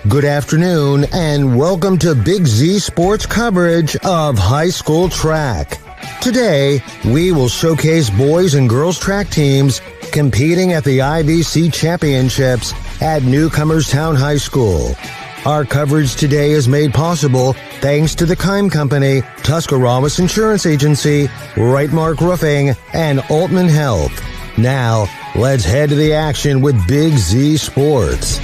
Good afternoon, and welcome to Big Z Sports coverage of high school track. Today, we will showcase boys and girls track teams competing at the IVC Championships at Newcomerstown High School. Our coverage today is made possible thanks to the Kime Company, Tuscarawas Insurance Agency, Right Mark Roofing, and Altman Health. Now, let's head to the action with Big Z Sports.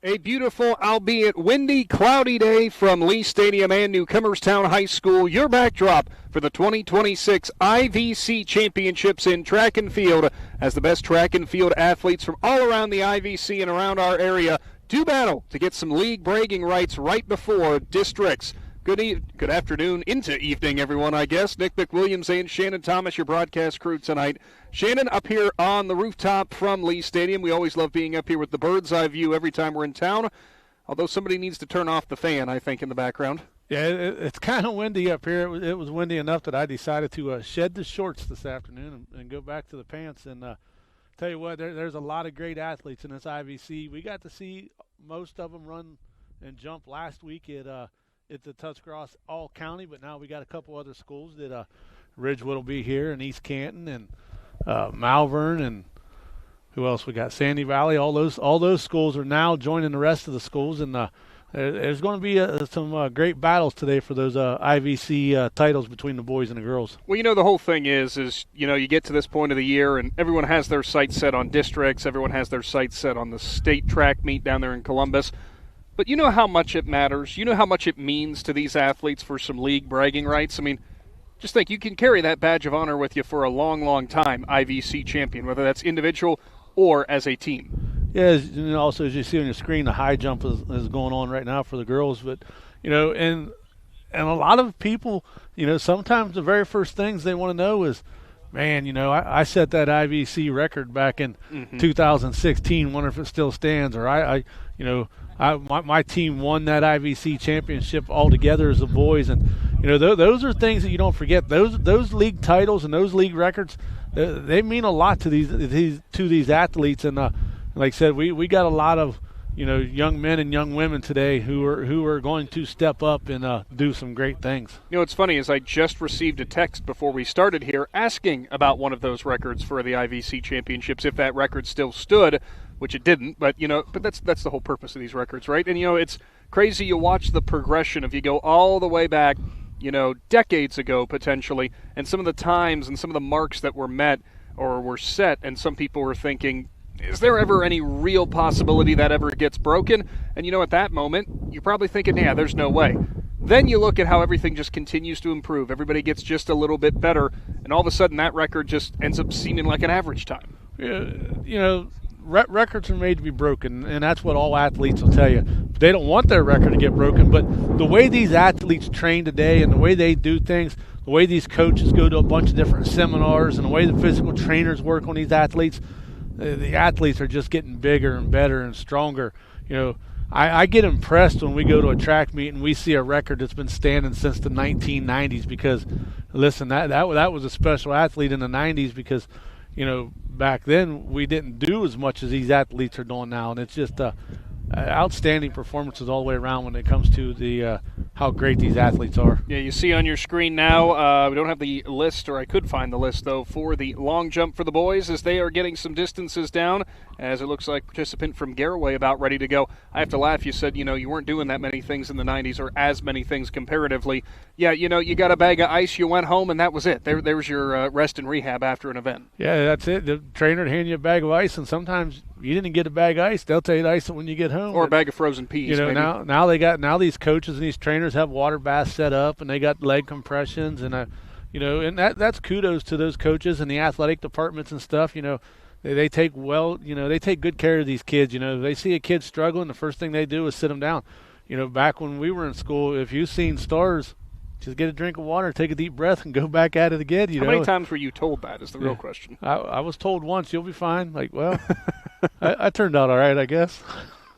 A beautiful, albeit windy, cloudy day from Lee Stadium and Newcomerstown High School. Your backdrop for the 2026 IVC Championships in track and field, as the best track and field athletes from all around the IVC and around our area do battle to get some league bragging rights right before districts. Good afternoon into evening, everyone, I guess. Nick McWilliams and Shannon Thomas, your broadcast crew tonight. Shannon up here on the rooftop from Lee Stadium. We always love being up here with the bird's eye view every time we're in town, although somebody needs to turn off the fan, I think, in the background. Yeah, it's kind of windy up here. It was windy enough that I decided to shed the shorts this afternoon and go back to the pants. And tell you what, there's a lot of great athletes in this IVC. We got to see most of them run and jump last week at the Tuscarawas All County, but now we got a couple other schools that Ridgewood will be here, and East Canton, and Malvern, and who else we got? Sandy Valley. All those schools are now joining the rest of the schools, and there's going to be some great battles today for those IVC titles between the boys and the girls. Well, the whole thing is you get to this point of the year, and everyone has their sights set on districts. Everyone has their sights set on the state track meet down there in Columbus. But you know how much it matters. You know how much it means to these athletes for some league bragging rights. I mean, just think, you can carry that badge of honor with you for a long, long time, IVC champion, whether that's individual or as a team. Yeah, also as you see on your screen, the high jump is going on right now for the girls. But, and a lot of people, sometimes the very first things they want to know is, man, I set that IVC record back in 2016. Wonder if it still stands. Or my team won that IVC championship all together as the boys, and those are things that you don't forget. Those league titles and those league records, they mean a lot to these athletes. And like I said, we got a lot of young men and young women today who are going to step up and do some great things. What's funny is I just received a text before we started here asking about one of those records for the IVC championships, if that record still stood, which it didn't. But that's the whole purpose of these records, right? And it's crazy. You watch the progression if you go all the way back, decades ago potentially, and some of the times and some of the marks that were met or were set, and some people were thinking, is there ever any real possibility that ever gets broken? And at that moment, you're probably thinking, yeah, there's no way. Then you look at how everything just continues to improve. Everybody gets just a little bit better, and all of a sudden that record just ends up seeming like an average time. Records are made to be broken, and that's what all athletes will tell you. They don't want their record to get broken, but the way these athletes train today and the way they do things, the way these coaches go to a bunch of different seminars, and the way the physical trainers work on these athletes, the athletes are just getting bigger and better and stronger. I get impressed when we go to a track meet and we see a record that's been standing since the 1990s, because, listen, that was a special athlete in the 90s, because, back then we didn't do as much as these athletes are doing now, and it's just outstanding performances all the way around when it comes to the how great these athletes are. Yeah, you see on your screen now, we don't have the list, or I could find the list, though, for the long jump for the boys as they are getting some distances down, as it looks like participant from Garaway about ready to go. I have to laugh. You said, you weren't doing that many things in the 90s, or as many things comparatively. Yeah, you got a bag of ice, you went home, and that was it. There was your rest and rehab after an event. Yeah, that's it. The trainer would hand you a bag of ice, and sometimes you didn't get a bag of ice. They'll tell you to ice it when you get home. Or a bag of frozen peas. Maybe. Now these coaches and these trainers have water baths set up, and they got leg compressions, and and that's kudos to those coaches and the athletic departments and stuff. They take good care of these kids. They see a kid struggling, the first thing they do is sit them down. Back when we were in school, if you seen stars, just get a drink of water, take a deep breath, and go back at it again. How many times were you told that is the real question? I was told once, you'll be fine. Like, well, I turned out all right, I guess.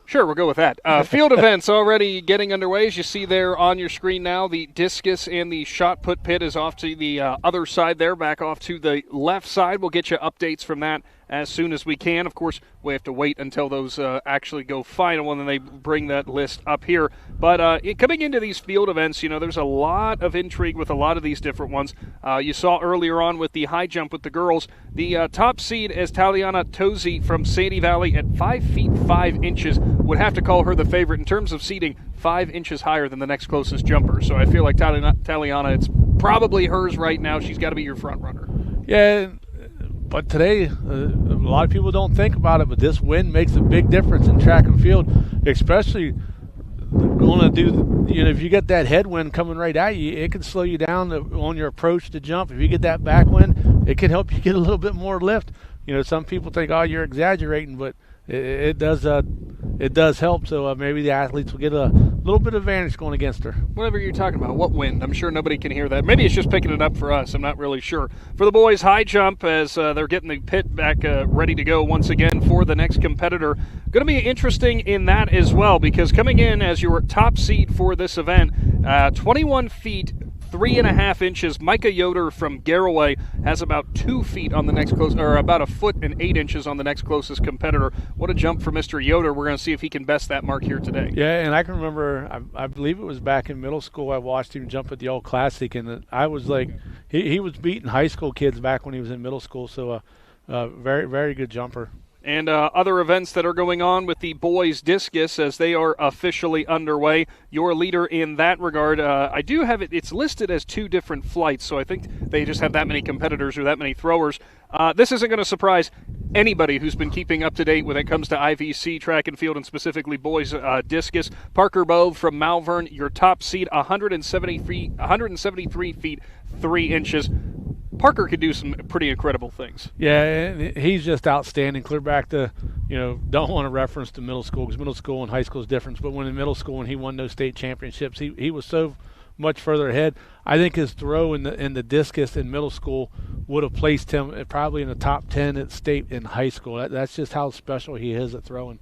Sure, we'll go with that. Field events already getting underway. As you see there on your screen now, the discus and the shot put pit is off to the other side there, back off to the left side. We'll get you updates from that as soon as we can. Of course, we have to wait until those actually go final, and then they bring that list up here. But coming into these field events, there's a lot of intrigue with a lot of these different ones. You saw earlier on with the high jump with the girls, the top seed is Taliana Tosi from Sandy Valley at 5 feet 5 inches. Would have to call her the favorite in terms of seeding, 5 inches higher than the next closest jumper. So I feel like Taliana, it's probably hers right now. She's got to be your front runner. Yeah, but today, a lot of people don't think about it, but this wind makes a big difference in track and field, especially going to do, if you get that headwind coming right at you, it can slow you down on your approach to jump. If you get that backwind, it can help you get a little bit more lift. Some people think, oh, you're exaggerating, but it does help. So maybe the athletes will get a little bit of advantage going against her. Whatever you're talking about, what wind? I'm sure nobody can hear that. Maybe it's just picking it up for us. I'm not really sure. For the boys, high jump as they're getting the pit back ready to go once again for the next competitor. Going to be interesting in that as well, because coming in as your top seed for this event, 21 feet 3.5 inches. Micah Yoder from Garraway has about 2 feet on the next closest, or about 1 foot and 8 inches on the next closest competitor. What a jump for Mr. Yoder. We're going to see if he can best that mark here today. Yeah, and I can remember, I believe it was back in middle school, I watched him jump at the Old Classic, and I was like, he was beating high school kids back when he was in middle school, so very, very good jumper. And other events that are going on with the boys discus as they are officially underway. Your leader in that regard, I do have it. It's listed as 2 different flights, so I think they just have that many competitors or that many throwers. This isn't going to surprise anybody who's been keeping up to date when it comes to IVC track and field, and specifically boys discus. Parker Bowe from Malvern, your top seed, 173 feet 3 inches. Parker could do some pretty incredible things. Yeah, he's just outstanding. Clear back to, don't want to reference to middle school, because middle school and high school is different. But when in middle school, when he won those state championships, he was so much further ahead. I think his throw in the discus in middle school would have placed him probably in the top 10 at state in high school. That's just how special he is at throwing.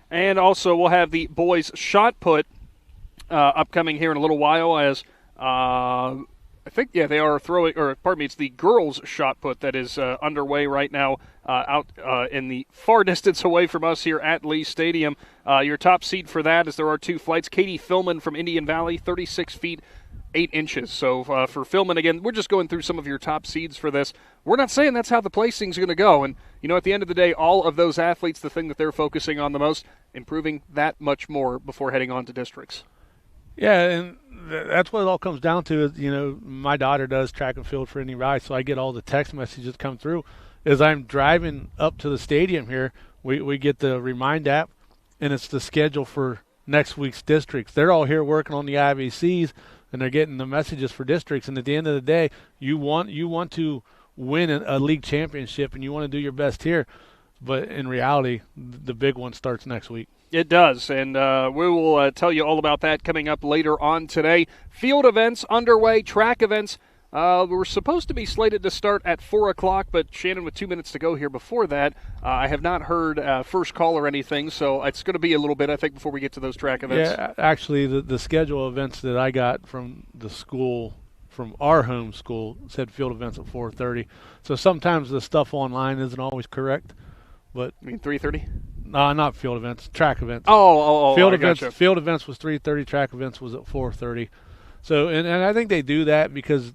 And also we'll have the boys shot put upcoming here in a little while as I think, they are throwing, it's the girls' shot put that is underway right now out in the far distance away from us here at Lee Stadium. Your top seed for that is there are 2 flights. Katie Philman from Indian Valley, 36 feet 8 inches. So for Philman, again, we're just going through some of your top seeds for this. We're not saying that's how the placing's going to go. And, at the end of the day, all of those athletes, the thing that they're focusing on the most, improving that much more before heading on to districts. Yeah, and that's what it all comes down to is, my daughter does track and field for Indy Rye, so I get all the text messages come through. As I'm driving up to the stadium here, we get the Remind app, and it's the schedule for next week's districts. They're all here working on the IVCs, and they're getting the messages for districts. And at the end of the day, you want to win a league championship, and you want to do your best here. But in reality, the big one starts next week. It does, and we will tell you all about that coming up later on today. Field events underway, track events. We're supposed to be slated to start at 4 o'clock, but Shannon, with 2 minutes to go here before that, I have not heard first call or anything, so it's going to be a little bit, I think, before we get to those track events. Yeah, actually, the schedule events that I got from the school, from our home school, said field events at 4:30. So sometimes the stuff online isn't always correct. But you mean 3:30? No, not field events, track events. Field events. Gotcha. Field events was 3:30. Track events was at 4:30. So, and I think they do that because,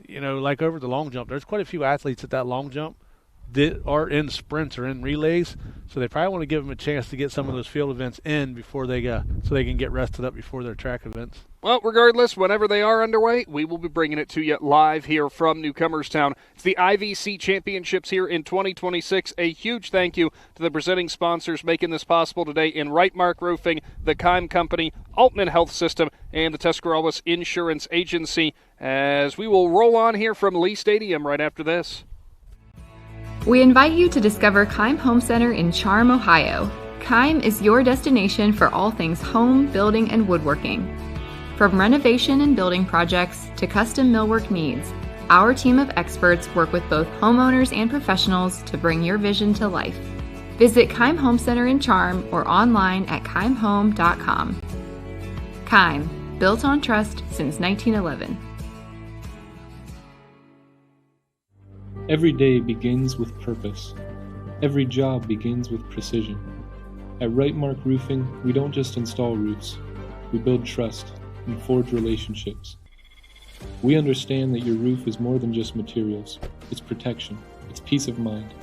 like over the long jump, there's quite a few athletes at that long jump that are in sprints or in relays. So they probably want to give them a chance to get some of those field events in before they go, so they can get rested up before their track events. Well, regardless, whenever they are underway, we will be bringing it to you live here from Newcomerstown. It's the IVC Championships here in 2026. A huge thank you to the presenting sponsors making this possible today in Rightmark Roofing, the Kime Company, Altman Health System, and the Tuscarawas Insurance Agency, as we will roll on here from Lee Stadium right after this. We invite you to discover Kime Home Center in Charm, Ohio. Kime is your destination for all things home, building, and woodworking. From renovation and building projects to custom millwork needs, our team of experts work with both homeowners and professionals to bring your vision to life. Visit Keim Home Center in Charm or online at keimhome.com. Keim, built on trust since 1911. Every day begins with purpose. Every job begins with precision. At Rightmark Roofing, we don't just install roofs. We build trust and forge relationships. We understand that your roof is more than just materials. It's protection. It's peace of mind.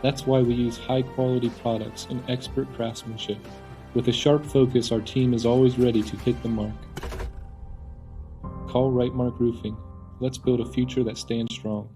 That's why we use high-quality products and expert craftsmanship. With a sharp focus, our team is always ready to hit the mark. Call Rightmark Roofing. Let's build a future that stands strong.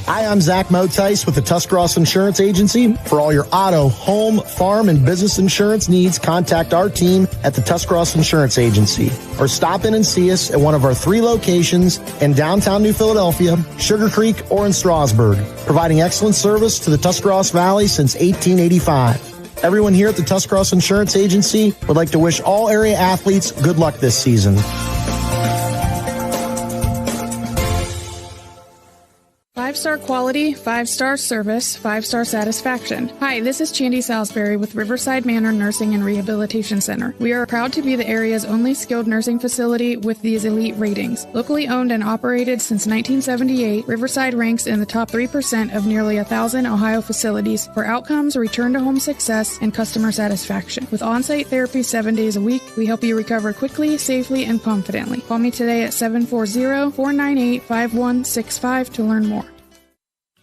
Hi, I'm Zach Motice with the Tuscarawas Insurance Agency. For all your auto, home, farm, and business insurance needs, contact our team at the Tuscarawas Insurance Agency or stop in and see us at one of our 3 locations in downtown New Philadelphia, Sugar Creek, or in Strasburg, providing excellent service to the Tuscarawas Valley since 1885. Everyone here at the Tuscarawas Insurance Agency would like to wish all area athletes good luck this season. 5-star quality, 5-star service, 5-star satisfaction. Hi, this is Chandy Salisbury with Riverside Manor Nursing and Rehabilitation Center. We are proud to be the area's only skilled nursing facility with these elite ratings. Locally owned and operated since 1978, Riverside ranks in the top 3% of nearly 1,000 Ohio facilities for outcomes, return-to-home success, and customer satisfaction. With on-site therapy 7 days a week, we help you recover quickly, safely, and confidently. Call me today at 740-498-5165 to learn more.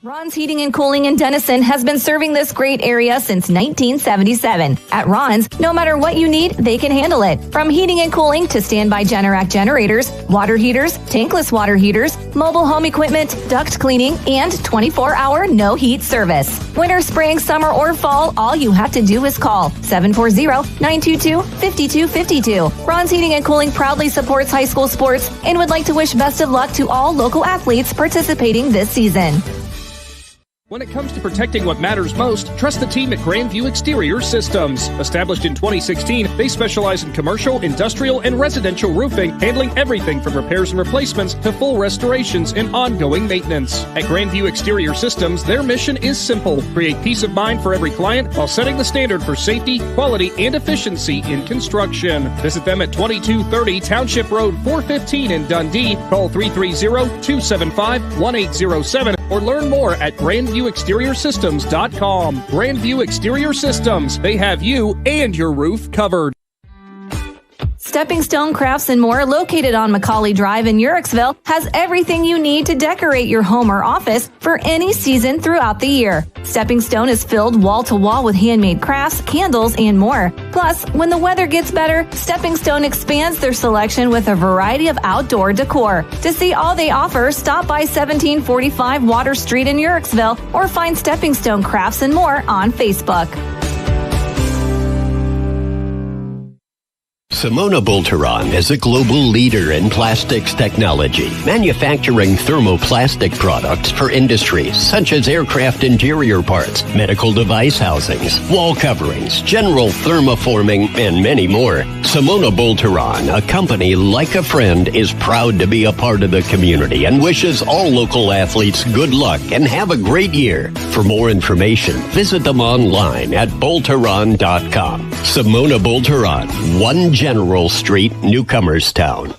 Ron's Heating and Cooling in Denison has been serving this great area since 1977. At Ron's, no matter what you need, they can handle it. From heating and cooling to standby Generac generators, water heaters, tankless water heaters, mobile home equipment, duct cleaning, and 24-hour no-heat service. Winter, spring, summer, or fall, all you have to do is call 740-922-5252. Ron's Heating and Cooling proudly supports high school sports and would like to wish best of luck to all local athletes participating this season. When it comes to protecting what matters most, trust the team at Grandview Exterior Systems. Established in 2016, they specialize in commercial, industrial, and residential roofing, handling everything from repairs and replacements to full restorations and ongoing maintenance. At Grandview Exterior Systems, their mission is simple: create peace of mind for every client while setting the standard for safety, quality, and efficiency in construction. Visit them at 2230 Township Road 415 in Dundee. Call 330-275-1807 or learn more at GrandviewExteriorSystems.com. Grandview Exterior Systems. They have you and your roof covered. Stepping Stone Crafts and More, located on Macaulay Drive in Uricksville, has everything you need to decorate your home or office for any season throughout the year. Stepping Stone is filled wall to wall with handmade crafts, candles, and more. Plus, when the weather gets better, Stepping Stone expands their selection with a variety of outdoor decor. To see all they offer, stop by 1745 Water Street in Uricksville or find Stepping Stone Crafts and More on Facebook. Simona Bolteron is a global leader in plastics technology, manufacturing thermoplastic products for industries such as aircraft interior parts, medical device housings, wall coverings, general thermoforming, and many more. Simona Bolteron, a company like a friend, is proud to be a part of the community and wishes all local athletes good luck and have a great year. For more information, visit them online at bolteron.com. Simona Bolteron, 1 General Street, Newcomerstown.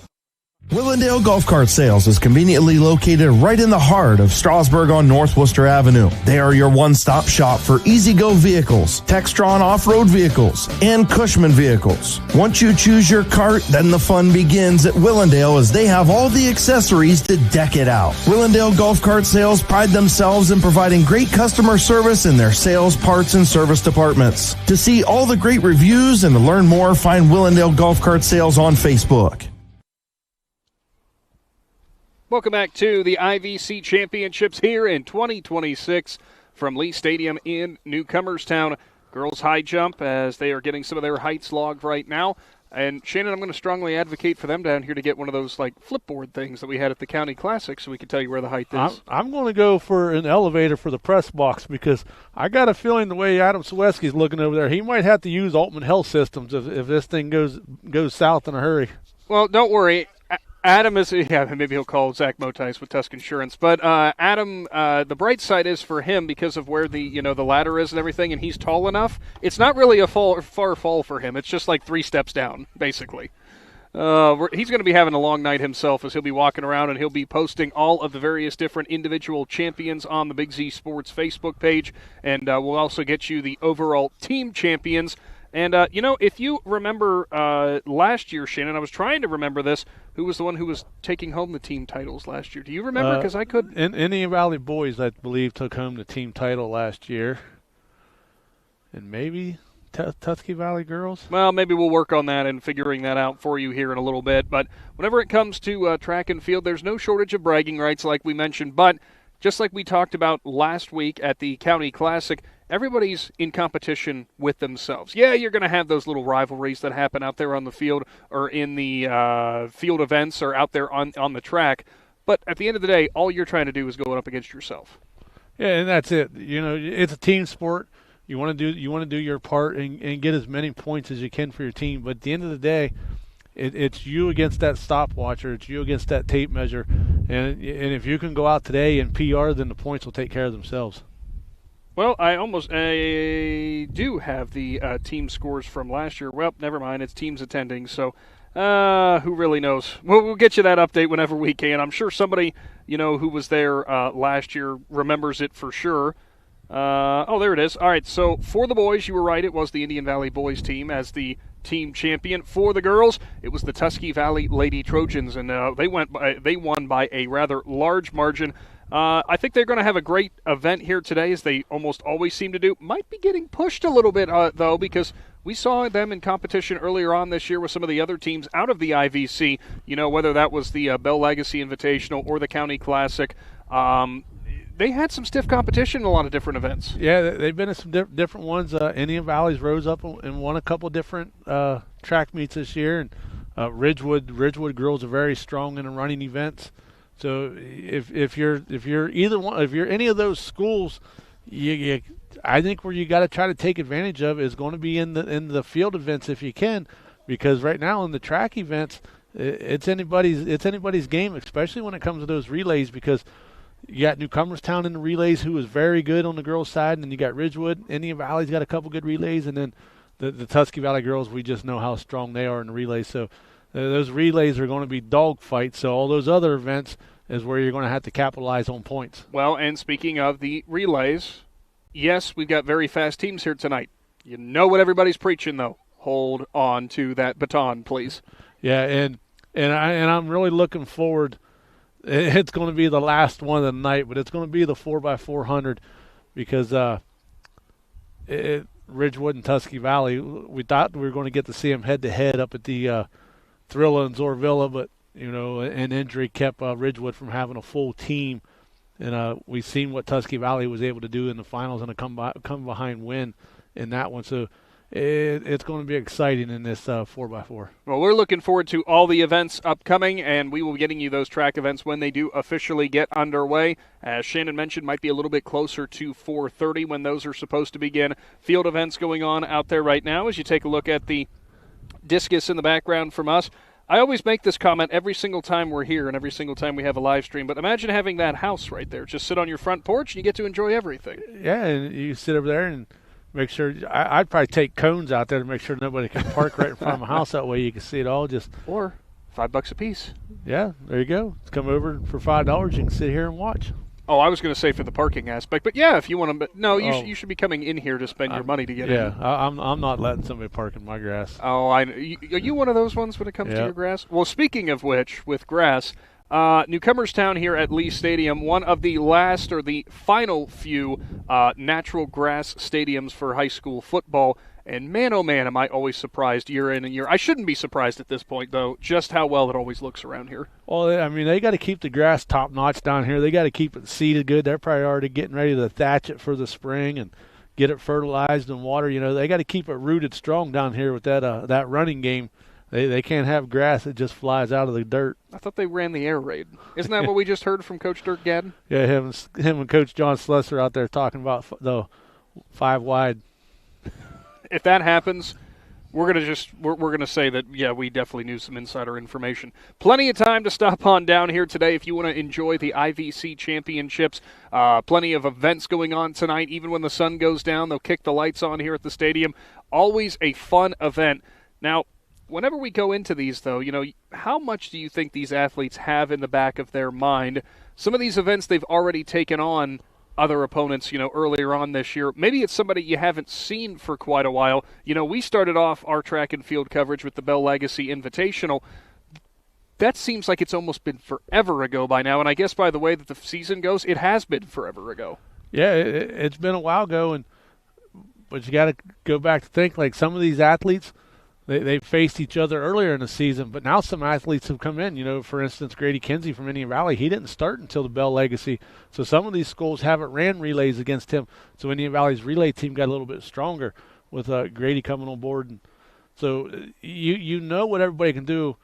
Willendale Golf Cart Sales is conveniently located right in the heart of Strasburg on North Worcester Avenue. They are your one-stop shop for easy-go vehicles, Textron off-road vehicles, and Cushman vehicles. Once you choose your cart, then the fun begins at Willendale as they have all the accessories to deck it out. Willendale Golf Cart Sales pride themselves in providing great customer service in their sales, parts, and service departments. To see all the great reviews and to learn more, find Willendale Golf Cart Sales on Facebook. Welcome back to the IVC Championships here in 2026 from Lee Stadium in Newcomerstown. Girls high jump as they are getting some of their heights logged right now. And Shannon, I'm going to strongly advocate for them down here to get one of those like flipboard things that we had at the County Classic so we can tell you where the height is. I'm going to go for an elevator for the press box because I got a feeling the way Adam Sawecki's looking over there, he might have to use Altman Health Systems if this thing goes south in a hurry. Well, don't worry. Adam is, maybe he'll call Zach Motice with Tusk Insurance. But Adam, the bright side is for him because of where the ladder is and everything, and he's tall enough. It's not really a far fall for him. It's just like 3 steps down, basically. He's going to be having a long night himself as he'll be walking around and he'll be posting all of the various different individual champions on the Big Z Sports Facebook page. And we'll also get you the overall team champions. And, if you remember last year, Shannon, I was trying to remember this, who was the one who was taking home the team titles last year? Do you remember? Because I couldn't. Indian Valley Boys, I believe, took home the team title last year. And maybe Tusky Valley Girls? Well, maybe we'll work on that and figuring that out for you here in a little bit. But whenever it comes to track and field, there's no shortage of bragging rights like we mentioned. But just like we talked about last week at the County Classic, everybody's in competition with themselves. Yeah, you're going to have those little rivalries that happen out there on the field or in the field events or out there on the track. But at the end of the day, all you're trying to do is go up against yourself. Yeah, and that's it. It's a team sport. You want to do your part and get as many points as you can for your team. But at the end of the day, it's you against that stopwatch, or it's you against that tape measure. And if you can go out today and PR, then the points will take care of themselves. Well, I do have the team scores from last year. Well, never mind. It's teams attending, so who really knows? We'll get you that update whenever we can. I'm sure somebody who was there last year remembers it for sure. There it is. All right, so for the boys, you were right. It was the Indian Valley boys team as the team champion. For the girls, it was the Tusky Valley Lady Trojans, and they won by a rather large margin. I think they're going to have a great event here today, as they almost always seem to do. Might be getting pushed a little bit, though, because we saw them in competition earlier on this year with some of the other teams out of the IVC, whether that was the Bell Legacy Invitational or the County Classic. They had some stiff competition in a lot of different events. Yeah, they've been in some different ones. Indian Valley's rose up and won a couple different track meets this year, and Ridgewood girls are very strong in the running events. So if you're either one, if you're any of those schools, I think where you got to try to take advantage of is going to be in the field events if you can, because right now in the track events, it's anybody's game, especially when it comes to those relays, because you got Newcomerstown in the relays, who is very good on the girls' side, and then you got Ridgewood. Indian Valley's got a couple good relays, and then the Tusky Valley girls, we just know how strong they are in the relays. So those relays are going to be dog fights. So all those other events is where you're going to have to capitalize on points. Well, and speaking of the relays, yes, we've got very fast teams here tonight. You know what everybody's preaching, though. Hold on to that baton, please. Yeah, and I'm really looking forward. It's going to be the last one of the night, but it's going to be the 4x400 because Ridgewood and Tusky Valley, we thought we were going to get to see them head-to-head up at the Thrilla and Zorvilla, but, an injury kept Ridgewood from having a full team. And we've seen what Tusky Valley was able to do in the finals and a come-behind win in that one. So it's going to be exciting in this 4x4. Well, we're looking forward to all the events upcoming, and we will be getting you those track events when they do officially get underway. As Shannon mentioned, might be a little bit closer to 4:30 when those are supposed to begin. Field events going on out there right now. As you take a look at the discus in the background from us, I always make this comment every single time we're here and every single time we have a live stream, but imagine having that house right there. Just sit on your front porch and you get to enjoy everying. Yeah, and you sit over there and make sure. I'd probably take cones out there to make sure nobody can park right in front of my house. That way you can see it all. Or $5 a piece. Yeah, there you go. Come over for $5. You can sit here and watch. Oh, I was going to say for the parking aspect, but yeah, if you want to. No, you should be coming in here to spend your money to get in. Yeah, I'm not letting somebody park in my grass. Oh, are you one of those ones when it comes to your grass? Well, speaking of which, with grass, Newcomerstown here at Lee Stadium, one of the last or the final few natural grass stadiums for high school football. And man, oh man, am I always surprised year in and year. I shouldn't be surprised at this point, though, just how well it always looks around here. Well, I mean, they got to keep the grass top-notch down here. They got to keep it seeded good. They're probably already getting ready to thatch it for the spring and get it fertilized and water. They got to keep it rooted strong down here with that running game. They can't have grass that just flies out of the dirt. I thought they ran the air raid. Isn't that what we just heard from Coach Dirk Gadden? Yeah, him and Coach John Slesser out there talking about the 5 wide. If that happens, We're gonna say that, yeah, we definitely knew some insider information. Plenty of time to stop on down here today if you want to enjoy the IVC championships. Plenty of events going on tonight. Even when the sun goes down, they'll kick the lights on here at the stadium. Always a fun event. Now, whenever we go into these, though, how much do you think these athletes have in the back of their mind? Some of these events they've already taken on other opponents, earlier on this year. Maybe it's somebody you haven't seen for quite a while. We started off our track and field coverage with the Bell Legacy Invitational. That seems like it's almost been forever ago by now, and I guess by the way that the season goes, it has been forever ago. Yeah, it's been a while ago, but you got to go back to think, like some of these athletes, They faced each other earlier in the season, but now some athletes have come in. For instance, Grady Kinsey from Indian Valley, he didn't start until the Bell Legacy. So some of these schools haven't ran relays against him. So Indian Valley's relay team got a little bit stronger with Grady coming on board. And so you know what everybody can do.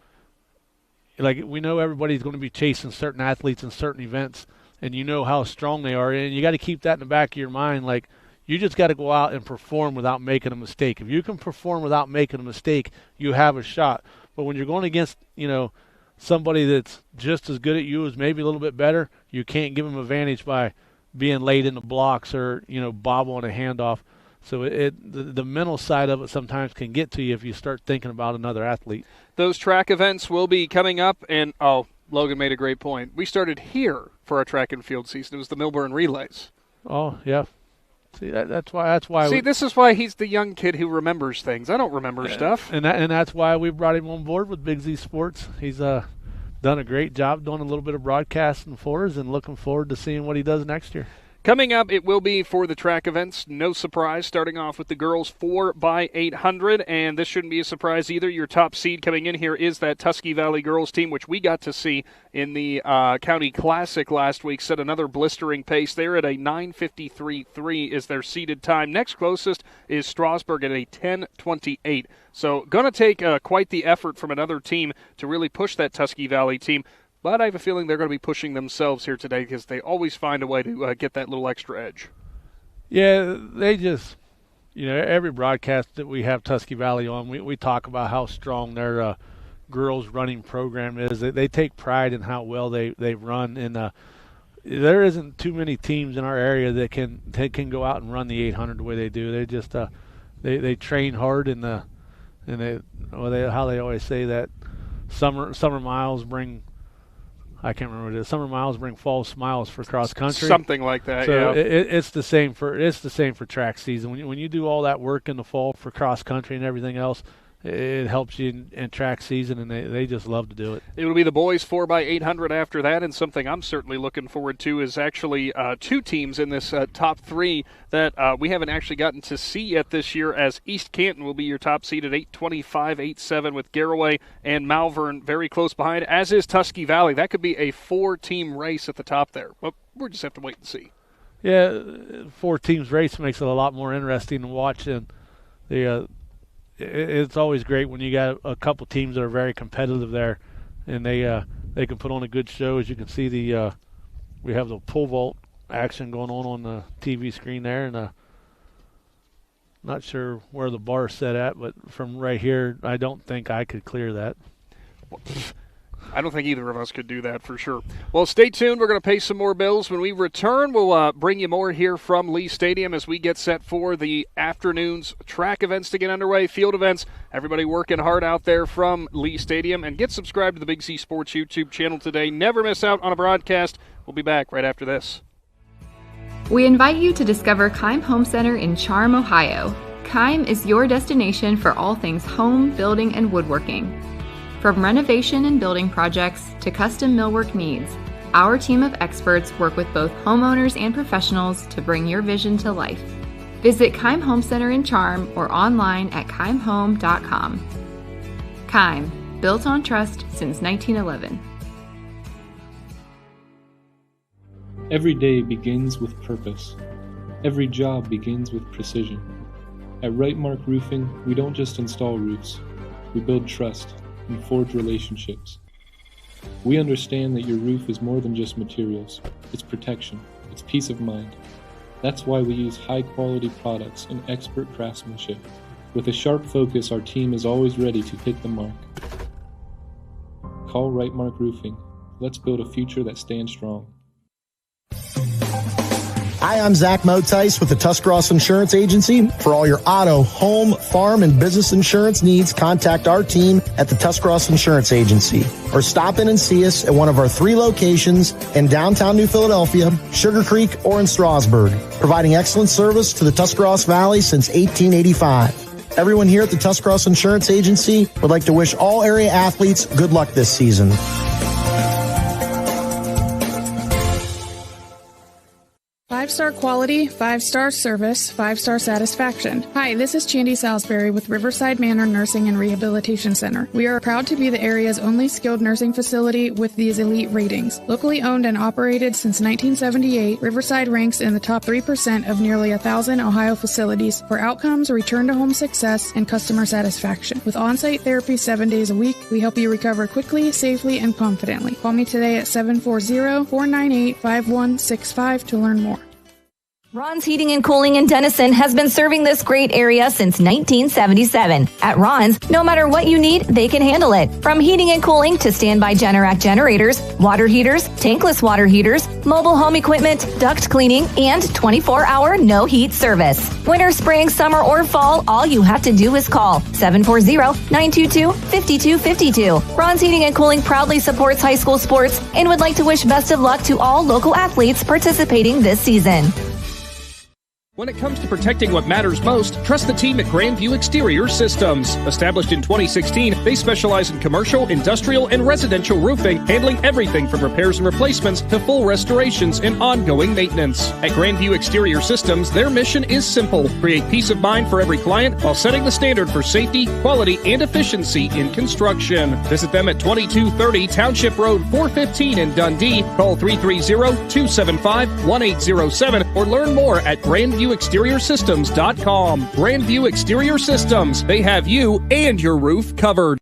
Like, we know everybody's going to be chasing certain athletes in certain events, and you know how strong they are. And you got to keep that in the back of your mind, like, you just got to go out and perform without making a mistake. If you can perform without making a mistake, you have a shot. But when you're going against, somebody that's just as good at you as maybe a little bit better, you can't give them advantage by being late in the blocks or, bobbling a handoff. So the mental side of it sometimes can get to you if you start thinking about another athlete. Those track events will be coming up, and, Logan made a great point. We started here for our track and field season. It was the Millburn Relays. Oh, yeah. See, that's why. See, this is why he's the young kid who remembers things. I don't remember stuff. And that's why we brought him on board with Big Z Sports. He's done a great job doing a little bit of broadcasting for us, and looking forward to seeing what he does next year. Coming up, it will be for the track events. No surprise, starting off with the girls 4x800, and this shouldn't be a surprise either. Your top seed coming in here is that Tusky Valley girls team, which we got to see in the County Classic last week. Set another blistering pace. They're at a 9:53.3 is their seeded time. Next closest is Strasburg at a 10:28. So going to take quite the effort from another team to really push that Tusky Valley team. But I have a feeling they're going to be pushing themselves here today because they always find a way to get that little extra edge. Yeah, they just, every broadcast that we have Tusky Valley on, we talk about how strong their girls running program is. They take pride in how well they run. And there isn't too many teams in our area that can go out and run the 800 the way they do. They just they train hard, and how they always say that summer miles bring. I can't remember what it is. Summer miles bring fall smiles for cross country. Something like that. So yeah. It's the same for track season. When you do all that work in the fall for cross country and everything else, it helps you in track season, and they just love to do it. It will be the boys 4x800 after that, and something I'm certainly looking forward to is actually two teams in this top three that we haven't actually gotten to see yet this year, as East Canton will be your top seed at 825-8-7 with Garraway and Malvern very close behind, as is Tusky Valley. That could be a four-team race at the top there. But we'll just have to wait and see. Yeah, four teams race makes it a lot more interesting to watch, and it's always great when you got a couple teams that are very competitive there, and they can put on a good show. As you can see, we have the pole vault action going on the TV screen there, and not sure where the bar's set at, but from right here, I don't think I could clear that. I don't think either of us could do that for sure. Well, stay tuned. We're going to pay some more bills. When we return, we'll bring you more here from Lee Stadium as we get set for the afternoon's track events to get underway, field events. Everybody working hard out there from Lee Stadium. And get subscribed to the Big Z Sports YouTube channel today. Never miss out on a broadcast. We'll be back right after this. We invite you to discover Keim Home Center in Charm, Ohio. Keim is your destination for all things home, building, and woodworking. From renovation and building projects to custom millwork needs, our team of experts work with both homeowners and professionals to bring your vision to life. Visit Keim Home Center in Charm or online at keimhome.com. Keim, built on trust since 1911. Every day begins with purpose. Every job begins with precision. At Right Mark Roofing, we don't just install roofs, we build trust and forge relationships. We understand that your roof is more than just materials. It's protection. It's peace of mind. That's why we use high-quality products and expert craftsmanship With a sharp focus, our team is always ready to hit the mark. Call Right Mark Roofing. Let's build a future that stands strong. Hi, I'm Zach Motice with the Tuscarawas Insurance Agency. For all your auto, home, farm, and business insurance needs, contact our team at the Tuscarawas Insurance Agency. Or stop in and see us at one of our 3 locations in downtown New Philadelphia, Sugar Creek, or in Strasburg, providing excellent service to the Tuscarawas Valley since 1885. Everyone here at the Tuscarawas Insurance Agency would like to wish all area athletes good luck this season. Five-star quality, 5-star service, 5-star satisfaction. Hi, this is Chandy Salisbury with Riverside Manor Nursing and Rehabilitation Center. We are proud to be the area's only skilled nursing facility with these elite ratings. Locally owned and operated since 1978, Riverside ranks in the top 3% of nearly 1,000 Ohio facilities for outcomes, return-to-home success, and customer satisfaction. With on-site therapy 7 days a week, we help you recover quickly, safely, and confidently. Call me today at 740-498-5165 to learn more. Ron's Heating and Cooling in Denison has been serving this great area since 1977. At Ron's, no matter what you need, they can handle it. From heating and cooling to standby Generac generators, water heaters, tankless water heaters, mobile home equipment, duct cleaning, and 24-hour no-heat service. Winter, spring, summer, or fall, all you have to do is call 740-922-5252. Ron's Heating and Cooling proudly supports high school sports and would like to wish best of luck to all local athletes participating this season. When it comes to protecting what matters most, trust the team at Grandview Exterior Systems. Established in 2016, they specialize in commercial, industrial, and residential roofing, handling everything from repairs and replacements to full restorations and ongoing maintenance. At Grandview Exterior Systems, their mission is simple: create peace of mind for every client while setting the standard for safety, quality, and efficiency in construction. Visit them at 2230 Township Road 415 in Dundee. Call 330-275-1807 or learn more at GrandviewExteriorSystems.com. Grandview Exterior Systems. They have you and your roof covered.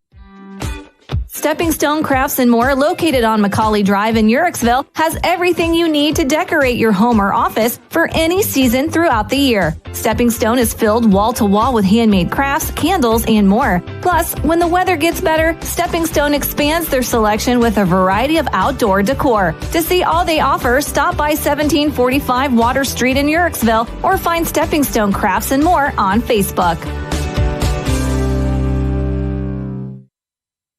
Stepping Stone Crafts and More, located on Macaulay Drive in Uricksville, has everything you need to decorate your home or office for any season throughout the year. Stepping Stone is filled wall-to-wall with handmade crafts, candles, and more. Plus, when the weather gets better, Stepping Stone expands their selection with a variety of outdoor decor. To see all they offer, stop by 1745 Water Street in Uricksville or find Stepping Stone Crafts and More on Facebook.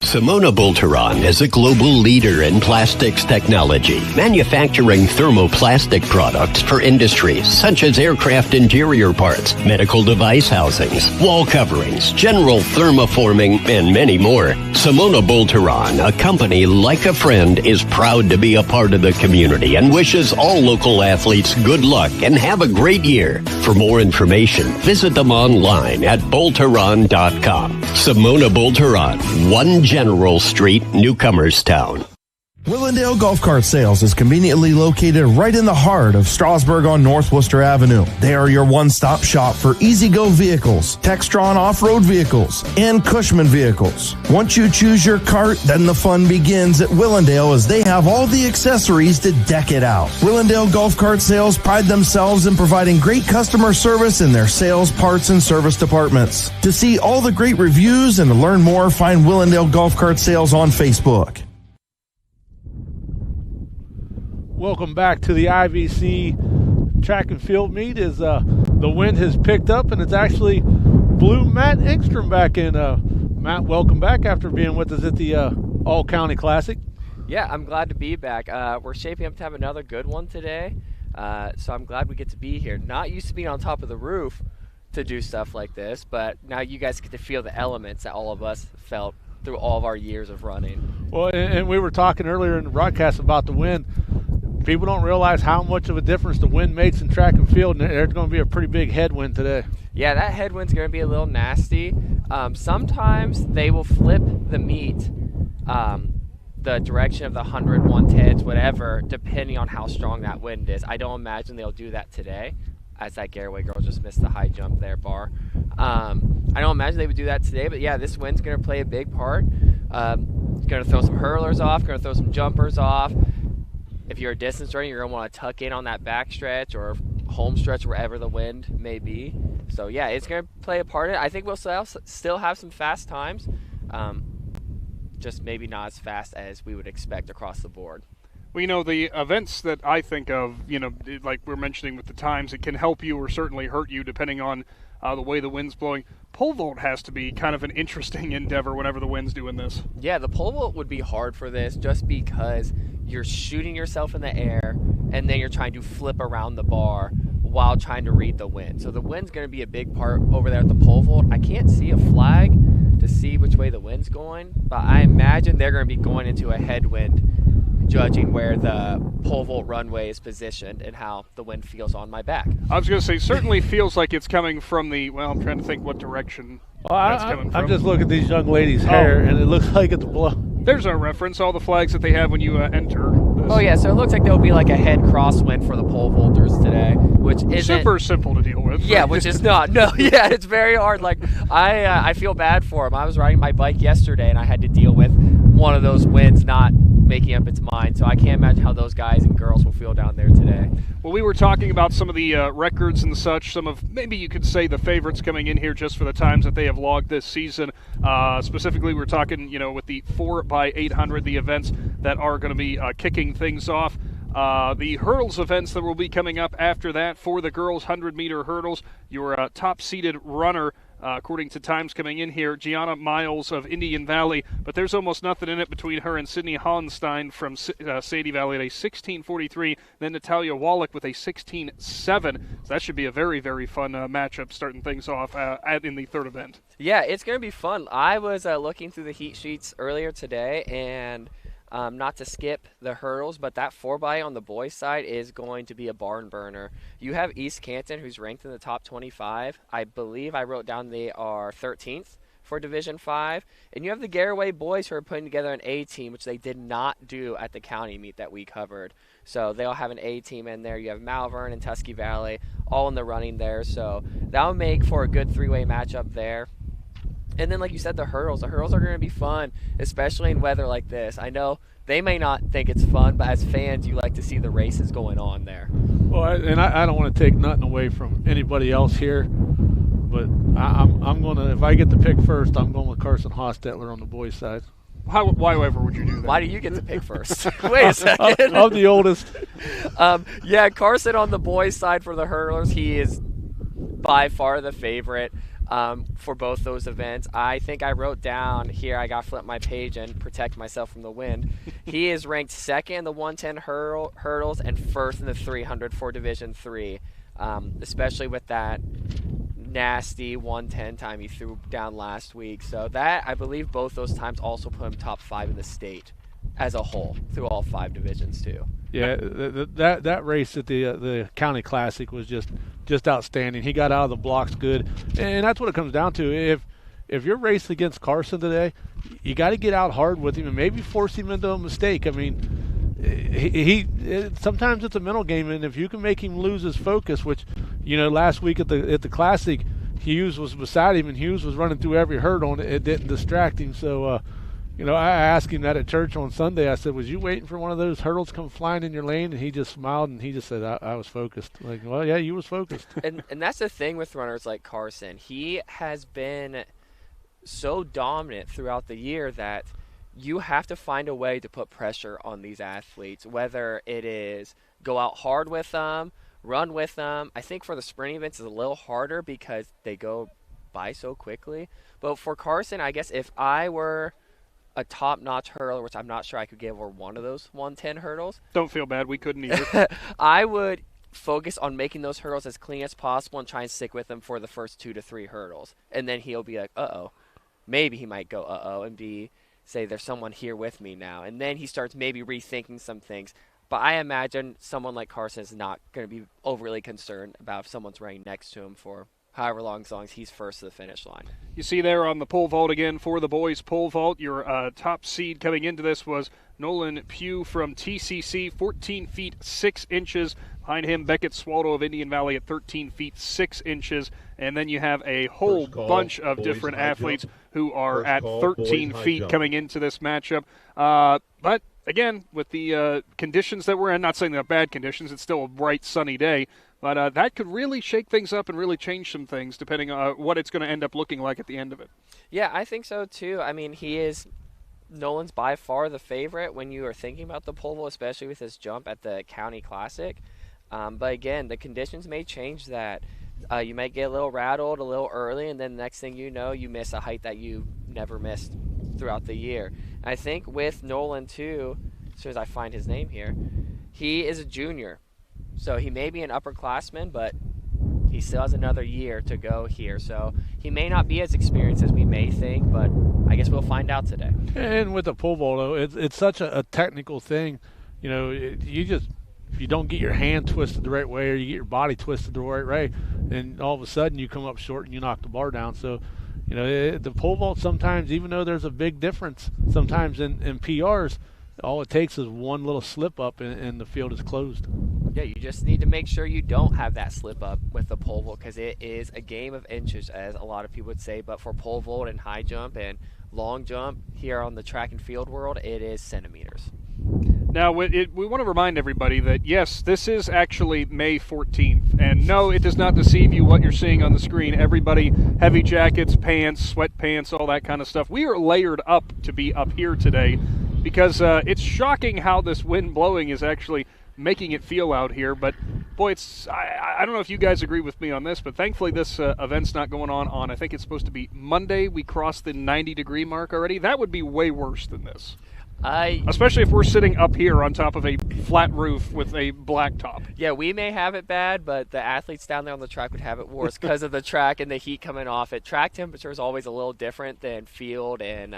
Simona Bolteron is a global leader in plastics technology, manufacturing thermoplastic products for industries such as aircraft interior parts, medical device housings, wall coverings, general thermoforming, and many more. Simona Bolteron, a company like a friend, is proud to be a part of the community and wishes all local athletes good luck and have a great year. For more information, visit them online at Bolteron.com. Simona Bolteron, 1 General Street, Newcomerstown. Willendale Golf Cart Sales is conveniently located right in the heart of Strasburg on North Worcester Avenue. They are your one-stop shop for easy-go vehicles, Textron off-road vehicles, and Cushman vehicles. Once you choose your cart, then the fun begins at Willendale as they have all the accessories to deck it out. Willendale Golf Cart Sales pride themselves in providing great customer service in their sales, parts, and service departments. To see all the great reviews and to learn more, find Willendale Golf Cart Sales on Facebook. Welcome back to the IVC track and field meet. As the wind has picked up and it's actually blew Matt Engstrom back in. Matt, welcome back after being with us at the All-County Classic. Yeah, I'm glad to be back. We're shaping up to have another good one today, so I'm glad we get to be here. Not used to being on top of the roof to do stuff like this, but now you guys get to feel the elements that all of us felt through all of our years of running. Well, and we were talking earlier in the broadcast about the wind. People don't realize how much of a difference the wind makes in track and field, and there's going to be a pretty big headwind today. Yeah, that headwind's going to be a little nasty. Sometimes they will flip the meet, the direction of the 100, 110s, whatever, depending on how strong that wind is. I don't imagine they'll do that today, as that Garraway girl just missed the high jump there, bar. I don't imagine they would do that today, but yeah, this wind's going to play a big part. It's going to throw some hurlers off, going to throw some jumpers off. If you're a distance runner, you're going to want to tuck in on that backstretch or home stretch wherever the wind may be. So, yeah, it's going to play a part in it. I think we'll still have some fast times, just maybe not as fast as we would expect across the board. Well, the events that I think of, like we're mentioning with the times, it can help you or certainly hurt you depending on the way the wind's blowing. Pole vault has to be kind of an interesting endeavor whenever the wind's doing this. Yeah, the pole vault would be hard for this just because you're shooting yourself in the air and then you're trying to flip around the bar while trying to read the wind. So the wind's going to be a big part over there at the pole vault. I can't see a flag to see which way the wind's going, but I imagine they're going to be going into a headwind, judging where the pole vault runway is positioned and how the wind feels on my back. I was going to say, certainly feels like it's coming from I'm trying to think what direction that's coming from. I'm just looking at these young ladies' hair, and it looks like it's blow. There's our reference, all the flags that they have when you enter. Oh, yeah, so it looks like there'll be like a head crosswind for the pole vaulters today, which isn't... Super simple to deal with. Yeah, which is not. No, yeah, it's very hard. Like, I feel bad for them. I was riding my bike yesterday, and I had to deal with one of those winds not making up its mind, so I can't imagine how those guys and girls will feel down there today. Well, we were talking about some of the records and such, some of, maybe you could say, the favorites coming in here just for the times that they have logged this season. Specifically, we're talking, with the 4x800, the events that are going to be kicking things off. The hurdles events that will be coming up after that for the girls' 100-meter hurdles. Your top-seeded runner, according to times coming in here, Gianna Miles of Indian Valley, but there's almost nothing in it between her and Sydney Hollenstein from Sadie Valley at a 16:43, then Natalia Wallach with a 16:7. So that should be a very, very fun matchup starting things off in the third event. Yeah, it's going to be fun. I was looking through the heat sheets earlier today, and not to skip the hurdles, but that 4x on the boys' side is going to be a barn burner. You have East Canton, who's ranked in the top 25. I believe I wrote down they are 13th for Division 5. And you have the Garaway boys who are putting together an A team, which they did not do at the county meet that we covered. So they'll have an A team in there. You have Malvern and Tusky Valley all in the running there. So that'll make for a good three-way matchup there. And then, like you said, the hurdles. The hurdles are going to be fun, especially in weather like this. I know they may not think it's fun, but as fans, you like to see the races going on there. Well, I don't want to take nothing away from anybody else here, but I'm going to, if I get to pick first, I'm going with Carson Hostetler on the boys' side. Why ever would you do that? Why do you get to pick first? Wait a second. I'm the oldest. Yeah, Carson on the boys' side for the hurdlers. He is by far the favorite. For both those events. I think I wrote down here, I got to flip my page and protect myself from the wind. He is ranked second in the 110 hurdles and first in the 300 for Division 3, especially with that nasty 110 time he threw down last week. So that, I believe both those times also put him top 5 in the state as a whole through all 5 divisions too. Yeah, that race at the County Classic was just outstanding. He got out of the blocks good, and that's what it comes down to. If you're racing against Carson today, you got to get out hard with him and maybe force him into a mistake. I mean, he sometimes it's a mental game, and if you can make him lose his focus, which last week at the Classic, Hughes was beside him and Hughes was running through every hurdle and it didn't distract him. So. I asked him that at church on Sunday. I said, was you waiting for one of those hurdles to come flying in your lane? And he just smiled and he just said, I was focused. Like, well, yeah, you was focused. And that's the thing with runners like Carson. He has been so dominant throughout the year that you have to find a way to put pressure on these athletes, whether it is go out hard with them, run with them. I think for the sprinting events it's a little harder because they go by so quickly. But for Carson, I guess if I were a top-notch hurdler, which I'm not sure I could get over one of those 110 hurdles. Don't feel bad. We couldn't either. I would focus on making those hurdles as clean as possible and try and stick with them for the first 2 to 3 hurdles. And then he'll be like, uh-oh. Maybe he might go, uh-oh, and say, there's someone here with me now. And then he starts maybe rethinking some things. But I imagine someone like Carson is not going to be overly concerned about if someone's running next to him for however long, as long as he's first to the finish line. You see there on the pole vault again for the boys pole vault, your top seed coming into this was Nolan Pugh from TCC, 14 feet 6 inches. Behind him, Beckett Swallow of Indian Valley at 13 feet 6 inches. And then you have a whole bunch of different athletes who are at 13 feet coming into this matchup. But again, with the conditions that we're in, not saying they're bad conditions, it's still a bright, sunny day. But that could really shake things up and really change some things depending on what it's going to end up looking like at the end of it. Yeah, I think so too. I mean, Nolan's by far the favorite when you are thinking about the pole vault, especially with his jump at the County Classic. But again, the conditions may change that. You might get a little rattled a little early, and then the next thing you know, you miss a height that you never missed throughout the year. I think with Nolan too, as soon as I find his name here, he is a junior. So he may be an upperclassman, but he still has another year to go here. So he may not be as experienced as we may think, but I guess we'll find out today. And with the pole vault, though, it's such a technical thing. You know, if you don't get your hand twisted the right way or you get your body twisted the right way, then all of a sudden you come up short and you knock the bar down. So, you know, the pole vault sometimes, even though there's a big difference sometimes in PRs, all it takes is one little slip up and the field is closed. Yeah, you just need to make sure you don't have that slip up with the pole vault, because it is a game of inches, as a lot of people would say. But for pole vault and high jump and long jump here on the track and field world, it is centimeters. Now, we want to remind everybody that, yes, this is actually May 14th. And no, it does not deceive you what you're seeing on the screen. Everybody, heavy jackets, pants, sweatpants, all that kind of stuff. We are layered up to be up here today because it's shocking how this wind blowing is actually making it feel out here. But, boy, I don't know if you guys agree with me on this, but thankfully this event's not going on, I think it's supposed to be Monday. We crossed the 90-degree mark already. That would be way worse than this. Especially if we're sitting up here on top of a flat roof with a black top. Yeah, we may have it bad, but the athletes down there on the track would have it worse because of the track and the heat coming off it. Track temperature is always a little different than field and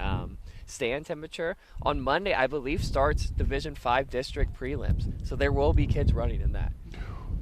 stand temperature. On Monday, I believe, starts Division 5 district prelims, so there will be kids running in that.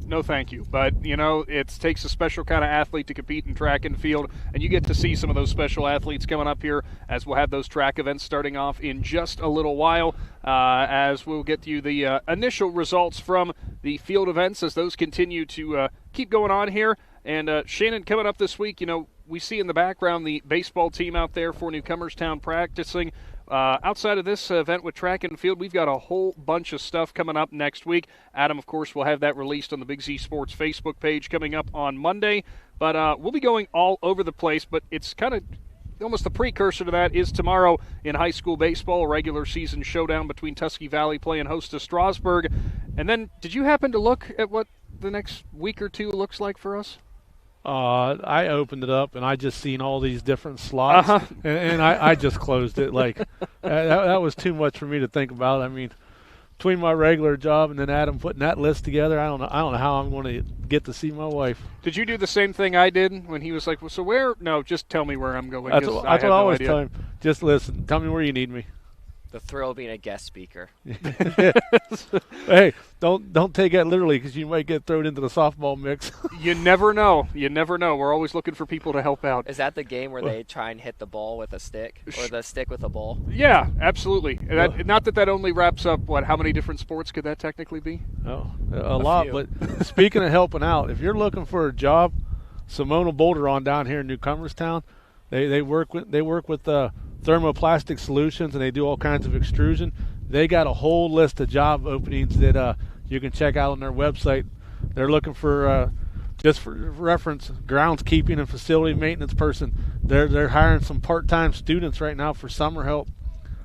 No, thank you. But, you know, it takes a special kind of athlete to compete in track and field, and you get to see some of those special athletes coming up here as we'll have those track events starting off in just a little while, as we'll get you the initial results from the field events as those continue to keep going on here. And, Shannon, coming up this week, you know, we see in the background the baseball team out there for Newcomerstown practicing. Outside of this event with track and field, we've got a whole bunch of stuff coming up next week. Adam, of course, will have that released on the Big Z Sports Facebook page coming up on Monday. But we'll be going all over the place, but it's kind of almost the precursor to that is tomorrow in high school baseball, a regular season showdown between Tusky Valley playing host to Strasburg. And then, did you happen to look at what the next week or two looks like for us? I opened it up and I just seen all these different slots, and I just closed it. Like that was too much for me to think about. I mean, between my regular job and then Adam putting that list together, I don't know how I'm going to get to see my wife. Did you do the same thing I did when he was like, well, so where? No, just tell me where I'm going. That's what I always tell him. Just listen. Tell me where you need me. The thrill of being a guest speaker. Hey, don't take that literally, because you might get thrown into the softball mix. You never know. You never know. We're always looking for people to help out. Is that the game where they try and hit the ball with a stick, or the stick with a ball? Yeah, absolutely. Not that only wraps up, how many different sports could that technically be? Oh, a lot. Few. But speaking of helping out, if you're looking for a job, Simona Boulderon down here in Newcomerstown, they work with thermoplastic solutions, and they do all kinds of extrusion. They got a whole list of job openings that you can check out on their website. They're looking for, just for reference, groundskeeping and facility maintenance person. They're hiring some part-time students right now for summer help.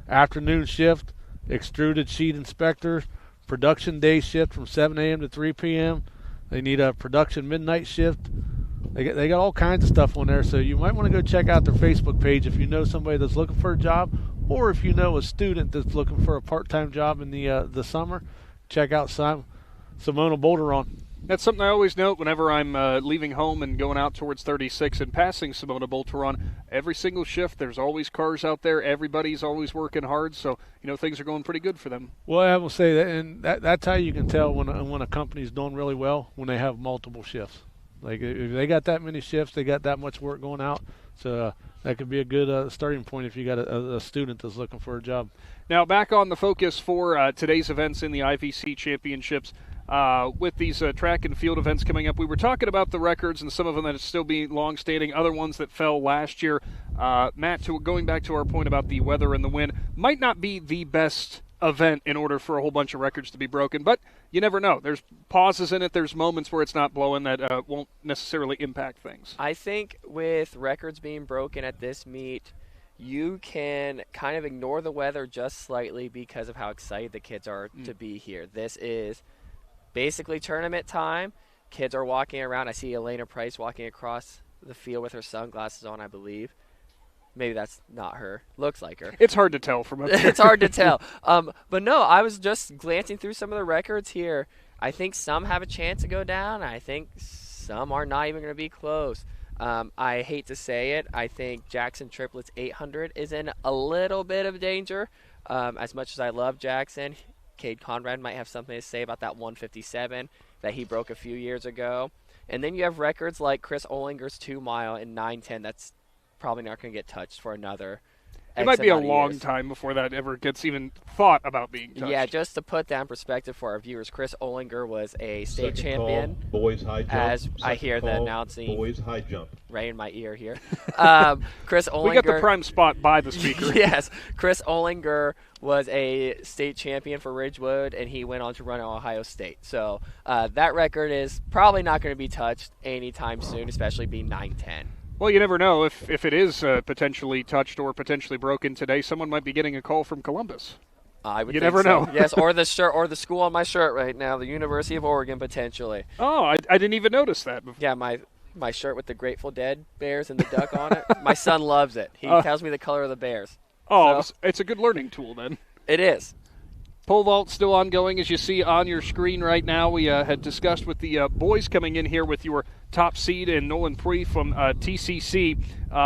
Afternoon shift, extruded sheet inspector, production day shift from 7 a.m. to 3 p.m. They need a production midnight shift. They got all kinds of stuff on there, so you might want to go check out their Facebook page if you know somebody that's looking for a job, or if you know a student that's looking for a part-time job in the summer. Check out Simona Boulderon. That's something I always note whenever I'm leaving home and going out towards 36 and passing Simona Boulderon. Every single shift, there's always cars out there. Everybody's always working hard, so things are going pretty good for them. Well, I will say that, and that's how you can tell when a company's doing really well, when they have multiple shifts. Like, if they got that many shifts, they got that much work going out. So that could be a good starting point if you got a student that's looking for a job. Now, back on the focus for today's events in the IVC championships, with these track and field events coming up, we were talking about the records and some of them that still be long-standing, other ones that fell last year. Matt, going back to our point about the weather and the wind, might not be the best event in order for a whole bunch of records to be broken. But you never know. There's pauses in it. There's moments where it's not blowing that won't necessarily impact things. I think with records being broken at this meet, you can kind of ignore the weather just slightly because of how excited the kids are to be here. This is basically tournament time. Kids are walking around. I see Elena Price walking across the field with her sunglasses on, I believe. Maybe that's not her. Looks like her. It's hard to tell from up here. It's hard to tell. But no, I was just glancing through some of the records here. I think some have a chance to go down. I think some are not even going to be close. I hate to say it. I think Jackson Triplets 800 is in a little bit of danger. As much as I love Jackson, Cade Conrad might have something to say about that 157 that he broke a few years ago. And then you have records like Chris Olinger's 2 mile in 9:10. That's probably not going to get touched for another It might be a long time before that ever gets even thought about being touched. Yeah, just to put that in perspective for our viewers, Chris Olinger was a state champion. Call, boys high jump. As I hear the announcing. Boys high jump. Right in my ear here. Chris Olinger. We got the prime spot by the speaker. Yes. Chris Olinger was a state champion for Ridgewood, and he went on to run at Ohio State. So that record is probably not going to be touched anytime soon, especially being 9:10. Well, you never know. If it is potentially touched or potentially broken today, someone might be getting a call from Columbus. I would you think never so. know. Yes, or the shirt, or the school on my shirt right now, the University of Oregon, potentially. Oh, I didn't even notice that before. Yeah, my shirt with the Grateful Dead bears and the duck on it. My son loves it. He tells me the color of the bears. Oh, so, it's a good learning tool then. It is. Pole vault still ongoing, as you see on your screen right now. We had discussed with the boys coming in here with your top seed and Nolan Pui from TCC.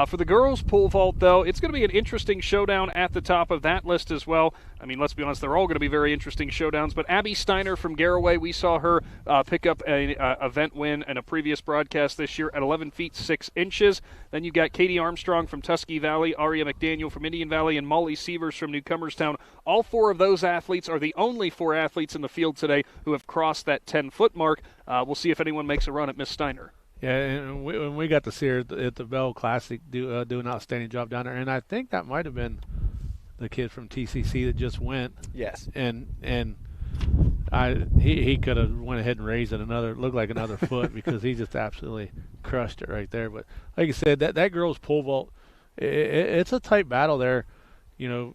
For the girls pole vault, though, it's going to be an interesting showdown at the top of that list as well. I mean, let's be honest, they're all going to be very interesting showdowns. But Abby Steiner from Garraway, we saw her pick up an event win in a previous broadcast this year at 11 feet 6 inches. Then you got Katie Armstrong from Tuskegee Valley, Aria McDaniel from Indian Valley, and Molly Sievers from Newcomerstown. All 4 of those athletes are the only 4 athletes in the field today who have crossed that 10-foot mark. We'll see if anyone makes a run at Miss Steiner. Yeah, and we got to see her at the Bell Classic do an outstanding job down there. And I think that might have been the kid from TCC that just went. Yes. And he could have went ahead and raised it looked like another foot because he just absolutely crushed it right there. But like I said, that girl's pole vault, it's a tight battle there. You know,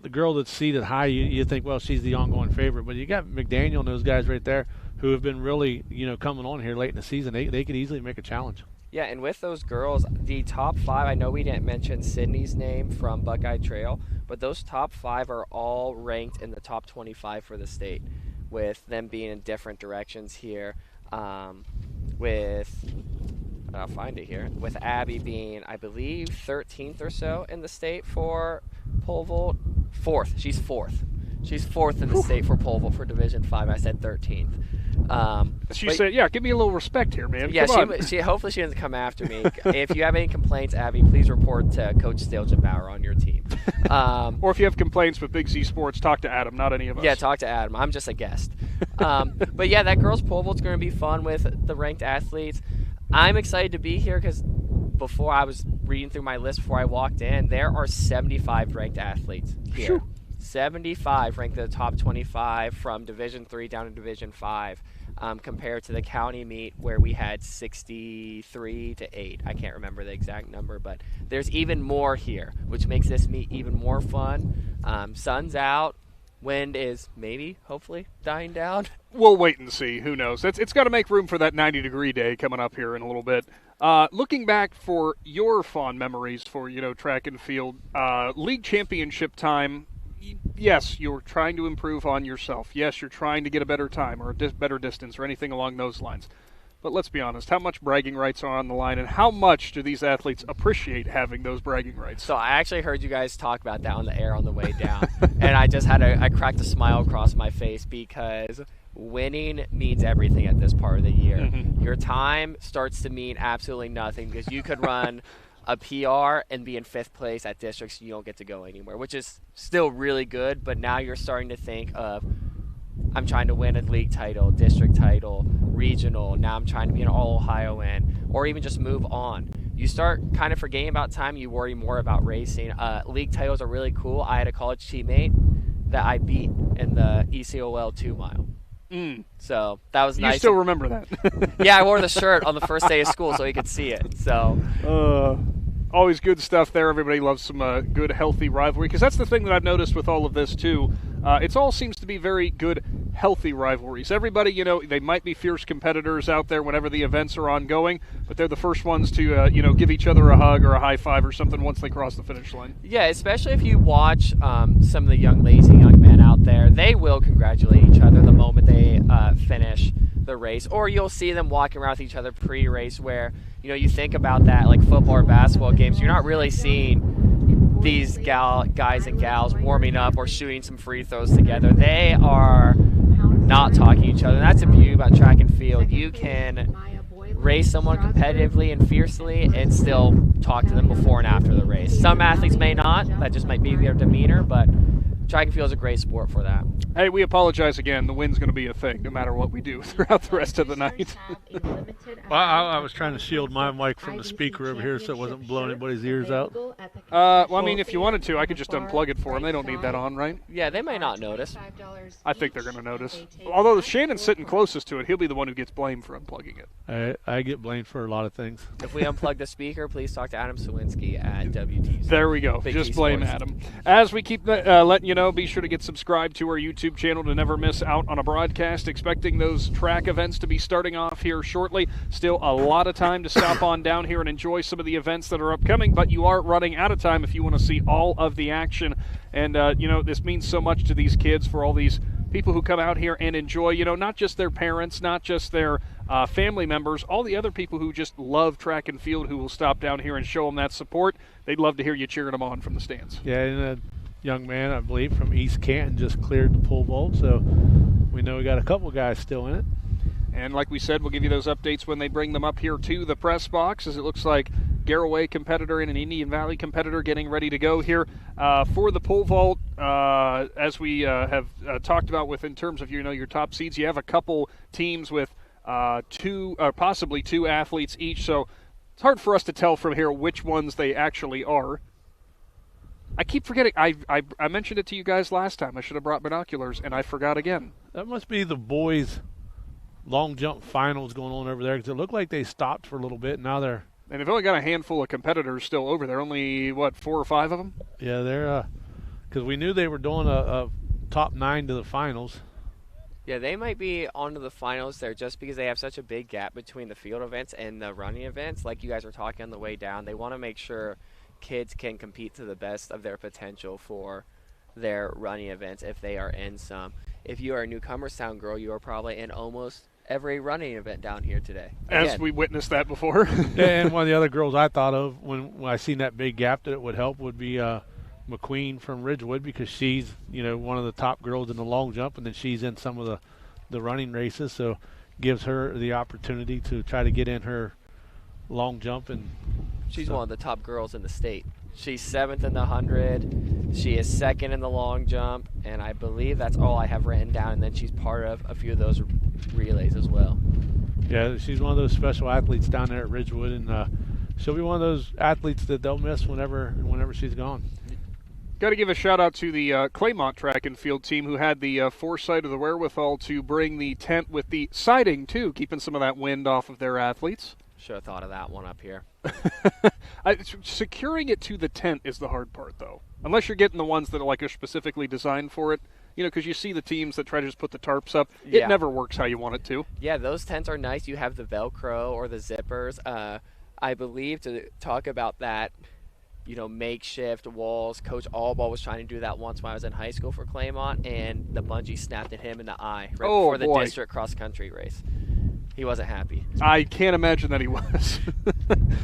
the girl that's seated high, you think, well, she's the ongoing favorite. But you got McDaniel and those guys right there who have been really, coming on here late in the season. They could easily make a challenge. Yeah, and with those girls, the top 5, I know we didn't mention Sydney's name from Buckeye Trail, but those top 5 are all ranked in the top 25 for the state, with them being in different directions here. I'll find it here. With Abby being, I believe, 13th or so in the state for pole vault. 4th. She's 4th. She's 4th in the state for pole vault for Division 5. I said 13th. She said, yeah, give me a little respect here, man. Yeah, Come on. she hopefully she doesn't come after me. If you have any complaints, Abby, please report to Coach Stilgenbauer on your team. Or if you have complaints with Big Z Sports, talk to Adam, not any of us. Yeah, talk to Adam. I'm just a guest. But yeah, that girls' pole vault's going to be fun with the ranked athletes. I'm excited to be here because before I was reading through my list before I walked in, there are 75 ranked athletes here. Phew. 75 ranked in the top 25 from Division 3 down to Division 5, compared to the county meet where we had 63 to 8. I can't remember the exact number, but there's even more here, which makes this meet even more fun. Sun's out. Wind is maybe, hopefully, dying down. We'll wait and see. Who knows? It's got to make room for that 90-degree day coming up here in a little bit. Looking back for your fond memories for, track and field, league championship time, yes, you're trying to improve on yourself. Yes, you're trying to get a better time or a better distance or anything along those lines. But let's be honest, how much bragging rights are on the line, and how much do these athletes appreciate having those bragging rights? So I actually heard you guys talk about that on the air on the way down, and I just I cracked a smile across my face because winning means everything at this part of the year. Mm-hmm. Your time starts to mean absolutely nothing because you could run a PR and be in 5th place at districts and you don't get to go anywhere, which is still really good, but now you're starting to think of, I'm trying to win a league title, district title, regional. Now I'm trying to be an All-Ohioan, or even just move on. You start kind of forgetting about time. You worry more about racing. League titles are really cool. I had a college teammate that I beat in the ECOL 2 mile. So that was nice. You still remember that? Yeah, I wore the shirt on the first day of school so he could see it. So always good stuff there. Everybody loves some good, healthy rivalry, because that's the thing that I've noticed with all of this, too. It all seems to be very good, healthy rivalries. Everybody, they might be fierce competitors out there whenever the events are ongoing, but they're the first ones to, give each other a hug or a high five or something once they cross the finish line. Yeah, especially if you watch some of the young men out there. They will congratulate each other the moment they finish the race, or you'll see them walking around with each other pre-race where, you think about that, like football or basketball games, you're not really seeing these guys and gals warming up or shooting some free throws together. They are not talking to each other. And that's the beauty about track and field. You can race someone competitively and fiercely and still talk to them before and after the race. Some athletes may not. That just might be their demeanor, but track and field is a great sport for that. Hey, we apologize again. The wind's going to be a thing no matter what we do throughout the rest of the night. Well, I was trying to shield my mic from the speaker over here so it wasn't blowing anybody's ears out. If you wanted to, I could just unplug it for them. They don't need that on, right? Yeah, they may not notice. I think they're going to notice. Although Shannon's sitting closest to it, he'll be the one who gets blamed for unplugging it. I get blamed for a lot of things. If we unplug the speaker, please talk to Adam Sawinski at WTC. There we go. Just blame Adam. As we keep letting you know, be sure to get subscribed to our YouTube channel to never miss out on a broadcast. Expecting those track events to be starting off here shortly. Still a lot of time to stop on down here and enjoy some of the events that are upcoming, but you are running out of time if you want to see all of the action. And, this means so much to these kids, for all these people who come out here and enjoy, not just their parents, not just their family members, all the other people who just love track and field who will stop down here and show them that support. They'd love to hear you cheering them on from the stands. Yeah, and a young man, I believe, from East Canton just cleared the pole vault, so we know we got a couple guys still in it. And like we said, we'll give you those updates when they bring them up here to the press box, as it looks like Garraway competitor and an Indian Valley competitor getting ready to go here for the pole vault. As we have talked about in terms of your top seeds, you have a couple teams with possibly two athletes each, so it's hard for us to tell from here which ones they actually are. I keep forgetting. I mentioned it to you guys last time. I should have brought binoculars, and I forgot again. That must be the boys' long jump finals going on over there, because it looked like they stopped for a little bit. Now they're... And they've only got a handful of competitors still over there. Only, 4 or 5 of them? Yeah, they're... Because we knew they were doing a top 9 to the finals. Yeah, they might be on to the finals there just because they have such a big gap between the field events and the running events. Like you guys were talking on the way down, they want to make sure kids can compete to the best of their potential for their running events if they are in some. If you are a Newcomerstown girl, you are probably in almost every running event down here today. As we witnessed that before. And one of the other girls I thought of when I seen that big gap that it would help would be McQueen from Ridgewood, because she's one of the top girls in the long jump, and then she's in some of the running races, so gives her the opportunity to try to get in her long jump. And she's one of the top girls in the state. She's 7th in the 100. She is 2nd in the long jump, and I believe that's all I have written down. And then she's part of a few of those relays as well. Yeah, she's one of those special athletes down there at Ridgewood, and she'll be one of those athletes that they'll miss whenever she's gone. Got to give a shout out to the Claymont track and field team, who had the foresight or the wherewithal to bring the tent with the siding too, keeping some of that wind off of their athletes. Should have thought of that one up here. Securing it to the tent is the hard part, though. Unless you're getting the ones that are specifically designed for it. Because you see the teams that try to just put the tarps up. Yeah. It never works how you want it to. Yeah, those tents are nice. You have the Velcro or the zippers. I believe, to talk about that, makeshift walls. Coach Allball was trying to do that once when I was in high school for Claymont, and the bungee snapped at him in the eye right before the district cross-country race. He wasn't happy. I can't imagine that he was.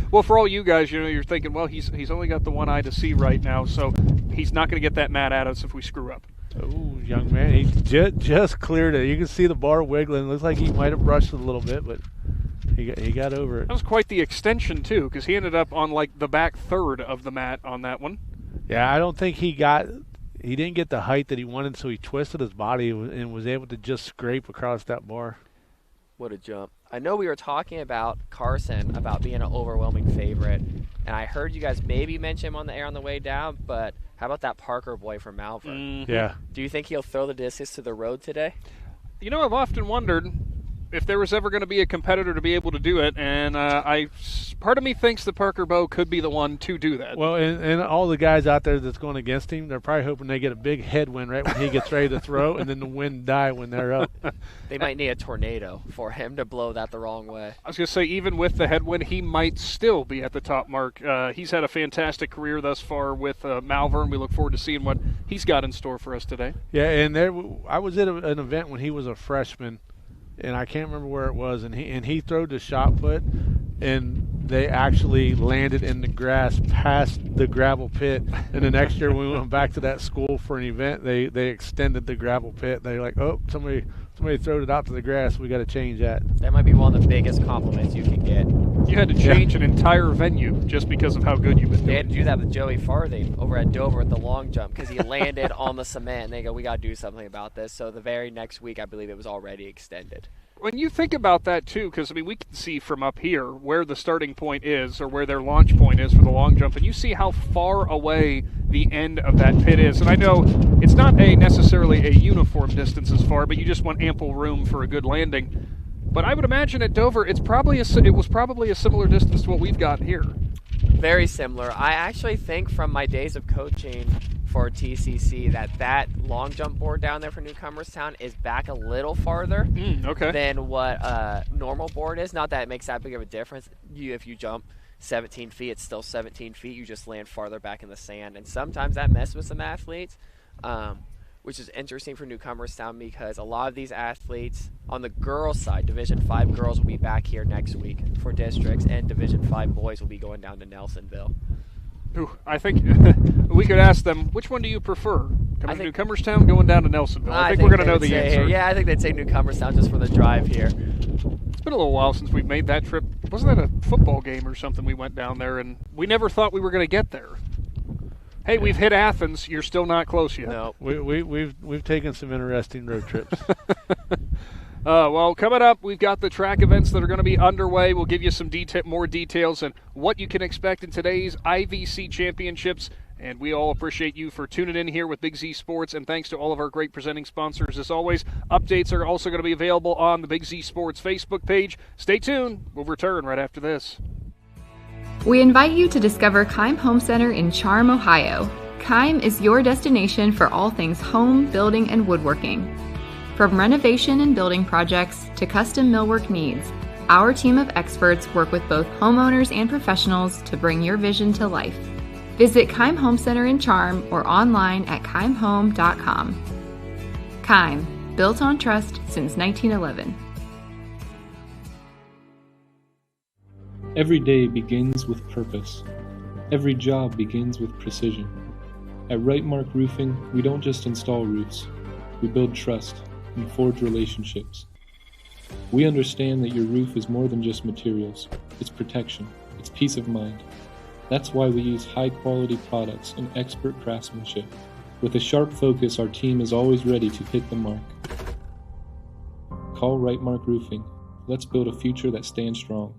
Well, for all you guys, you're thinking, well, he's only got the one eye to see right now, so he's not going to get that mad at us if we screw up. Oh, young man, he just cleared it. You can see the bar wiggling. Looks like he might have brushed it a little bit, but he got over it. That was quite the extension, too, because he ended up on, the back third of the mat on that one. Yeah, I don't think he didn't get the height that he wanted, so he twisted his body and was able to just scrape across that bar. What a jump. I know we were talking about Carson, about being an overwhelming favorite, and I heard you guys maybe mention him on the air on the way down, but how about that Parker boy from Malvern? Yeah. Do you think he'll throw the discus to the road today? You know, I've often wondered if there was ever going to be a competitor to be able to do it, and part of me thinks that Parker Bowe could be the one to do that. Well, and all the guys out there that's going against him, they're probably hoping they get a big headwind right when he gets ready to throw, and then the wind die when they're up. They might need a tornado for him to blow that the wrong way. I was going to say, even with the headwind, he might still be at the top mark. He's had a fantastic career thus far with Malvern. We look forward to seeing what he's got in store for us today. Yeah, and I was at an event when he was a freshman, and I can't remember where it was, and he throwed the shot put, and they actually landed in the grass past the gravel pit. And the next year when we went back to that school for an event, they extended the gravel pit. They're like, oh, somebody throwed it out to the grass. We got to change that. That might be one of the biggest compliments you can get. You had to change an entire venue just because of how good you was doing. They had to do that with Joey Farthing over at Dover at the long jump because he landed on the cement, and they go, we got to do something about this. So the very next week, I believe it was already extended. When you think about that, too, because, I mean, we can see from up here where the starting point is or where their launch point is for the long jump, and you see how far away the end of that pit is. And I know it's not necessarily a uniform distance as far, but you just want ample room for a good landing. But I would imagine at Dover, it was probably a similar distance to what we've got here. Very similar. I actually think from my days of coaching for TCC that long jump board down there for Newcomerstown is back a little farther than what normal board is. Not that it makes that big of a difference. If you jump 17 feet, it's still 17 feet. You just land farther back in the sand. And sometimes that messes with some athletes, which is interesting for Newcomerstown because a lot of these athletes on the girls' side, Division 5 girls will be back here next week for districts, and Division 5 boys will be going down to Nelsonville. Ooh, I think we could ask them, which one do you prefer? Coming to Newcomerstown, going down to Nelsonville? I think we're going to know the answer. Yeah, I think they'd say Newcomerstown just for the drive here. It's been a little while since we've made that trip. Wasn't that a football game or something we went down there, and we never thought we were going to get there? Hey, we've hit Athens. You're still not close yet. No. We've taken some interesting road trips. Well, coming up, we've got the track events that are going to be underway. We'll give you some more details on what you can expect in today's IVC championships. And we all appreciate you for tuning in here with Big Z Sports. And thanks to all of our great presenting sponsors. As always, updates are also going to be available on the Big Z Sports Facebook page. Stay tuned. We'll return right after this. We invite you to discover Keim Home Center in Charm, Ohio. Keim is your destination for all things home, building, and woodworking. From renovation and building projects to custom millwork needs, our team of experts work with both homeowners and professionals to bring your vision to life. Visit Keim Home Center in Charm or online at keimhome.com. Keim, built on trust since 1911. Every day begins with purpose. Every job begins with precision. At Rightmark Roofing, we don't just install roofs. We build trust and forge relationships. We understand that your roof is more than just materials. It's protection. It's peace of mind. That's why we use high-quality products and expert craftsmanship. With a sharp focus, our team is always ready to hit the mark. Call Rightmark Roofing. Let's build a future that stands strong.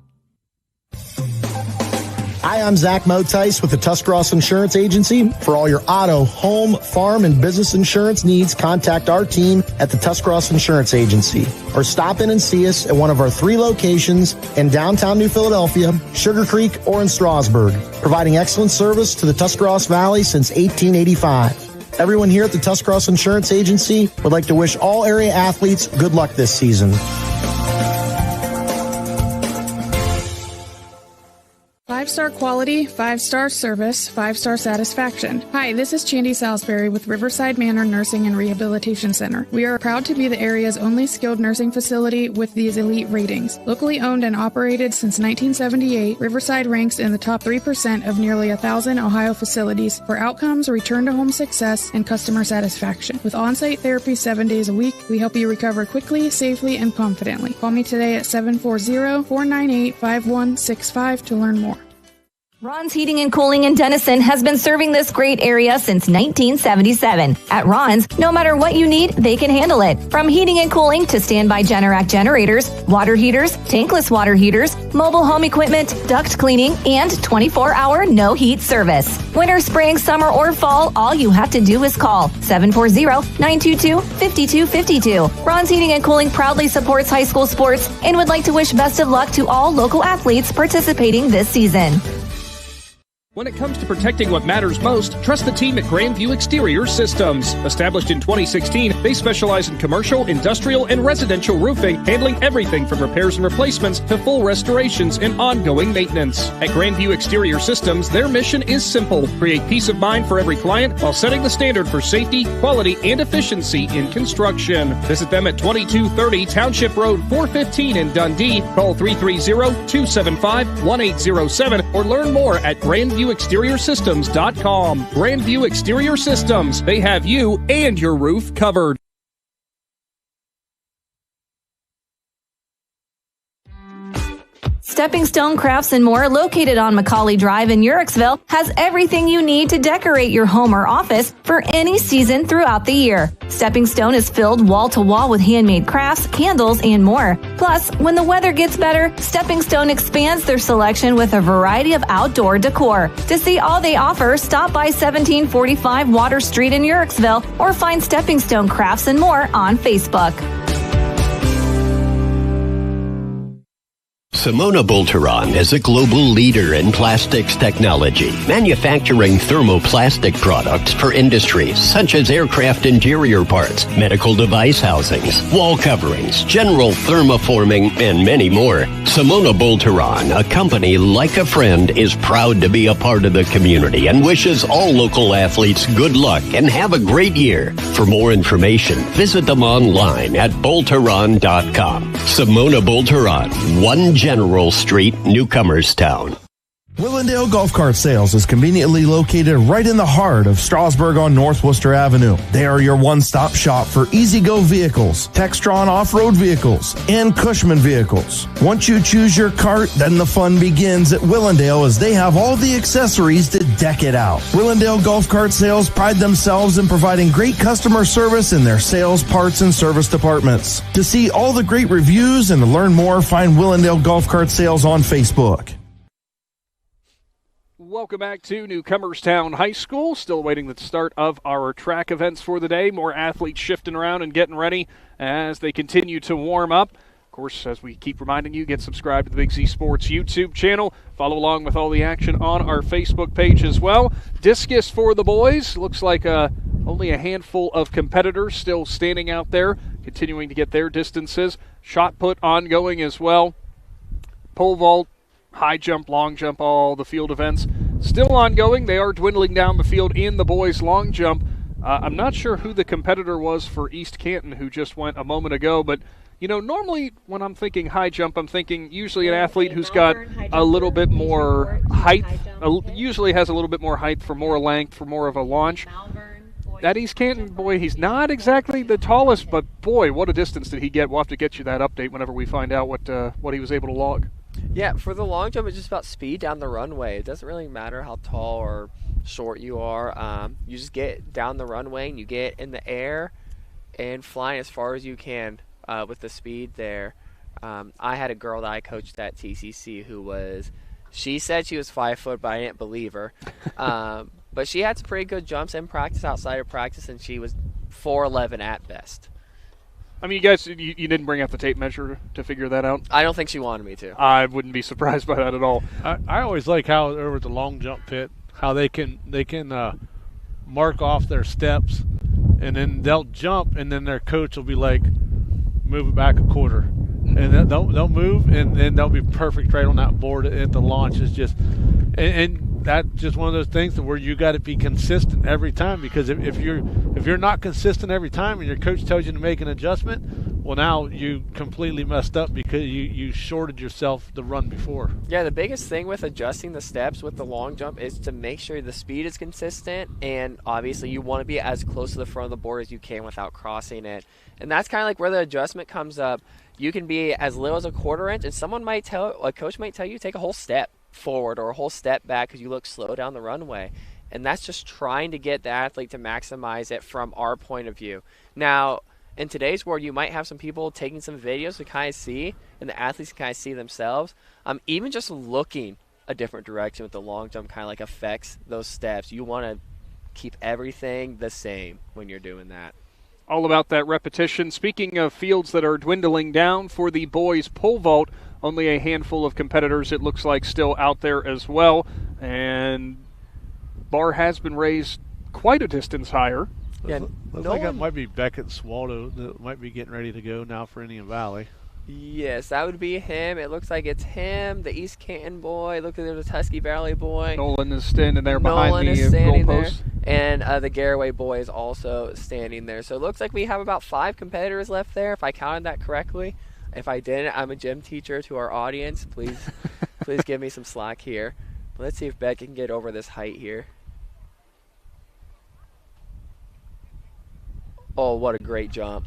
Hi, I'm Zach Motice with the Tuscarawas Insurance Agency. For all your auto, home, farm, and business insurance needs, contact our team at the Tuscarawas Insurance Agency or stop in and see us at one of our 3 locations in downtown New Philadelphia, Sugar Creek, or in Strasburg, providing excellent service to the Tuscarawas Valley since 1885. Everyone here at the Tuscarawas Insurance Agency would like to wish all area athletes good luck this season. 5-star quality, 5-star service, 5-star satisfaction. Hi, this is Chandy Salisbury with Riverside Manor Nursing and Rehabilitation Center. We are proud to be the area's only skilled nursing facility with these elite ratings. Locally owned and operated since 1978, Riverside ranks in the top 3% of nearly 1,000 Ohio facilities for outcomes, return-to-home success, and customer satisfaction. With on-site therapy 7 days a week, we help you recover quickly, safely, and confidently. Call me today at 740-498-5165 to learn more. Ron's Heating and Cooling in Denison has been serving this great area since 1977. At Ron's, no matter what you need, they can handle it. From heating and cooling to standby Generac generators, water heaters, tankless water heaters, mobile home equipment, duct cleaning, and 24-hour no-heat service. Winter, spring, summer, or fall, all you have to do is call 740-922-5252. Ron's Heating and Cooling proudly supports high school sports and would like to wish best of luck to all local athletes participating this season. When it comes to protecting what matters most, trust the team at Grandview Exterior Systems. Established in 2016, they specialize in commercial, industrial, and residential roofing, handling everything from repairs and replacements to full restorations and ongoing maintenance. At Grandview Exterior Systems, their mission is simple: create peace of mind for every client while setting the standard for safety, quality, and efficiency in construction. Visit them at 2230 Township Road 415 in Dundee. Call 330-275-1807 or learn more at GrandviewExteriorSystems.com. Grandview Exterior Systems. They have you and your roof covered. Stepping Stone Crafts and More, located on Macaulay Drive in Uricksville, has everything you need to decorate your home or office for any season throughout the year. Stepping Stone is filled wall to wall with handmade crafts, candles, and more. Plus, when the weather gets better, Stepping Stone expands their selection with a variety of outdoor decor. To see all they offer, stop by 1745 Water Street in Uricksville or find Stepping Stone Crafts and More on Facebook. Simona Bolteron is a global leader in plastics technology, manufacturing thermoplastic products for industries such as aircraft interior parts, medical device housings, wall coverings, general thermoforming, and many more. Simona Bolteron, a company like a friend, is proud to be a part of the community and wishes all local athletes good luck and have a great year. For more information, visit them online at bolteron.com. Simona Bolteron, 1 General Street, Newcomerstown. Willendale Golf Cart Sales is conveniently located right in the heart of Strasburg on North Worcester Avenue. They are your one-stop shop for easy-go vehicles, Textron off-road vehicles, and Cushman vehicles. Once you choose your cart, then the fun begins at Willendale as they have all the accessories to deck it out. Willendale Golf Cart Sales pride themselves in providing great customer service in their sales, parts, and service departments. To see all the great reviews and to learn more, find Willendale Golf Cart Sales on Facebook. Welcome back to Newcomerstown High School. Still awaiting the start of our track events for the day. More athletes shifting around and getting ready as they continue to warm up. Of course, as we keep reminding you, get subscribed to the Big Z Sports YouTube channel. Follow along with all the action on our Facebook page as well. Discus for the boys. Looks like only a handful of competitors still standing out there, continuing to get their distances. Shot put ongoing as well. Pole vault, high jump, long jump, all the field events still ongoing. They are dwindling down the field in the boys' long jump. I'm not sure who the competitor was for East Canton who just went a moment ago, but you know, normally when I'm thinking high jump, I'm thinking usually an athlete who's got a little bit more height, usually has a little bit more height for more length, for more of a launch. That East Canton boy, he's not exactly the tallest, but boy, what a distance did he get. We'll have to get you that update whenever we find out what he was able to log. Yeah, for the long jump, it's just about speed down the runway. It doesn't really matter how tall or short you are. You just get down the runway and you get in the air and flying as far as you can with the speed there. I had a girl that I coached at TCC she said she was 5 foot, but I didn't believe her. But she had some pretty good jumps in practice, outside of practice, and she was 4'11" at best. I mean, you guys, you didn't bring out the tape measure to figure that out? I don't think she wanted me to. I wouldn't be surprised by that at all. I always like how over at the long jump pit, how they can mark off their steps, and then they'll jump, and then their coach will be like, move it back a quarter. And they'll move, and then they'll be perfect right on that board at the launch. Is just, and that's just one of those things where you got to be consistent every time, because if you're not consistent every time and your coach tells you to make an adjustment, well, now you completely messed up because you shorted yourself the run before. Yeah, the biggest thing with adjusting the steps with the long jump is to make sure the speed is consistent, and obviously you want to be as close to the front of the board as you can without crossing it. And that's kind of like where the adjustment comes up. You can be as little as a quarter inch, and a coach might tell you take a whole step. forward or a whole step back because you look slow down the runway. And that's just trying to get the athlete to maximize it from our point of view. Now, in today's world, you might have some people taking some videos to kind of see, and the athletes can kind of see themselves. Even just looking a different direction with the long jump kind of like affects those steps. You want to keep everything the same when you're doing that. All about that repetition. Speaking of fields that are dwindling down for the boys pole vault, only a handful of competitors, it looks like, still out there as well. And bar has been raised quite a distance higher. Yeah, looks like that might be Beckett Swallow that might be getting ready to go now for Indian Valley. Yes, that would be him. It looks like it's him, the East Canton boy. Look, there's a Tusky Valley boy. Nolan is standing there behind the goalpost. And the Garaway boy is also standing there. So it looks like we have about 5 competitors left there, if I counted that correctly. If I didn't, I'm a gym teacher to our audience. Please give me some slack here. But let's see if Beckett can get over this height here. Oh, what a great jump.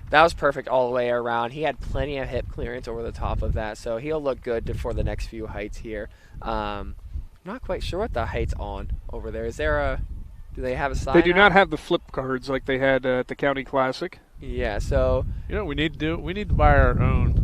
That was perfect all the way around. He had plenty of hip clearance over the top of that, so he'll look good for the next few heights here. Not quite sure what the height's on over there. Do they have a sign? They do not have the flip cards like they had at the County Classic. Yeah, so you know what we need to do? We need to buy our own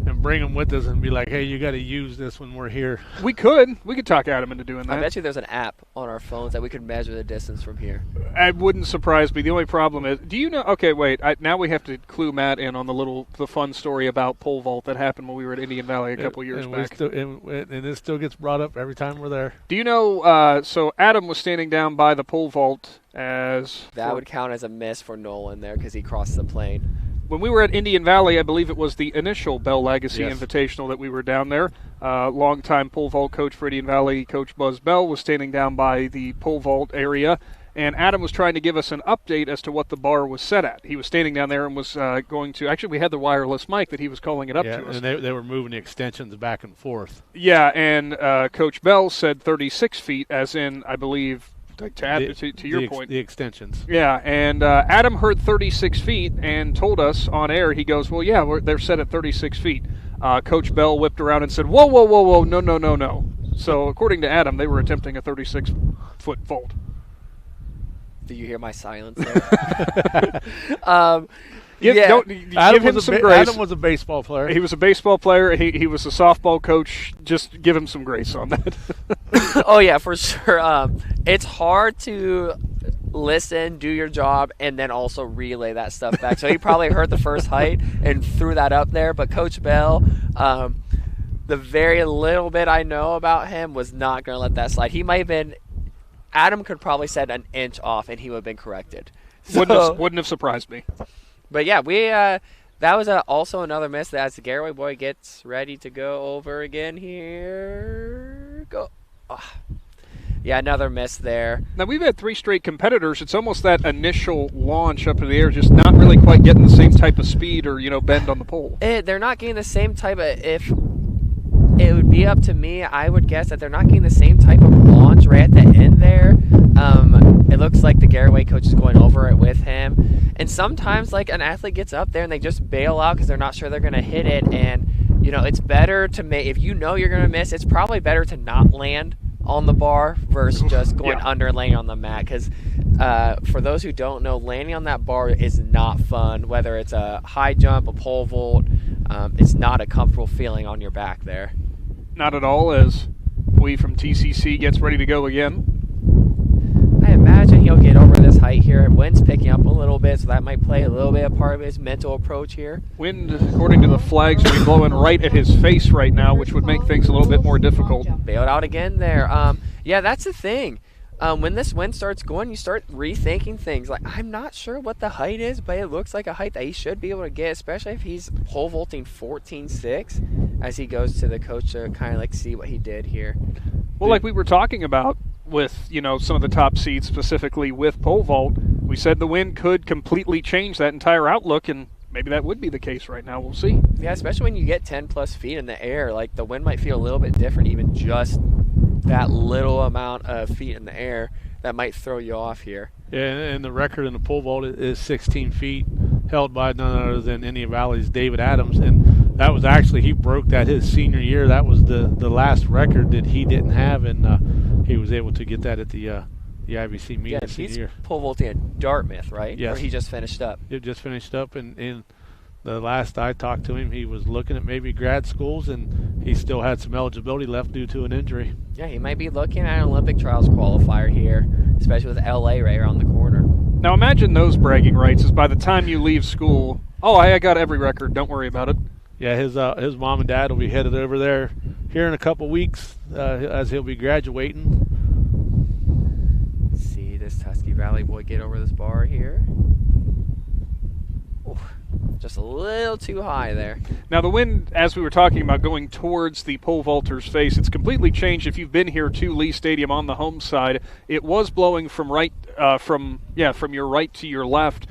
and bring them with us and be like, hey, you got to use this when we're here. We could talk Adam into doing that. I bet you there's an app on our phones that we could measure the distance from here. It wouldn't surprise me. The only problem is, do you know? Okay, wait. Now we have to clue Matt in on the fun story about pole vault that happened when we were at Indian Valley a couple years back. And it still gets brought up every time we're there. Do you know? So Adam was standing down by the pole vault that would count as a miss for Nolan there because he crossed the plane. When we were at Indian Valley, I believe it was the initial Bell Legacy Invitational that we were down there. Longtime pole vault coach for Indian Valley, Coach Buzz Bell, was standing down by the pole vault area, and Adam was trying to give us an update as to what the bar was set at. He was standing down there and was going to – actually, we had the wireless mic that he was calling it up to us. And they were moving the extensions back and forth. Yeah, and Coach Bell said 36 feet, as in, I believe – to add to your point. The extensions. Yeah, and Adam heard 36 feet and told us on air, he goes, well, yeah, they're set at 36 feet. Coach Bell whipped around and said, whoa, no. So according to Adam, they were attempting a 36-foot vault. Do you hear my silence there? Give him some grace. Adam was a baseball player. He was a baseball player. He was a softball coach. Just give him some grace on that. Oh, yeah, for sure. It's hard to listen, do your job, and then also relay that stuff back. So he probably heard the first height and threw that up there. But Coach Bell, the very little bit I know about him was not going to let that slide. He might have been – Adam could probably said an inch off, and he would have been corrected. So, wouldn't have surprised me. But, yeah, that was also another miss as the Garaway boy gets ready to go over again here. Go. Oh. Yeah, another miss there. Now, we've had 3 straight competitors. It's almost that initial launch up in the air, just not really quite getting the same type of speed or, bend on the pole. They're not getting the same type of – if it would be up to me, I would guess that they're not getting the same type of launch right at the end there. It looks like the Garaway coach is going over it with him. And sometimes, an athlete gets up there and they just bail out because they're not sure they're going to hit it. And, it's better to make – if you know you're going to miss, it's probably better to not land on the bar versus just going under and landing on the mat. Because for those who don't know, landing on that bar is not fun. Whether it's a high jump, a pole vault, it's not a comfortable feeling on your back there. Not at all, as Pui from TCC gets ready to go again. I imagine he'll get over this height here. Wind's picking up a little bit, so that might play a little bit of part of his mental approach here. Wind, according to the flags, will be blowing right at his face right now, which would make things a little bit more difficult. Bailed out again there. Yeah, that's the thing. When this wind starts going, you start rethinking things. I'm not sure what the height is, but it looks like a height that he should be able to get, especially if he's pole vaulting 14.6 as he goes to the coach to kind of see what he did here. Well, like we were talking about with, some of the top seeds, specifically with pole vault, we said the wind could completely change that entire outlook, and maybe that would be the case right now. We'll see. Yeah, especially when you get 10-plus feet in the air. The wind might feel a little bit different, even just that little amount of feet in the air that might throw you off here. Yeah, and the record in the pole vault is 16 feet, held by none other than Indian Valley's David Adams. And that was actually, he broke that his senior year. That was the last record that he didn't have, and he was able to get that at the IVC meet this year. Pole vaulting at Dartmouth, right? Yes. Or he just finished up? It just finished up, and the last I talked to him, he was looking at maybe grad schools, and he still had some eligibility left due to an injury. Yeah, he might be looking at an Olympic trials qualifier here, especially with LA right around the corner. Now imagine those bragging rights is by the time you leave school, oh, I got every record, don't worry about it. Yeah, his mom and dad will be headed over there here in a couple weeks as he'll be graduating. See this Tusky Valley boy get over this bar here. Ooh, just a little too high there. Now the wind, as we were talking about, going towards the pole vaulter's face, it's completely changed. If you've been here to Lee Stadium on the home side, it was blowing from your right to your left.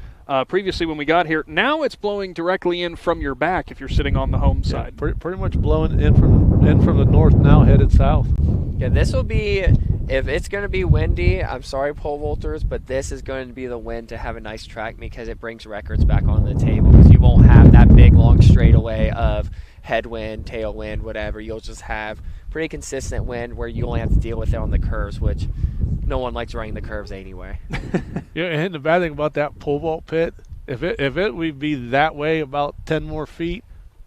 Previously when we got here, now it's blowing directly in from your back if you're sitting on the home side. Pretty much blowing in from the north now, headed south. Yeah, this will be, if it's going to be windy, I'm sorry pole vaulters, but this is going to be the wind to have a nice track because it brings records back on the table because you won't have that big long straightaway of headwind, tailwind, whatever. You'll just have pretty consistent wind where you only have to deal with it on the curves, which no one likes running the curves anyway. Yeah, and the bad thing about that pole vault pit, if it would be that way about 10 more feet,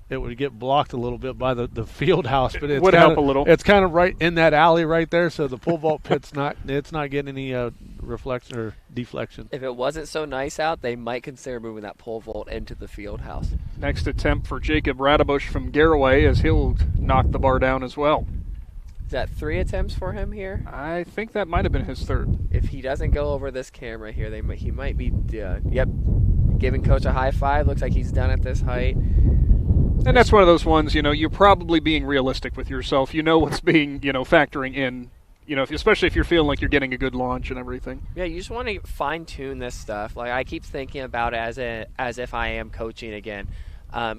it would get blocked a little bit by the field house. But it would help a little. It's kind of right in that alley right there, so the pole vault pit's not getting any reflection or deflection. If it wasn't so nice out, they might consider moving that pole vault into the field house. Next attempt for Jacob Radabush from Garraway as he'll knock the bar down as well. Is that 3 attempts for him here? I think that might have been his third. If he doesn't go over this camera here, he might be yep. Giving coach a high five. Looks like he's done at this height. And that's one of those ones, you're probably being realistic with yourself. You know what's being, factoring in, especially if you're feeling like you're getting a good launch and everything. Yeah, you just want to fine-tune this stuff. Like, I keep thinking about it as if I am coaching again.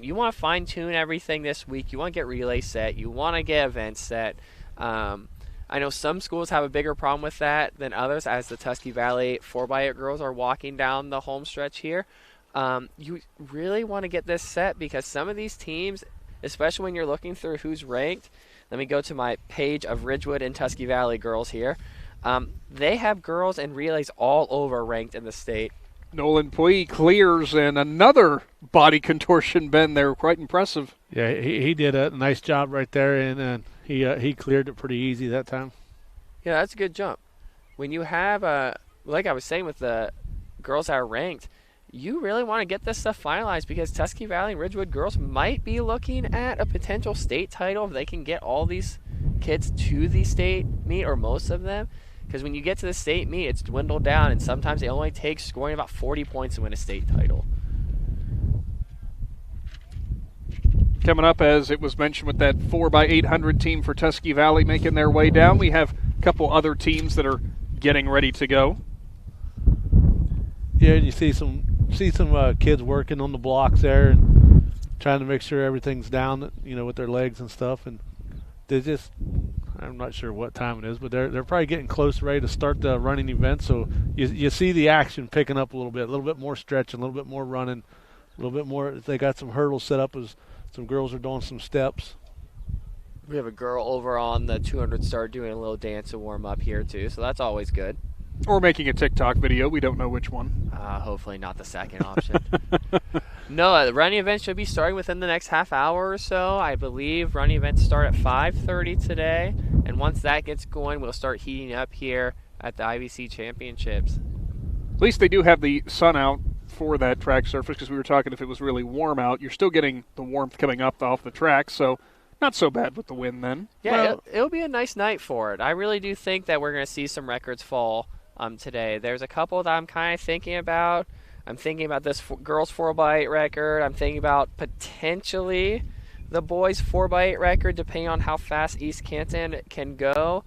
You want to fine-tune everything this week. You want to get relay set. You want to get events set. I know some schools have a bigger problem with that than others, as the Tusky Valley 4x8 girls are walking down the home stretch here. You really want to get this set because some of these teams, especially when you're looking through who's ranked, let me go to my page of Ridgewood and Tusky Valley girls here. They have girls and relays all over ranked in the state. Nolan Pui clears and another body contortion bend there, quite impressive. Yeah, he did a nice job right there, and he cleared it pretty easy that time. Yeah, that's a good jump. When you have, like I was saying with the girls that are ranked, you really want to get this stuff finalized because Tusky Valley and Ridgewood girls might be looking at a potential state title if they can get all these kids to the state meet, or most of them. Because when you get to the state meet, it's dwindled down, and sometimes it only takes scoring about 40 points to win a state title. Coming up, as it was mentioned with that 4x800 team for Tusky Valley making their way down, we have a couple other teams that are getting ready to go. Yeah, you see some kids working on the blocks there and trying to make sure everything's down, with their legs and stuff. And they just, I'm not sure what time it is, but they're probably getting close, ready to start the running event. So you see the action picking up a little bit more stretching, a little bit more running, a little bit more. They got some hurdles set up as some girls are doing some steps. We have a girl over on the 200 start doing a little dance to warm up here too, so that's always good. Or making a TikTok video. We don't know which one. Hopefully not the second option. No, the running event should be starting within the next half hour or so. I believe running events start at 5:30 today. And once that gets going, we'll start heating up here at the IVC Championships. At least they do have the sun out for that track surface, because we were talking if it was really warm out. You're still getting the warmth coming up off the track, so not so bad with the wind then. Yeah, well, it'll be a nice night for it. I really do think that we're going to see some records fall today. There's a couple that I'm kind of thinking about. I'm thinking about this girls 4x8 record. I'm thinking about potentially the boys 4x8 record, depending on how fast East Canton can go.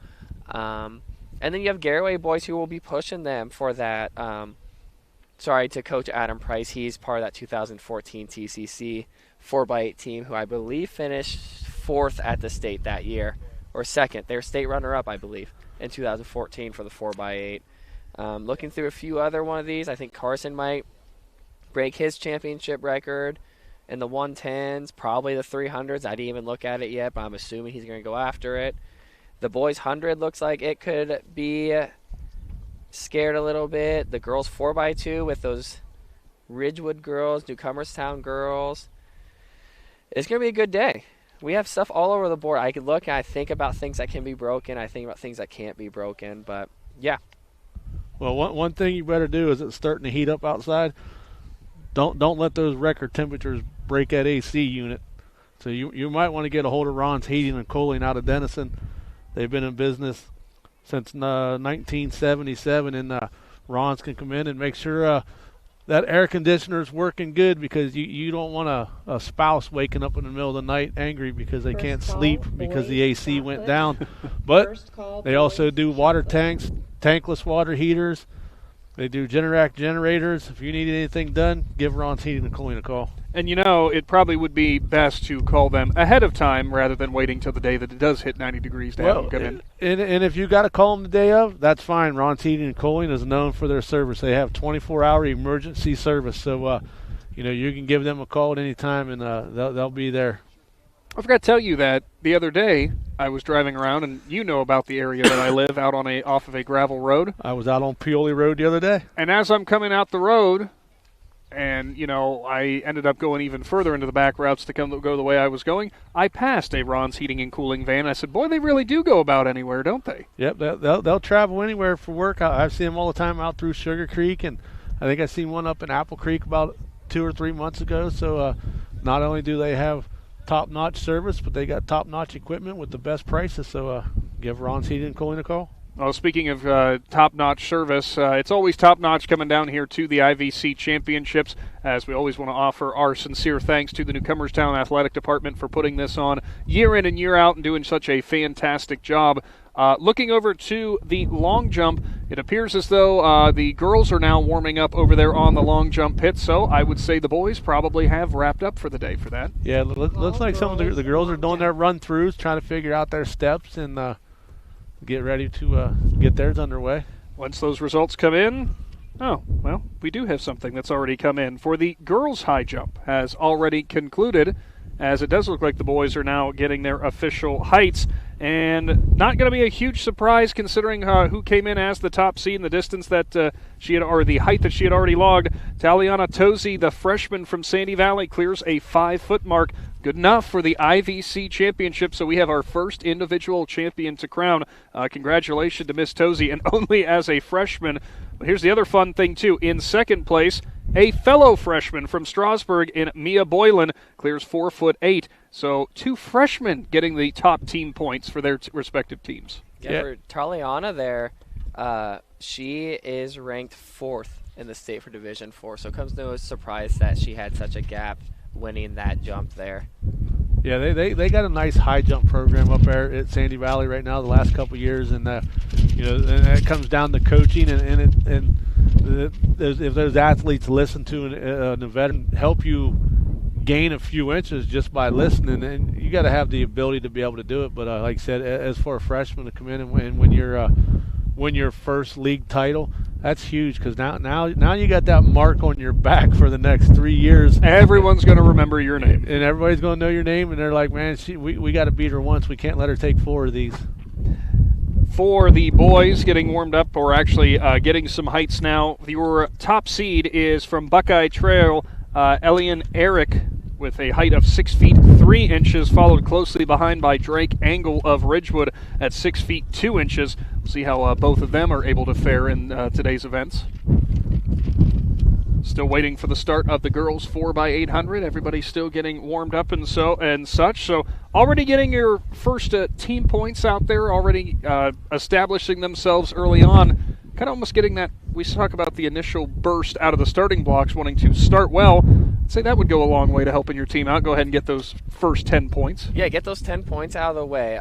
And then you have Garraway boys who will be pushing them for that. Sorry to Coach Adam Price. He's part of that 2014 TCC 4x8 team, who I believe finished 4th at the state that year, or 2nd. They were state runner-up, I believe, in 2014 for the 4x8. Looking through a few other one of these, I think Carson might break his championship record. In the 110s, probably the 300s. I didn't even look at it yet, but I'm assuming he's going to go after it. The boys 100 looks like it could be scared a little bit. The girls 4x2 with those Ridgewood girls, Newcomerstown girls. It's going to be a good day. We have stuff all over the board. I could look and I think about things that can be broken. I think about things that can't be broken. But, yeah. Well, one thing you better do is it's starting to heat up outside. Don't let those record temperatures break that AC unit. So you might want to get a hold of Ron's Heating and Cooling out of Denison. They've been in business since 1977, and Ron's can come in and make sure that air conditioner is working good, because you don't want a spouse waking up in the middle of the night angry because they can't sleep because the AC went down. But they also do water tanks, tankless water heaters. They do Generac generators. If you need anything done, give Ron's Heating and Cooling a call. And it probably would be best to call them ahead of time rather than waiting till the day that it does hit 90 degrees to have them come in. And if you got to call them the day of, that's fine. Ron's Heating and Cooling is known for their service. They have 24-hour emergency service. So, you can give them a call at any time, and they'll be there. I forgot to tell you that the other day I was driving around, and you know about the area that I live, out on off of a gravel road. I was out on Pioli Road the other day. And as I'm coming out the road, and, I ended up going even further into the back routes to go the way I was going, I passed a Ron's Heating and Cooling van. I said, boy, they really do go about anywhere, don't they? Yep, they'll travel anywhere for work. I've seen them all the time out through Sugar Creek, and I think I seen one up in Apple Creek about 2 or 3 months ago. So not only do they have top-notch service, but they got top-notch equipment with the best prices. So give Ron's Heating and Cooling a call. Well, speaking of top-notch service, it's always top-notch coming down here to the IVC Championships, as we always want to offer our sincere thanks to the Newcomerstown Athletic Department for putting this on year in and year out and doing such a fantastic job. Looking over to the long jump, it appears as though the girls are now warming up over there on the long jump pit, so I would say the boys probably have wrapped up for the day for that. Yeah, looks like some of the girls are doing their run-throughs, trying to figure out their steps and get ready to get theirs underway. Once those results come in, we do have something that's already come in. For the girls' high jump has already concluded, as it does look like the boys are now getting their official heights. And not going to be a huge surprise considering who came in as the top seed in the distance that the height that she had already logged. Taliana Tosi, the freshman from Sandy Valley, clears a 5-foot mark. Good enough for the IVC Championship, so we have our first individual champion to crown. Congratulations to Miss Tosi, and only as a freshman. But here's the other fun thing, too. In second place, a fellow freshman from Strasburg in Mia Boylan clears 4'8". So 2 freshmen getting the top team points for their respective teams. Yeah, for Taliana there, she is ranked 4th in the state for Division 4, so it comes no surprise that she had such a gap winning that jump there. Yeah, they got a nice high jump program up there at Sandy Valley right now the last couple of years, and and it comes down to coaching and if those athletes listen to an veteran help you gain a few inches just by listening, and you got to have the ability to be able to do it. But like I said, as for a freshman to come in and win your first league title, that's huge, because now you got that mark on your back for the next 3 years. Everyone's going to remember your name, and everybody's going to know your name, and they're like, man, we got to beat her once. We can't let her take 4 of these. For the boys getting warmed up, or actually getting some heights now, your top seed is from Buckeye Trail, Elian Eric, with a height of 6 feet 3 inches, followed closely behind by Drake Angle of Ridgewood at 6 feet 2 inches. We'll see how both of them are able to fare in today's events. Still waiting for the start of the girls 4x800. Everybody's still getting warmed up and such. So already getting your first team points out there, already establishing themselves early on. Kind of almost getting that, we talk about the initial burst out of the starting blocks, wanting to start well. I'd say that would go a long way to helping your team out. Go ahead and get those first 10 points. Yeah, get those 10 points out of the way.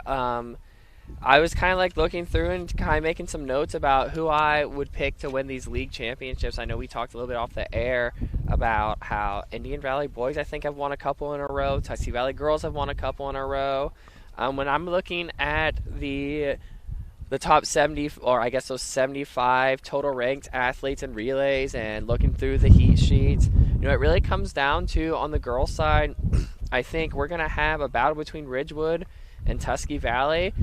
I was kind of like looking through and kind of making some notes about who I would pick to win these league championships. I know we talked a little bit off the air about how Indian Valley boys, I think, have won a couple in a row. Tuskegee Valley girls have won a couple in a row. When I'm looking at the top 70, or I guess those 75 total ranked athletes in relays, and looking through the heat sheets, it really comes down to, on the girls' side, I think we're going to have a battle between Ridgewood and Tusky Valley.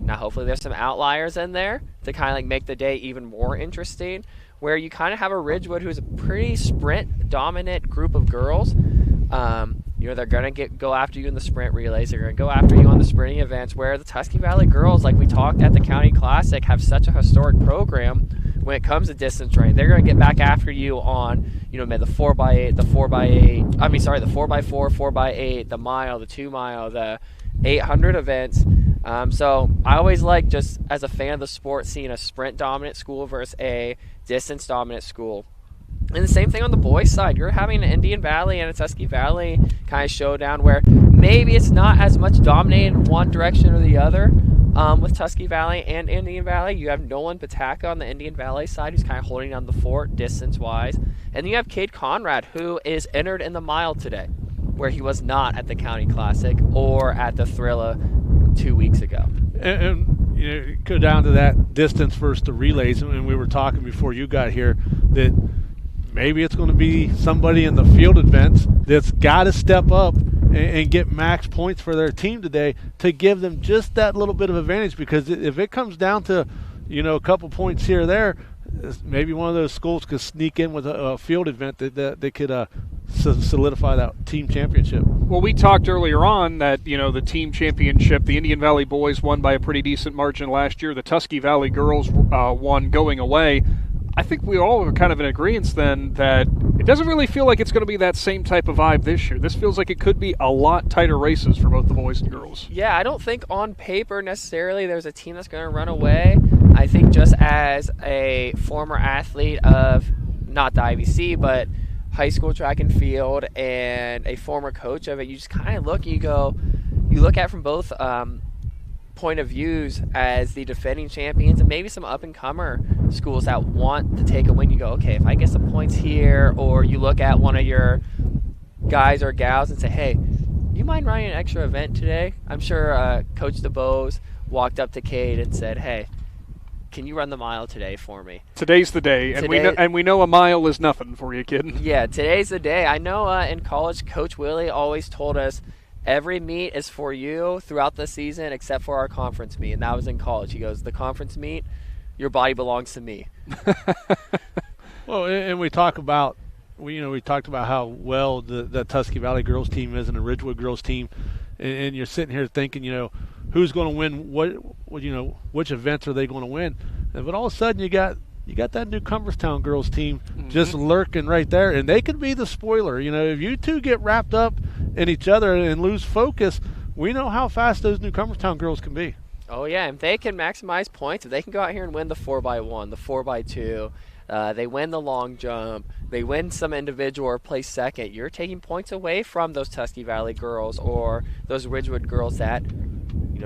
Now, hopefully there's some outliers in there to kind of like make the day even more interesting, where you kind of have a Ridgewood who's a pretty sprint-dominant group of girls. They're going to go after you in the sprint relays. They're going to go after you on the sprinting events, where the Tusky Valley girls, like we talked at the County Classic, have such a historic program when it comes to distance running. They're going to get back after you on, the 4x8, the 4x8, the 4x4, 4x8, the mile, the 2 mile, the 800 events. So I always like, just as a fan of the sport, seeing a sprint-dominant school versus a distance-dominant school. And the same thing on the boys' side. You're having an Indian Valley and a Tusky Valley kind of showdown where maybe it's not as much dominated in one direction or the other. With Tusky Valley and Indian Valley, you have Nolan Pataka on the Indian Valley side, who's kind of holding down the fort distance-wise. And then you have Cade Conrad, who is entered in the mile today, where he was not at the County Classic or at the Thrilla 2 weeks ago. And go down to that distance versus the relays, and we were talking before you got here that maybe it's going to be somebody in the field events that's got to step up and get max points for their team today to give them just that little bit of advantage, because if it comes down to a couple points here or there, maybe one of those schools could sneak in with a field event that they could solidify that team championship. Well, we talked earlier on that, the team championship, the Indian Valley boys won by a pretty decent margin last year. The Tusky Valley girls won going away. I think we all are kind of in agreement then that it doesn't really feel like it's going to be that same type of vibe this year. This feels like it could be a lot tighter races for both the boys and girls. Yeah, I don't think on paper necessarily there's a team that's going to run away. I think just as a former athlete of, not the IVC, but high school track and field, and a former coach of it, you just kind of look at from both point of views as the defending champions and maybe some up-and-comer schools that want to take a win. You go, okay, if I get some points here, or you look at one of your guys or gals and say, hey, you mind running an extra event today? I'm sure Coach DeBose walked up to Cade and said, hey, can you run the mile today for me? Today's the day, and we know a mile is nothing for you, kid. Yeah, today's the day. I know in college, Coach Willie always told us every meet is for you throughout the season except for our conference meet, and that was in college. He goes, the conference meet, your body belongs to me. Well, and we talked about how well the Tusky Valley girls team is and the Ridgewood girls team, and you're sitting here thinking, who's going to win which events are they going to win? But all of a sudden you got that Newcomerstown girls team just lurking right there, and they could be the spoiler. If you two get wrapped up in each other and lose focus, we know how fast those Newcomerstown girls can be. Oh yeah, if they can maximize points, if they can go out here and win the 4x1, the 4x2, they win the long jump, they win some individual or place second, you're taking points away from those Tusky Valley girls or those Ridgewood girls that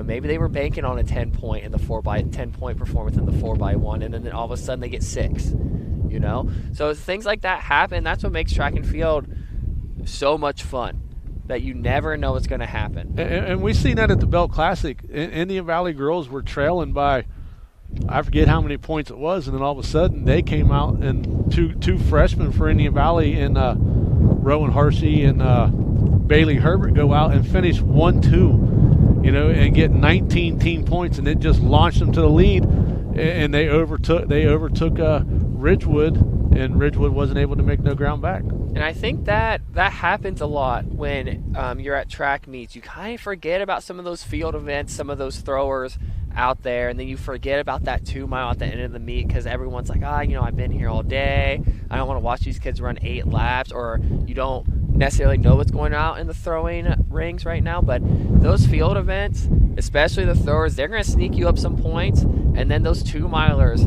maybe they were banking on a 10-point in the 10-point performance in the 4x1, and then all of a sudden they get 6. So things like that happen. That's what makes track and field so much fun, that you never know what's going to happen. And we seen that at the Bell Classic. Indian Valley girls were trailing by, I forget how many points it was, and then all of a sudden they came out, and two freshmen for Indian Valley in Rowan Harsey and Bailey Herbert go out and finish 1-2, and get 19 team points, and it just launched them to the lead, and they overtook Ridgewood, and Ridgewood wasn't able to make no ground back. And I think that happens a lot when you're at track meets. You kind of forget about some of those field events, some of those throwers out there, and then you forget about that 2 mile at the end of the meet because everyone's like, I've been here all day. I don't want to watch these kids run 8 laps, or you don't necessarily know what's going on in the throwing rings right now. But those field events, especially the throwers, they're going to sneak you up some points, and then those 2 milers,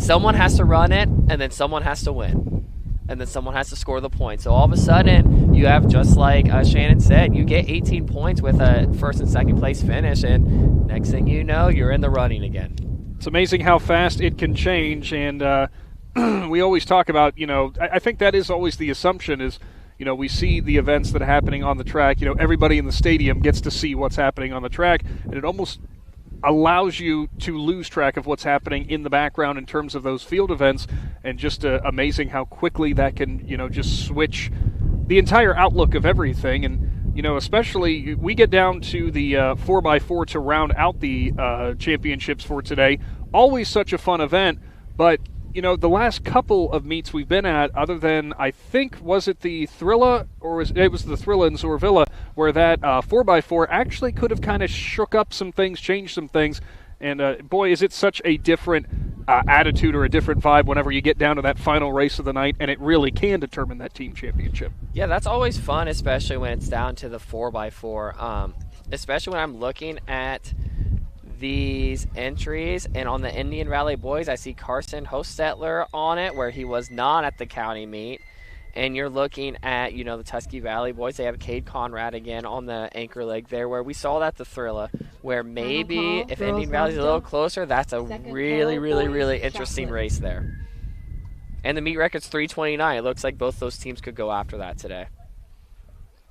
someone has to run it, and then someone has to win, and then someone has to score the point. So all of a sudden, you have, just like Shannon said, you get 18 points with a first and second place finish, and next thing you know, you're in the running again. It's amazing how fast it can change, and we always talk about, I think that is always the assumption is, we see the events that are happening on the track. Everybody in the stadium gets to see what's happening on the track, and it almost allows you to lose track of what's happening in the background in terms of those field events. and just amazing how quickly that can, just switch the entire outlook of everything. And, especially we get down to the 4x4 to round out the championships for today. Always such a fun event, but the last couple of meets we've been at, other than, I think, was it the Thrilla, or it was the Thrilla in Zorvilla, where that 4x4 actually could have kind of shook up some things, changed some things, and boy, is it such a different attitude or a different vibe whenever you get down to that final race of the night, and it really can determine that team championship. Yeah, that's always fun, especially when it's down to the 4x4, especially when I'm looking at these entries, and on the Indian Valley boys I see Carson Hostetler on it, where he was not at the county meet. And you're looking at the Tusky Valley boys, they have Cade Conrad again on the anchor leg there, where we saw that the Thrilla, where maybe if Indian Valley's a little closer, that's a really interesting race there. And the meet record's 3:29. It looks like both those teams could go after that today.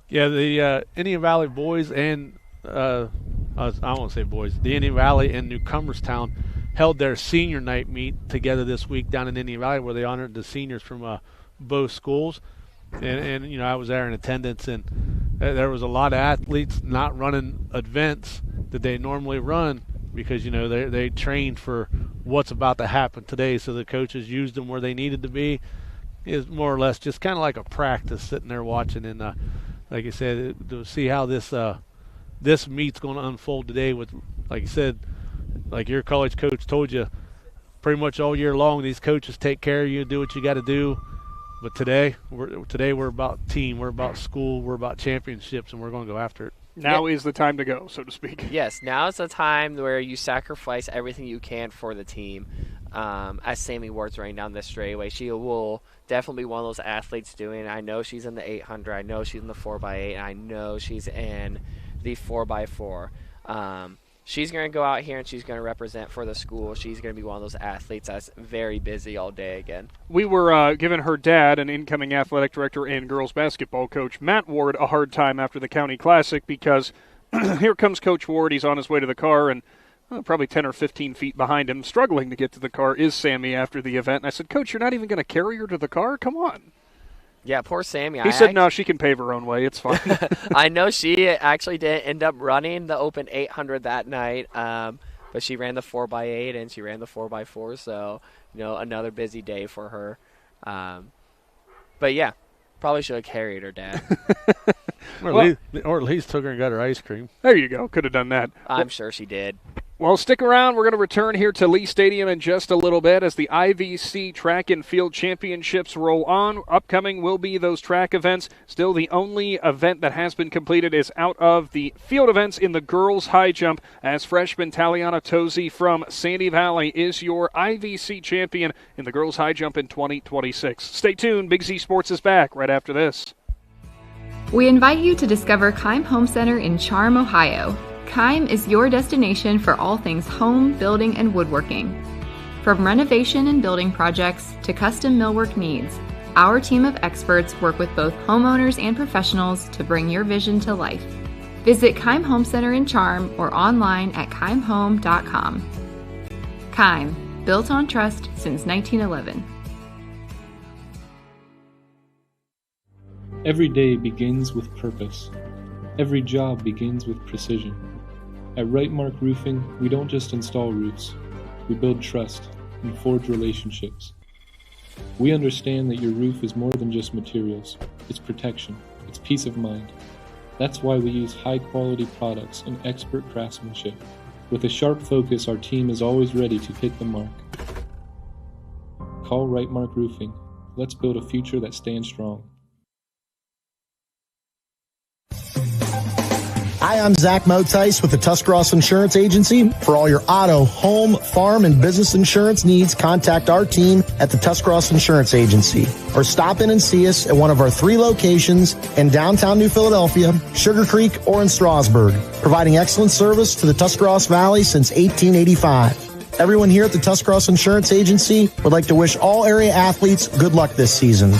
Yeah, the Indian Valley boys and I won't say boys, the Indian Valley and Newcomerstown held their senior night meet together this week down in Indian Valley, where they honored the seniors from both schools. And I was there in attendance, and there was a lot of athletes not running events that they normally run because they trained for what's about to happen today, so the coaches used them where they needed to be. It's more or less just kind of like a practice, sitting there watching, and like I said, to see how this meet's going to unfold today with, like you said, like your college coach told you, pretty much all year long, these coaches take care of you, do what you got to do. But today we're about team, we're about school, we're about championships, and we're going to go after it. Now is the time to go, so to speak. Yes, now is the time where you sacrifice everything you can for the team. As Sammy Ward's running down this straightaway, she will definitely be one of those athletes doing it. I know she's in the 800, I know she's in the 4x8, and I know she's in the 4x4. She's going to go out here and she's going to represent for the school. She's going to be one of those athletes that's very busy all day again. We were giving her dad, an incoming athletic director and girls basketball coach, Matt Ward, a hard time after the County Classic because here comes Coach Ward. He's on his way to the car, and probably 10 or 15 feet behind him, struggling to get to the car, is Sammy after the event. And I said, Coach, you're not even going to carry her to the car? Come on. Yeah, poor Sammy. He said, no, she can pave her own way. It's fine. I know she actually didn't end up running the Open 800 that night, but she ran the 4x8 and she ran the 4x4, so, another busy day for her. But, yeah, probably should have carried her dad. or at least took her and got her ice cream. There you go. Could have done that. I'm sure she did. Well, stick around. We're going to return here to Lee Stadium in just a little bit as the IVC Track and Field Championships roll on. Upcoming will be those track events. Still, the only event that has been completed is out of the field events in the girls' high jump, as freshman Taliana Tosi from Sandy Valley is your IVC champion in the girls' high jump in 2026. Stay tuned. Big Z Sports is back right after this. We invite you to discover Keim Home Center in Charm, Ohio. Keim is your destination for all things home, building, and woodworking. From renovation and building projects to custom millwork needs, our team of experts work with both homeowners and professionals to bring your vision to life. Visit Keim Home Center in Charm or online at keimhome.com. Keim, built on trust since 1911. Every day begins with purpose. Every job begins with precision. At Right Mark Roofing, we don't just install roofs. We build trust and forge relationships. We understand that your roof is more than just materials. It's protection. It's peace of mind. That's why we use high-quality products and expert craftsmanship. With a sharp focus, our team is always ready to hit the mark. Call Right Mark Roofing. Let's build a future that stands strong. Hi, I'm Zach Motice with the Tuscarawas Insurance Agency. For all your auto, home, farm, and business insurance needs, contact our team at the Tuscarawas Insurance Agency. Or stop in and see us at one of our 3 locations in downtown New Philadelphia, Sugar Creek, or in Strasburg, providing excellent service to the Tuscarawas Valley since 1885. Everyone here at the Tuscarawas Insurance Agency would like to wish all area athletes good luck this season.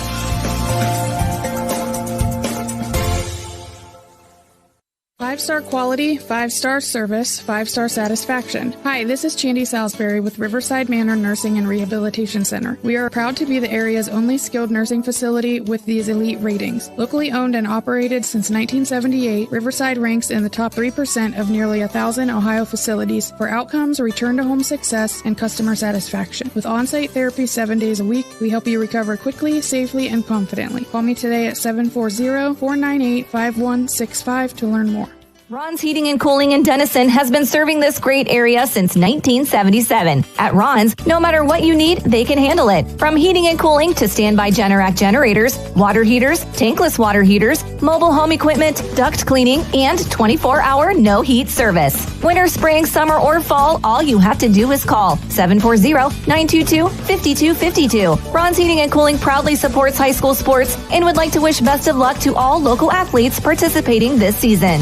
5-star quality, 5-star service, 5-star satisfaction. Hi, this is Chandy Salisbury with Riverside Manor Nursing and Rehabilitation Center. We are proud to be the area's only skilled nursing facility with these elite ratings. Locally owned and operated since 1978, Riverside ranks in the top 3% of nearly 1,000 Ohio facilities for outcomes, return to home success, and customer satisfaction. With on-site therapy 7 days a week, we help you recover quickly, safely, and confidently. Call me today at 740-498-5165 to learn more. Ron's Heating and Cooling in Denison has been serving this great area since 1977. At Ron's, no matter what you need, they can handle it. From heating and cooling to standby Generac generators, water heaters, tankless water heaters, mobile home equipment, duct cleaning, and 24-hour no-heat service. Winter, spring, summer, or fall, all you have to do is call 740-922-5252. Ron's Heating and Cooling proudly supports high school sports and would like to wish best of luck to all local athletes participating this season.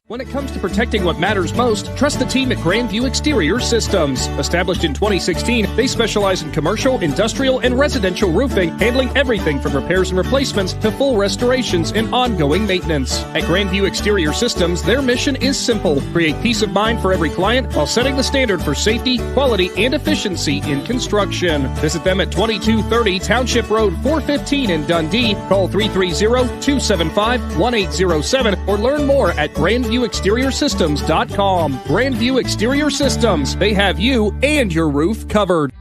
When it comes to protecting what matters most, trust the team at Grandview Exterior Systems. Established in 2016, they specialize in commercial, industrial, and residential roofing, handling everything from repairs and replacements to full restorations and ongoing maintenance. At Grandview Exterior Systems, their mission is simple: create peace of mind for every client while setting the standard for safety, quality, and efficiency in construction. Visit them at 2230 Township Road 415 in Dundee. Call 330-275-1807 or learn more at GrandviewExteriorSystems.com. Grandview Exterior Systems. They have you and your roof covered.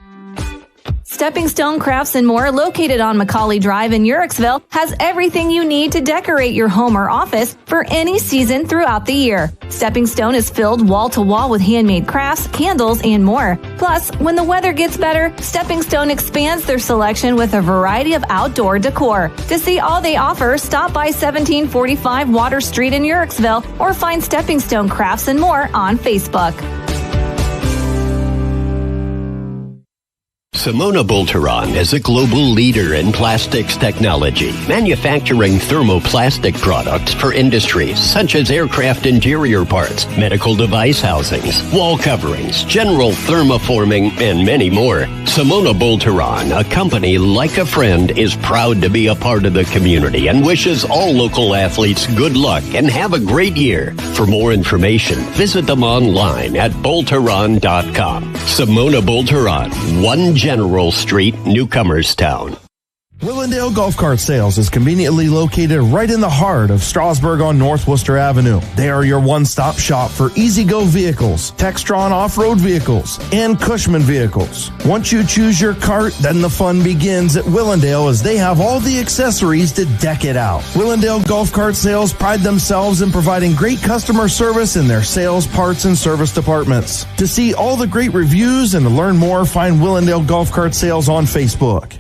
Stepping Stone Crafts and More, located on Macaulay Drive in Uricksville, has everything you need to decorate your home or office for any season throughout the year. Stepping Stone is filled wall to wall with handmade crafts, candles, and more. Plus, when the weather gets better, Stepping Stone expands their selection with a variety of outdoor decor. To see all they offer, stop by 1745 Water Street in Uricksville or find Stepping Stone Crafts and More on Facebook. Simona Bolteron is a global leader in plastics technology, manufacturing thermoplastic products for industries such as aircraft interior parts, medical device housings, wall coverings, general thermoforming, and many more. Simona Bolteron, a company like a friend, is proud to be a part of the community and wishes all local athletes good luck and have a great year. For more information, visit them online at bolteron.com. Simona Bolteron, 1 General Street, Newcomerstown. Willendale Golf Cart Sales is conveniently located right in the heart of Strasburg on North Worcester Avenue. They are your one-stop shop for easy-go vehicles, Textron off-road vehicles, and Cushman vehicles. Once you choose your cart, then the fun begins at Willendale as they have all the accessories to deck it out. Willendale Golf Cart Sales pride themselves in providing great customer service in their sales, parts, and service departments. To see all the great reviews and to learn more, find Willendale Golf Cart Sales on Facebook.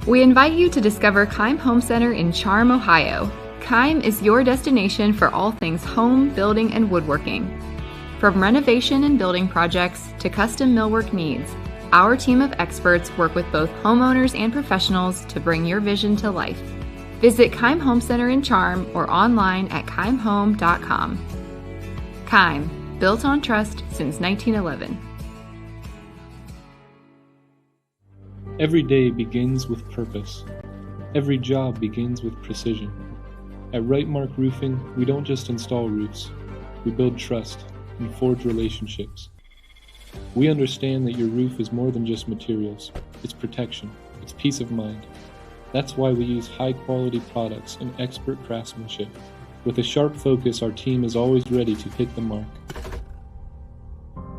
We invite you to discover Keim Home Center in Charm, Ohio. Keim is your destination for all things home, building, and woodworking. From renovation and building projects to custom millwork needs, our team of experts work with both homeowners and professionals to bring your vision to life. Visit Keim Home Center in Charm or online at keimhome.com. Keim, built on trust since 1911. Every day begins with purpose. Every job begins with precision. At Rightmark Roofing, we don't just install roofs. We build trust and forge relationships. We understand that your roof is more than just materials. It's protection. It's peace of mind. That's why we use high-quality products and expert craftsmanship. With a sharp focus, our team is always ready to hit the mark.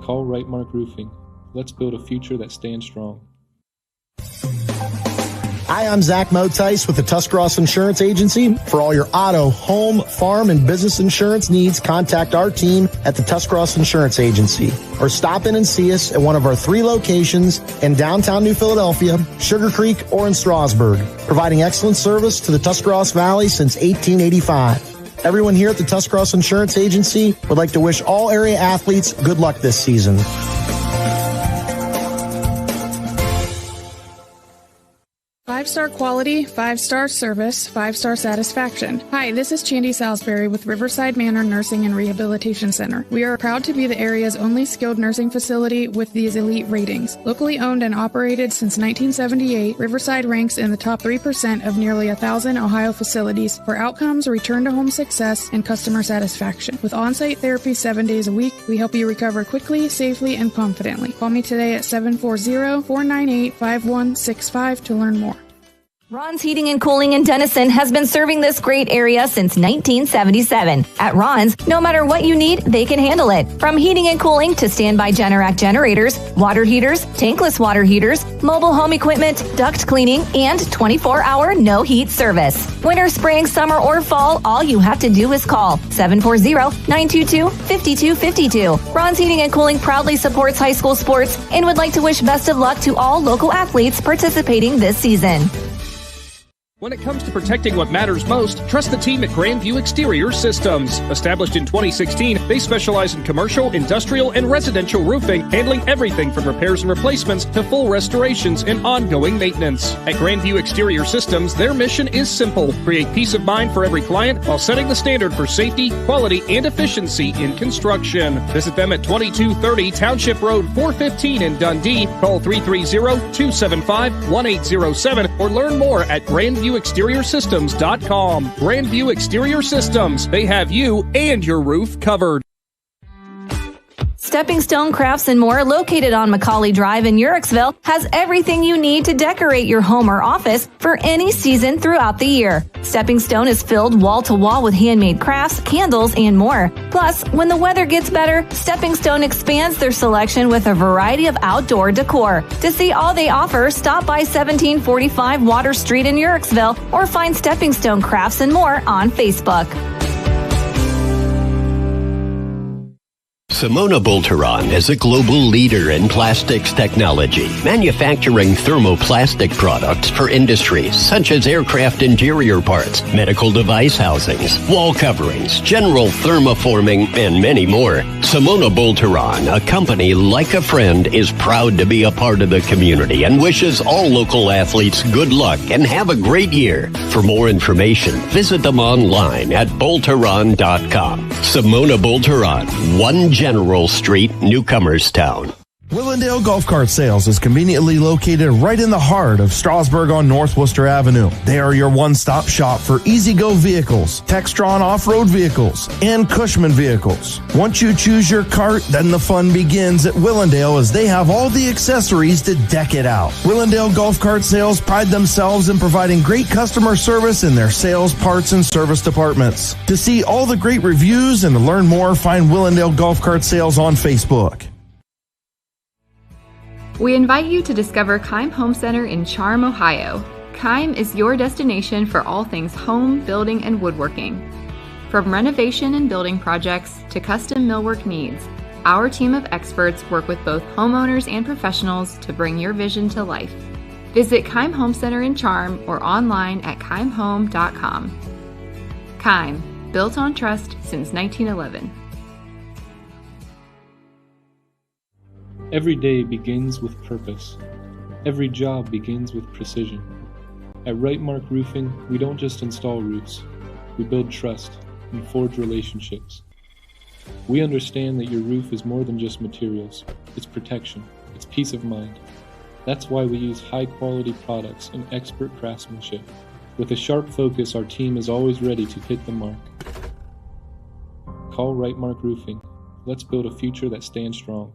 Call Rightmark Roofing. Let's build a future that stands strong. Hi, I'm Zach Motice with the Tuscarawas Insurance Agency. For all your auto, home, farm, and business insurance needs, contact our team at the Tuscarawas Insurance Agency or stop in and see us at one of our 3 locations in downtown New Philadelphia, Sugar Creek, or in Strasburg, providing excellent service to the Tuscarawas Valley since 1885. Everyone here at the Tuscarawas Insurance Agency would like to wish all area athletes good luck this season. 5-star quality, 5-star service, 5-star satisfaction. Hi, this is Chandy Salisbury with Riverside Manor Nursing and Rehabilitation Center. We are proud to be the area's only skilled nursing facility with these elite ratings. Locally owned and operated since 1978, Riverside ranks in the top 3% of nearly 1,000 Ohio facilities for outcomes, return-to-home success, and customer satisfaction. With on-site therapy 7 days a week, we help you recover quickly, safely, and confidently. Call me today at 740-498-5165 to learn more. Ron's Heating and Cooling in Denison has been serving this great area since 1977. At Ron's, no matter what you need, they can handle it. From heating and cooling to standby Generac generators, water heaters, tankless water heaters, mobile home equipment, duct cleaning, and 24-hour no-heat service. Winter, spring, summer, or fall, all you have to do is call 740-922-5252. Ron's Heating and Cooling proudly supports high school sports and would like to wish best of luck to all local athletes participating this season. When it comes to protecting what matters most, trust the team at Grandview Exterior Systems. Established in 2016, they specialize in commercial, industrial, and residential roofing, handling everything from repairs and replacements to full restorations and ongoing maintenance. At Grandview Exterior Systems, their mission is simple: create peace of mind for every client while setting the standard for safety, quality, and efficiency in construction. Visit them at 2230 Township Road 415 in Dundee. Call 330-275-1807 or learn more at GrandviewExteriorSystems.com. Grandview Exterior Systems. They have you and your roof covered. Stepping Stone Crafts and More, located on Macaulay Drive in Uhrichsville, has everything you need to decorate your home or office for any season throughout the year. Stepping Stone is filled wall to wall with handmade crafts, candles, and more. Plus, when the weather gets better, Stepping Stone expands their selection with a variety of outdoor decor. To see all they offer, stop by 1745 Water Street in Uhrichsville or find Stepping Stone Crafts and More on Facebook. Simona Bolteron is a global leader in plastics technology, manufacturing thermoplastic products for industries such as aircraft interior parts, medical device housings, wall coverings, general thermoforming, and many more. Simona Bolteron, a company like a friend, is proud to be a part of the community and wishes all local athletes good luck and have a great year. For more information, visit them online at Bolteron.com. Simona Bolteron, 1 General Street, Newcomerstown. Willendale Golf Cart Sales is conveniently located right in the heart of Strasburg on North Worcester Avenue. They are your one-stop shop for easy-go vehicles, Textron off-road vehicles, and Cushman vehicles. Once you choose your cart, then the fun begins at Willendale as they have all the accessories to deck it out. Willendale Golf Cart Sales pride themselves in providing great customer service in their sales, parts, and service departments. To see all the great reviews and to learn more, find Willendale Golf Cart Sales on Facebook. We invite you to discover Keim Home Center in Charm, Ohio. Keim is your destination for all things home, building, and woodworking. From renovation and building projects to custom millwork needs, our team of experts work with both homeowners and professionals to bring your vision to life. Visit Keim Home Center in Charm or online at keimhome.com. Keim, built on trust since 1911. Every day begins with purpose. Every job begins with precision. At Right Mark Roofing, we don't just install roofs. We build trust and forge relationships. We understand that your roof is more than just materials. It's protection. It's peace of mind. That's why we use high-quality products and expert craftsmanship. With a sharp focus, our team is always ready to hit the mark. Call Right Mark Roofing. Let's build a future that stands strong.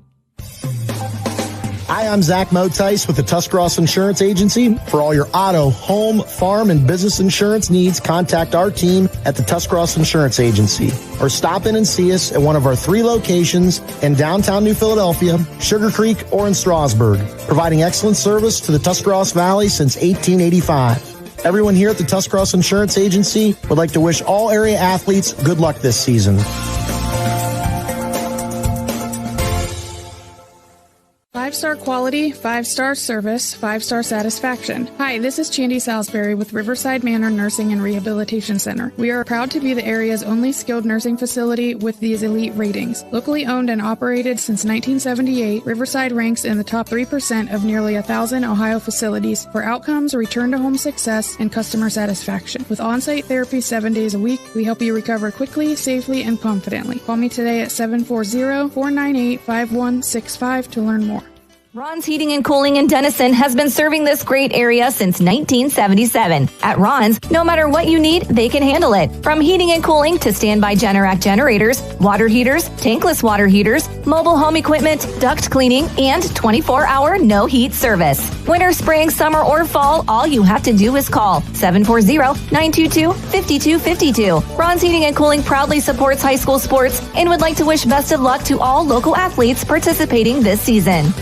Hi, I'm Zach Motice with the Tuscarawas Insurance Agency. For all your auto, home, farm, and business insurance needs, contact our team at the Tuscarawas Insurance Agency or stop in and see us at one of our 3 locations in downtown New Philadelphia, Sugar Creek, or in Strasburg, providing excellent service to the Tuscarawas Valley since 1885. Everyone here at the Tuscarawas Insurance Agency would like to wish all area athletes good luck this season. 5-star quality, 5-star service, 5-star satisfaction. Hi, this is Chandy Salisbury with Riverside Manor Nursing and Rehabilitation Center. We are proud to be the area's only skilled nursing facility with these elite ratings. Locally owned and operated since 1978, Riverside ranks in the top 3% of nearly 1,000 Ohio facilities for outcomes, return-to-home success, and customer satisfaction. With on-site therapy 7 days a week, we help you recover quickly, safely, and confidently. Call me today at 740-498-5165 to learn more. Ron's Heating and Cooling in Denison has been serving this great area since 1977. At Ron's, no matter what you need, they can handle it. From heating and cooling to standby Generac generators, water heaters, tankless water heaters, mobile home equipment, duct cleaning, and 24-hour no-heat service. Winter, spring, summer, or fall, all you have to do is call 740-922-5252. Ron's Heating and Cooling proudly supports high school sports and would like to wish best of luck to all local athletes participating this season.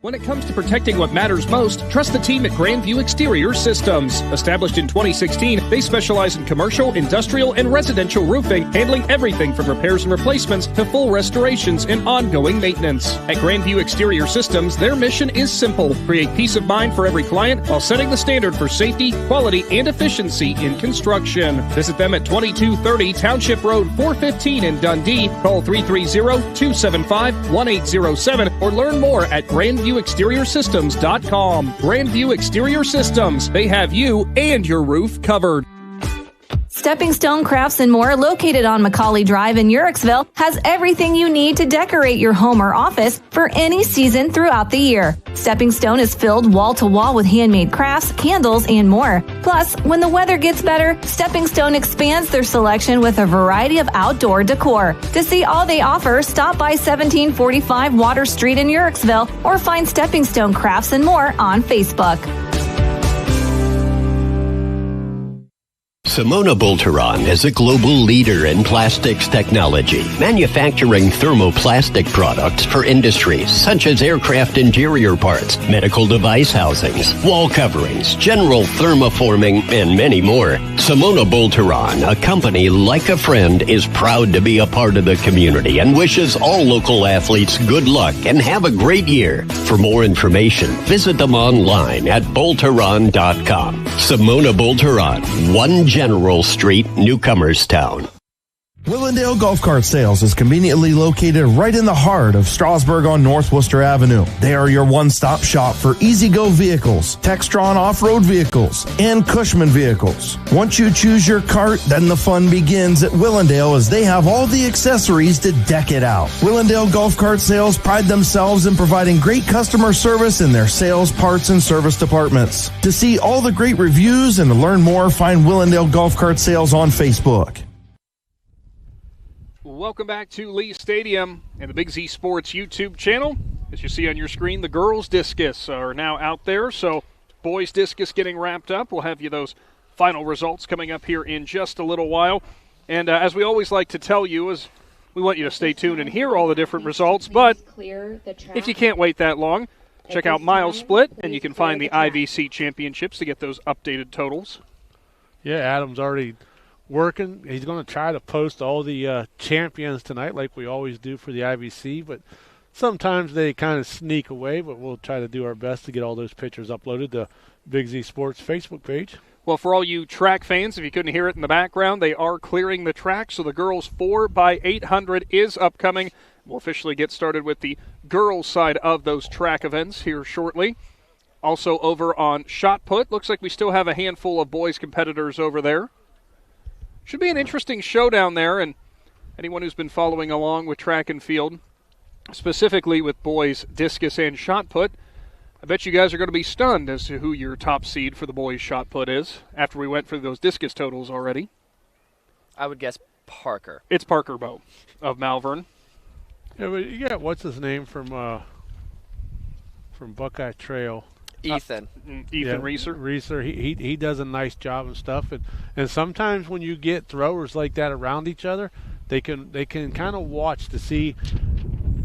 When it comes to protecting what matters most, trust the team at Grandview Exterior Systems. Established in 2016, they specialize in commercial, industrial, and residential roofing, handling everything from repairs and replacements to full restorations and ongoing maintenance. At Grandview Exterior Systems, their mission is simple: create peace of mind for every client while setting the standard for safety, quality, and efficiency in construction. Visit them at 2230 Township Road 415 in Dundee. Call 330-275-1807 or learn more at GrandviewExteriorSystems.com. Grandview Exterior Systems. They have you and your roof covered. Stepping Stone Crafts and More, located on McCauley Drive in Uhrichsville, has everything you need to decorate your home or office for any season throughout the year. Stepping Stone is filled wall to wall with handmade crafts, candles, and more. Plus, when the weather gets better, Stepping Stone expands their selection with a variety of outdoor decor. To see all they offer, stop by 1745 Water Street in Uhrichsville or find Stepping Stone Crafts and More on Facebook. Simona Bolteron is a global leader in plastics technology, manufacturing thermoplastic products for industries such as aircraft interior parts, medical device housings, wall coverings, general thermoforming, and many more. Simona Bolteron, a company like a friend, is proud to be a part of the community and wishes all local athletes good luck and have a great year. For more information, visit them online at bolteron.com. Simona Bolteron, 1 General Street, Newcomerstown. Willendale Golf Cart Sales is conveniently located right in the heart of Strasburg on North Worcester Avenue. They are your one-stop shop for easy-go vehicles, Textron off-road vehicles, and Cushman vehicles. Once you choose your cart, then the fun begins at Willendale as they have all the accessories to deck it out. Willendale Golf Cart Sales pride themselves in providing great customer service in their sales, parts, and service departments. To see all the great reviews and to learn more, find Willendale Golf Cart Sales on Facebook. Welcome back to Lee Stadium and the Big Z Sports YouTube channel. As you see on your screen, the girls' discus are now out there, so boys' discus getting wrapped up. We'll have you those final results coming up here in just a little while. And as we always like to tell you, is we want you to stay tuned and hear all the different results, but if you can't wait that long, check out Mile Split, and you can find the IVC championships to get those updated totals. Yeah, Adam's already working. He's going to try to post all the champions tonight like we always do for the IVC, but sometimes they kind of sneak away, but we'll try to do our best to get all those pictures uploaded to Big Z Sports Facebook page. Well, for all you track fans, if you couldn't hear it in the background, they are clearing the track, so the girls 4x800 is upcoming. We'll officially get started with the girls' side of those track events here shortly. Also over on shot put, looks like we still have a handful of boys competitors over there. Should be an interesting showdown there, and anyone who's been following along with track and field, specifically with boys discus and shot put, I bet you guys are going to be stunned as to who your top seed for the boys shot put is after we went through those discus totals already. I would guess Parker. It's Parker Bowe of Malvern. Yeah, but you got what's his name from Buckeye Trail. Ethan Reeser. Reeser, he does a nice job and stuff, and sometimes when you get throwers like that around each other, they can kind of watch to see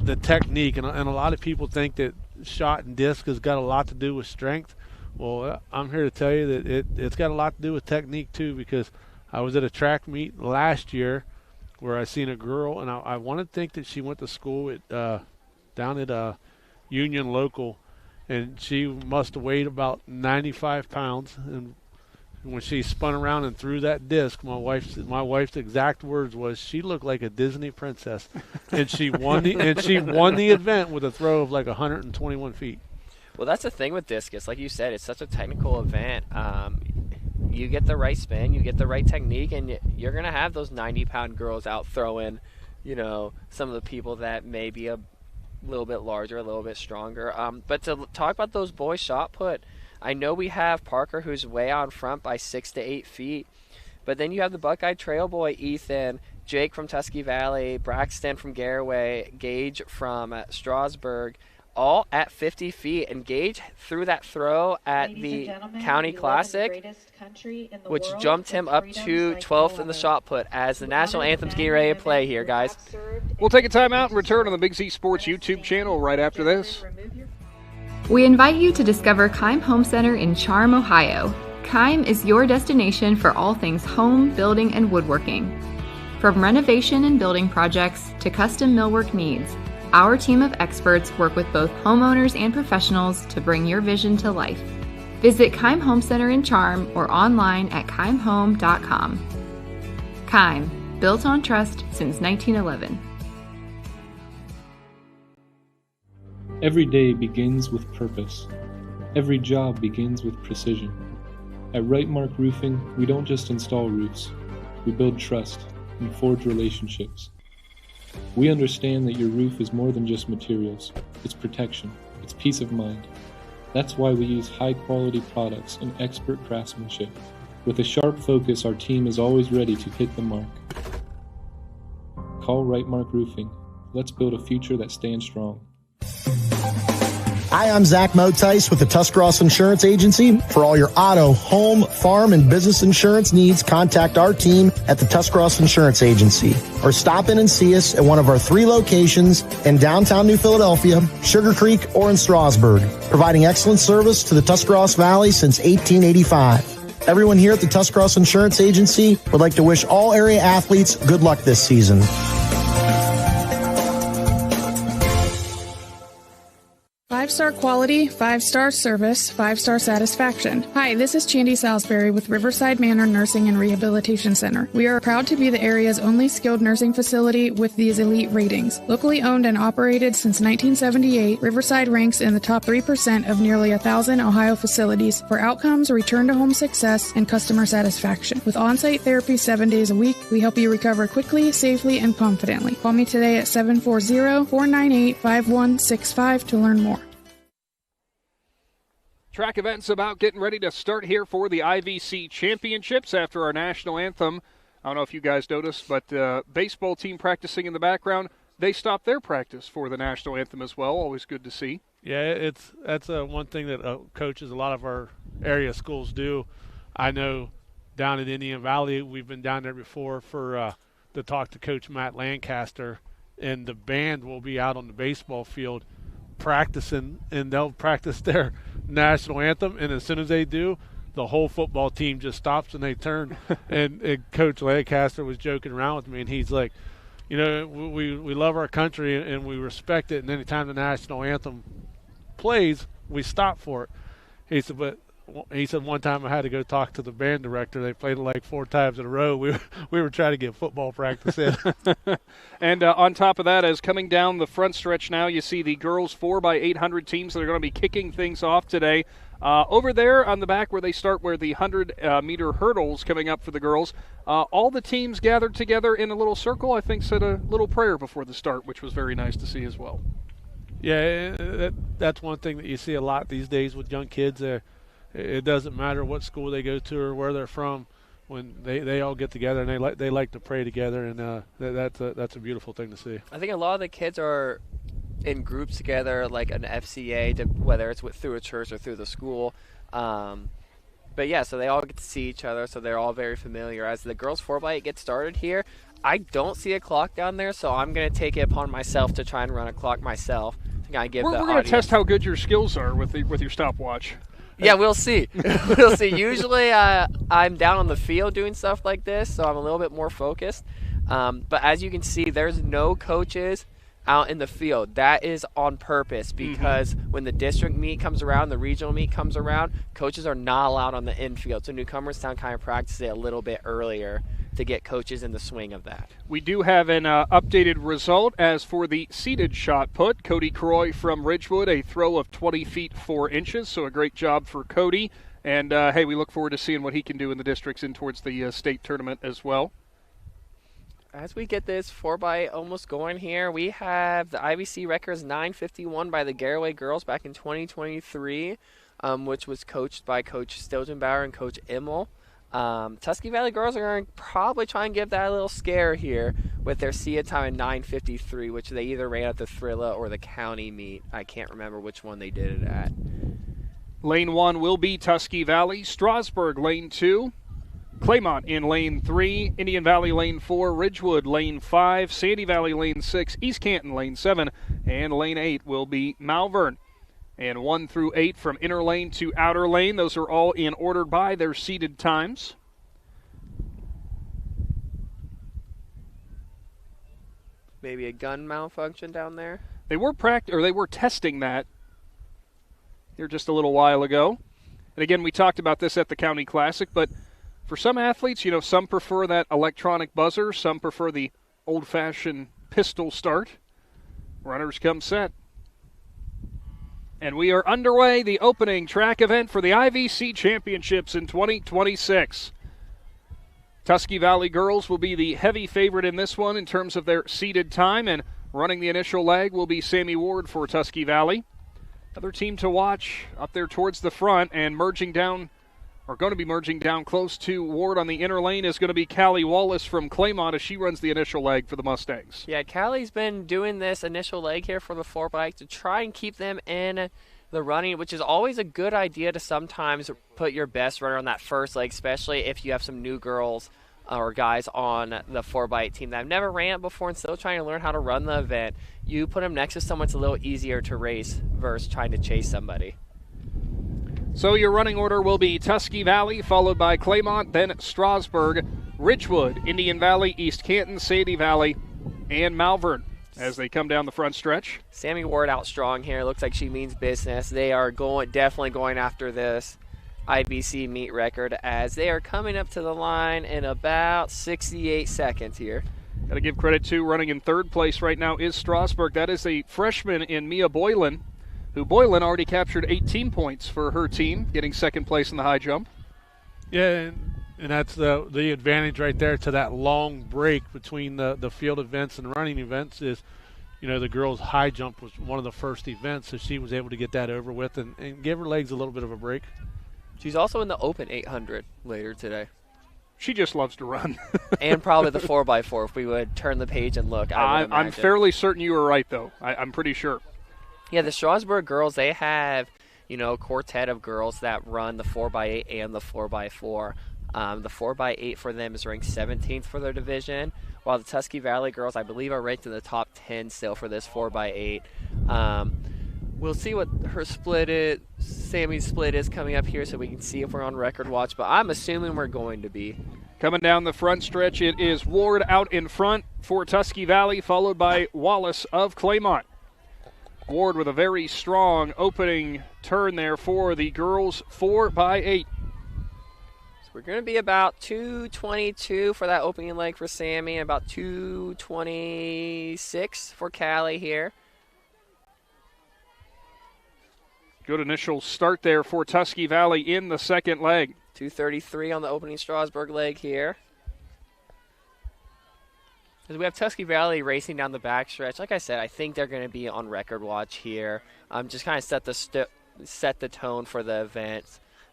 the technique, and a lot of people think that shot and disc has got a lot to do with strength. Well, I'm here to tell you that it's got a lot to do with technique too, because I was at a track meet last year where I seen a girl, and I want to think that she went to school at down at Union local, and she must have weighed about 95 pounds. And when she spun around and threw that disc, my wife's exact words was, "She looked like a Disney princess," and she won the event with a throw of like 121 feet. Well, that's the thing with discus. Like you said, it's such a technical event. You get the right spin, you get the right technique, and you're gonna have those 90-pound girls out throwing, some of the people that may be a little bit larger, a little bit stronger. But to talk about those boys shot put, I know we have Parker, who's way out in front by 6 to 8 feet, but then you have the Buckeye Trail boy, Ethan, Jake from Tusky Valley, Braxton from Garaway, Gage from Strasburg, all at 50 feet. And Gage threw that throw at the County Classic, which jumped him up to 12th in the shot put as the national anthem's getting ready to play here, guys. We'll take a timeout and return on the Big Z Sports YouTube channel right after this. We invite you to discover Keim Home Center in Charm, Ohio. Keim is your destination for all things home, building, and woodworking. From renovation and building projects to custom millwork needs, our team of experts work with both homeowners and professionals to bring your vision to life. Visit Keim Home Center in Charm or online at keimhome.com. Keim, built on trust since 1911. Every day begins with purpose. Every job begins with precision. At Rightmark Roofing, we don't just install roofs. We build trust and forge relationships. We understand that your roof is more than just materials. It's protection. It's peace of mind. That's why we use high-quality products and expert craftsmanship. With a sharp focus, our team is always ready to hit the mark. Call Rightmark Roofing. Let's build a future that stands strong. Hi, I'm Zach Motice with the Tuscarawas Insurance Agency. For all your auto, home, farm, and business insurance needs, contact our team at the Tuscarawas Insurance Agency or stop in and see us at one of our 3 locations in downtown New Philadelphia, Sugar Creek, or in Strasburg, providing excellent service to the Tuscarawas Valley since 1885. Everyone here at the Tuscarawas Insurance Agency would like to wish all area athletes good luck this season. Five-star quality, 5-star service, 5-star satisfaction. Hi, this is Chandy Salisbury with Riverside Manor Nursing and Rehabilitation Center. We are proud to be the area's only skilled nursing facility with these elite ratings. Locally owned and operated since 1978, Riverside ranks in the top 3% of nearly 1,000 Ohio facilities for outcomes, return-to-home success, and customer satisfaction. With on-site therapy 7 days a week, we help you recover quickly, safely, and confidently. Call me today at 740-498-5165 to learn more. Track events about getting ready to start here for the IVC Championships after our national anthem. I don't know if you guys noticed, but baseball team practicing in the background, they stopped their practice for the national anthem as well. Always good to see. Yeah, that's one thing that coaches, a lot of our area schools do. I know down in Indian Valley, we've been down there before to talk to Coach Matt Lancaster, and the band will be out on the baseball field practicing, and they'll practice their national anthem, and as soon as they do, the whole football team just stops and they turn. and Coach Lancaster was joking around with me, and he's like, we love our country and we respect it, and anytime the national anthem plays, we stop for it. He said one time I had to go talk to the band director. They played it like 4 times in a row. We were trying to get football practice in. And on top of that, as coming down the front stretch now, you see the girls 4x800 teams that are going to be kicking things off today. Over there on the back where they start, where the 100-meter hurdles coming up for the girls, all the teams gathered together in a little circle, I think said a little prayer before the start, which was very nice to see as well. Yeah, that's one thing that you see a lot these days with young kids. It doesn't matter what school they go to or where they're from. When they all get together and they like to pray together, and that's a beautiful thing to see. I think a lot of the kids are in groups together, like an FCA, whether it's through a church or through the school. But yeah, so they all get to see each other, so they're all very familiar. As the girls 4x8 get started here, I don't see a clock down there, so I'm going to take it upon myself to try and run a clock myself. We're going to test how good your skills are with your stopwatch. Yeah, we'll see. We'll see. Usually I'm down on the field doing stuff like this, so I'm a little bit more focused. But as you can see, there's no coaches out in the field. That is on purpose because when the district meet comes around, the regional meet comes around, coaches are not allowed on the infield. So Newcomerstown kind of practices it a little bit earlier to get coaches in the swing of that. We do have an updated result as for the seated shot put. Cody Croy from Ridgewood, a throw of 20 feet 4 inches, so a great job for Cody. And, hey, we look forward to seeing what he can do in the districts and towards the state tournament as well. As we get this 4x8 almost going here, we have the IVC records 951 by the Garraway girls back in 2023, which was coached by Coach Stilgenbauer and Coach Immel. Tusky Valley girls are going to probably try and give that a little scare here with their SIA time at 9:53, which they either ran at the Thrilla or the county meet. I can't remember which one they did it at. Lane 1 will be Tusky Valley, Strasburg Lane 2, Claymont in Lane 3, Indian Valley Lane 4, Ridgewood Lane 5, Sandy Valley Lane 6, East Canton Lane 7, and Lane 8 will be Malvern. And 1 through 8 from inner lane to outer lane. Those are all in order by their seeded times. Maybe a gun malfunction down there. They were testing that here just a little while ago. And again, we talked about this at the County Classic, but for some athletes, some prefer that electronic buzzer, some prefer the old-fashioned pistol start. Runners come set. And we are underway, the opening track event for the IVC Championships in 2026. Tusky Valley girls will be the heavy favorite in this one in terms of their seeded time, and running the initial leg will be Sammy Ward for Tusky Valley. Another team to watch up there towards the front and going to be merging down close to Ward on the inner lane is going to be Callie Wallace from Claymont as she runs the initial leg for the Mustangs. Yeah, Callie's been doing this initial leg here for the 4x to try and keep them in the running, which is always a good idea to sometimes put your best runner on that first leg, especially if you have some new girls or guys on the 4x8 team that have never ran it before and still trying to learn how to run the event. You put them next to someone that's a little easier to race versus trying to chase somebody. So your running order will be Tusky Valley, followed by Claymont, then Strasburg, Ridgewood, Indian Valley, East Canton, Sandy Valley, and Malvern as they come down the front stretch. Sammy Ward out strong here. Looks like she means business. They are definitely going after this IVC meet record as they are coming up to the line in about 68 seconds here. Got to give credit to running in third place right now is Strasburg. That is a freshman in Mia Boylan, who Boylan already captured 18 points for her team, getting second place in the high jump. Yeah, and that's the advantage right there to that long break between the field events and running events is, the girls' high jump was one of the first events, so she was able to get that over with and give her legs a little bit of a break. She's also in the Open 800 later today. She just loves to run. And probably the 4x4 if we would turn the page and look. I'm fairly certain you were right, though. I'm pretty sure. Yeah, the Strasburg girls, they have, a quartet of girls that run the 4x8 and the 4x4. The 4x8 for them is ranked 17th for their division, while the Tusky Valley girls, I believe, are ranked in the top 10 still for this 4x8. We'll see what her split is, Sammy's split is coming up here so we can see if we're on record watch, but I'm assuming we're going to be. Coming down the front stretch, it is Ward out in front for Tusky Valley, followed by Wallace of Claymont. Ward with a very strong opening turn there for the girls 4x8. So we're going to be about 2:22 for that opening leg for Sammy, about 2:26 for Callie here. Good initial start there for Tusky Valley in the second leg. 2:33 on the opening Strasburg leg here. As we have Tusky Valley racing down the backstretch, like I said, I think they're going to be on record watch here. Just kind of set the tone for the event.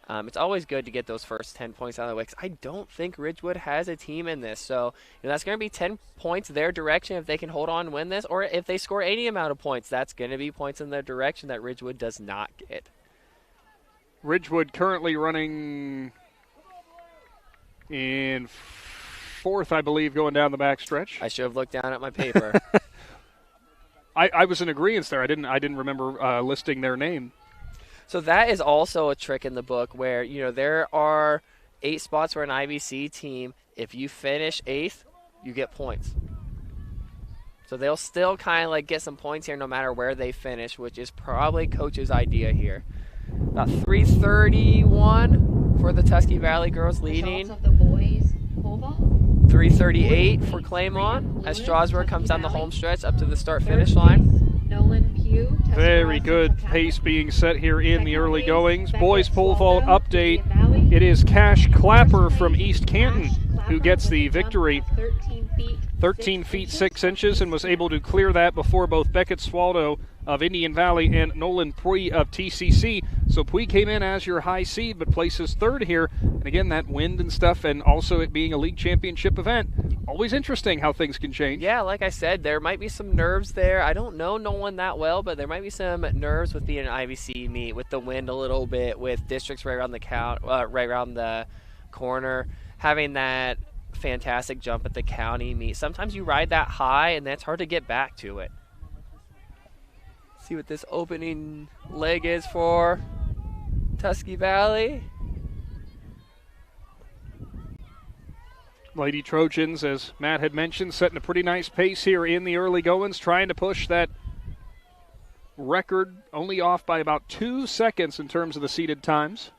It's always good to get those first 10 points out of the way because I don't think Ridgewood has a team in this. So that's going to be 10 points their direction if they can hold on and win this, or if they score any amount of points, that's going to be points in their direction that Ridgewood does not get. Ridgewood currently running in fourth, I believe, going down the backstretch. I should have looked down at my paper. I was in agreement there. I didn't remember listing their name. So that is also a trick in the book where, there are 8 spots for an IVC team. If you finish 8th, you get points. So they'll still kind of like get some points here no matter where they finish, which is probably coach's idea here. About 3:31 for the Tusky Valley girls leading. 3:38 for Claymont as Strasburg comes down the home stretch up to the start-finish line. Very good pace being set here in the early goings. Boys pole vault update. It is Cash Clapper from East Canton who gets the victory. 13 feet 6 inches and was able to clear that before both Beckett Swaldo of Indian Valley and Nolan Pui of TCC. So Pui came in as your high seed but places third here. And again, that wind and stuff, and also it being a league championship event. Always interesting how things can change. Yeah, like I said, there might be some nerves there. I don't know Nolan that well, but there might be some nerves with being an IVC meet, with the wind a little bit, with districts right around the corner, having that fantastic jump at the county meet. Sometimes you ride that high and that's hard to get back to it. See what this opening leg is for Tusky Valley. Lady Trojans, as Matt had mentioned, setting a pretty nice pace here in the early goings, trying to push that record, only off by about 2 seconds in terms of the seeded times.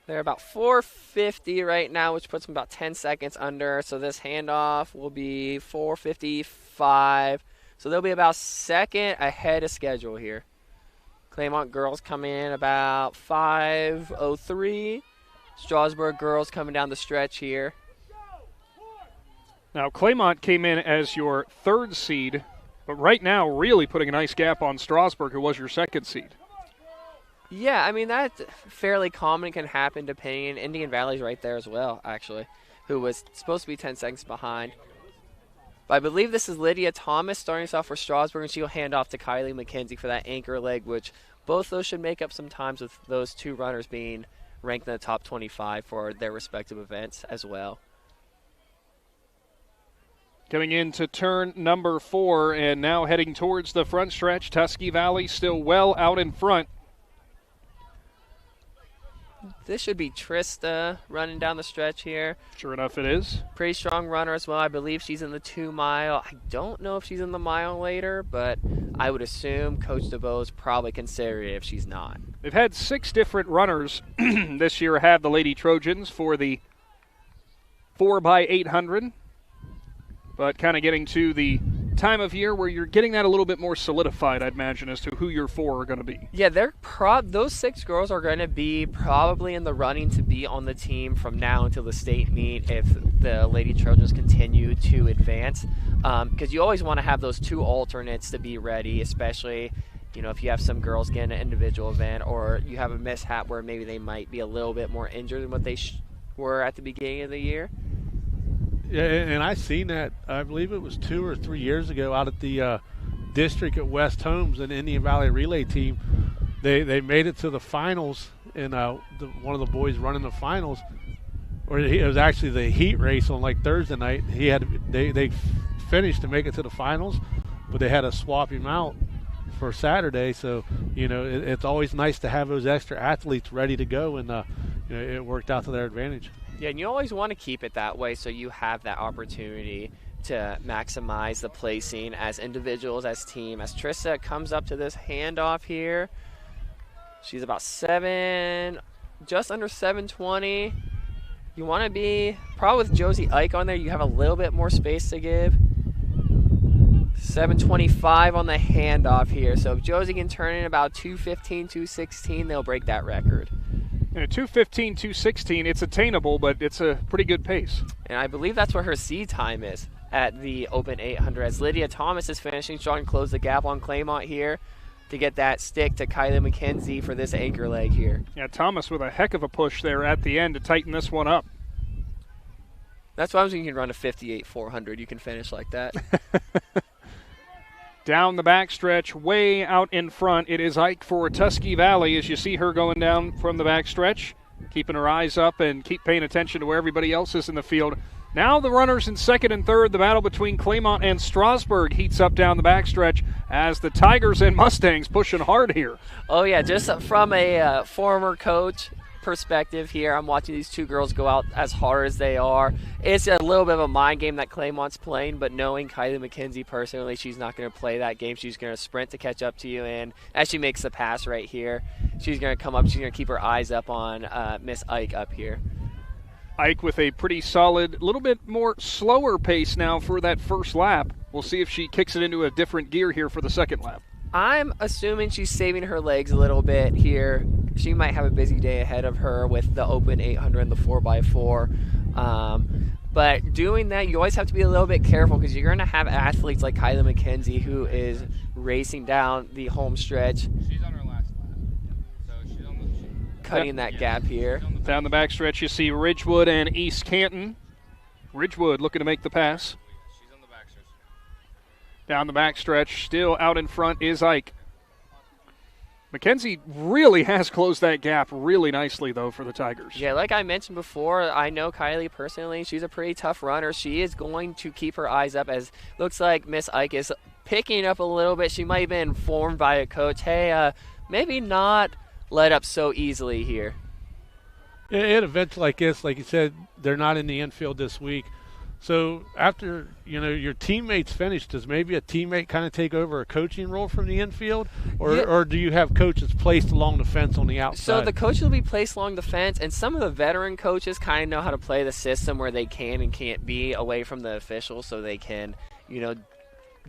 They're about 4:50 right now, which puts them about 10 seconds under. So this handoff will be 4:55. So they'll be about second ahead of schedule here. Claymont girls come in about 5:03. Strasburg girls coming down the stretch here. Now Claymont came in as your third seed, but right now really putting a nice gap on Strasburg, who was your second seed. Yeah, I mean, that's fairly common, can happen depending. Indian Valley's right there as well, actually, who was supposed to be 10 seconds behind. But I believe this is Lydia Thomas starting us off for Strasburg, and she'll hand off to Kylie McKenzie for that anchor leg, which both those should make up some times with those two runners being ranked in the top 25 for their respective events as well. Coming into turn number 4 and now heading towards the front stretch. Tusky Valley still well out in front. This should be Trista running down the stretch here. Sure enough, it is. Pretty strong runner as well. I believe she's in the 2 mile. I don't know if she's in the mile later, but I would assume Coach DeVoe's probably consider it if she's not. They've had 6 different runners this year have the Lady Trojans for the 4x800. But kind of getting to the time of year where you're getting that a little bit more solidified, I'd imagine, as to who your 4 are going to be. Yeah, those 6 girls are going to be probably in the running to be on the team from now until the state meet if the Lady Trojans continue to advance. Because you always want to have those 2 alternates to be ready, especially if you have some girls get an individual event or you have a mishap where maybe they might be a little bit more injured than what they were at the beginning of the year. Yeah, and I seen that, I believe it was 2 or 3 years ago out at the district at West Holmes, an Indian Valley relay team. They made it to the finals, and one of the boys running the finals, or it was actually the heat race on like Thursday night. They finished to make it to the finals, but they had to swap him out for Saturday. So it's always nice to have those extra athletes ready to go, and it worked out to their advantage. Yeah, and you always want to keep it that way so you have that opportunity to maximize the placing as individuals, as team. As Trista comes up to this handoff here, she's about just under 720. You want to be, probably with Josie Ike on there, you have a little bit more space to give. 725 on the handoff here. So if Josie can turn in about 215, 216, they'll break that record. 215, 216, it's attainable, but it's a pretty good pace. And I believe that's what her seed time is at the Open 800. As Lydia Thomas is finishing strong, close the gap on Claymont here to get that stick to Kylie McKenzie for this anchor leg here. Yeah, Thomas with a heck of a push there at the end to tighten this one up. That's why I was thinking you can run a 58-400. You can finish like that. Down the backstretch, way out in front, it is Ike for Tusky Valley as you see her going down from the backstretch, keeping her eyes up and keep paying attention to where everybody else is in the field. Now the runners in second and third, the battle between Claymont and Strasburg heats up down the backstretch as the Tigers and Mustangs pushing hard here. Oh yeah, just from a former coach perspective here, I'm watching these two girls go out as hard as they are. It's a little bit of a mind game that Claymont's playing, but knowing Kylie McKenzie personally, she's not going to play that game. She's going to sprint to catch up to you, and as she makes the pass right here, she's going to come up. She's going to keep her eyes up on Miss Ike up here. Ike with a pretty solid, little bit more slower pace now for that first lap. We'll see if she kicks it into a different gear here for the second lap. I'm assuming she's saving her legs a little bit here. She might have a busy day ahead of her with the open 800 and the 4x4. But doing that, you always have to be a little bit careful because you're going to have athletes like Kylie McKenzie who is racing down the home stretch. She's on her last lap. So she's on the cutting that gap here. Down the backstretch, you see Ridgewood and East Canton. Ridgewood looking to make the pass. She's on the backstretch. Down the backstretch, still out in front is Ike. McKenzie really has closed that gap really nicely, though, for the Tigers. Yeah, like I mentioned before, I know Kylie personally. She's a pretty tough runner. She is going to keep her eyes up as looks like Miss Ike is picking up a little bit. She might have been informed by a coach, hey, maybe not let up so easily here. At events like this, like you said, they're not in the infield this week. So after, your teammates finish, does maybe a teammate kind of take over a coaching role from the infield? Or do you have coaches placed along the fence on the outside? So the coaches will be placed along the fence, and some of the veteran coaches kind of know how to play the system where they can and can't be away from the officials so they can,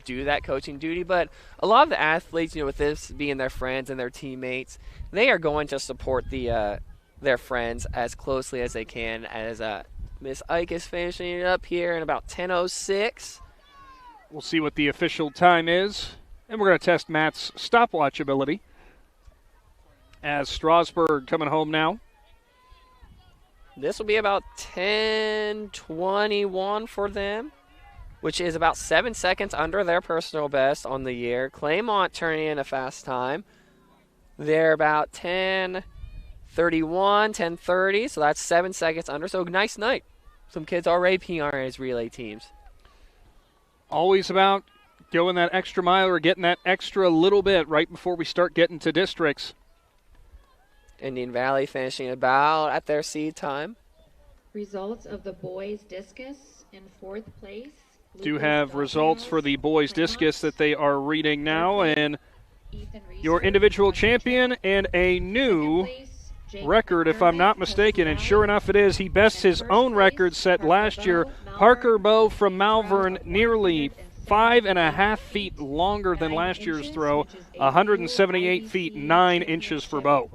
do that coaching duty. But a lot of the athletes, with this being their friends and their teammates, they are going to support their friends as closely as they can as Miss Ike is finishing it up here in about 10:06. We'll see what the official time is, and we're going to test Matt's stopwatch ability. As Strasburg coming home now. This will be about 10:21 for them, which is about 7 seconds under their personal best on the year. Claymont turning in a fast time. They're about 10:31, 10:30, so that's 7 seconds under. So nice night. Some kids already PRing as relay teams. Always about going that extra mile or getting that extra little bit right before we start getting to districts. Indian Valley finishing about at their seed time. Results of the boys discus in fourth place. Do have results for the boys discus that they are reading now, and your individual champion and a new record, if I'm not mistaken, and sure enough it is. He bests his own record set last year. Parker Bowe from Malvern, nearly 5.5 feet longer than last year's throw, 178 feet 9 inches for Bowe.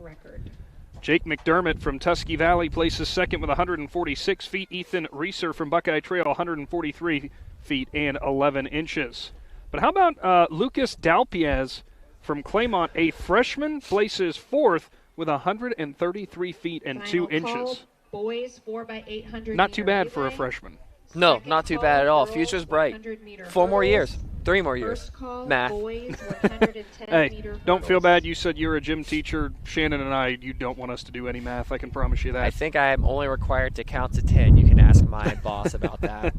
Jake McDermott from Tusky Valley places second with 146 feet. Ethan Reeser from Buckeye Trail, 143 feet and 11 inches. But how about Lucas Dalpiez from Claymont, a freshman, places fourth with 133 feet and 2 inches. Boys 4x800. Not too bad for a freshman. No, not too bad at all. Future's bright. 4 more years. 3 more years. Math. Hey, don't feel bad. You said you're a gym teacher. Shannon and I, you don't want us to do any math. I can promise you that. I think I am only required to count to 10. You can ask my boss about that.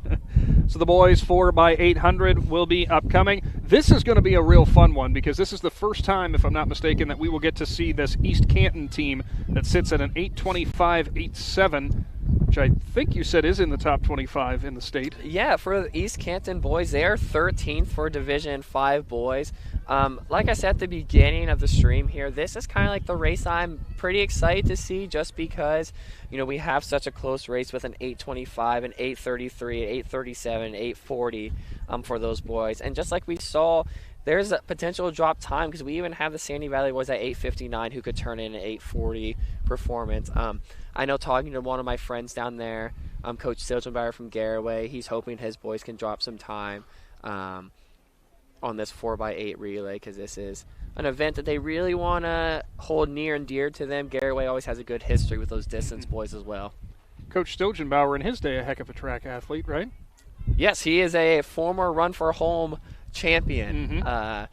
So the boys 4x800 will be upcoming. This is going to be a real fun one because this is the first time, if I'm not mistaken, that we will get to see this East Canton team that sits at an 825-87, which I think you said is in the top 25 in the state. Yeah, for the East Canton boys, they are 13th for Division 5 boys. Like I said at the beginning of the stream here, this is kind of like the race I'm pretty excited to see just because, we have such a close race with an 825, an 833, an 837, 840 for those boys. And just like we saw, there's a potential drop time because we even have the Sandy Valley boys at 859 who could turn in an 840 performance. I know talking to one of my friends down there, Coach Silgenbauer from Garaway, he's hoping his boys can drop some time on this 4x8 relay because this is an event that they really want to hold near and dear to them. Garaway always has a good history with those distance boys as well. Coach Stilgenbauer in his day, a heck of a track athlete, right? Yes, he is a former Run for Home champion. Mm-hmm.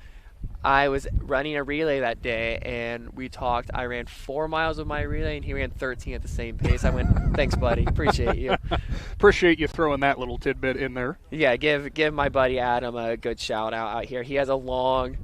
I was running a relay that day, and we talked. I ran 4 miles of my relay, and he ran 13 at the same pace. I went, thanks, buddy. Appreciate you. Appreciate you throwing that little tidbit in there. Yeah, give my buddy Adam a good shout-out out here. He has a long,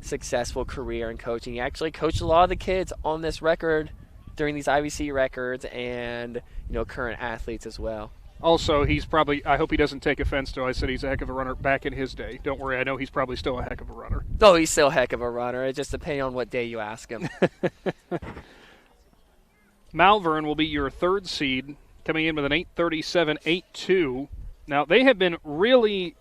successful career in coaching. He actually coached a lot of the kids on this record during these IVC records and, current athletes as well. Also, I hope he doesn't take offense to I said he's a heck of a runner back in his day. Don't worry, I know he's probably still a heck of a runner. Oh, he's still a heck of a runner. It just depends on what day you ask him. Malvern will be your third seed, coming in with an 8:37.82. Now, they have been really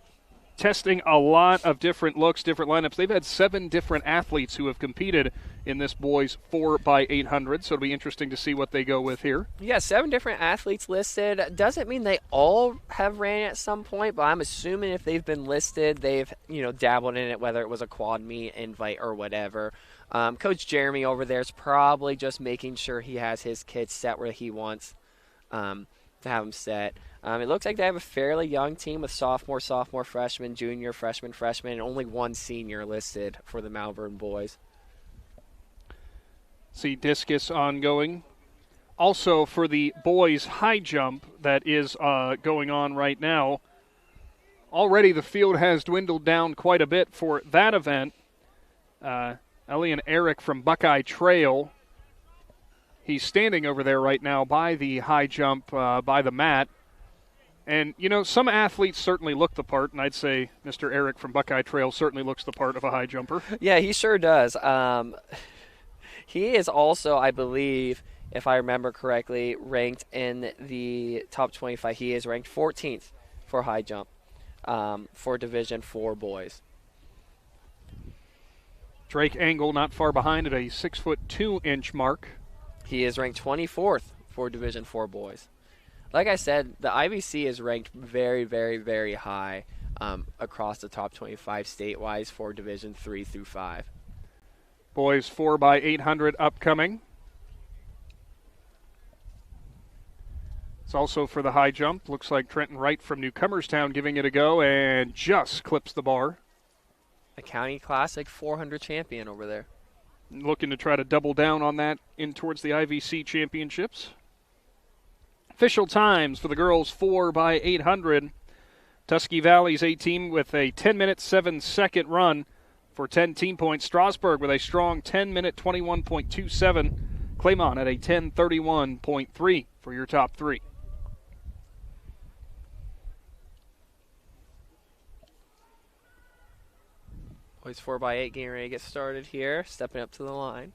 testing a lot of different looks, different lineups. They've had 7 different athletes who have competed in this boys 4x800, so it'll be interesting to see what they go with here. Yeah, 7 different athletes listed. Doesn't mean they all have ran at some point, but I'm assuming if they've been listed, they've dabbled in it, whether it was a quad meet, invite, or whatever. Coach Jeremy over there is probably just making sure he has his kids set where he wants to have them set. It looks like they have a fairly young team with sophomore, freshman, junior, freshman, and only 1 senior listed for the Malvern boys. See discus ongoing. Also for the boys high jump that is going on right now, already the field has dwindled down quite a bit for that event. Ellie and Eric from Buckeye Trail. He's standing over there right now by the high jump, by the mat. And, some athletes certainly look the part, and I'd say Mr. Eric from Buckeye Trail certainly looks the part of a high jumper. Yeah, he sure does. He is also, I believe, if I remember correctly, ranked in the top 25. He is ranked 14th for high jump for Division IV boys. Drake Engel not far behind at a 6'2" mark. He is ranked 24th for Division IV boys. Like I said, the IVC is ranked very, very, very high across the top 25 state-wise for Division 3 through 5. Boys 4x800 upcoming. It's also for the high jump. Looks like Trenton Wright from Newcomerstown giving it a go and just clips the bar. A County Classic 400 champion over there. Looking to try to double down on that in towards the IVC championships. Official times for the girls 4x800. Tusky Valley's A team with a 10-minute, 7-second run for 10 team points. Strasburg with a strong 10-minute, 21.27. Claymont at a 10:31.3 for your top 3. Boys 4x8 getting ready to get started here. Stepping up to the line.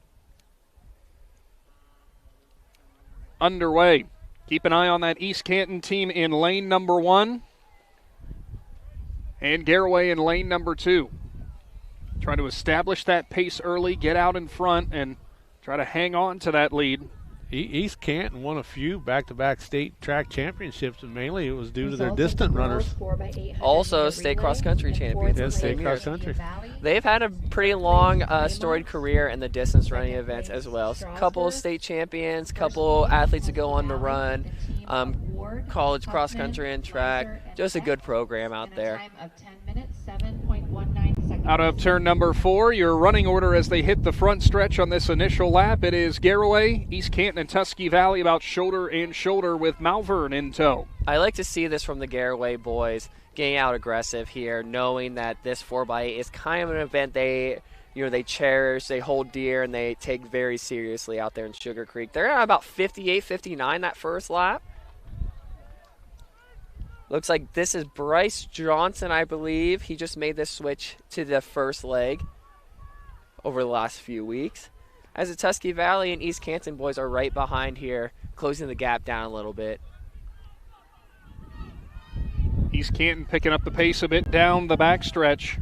Underway. Keep an eye on that East Canton team in lane number 1 and Garraway in lane number 2. Trying to establish that pace early, get out in front, and try to hang on to that lead. East Canton won a few back-to-back state track championships, and mainly it was due to their distant runners. Also state cross-country champions. Yes, state cross-country. They've had a pretty long, storied career in the distance running events as well. A couple of state champions, couple athletes that go on to run, college cross-country and track. Just a good program out there. Out of turn number 4, your running order as they hit the front stretch on this initial lap. It is Garraway, East Canton, and Tusky Valley about shoulder and shoulder with Malvern in tow. I like to see this from the Garraway boys, getting out aggressive here, knowing that this 4x8 is kind of an event they cherish, they hold dear, and they take very seriously out there in Sugar Creek. They're at about 58, 59 that first lap. Looks like this is Bryce Johnson, I believe. He just made this switch to the first leg over the last few weeks. As the Tusky Valley and East Canton boys are right behind here, closing the gap down a little bit. East Canton picking up the pace a bit down the backstretch.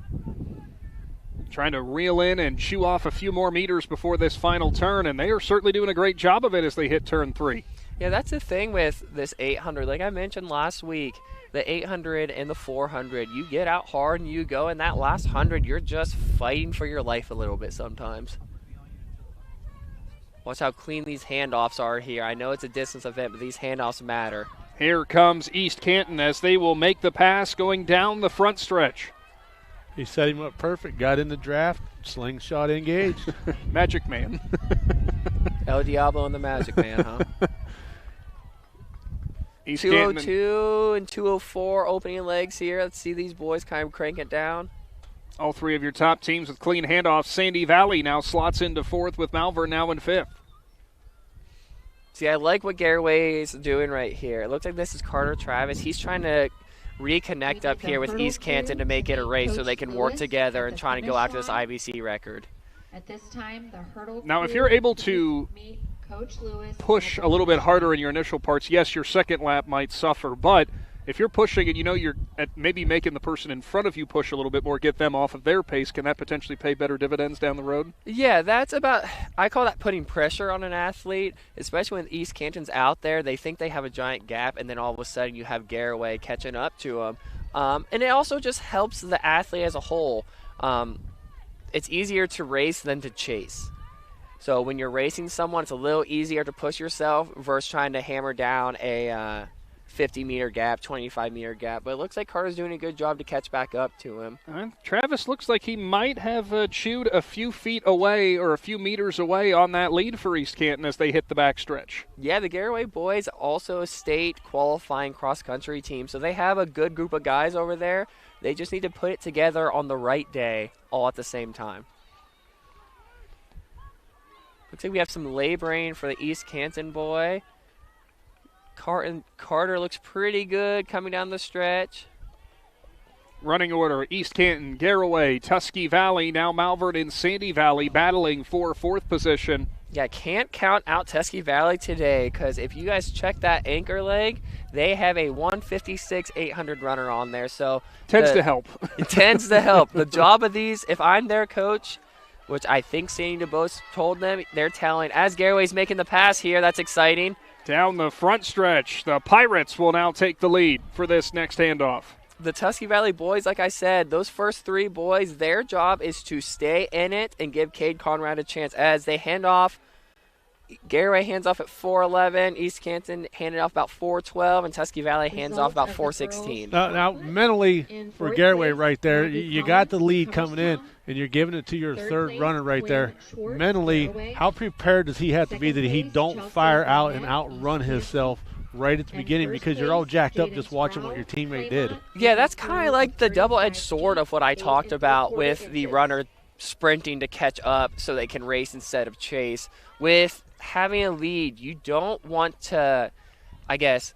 Trying to reel in and chew off a few more meters before this final turn, and they are certainly doing a great job of it as they hit turn 3. Yeah, that's the thing with this 800. Like I mentioned last week, the 800 and the 400, you get out hard and you go, and that last 100, you're just fighting for your life a little bit sometimes. Watch how clean these handoffs are here. I know it's a distance event, but these handoffs matter. Here comes East Canton as they will make the pass going down the front stretch. He set him up perfect, got in the draft, slingshot engaged. Magic Man. El Diablo and the Magic Man, huh? East 202 and 204 opening legs here. Let's see these boys kind of crank it down. All 3 of your top teams with clean handoffs. Sandy Valley now slots into 4th with Malvern now in 5th. See, I like what Garraway is doing right here. It looks like this is Carter Travis. He's trying to reconnect up here with East Canton to make it a race so they can work together and trying to go after this IVC record. At this time, the hurdle Now, if you're able to push a little bit harder in your initial parts, yes, your second lap might suffer, but if you're pushing and you know you're maybe making the person in front of you push a little bit more, get them off of their pace, can that potentially pay better dividends down the road? Yeah, I call that putting pressure on an athlete, especially when East Canton's out there. They think they have a giant gap, and then all of a sudden you have Garraway catching up to them. And it also just helps the athlete as a whole. It's easier to race than to chase. So when you're racing someone, it's a little easier to push yourself versus trying to hammer down a 50-meter gap, 25-meter gap. But it looks like Carter's doing a good job to catch back up to him. Travis looks like he might have chewed a few feet away or a few meters away on that lead for East Canton as they hit the back stretch. Yeah, the Garraway boys also a state qualifying cross-country team, so they have a good group of guys over there. They just need to put it together on the right day all at the same time. Looks like we have some laboring for the East Canton boy. Carter looks pretty good coming down the stretch. Running order, East Canton, Garraway, Tusky Valley, now Malvern and Sandy Valley battling for fourth position. Yeah, can't count out Tusky Valley today because if you guys check that anchor leg, they have a 156-800 runner on there. So tends to help. It tends to help. The job of these, if I'm their coach, which I think Sandy DeBose told them, they're telling, as Garraway's making the pass here, that's exciting. Down the front stretch, the Pirates will now take the lead for this next handoff. The Tusky Valley boys, like I said, those first three boys, their job is to stay in it and give Cade Conrad a chance as they hand off. Garraway hands off at 4:11, East Canton handed off about 4:12, and Tusky Valley hands off about 4:16. Now mentally, for Garraway right there, you got the lead coming in, and you're giving it to your third runner right there. Mentally, how prepared does he have to be that he don't fire out and outrun himself right at the beginning because you're all jacked up just watching what your teammate did? Yeah, that's kind of like the double-edged sword of what I talked about with the runner sprinting to catch up so they can race instead of chase. With having a lead, you don't want to, I guess,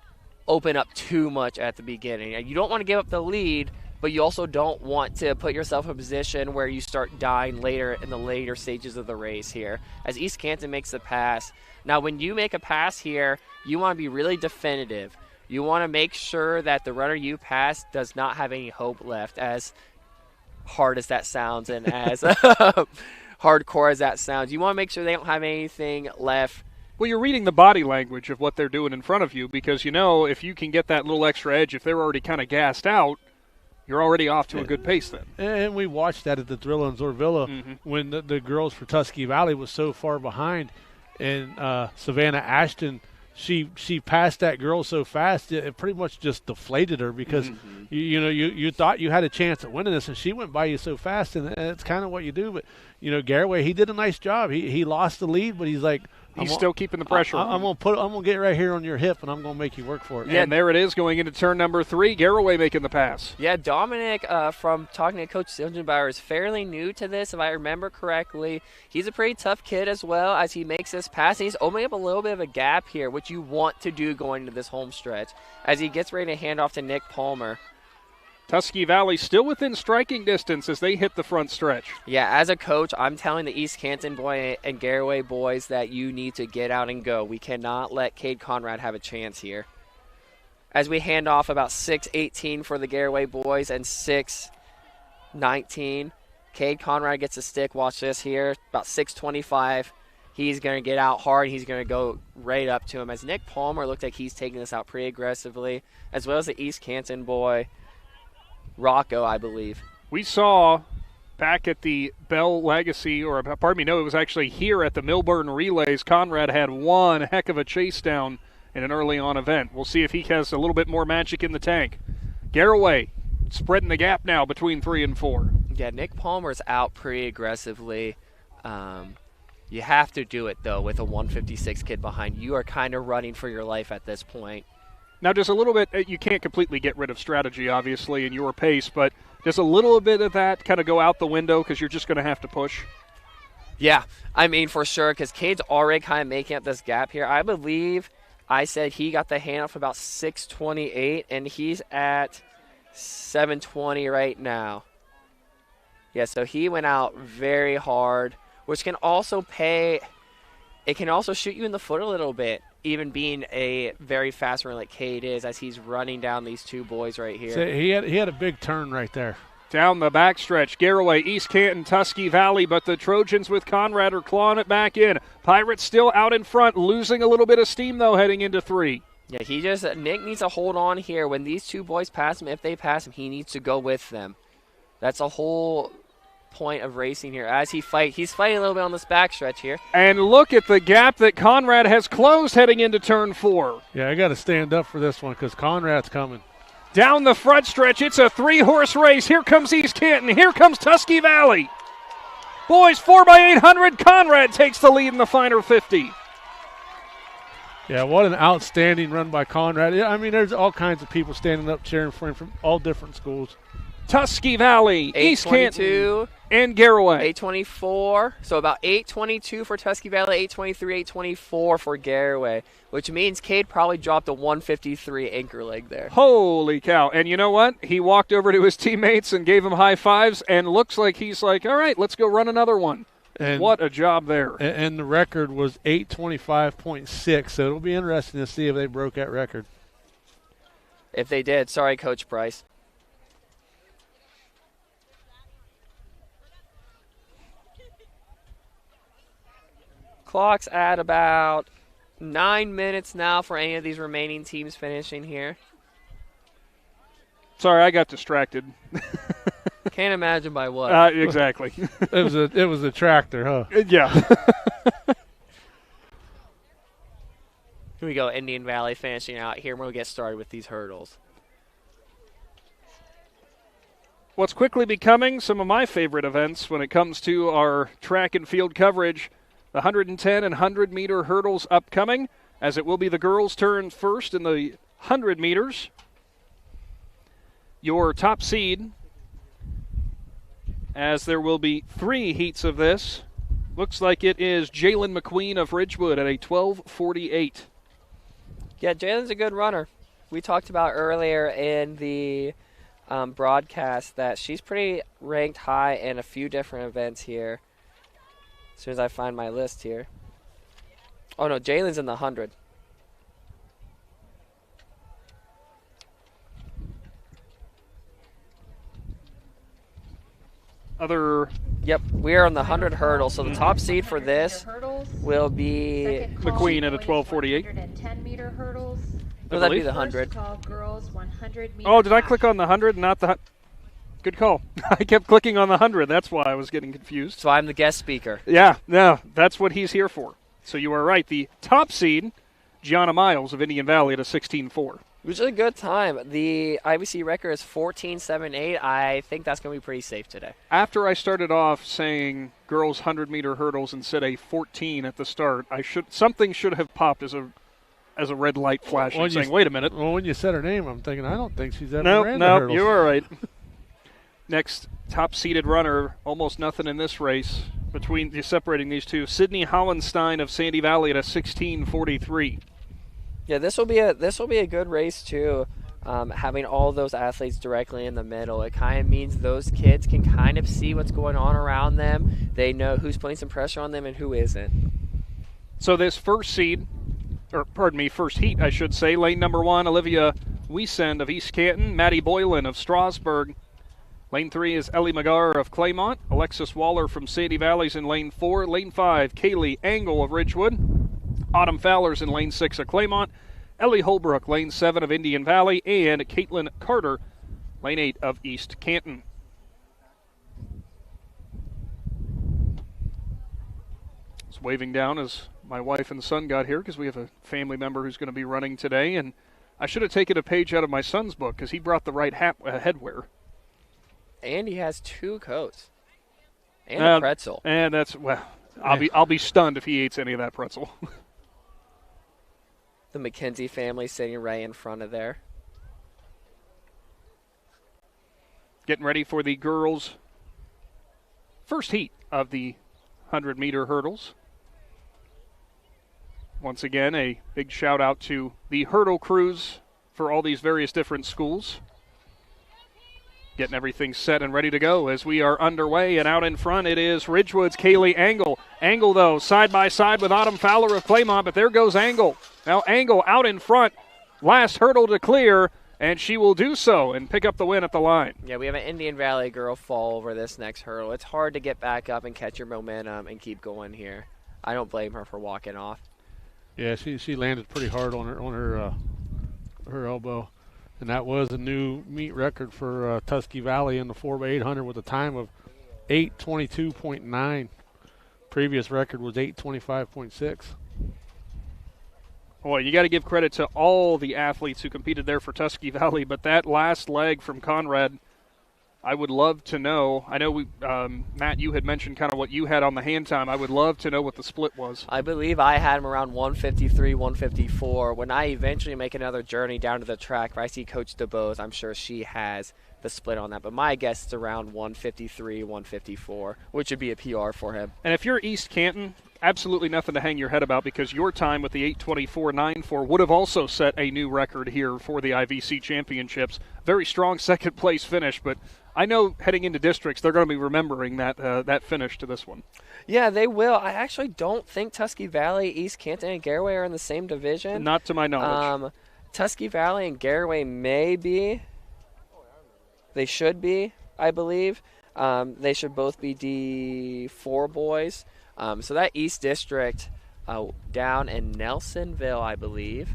open up too much at the beginning. You don't want to give up the lead, but you also don't want to put yourself in a position where you start dying later in the later stages of the race here. As East Canton makes the pass. Now, when you make a pass here, you want to be really definitive. You want to make sure that the runner you pass does not have any hope left, as hard as that sounds and as hardcore as that sounds. You want to make sure they don't have anything left. Well, you're reading the body language of what they're doing in front of you because, you know, if you can get that little extra edge, if they're already kind of gassed out, you're already off to a good pace then. And we watched that at the Thrill in Zorvilla when the girls for Tusky Valley was so far behind. And Savannah Ashton, she passed that girl so fast, it pretty much just deflated her because, you thought you had a chance at winning this, and she went by you so fast, and it's kind of what you do. But, Garraway, he did a nice job. He lost the lead, but he's like, He's still keeping the pressure on. I'm gonna get right here on your hip, and I'm gonna make you work for it. Yeah, and there it is going into turn number 3. Garraway making the pass. Yeah, Dominic, from talking to Coach Silgenbauer, is fairly new to this, if I remember correctly. He's a pretty tough kid as well as he makes this pass. He's opening up a little bit of a gap here, which you want to do going into this home stretch, as he gets ready to hand off to Nick Palmer. Tusky Valley still within striking distance as they hit the front stretch. Yeah, as a coach, I'm telling the East Canton boy and Garraway boys that you need to get out and go. We cannot let Cade Conrad have a chance here. As we hand off about 6:18 for the Garraway boys and 6:19. Cade Conrad gets a stick. Watch this here. About 6:25. He's going to get out hard. He's going to go right up to him. As Nick Palmer looked like he's taking this out pretty aggressively, as well as the East Canton boy, Rocco, I believe. We saw back at the Bell Legacy, it was actually here at the Milburn Relays, Conrad had one heck of a chase down in an early on event. We'll see if he has a little bit more magic in the tank. Garraway spreading the gap now between 3 and 4. Yeah, Nick Palmer's out pretty aggressively. You have to do it, though, with a 156 kid behind. You are kind of running for your life at this point. Now, just a little bit, you can't completely get rid of strategy, obviously, in your pace, but just a little bit of that kind of go out the window because you're just going to have to push. Yeah, I mean, for sure, because Cade's already kind of making up this gap here. I believe I said he got the handoff about 6:28, and he's at 7:20 right now. Yeah, so he went out very hard, which can also it can also shoot you in the foot a little bit, even being a very fast runner like Cade is, as he's running down these two boys right here. So he had a big turn right there. Down the backstretch, Garraway, East Canton, Tusky Valley, but the Trojans with Conrad are clawing it back in. Pirates still out in front, losing a little bit of steam, though, heading into 3. Yeah, Nick needs to hold on here. When these two boys pass him, if they pass him, he needs to go with them. That's a whole point of racing here. As he's fighting a little bit on this backstretch here. And look at the gap that Conrad has closed heading into turn 4. Yeah, I got to stand up for this one because Conrad's coming. Down the front stretch, it's a 3-horse race. Here comes East Canton. Here comes Tusky Valley. Boys, 4x800. Conrad takes the lead in the final 50. Yeah, what an outstanding run by Conrad. I mean, there's all kinds of people standing up cheering for him from all different schools. Tusky Valley, East Canton, and Garraway. 8:24, so about 8:22 for Tusky Valley, 8:23, 8:24 for Garraway, which means Cade probably dropped a 153 anchor leg there. Holy cow. And you know what? He walked over to his teammates and gave them high fives, and looks like he's like, all right, let's go run another one. And what a job there. And the record was 8:25.6, so it'll be interesting to see if they broke that record. If they did, sorry, Coach Bryce. Clock's at about 9 minutes now for any of these remaining teams finishing here. Sorry, I got distracted. Can't imagine by what. Exactly. It was a tractor, huh? Yeah. Here we go, Indian Valley finishing out here. We'll get started with these hurdles. What's quickly becoming some of my favorite events when it comes to our track and field coverage. The 110 and 100-meter hurdles upcoming, as it will be the girls' turn first in the 100 meters. Your top seed, as there will be 3 heats of this, looks like it is Jalen McQueen of Ridgewood at a 12:48. Yeah, Jalen's a good runner. We talked about earlier in the broadcast that she's pretty ranked high in a few different events here. As soon as I find my list here. Oh, no, Jalen's in the 100. Yep, we are on the 100 hurdle. So the top seed for this will be McQueen at a 12:48. 110-meter hurdles. Will that be the 100? Girls 100 meters. Oh, did I click on the 100 and not the... Good call. I kept clicking on the 100. That's why I was getting confused. So I'm the guest speaker. Yeah, no, that's what he's here for. So you are right. The top seed, Gianna Miles of Indian Valley at a 16:4. Which is a good time. The IVC record is 14.78. I think that's going to be pretty safe today. After I started off saying girls 100-meter hurdles and said a 14 at the start, something should have popped as a red light flashing, saying, wait a minute. Well, when you said her name, I'm thinking, I don't think she's ever ran the hurdles. No, you were right. Next top-seeded runner, almost nothing in this race separating these two. Sydney Hollenstein of Sandy Valley at a 16:43. Yeah, this will be a good race too. Having all those athletes directly in the middle, it kind of means those kids can kind of see what's going on around them. They know who's putting some pressure on them and who isn't. So this first heat, I should say, lane number 1, Olivia Wiesend of East Canton, Maddie Boylan of Strasburg. Lane 3 is Ellie McGarr of Claymont. Alexis Waller from Sandy Valley's in lane 4. Lane 5, Kaylee Angle of Ridgewood. Autumn Fowler's in lane 6 of Claymont. Ellie Holbrook, lane 7 of Indian Valley. And Caitlin Carter, lane 8 of East Canton. It's waving down as my wife and son got here because we have a family member who's going to be running today. And I should have taken a page out of my son's book because he brought the right headwear. And he has 2 coats. And a pretzel. And that's, well, I'll be stunned if he eats any of that pretzel. The McKenzie family sitting right in front of there. Getting ready for the girls' first heat of the 100-meter hurdles. Once again, a big shout out to the hurdle crews for all these various different schools. Getting everything set and ready to go as we are underway, and out in front it is Ridgewood's Kaylee Engel. Engel, though, side by side with Autumn Fowler of Claymont, but there goes Engel. Now Engel out in front, last hurdle to clear, and she will do so and pick up the win at the line. Yeah, we have an Indian Valley girl fall over this next hurdle. It's hard to get back up and catch your momentum and keep going here. I don't blame her for walking off. Yeah, she landed pretty hard on her elbow, and that was a new meet record for Tusky Valley in the 4x800 with a time of 8:22.9. Previous record was 8:25.6. Boy, you got to give credit to all the athletes who competed there for Tusky Valley, but that last leg from Conrad, I would love to know. I know, Matt, you had mentioned kind of what you had on the hand time. I would love to know what the split was. I believe I had him around 153, 154. When I eventually make another journey down to the track, if I see Coach DeBose, I'm sure she has the split on that. But my guess is around 153, 154, which would be a PR for him. And if you're East Canton, absolutely nothing to hang your head about, because your time with the 8:24.94 would have also set a new record here for the IVC Championships. Very strong second place finish, but I know heading into districts they're going to be remembering that finish to this one. Yeah, they will. I actually don't think Tusky Valley, East Canton, and Garaway are in the same division. Not to my knowledge. Tusky Valley and Garaway may be. They should be, I believe. They should both be D4 boys. So that East District down in Nelsonville, I believe,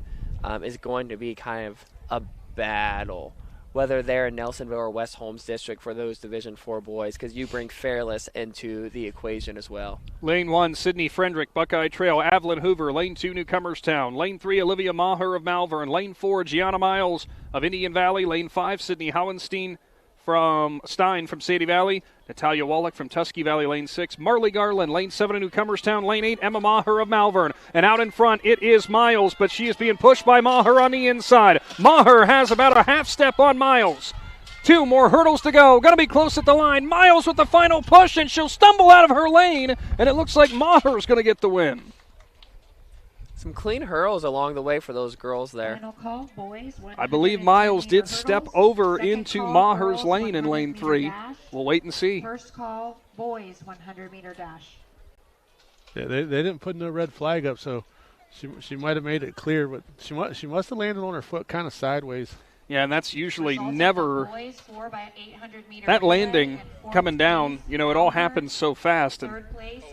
is going to be kind of a battle, whether they're in Nelsonville or West Holmes District for those Division 4 boys, because you bring Fairless into the equation as well. Lane 1, Sydney Frendrick, Buckeye Trail, Evelyn Hoover. Lane 2, Newcomerstown. Lane 3, Olivia Maher of Malvern. Lane 4, Gianna Miles of Indian Valley. Lane 5, Sydney Howenstein from Sadie Valley. Natalia Wallach from Tusky Valley, Lane 6. Marley Garland, Lane 7 of Newcomerstown. Lane 8, Emma Maher of Malvern. And out in front, it is Miles, but she is being pushed by Maher on the inside. Maher has about a half step on Miles. 2 more hurdles to go. Going to be close at the line. Miles with the final push, and she'll stumble out of her lane, and it looks like Maher's going to get the win. Some clean hurls along the way for those girls there. Final call, boys. I believe Miles did step over into Maher's lane in lane 3. We'll wait and see. First call, boys 100-meter dash. Yeah, they didn't put no red flag up, so she might have made it clear, but she must have landed on her foot kind of sideways. Yeah, and that's usually never that landing coming down. You know, it all happens so fast, and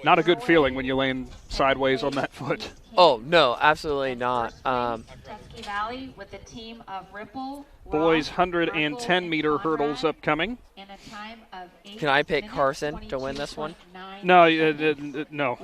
not a good feeling when you land sideways on that foot. Oh, no, absolutely not. Tusky Valley with the team of Ripple. Boys 110-meter hurdles upcoming. In a time of 8 Can I pick Carson to win this one? No, no.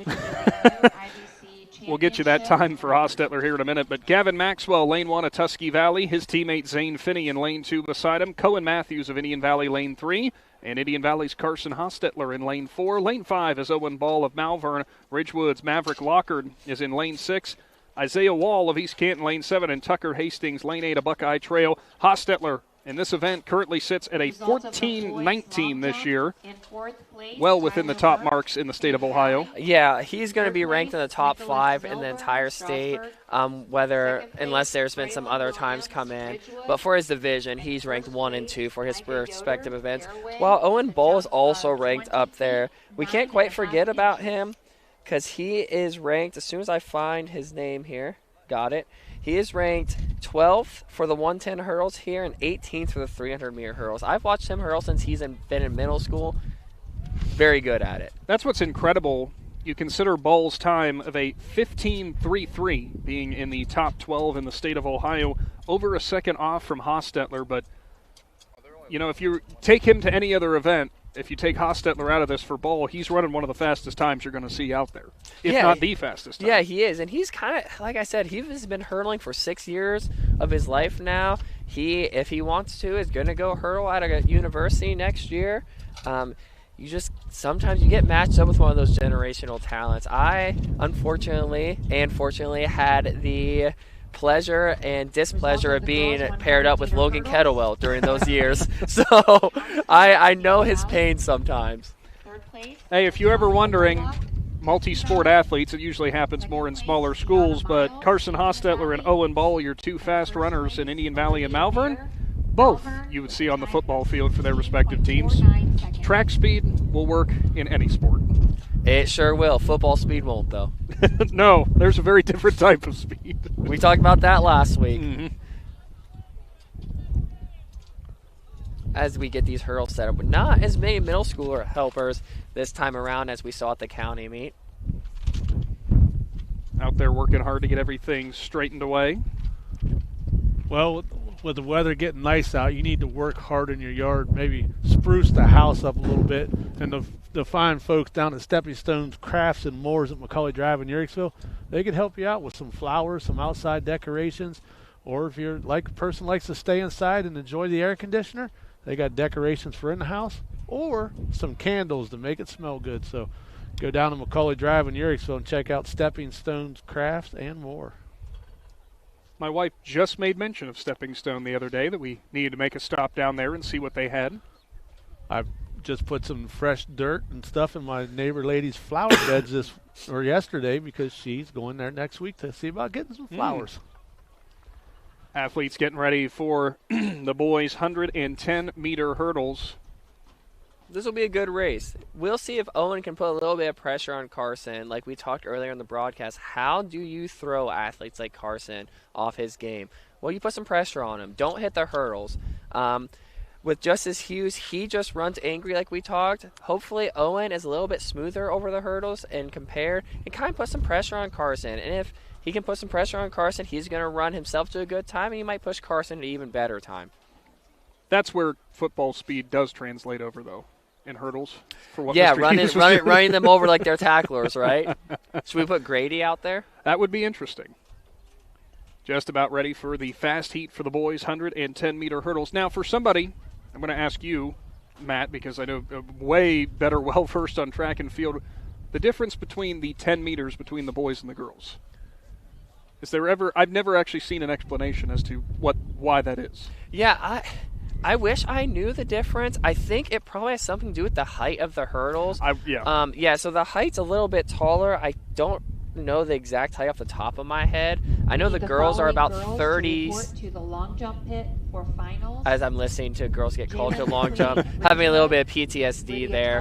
We'll get you that time for Hostetler here in a minute. But Gavin Maxwell, lane 1 of Tusky Valley. His teammate Zane Finney in lane 2 beside him. Cohen Matthews of Indian Valley, lane 3. And Indian Valley's Carson Hostetler in lane 4. Lane 5 is Owen Ball of Malvern. Ridgewood's Maverick Lockard is in lane 6. Isaiah Wall of East Canton, lane 7. And Tucker Hastings, lane 8 of Buckeye Trail. Hostetler in this event currently sits at a 14-19 this year, well within the top marks in the state of Ohio. Yeah, he's going to be ranked in the top 5 in the entire state, unless there's been some other times come in. But for his division, he's ranked 1 and 2 for his respective events, while Owen Bull is also ranked up there. We can't quite forget about him because he is ranked, as soon as I find his name here, got it. He is ranked 12th for the 110 hurdles here and 18th for the 300-meter hurdles. I've watched him hurdle since he's been in middle school. Very good at it. That's what's incredible. You consider Ball's time of a 15.33 being in the top 12 in the state of Ohio, over a second off from Hostetler. But, you know, if you take him to any other event, if you take Hostetler out of this for Ball, he's running one of the fastest times you're going to see out there, if not the fastest time. Yeah, he is. And he's kind of, like I said, he's been hurdling for 6 years of his life now. He, if he wants to, is going to go hurdle at a university next year. Sometimes you get matched up with one of those generational talents. I, unfortunately and fortunately, had the pleasure and displeasure of being paired up with Logan Kettlewell during those years. So I know his pain sometimes. Hey, if you're ever wondering multi-sport athletes. It usually happens more in smaller schools, but Carson Hostetler and Owen Ball, your two fast runners in Indian Valley and Malvern, both you would see on the football field for their respective teams. Track speed will work in any sport. It sure will. Football speed won't, though. No, there's a very different type of speed. We talked about that last week. Mm-hmm. As we get these hurdles set up, but not as many middle schooler helpers this time around as we saw at the county meet. Out there working hard to get everything straightened away. Well, with the weather getting nice out, you need to work hard in your yard, maybe spruce the house up a little bit. And the fine folks down at Stepping Stones Crafts and Moors at Macaulay Drive in Yerricksville, they can help you out with some flowers, some outside decorations, or if you're like a person likes to stay inside and enjoy the air conditioner, they got decorations for in the house, or some candles to make it smell good. So go down to Macaulay Drive in Yerricksville and check out Stepping Stones Crafts and more. My wife just made mention of Stepping Stone the other day, that we needed to make a stop down there and see what they had. I've just put some fresh dirt and stuff in my neighbor lady's flower beds yesterday, because she's going there next week to see about getting some flowers. Athletes getting ready for the boys' 110-meter hurdles. This will be a good race. We'll see if Owen can put a little bit of pressure on Carson. Like we talked earlier in the broadcast, how do you throw athletes like Carson off his game? Well, you put some pressure on him. Don't hit the hurdles. With Justice Hughes, he just runs angry like we talked. Hopefully Owen is a little bit smoother over the hurdles and compared, and kind of put some pressure on Carson. And if he can put some pressure on Carson, he's going to run himself to a good time, and he might push Carson to an even better time. That's where football speed does translate over, though, in hurdles. For what running them over like they're tacklers, right? Should we put Grady out there? That would be interesting. Just about ready for the fast heat for the boys' 110-meter hurdles. Now, for somebody, I'm going to ask you, Matt, because I know way better, well-versed on track and field, the difference between the 10 meters between the boys and the girls. Is there ever? I've never actually seen an explanation as to why that is. Yeah, I wish I knew the difference. I think it probably has something to do with the height of the hurdles. So the height's a little bit taller. I don't know the exact height off the top of my head. I know the girls are about 30s. To the long jump pit for finals. As I'm listening to girls get called to long jump, having a little bit of PTSD there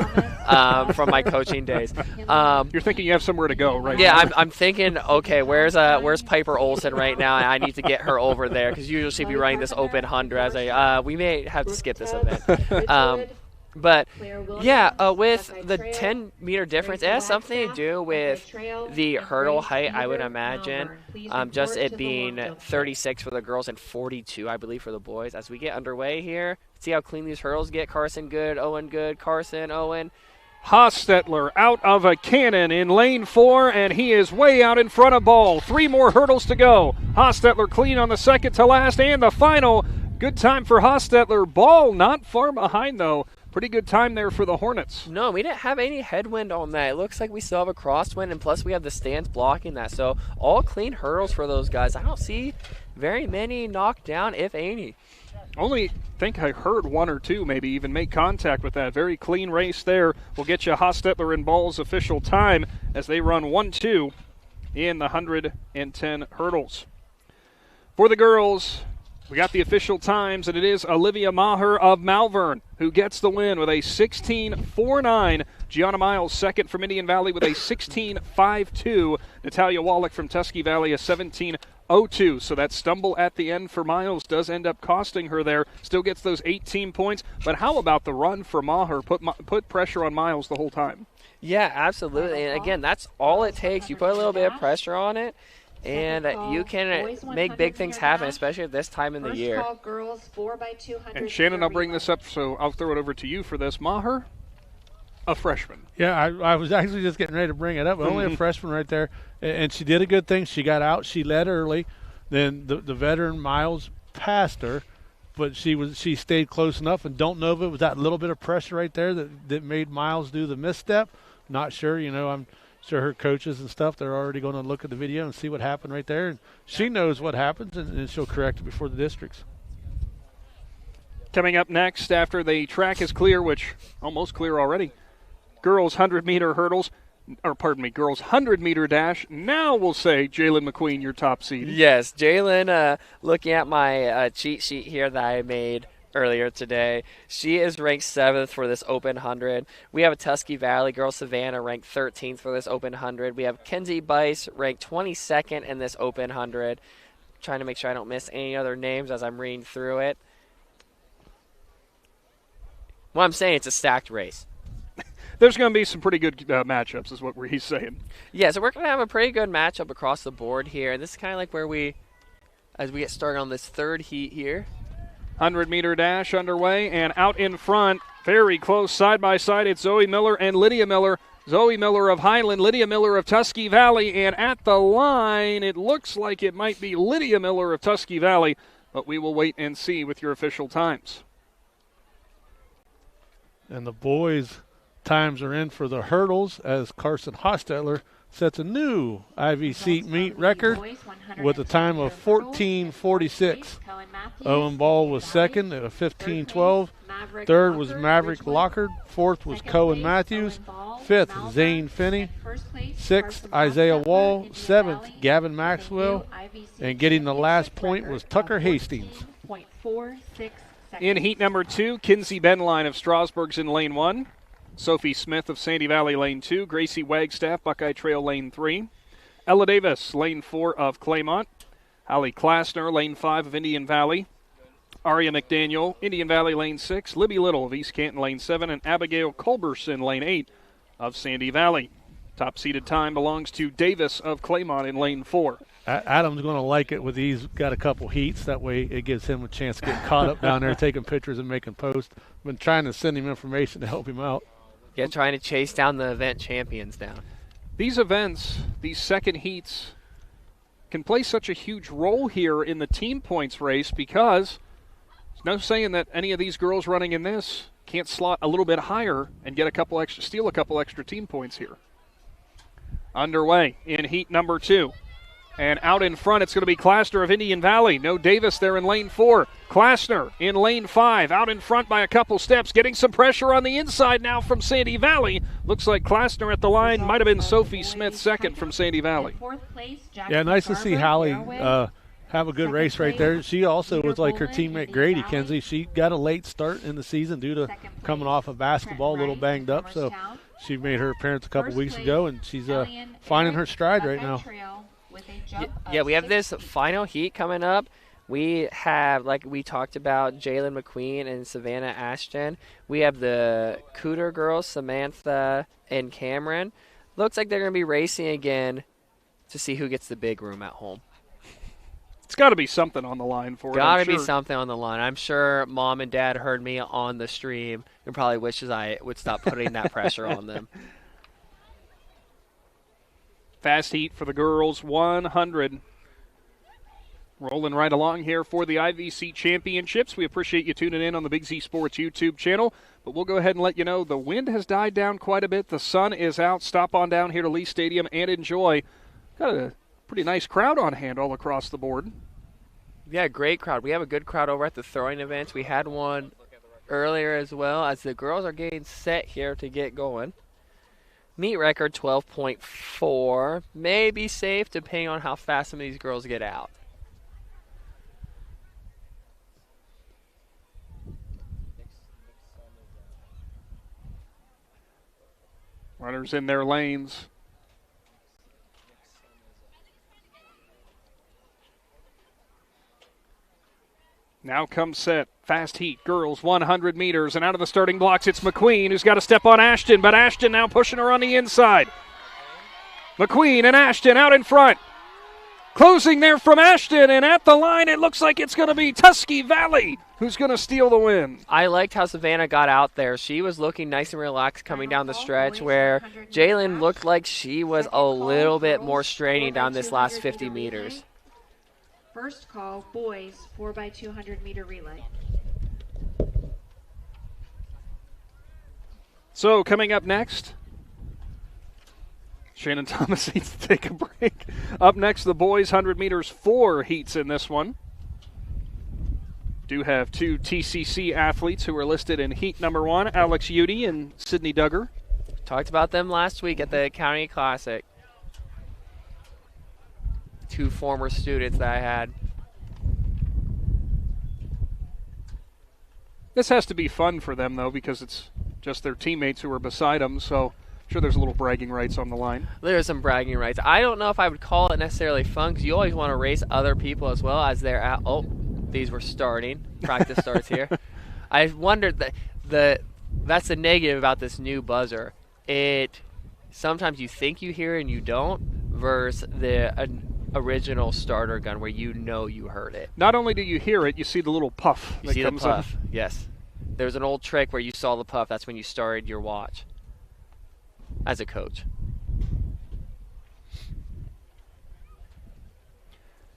from my coaching days. You're thinking you have somewhere to go, right? Yeah, I'm thinking, okay, where's Piper Olsen right now? And I need to get her over there, because usually she'd be running this open 100. We may have to skip this event. But, yeah, with the 10-meter difference, it has something to do with the hurdle height, I would imagine. Just it being 36 for the girls and 42, I believe, for the boys. As we get underway here, see how clean these hurdles get. Carson good, Owen good, Carson, Owen. Hostetler out of a cannon in lane 4, and he is way out in front of Ball. 3 more hurdles to go. Hostetler clean on the second to last, and the final. Good time for Hostetler. Ball not far behind, though. Pretty good time there for the Hornets. No, we didn't have any headwind on that. It looks like we still have a crosswind, and plus we have the stands blocking that. So all clean hurdles for those guys. I don't see very many knocked down, if any. Only think I heard 1 or 2 maybe even make contact with that. Very clean race there. We'll get you Hostetler and Ball's official time as they run 1-2 in the 110 hurdles. For the girls, we got the official times, and it is Olivia Maher of Malvern who gets the win with a 16.49. Gianna Miles second from Indian Valley with a 16.52. Natalia Wallach from Tusky Valley a 17.02. So that stumble at the end for Miles does end up costing her there. Still gets those 18 points. But how about the run for Maher? Put pressure on Miles the whole time. Yeah, absolutely. And again, that's all it takes. You put a little bit of pressure on it, and you can make big things happen, especially at this time in the year. Girls 4x200. And Shannon, I'll bring this up, so I'll throw it over to you for this. Maher, a freshman. Yeah, I was actually just getting ready to bring it up, but only a freshman right there. And she did a good thing. She got out. She led early. Then the veteran Miles passed her, but she stayed close enough, and don't know if it was that little bit of pressure right there that made Miles do the misstep. Not sure. I'm sure her coaches and stuff, they're already going to look at the video and see what happened right there. And she knows what happens, and she'll correct it before the districts. Coming up next, after the track is clear, which almost clear already, girls 100-meter hurdles. girls 100-meter dash. Now we'll say Jalen McQueen, your top seed. Yes, Jalen, looking at my cheat sheet here that I made earlier today, she is ranked 7th for this Open 100. We have a Tusky Valley girl, Savannah, ranked 13th for this Open 100. We have Kenzie Bryce, ranked 22nd in this Open 100. Trying to make sure I don't miss any other names as I'm reading through it. Well, I'm saying it's a stacked race. There's going to be some pretty good matchups is what he's saying. Yeah, so we're going to have a pretty good matchup across the board here. And this is kind of like where as we get started on this third heat here. 100-meter dash underway, and out in front, very close side by side, it's Zoe Miller and Lydia Miller. Zoe Miller of Highland, Lydia Miller of Tusky Valley, and at the line, it looks like it might be Lydia Miller of Tusky Valley, but we will wait and see with your official times. And the boys' times are in for the hurdles as Carson Hostetler sets a new IVC meet record with a time of 14:46. Owen Ball was second at a 15:12. Third was Maverick Lockard. Fourth was Cohen Matthews. Fifth, Zane Finney. Sixth, Isaiah Wall. Seventh, Gavin Maxwell. And getting the last point was Tucker Hastings. In heat number 2, Kinsey Benline of Strasburg's in lane 1. Sophie Smith of Sandy Valley, lane 2. Gracie Wagstaff, Buckeye Trail, lane 3. Ella Davis, lane 4 of Claymont. Holly Klassner, lane 5 of Indian Valley. Aria McDaniel, Indian Valley, lane 6. Libby Little of East Canton, lane 7. And Abigail Culberson, lane 8 of Sandy Valley. Top-seeded time belongs to Davis of Claymont in lane 4. Adam's going to like it with these. Got a couple heats. That way it gives him a chance to get caught up down there taking pictures and making posts. I've been trying to send him information to help him out. Yeah, trying to chase down the event champions down. These events, these second heats, can play such a huge role here in the team points race because there's no saying that any of these girls running in this can't slot a little bit higher and get steal a couple extra team points here. Underway in heat number 2. And out in front, it's going to be Klassner of Indian Valley. No Davis there in lane 4. Klassner in lane 5. Out in front by a couple steps. Getting some pressure on the inside now from Sandy Valley. Looks like Klassner at the line. Might have been Sophie Smith second from Sandy Valley. Yeah, nice to see Holly have a good race right there. She also was like her teammate Grady, Kenzie. She got a late start in the season due to coming off of basketball, a little banged up. So she made her appearance a couple weeks ago, and she's finding her stride right now. Yeah, we have this final heat coming up. We have, like we talked about, Jalen McQueen and Savannah Ashton. We have the Cooter girls, Samantha and Cameron. Looks like they're going to be racing again to see who gets the big room at home. It's got to be something on the line for it. Got to be something on the line. I'm sure Mom and Dad heard me on the stream and probably wishes I would stop putting that pressure on them. Fast heat for the girls, 100. Rolling right along here for the IVC Championships. We appreciate you tuning in on the Big Z Sports YouTube channel. But we'll go ahead and let you know the wind has died down quite a bit. The sun is out. Stop on down here to Lee Stadium and enjoy. Got a pretty nice crowd on hand all across the board. Yeah, great crowd. We have a good crowd over at the throwing events. We had one earlier as well as the girls are getting set here to get going. Meet record 12.4. May be safe depending on how fast some of these girls get out. Runners in their lanes. Now comes set. Fast heat, girls, 100 meters, and out of the starting blocks, it's McQueen who's got to step on Ashton, but Ashton now pushing her on the inside. McQueen and Ashton out in front. Closing there from Ashton, and at the line, it looks like it's going to be Tusky Valley who's going to steal the win. I liked how Savannah got out there. She was looking nice and relaxed coming down the stretch where Jalen looked like she was a little bit more straining down this last 50 meters. First call, boys, 4x200 meter relay. So coming up next, Shannon Thomas needs to take a break. Up next, the boys 100 meters, 4 heats in this one. Do have 2 TCC athletes who are listed in heat number 1, Alex Udy and Sydney Duggar. Talked about them last week at the County Classic. 2 former students that I had. This has to be fun for them, though, because it's just their teammates who are beside them, so I'm sure there's a little bragging rights on the line. There's some bragging rights. I don't know if I would call it necessarily fun, because you always want to race other people as well as they're at. Oh, these were starting. Practice starts here. I wondered that's the negative about this new buzzer. Sometimes you think you hear it and you don't, versus the original starter gun where you know you heard it. Not only do you hear it, you see the little puff that comes up. Yes. There's an old trick where you saw the puff. That's when you started your watch as a coach.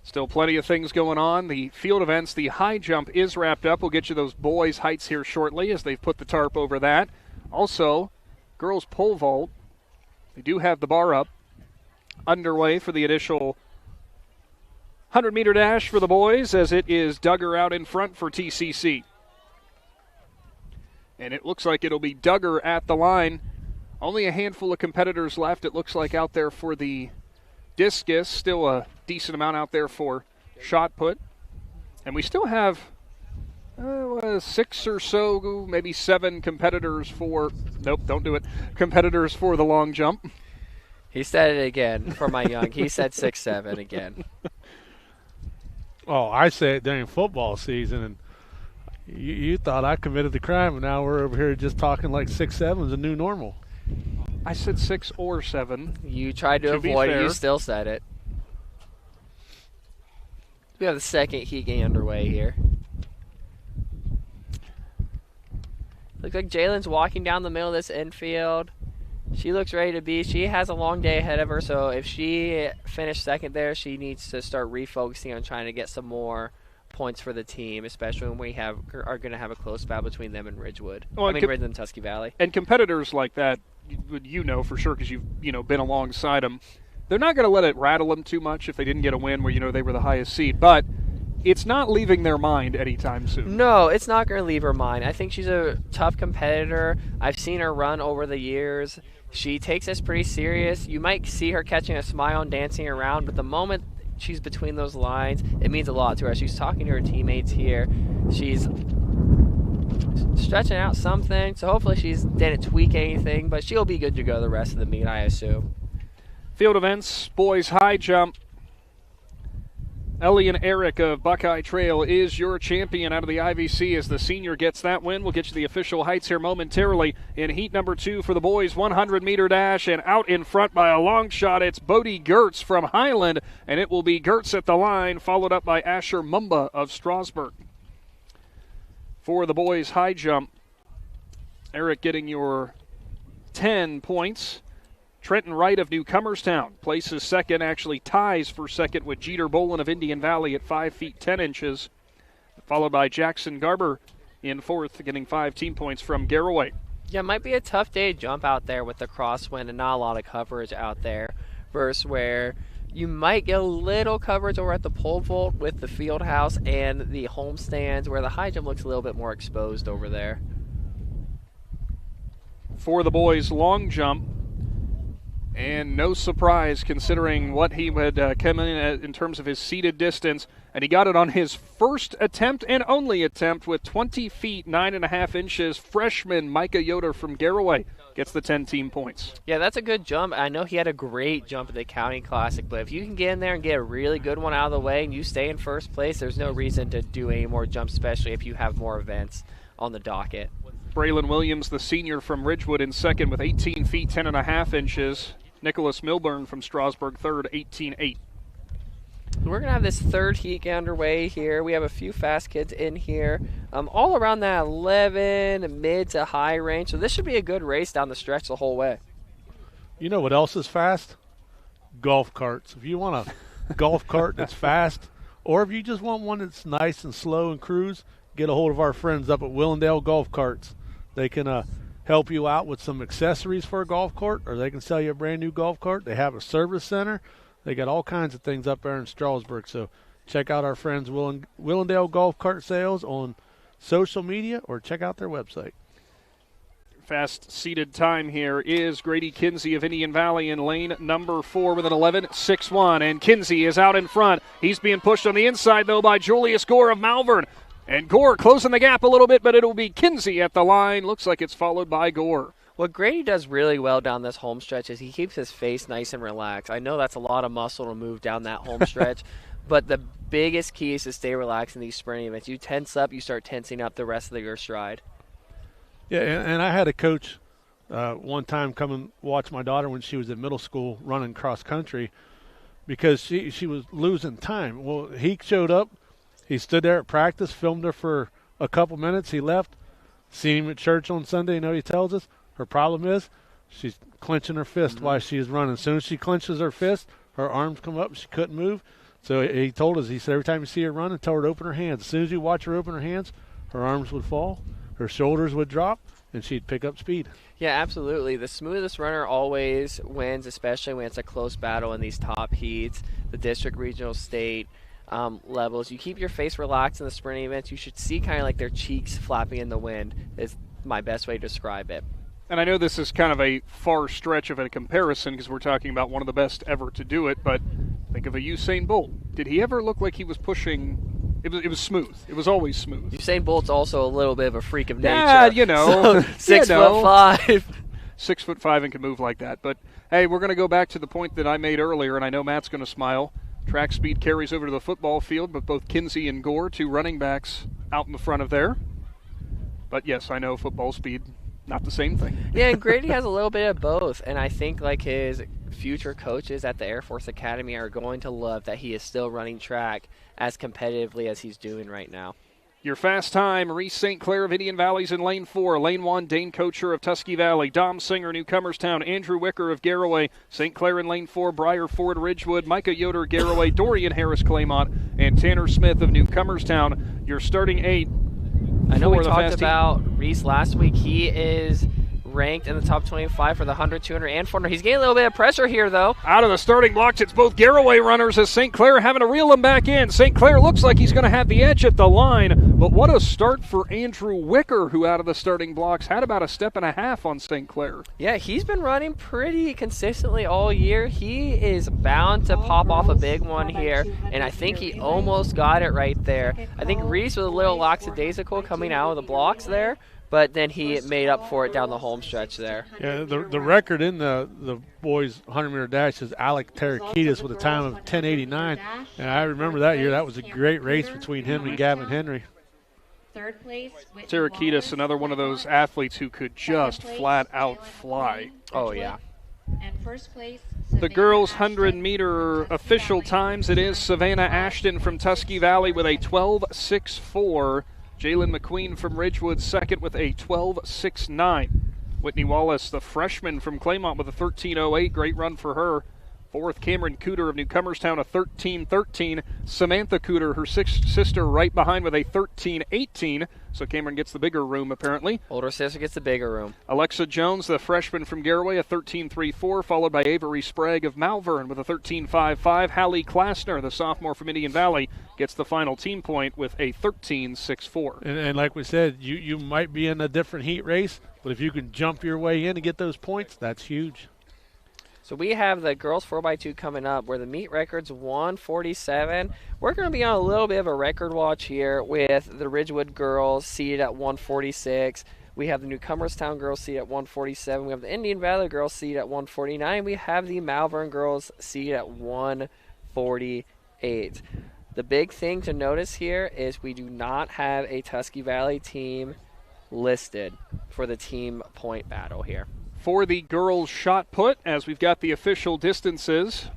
Still plenty of things going on. The field events, the high jump is wrapped up. We'll get you those boys' heights here shortly as they've put the tarp over that. Also, girls' pole vault. They do have the bar up underway for the initial 100-meter dash for the boys as it is Duggar out in front for TCC. And it looks like it'll be Duggar at the line. Only a handful of competitors left, it looks like, out there for the discus. Still a decent amount out there for shot put. And we still have 6 or so, maybe 7 competitors for, nope, don't do it, competitors for the long jump. He said it again for my young. He said 6'7" again. Oh, I say it during football season, and you thought I committed the crime, and now we're over here just talking like 6'7" is a new normal. I said 6 or 7. You tried to avoid it. You still said it. We have the second heat game underway here. Looks like Jalen's walking down the middle of this infield. She looks ready to be. She has a long day ahead of her, so if she finished second there, she needs to start refocusing on trying to get some more points for the team, especially when we are going to have a close battle between them and Ridgewood. Ridgewood and Tusky Valley. And competitors like that, you know for sure because you've been alongside them, they're not going to let it rattle them too much if they didn't get a win where they were the highest seed, but it's not leaving their mind anytime soon. No, it's not going to leave her mind. I think she's a tough competitor. I've seen her run over the years. She takes this pretty serious. You might see her catching a smile and dancing around, but the moment she's between those lines, it means a lot to her. She's talking to her teammates here. She's stretching out something, so hopefully she didn't tweak anything, but she'll be good to go the rest of the meet, I assume. Field events, boys high jump. Ellie and Eric of Buckeye Trail is your champion out of the IVC as the senior gets that win. We'll get you the official heights here momentarily. In heat number 2 for the boys, 100-meter dash, and out in front by a long shot, it's Bodie Gertz from Highland, and it will be Gertz at the line, followed up by Asher Mumba of Strasburg. For the boys high jump, Eric getting your 10 points. Trenton Wright of Newcomerstown places second, actually ties for second with Jeter Bolin of Indian Valley at 5 feet 10 inches, followed by Jackson Garber in fourth, getting 5 team points from Garraway. Yeah, it might be a tough day to jump out there with the crosswind and not a lot of coverage out there, versus where you might get a little coverage over at the pole vault with the field house and the home stands, where the high jump looks a little bit more exposed over there. For the boys long jump, and no surprise considering what he would come in terms of his seated distance, and he got it on his first attempt and only attempt with 20 feet 9.5 inches. Freshman Micah Yoder from Garraway gets the 10 team points. Yeah, that's a good jump. I know he had a great jump at the County Classic, but if you can get in there and get a really good one out of the way and you stay in first place, there's no reason to do any more jumps, especially if you have more events on the docket. Braylon Williams, the senior from Ridgewood, in second with 18 feet 10.5 inches. Nicholas Milburn from Strasburg third, 18.8. We're going to have this third heat get underway here. We have a few fast kids in here, all around that 11 mid to high range. So this should be a good race down the stretch the whole way. You know what else is fast? Golf carts. If you want a golf cart that's fast, or if you just want one that's nice and slow and cruise, get a hold of our friends up at Willendale Golf Carts. They can help you out with some accessories for a golf cart, or they can sell you a brand new golf cart. They have a service center. They got all kinds of things up there in Strasburg. So check out our friends Willendale Golf Cart Sales on social media, or check out their website. Fast seated time here is Grady Kinsey of Indian Valley in lane number 4 with an 11.61. And Kinsey is out in front. He's being pushed on the inside, though, by Julius Gore of Malvern. And Gore closing the gap a little bit, but it'll be Kinsey at the line. Looks like it's followed by Gore. What Grady does really well down this home stretch is he keeps his face nice and relaxed. I know that's a lot of muscle to move down that home stretch, but the biggest key is to stay relaxed in these sprinting events. You tense up, you start tensing up the rest of your stride. Yeah, and I had a coach one time come and watch my daughter when she was in middle school running cross country because she was losing time. Well, he showed up. He stood there at practice, filmed her for a couple minutes. He left. Seen him at church on Sunday. You know, he tells us her problem is she's clenching her fist while she's running. As soon as she clenches her fist, her arms come up. She couldn't move. So he told us, he said, every time you see her running, tell her to open her hands. As soon as you watch her open her hands, her arms would fall, her shoulders would drop, and she'd pick up speed. Yeah, absolutely. The smoothest runner always wins, especially when it's a close battle in these top heats, the district, regional, state levels. You keep your face relaxed in the sprinting events. You should see kind of like their cheeks flapping in the wind is my best way to describe it. And I know this is kind of a far stretch of a comparison because we're talking about one of the best ever to do it, but think of a Usain Bolt. Did he ever look like he was pushing? It was smooth. It was always smooth. Usain Bolt's also a little bit of a freak of nature. Yeah, you know. So, 6'5". 6'5" and can move like that. But, hey, we're going to go back to the point that I made earlier, and I know Matt's going to smile. Track speed carries over to the football field, but both Kinsey and Gore, 2 running backs out in the front of there. But, yes, I know football speed, not the same thing. Yeah, and Grady has a little bit of both, and I think like his future coaches at the Air Force Academy are going to love that he is still running track as competitively as he's doing right now. Your fast time, Reese St. Clair of Indian Valley's in lane 4. Lane 1, Dane Kocher of Tusky Valley. Dom Singer, Newcomerstown. Andrew Wicker of Garraway. St. Clair in lane 4. Briar Ford, Ridgewood. Micah Yoder, Garraway. Dorian Harris, Claymont. And Tanner Smith of Newcomerstown. Your starting 8. I know we talked about Reese last week. He is ranked in the top 25 for the 100, 200, and 400. He's getting a little bit of pressure here, though. Out of the starting blocks, it's both Garraway runners as St. Clair having to reel him back in. St. Clair looks like he's going to have the edge at the line, but what a start for Andrew Wicker, who out of the starting blocks had about a step and a half on St. Clair. Yeah, he's been running pretty consistently all year. He is bound to pop off a big one here, and I think he almost got it right there. I think Reese was a little lackadaisical coming out of the blocks there, but then he made up for it down the home stretch there. Yeah, the record in the boys' 100-meter dash is Alec Tarakitis with a time of 10:89, and I remember that year. That was a great race between him and Gavin Henry. Third place, Tarakitis, another one of those athletes who could just flat out fly. Oh, yeah. And first place, the girls' 100-meter official times, it is Savannah Ashton from Tusky Valley with a 12.64. Jalen McQueen from Ridgewood second with a 12.69. Whitney Wallace, the freshman from Claymont, with a 13.08. Great run for her. Fourth, Cameron Cooter of Newcomerstown, a 13.13. Samantha Cooter, her sister, right behind with a 13.18. So Cameron gets the bigger room, apparently. Older sister gets the bigger room. Alexa Jones, the freshman from Garraway, a 13.34, followed by Avery Sprague of Malvern with a 13.55. Hallie Klassner, the sophomore from Indian Valley, gets the final team point with a 13.64. And like we said, you might be in a different heat race, but if you can jump your way in and get those points, that's huge. So we have the girls 4x2 coming up where the meet record's 147. We're going to be on a little bit of a record watch here with the Ridgewood girls seated at 146. We have the Newcomerstown girls seated at 147. We have the Indian Valley girls seated at 149. We have the Malvern girls seated at 148. The big thing to notice here is we do not have a Tusky Valley team listed for the team point battle here. For the girls' shot put, as we've got the official distances,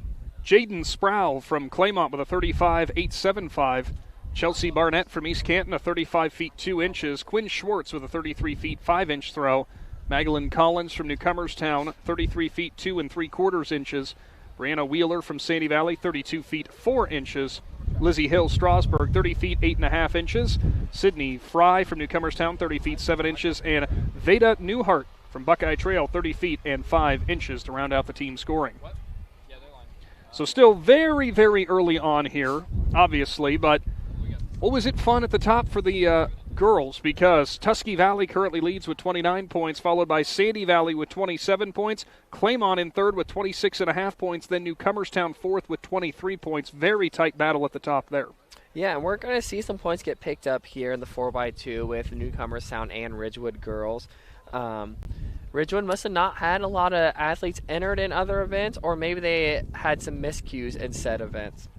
Jaden Sproul from Claymont with a 35.875. Chelsea Barnett from East Canton, a 35 feet 2 inches. Quinn Schwartz with a 33 feet 5 inch throw. Magdalene Collins from Newcomerstown, 33 feet 2 3/4 inches. Brianna Wheeler from Sandy Valley, 32 feet 4 inches. Lizzie Hill Strasburg, 30 feet 8.5 inches. Sydney Fry from Newcomerstown, 30 feet 7 inches. And Veda Newhart from Buckeye Trail, 30 feet and 5 inches to round out the team scoring. So still very, very early on here, obviously, but what was it fun at the top for the girls, because Tusky Valley currently leads with 29 points, followed by Sandy Valley with 27 points, Claymont in third with 26.5 points, then Newcomerstown fourth with 23 points. Very tight battle at the top there. Yeah, and we're going to see some points get picked up here in the 4x2 with Newcomerstown and Ridgewood girls. Ridgewood must have not had a lot of athletes entered in other events, or maybe they had some miscues in said events.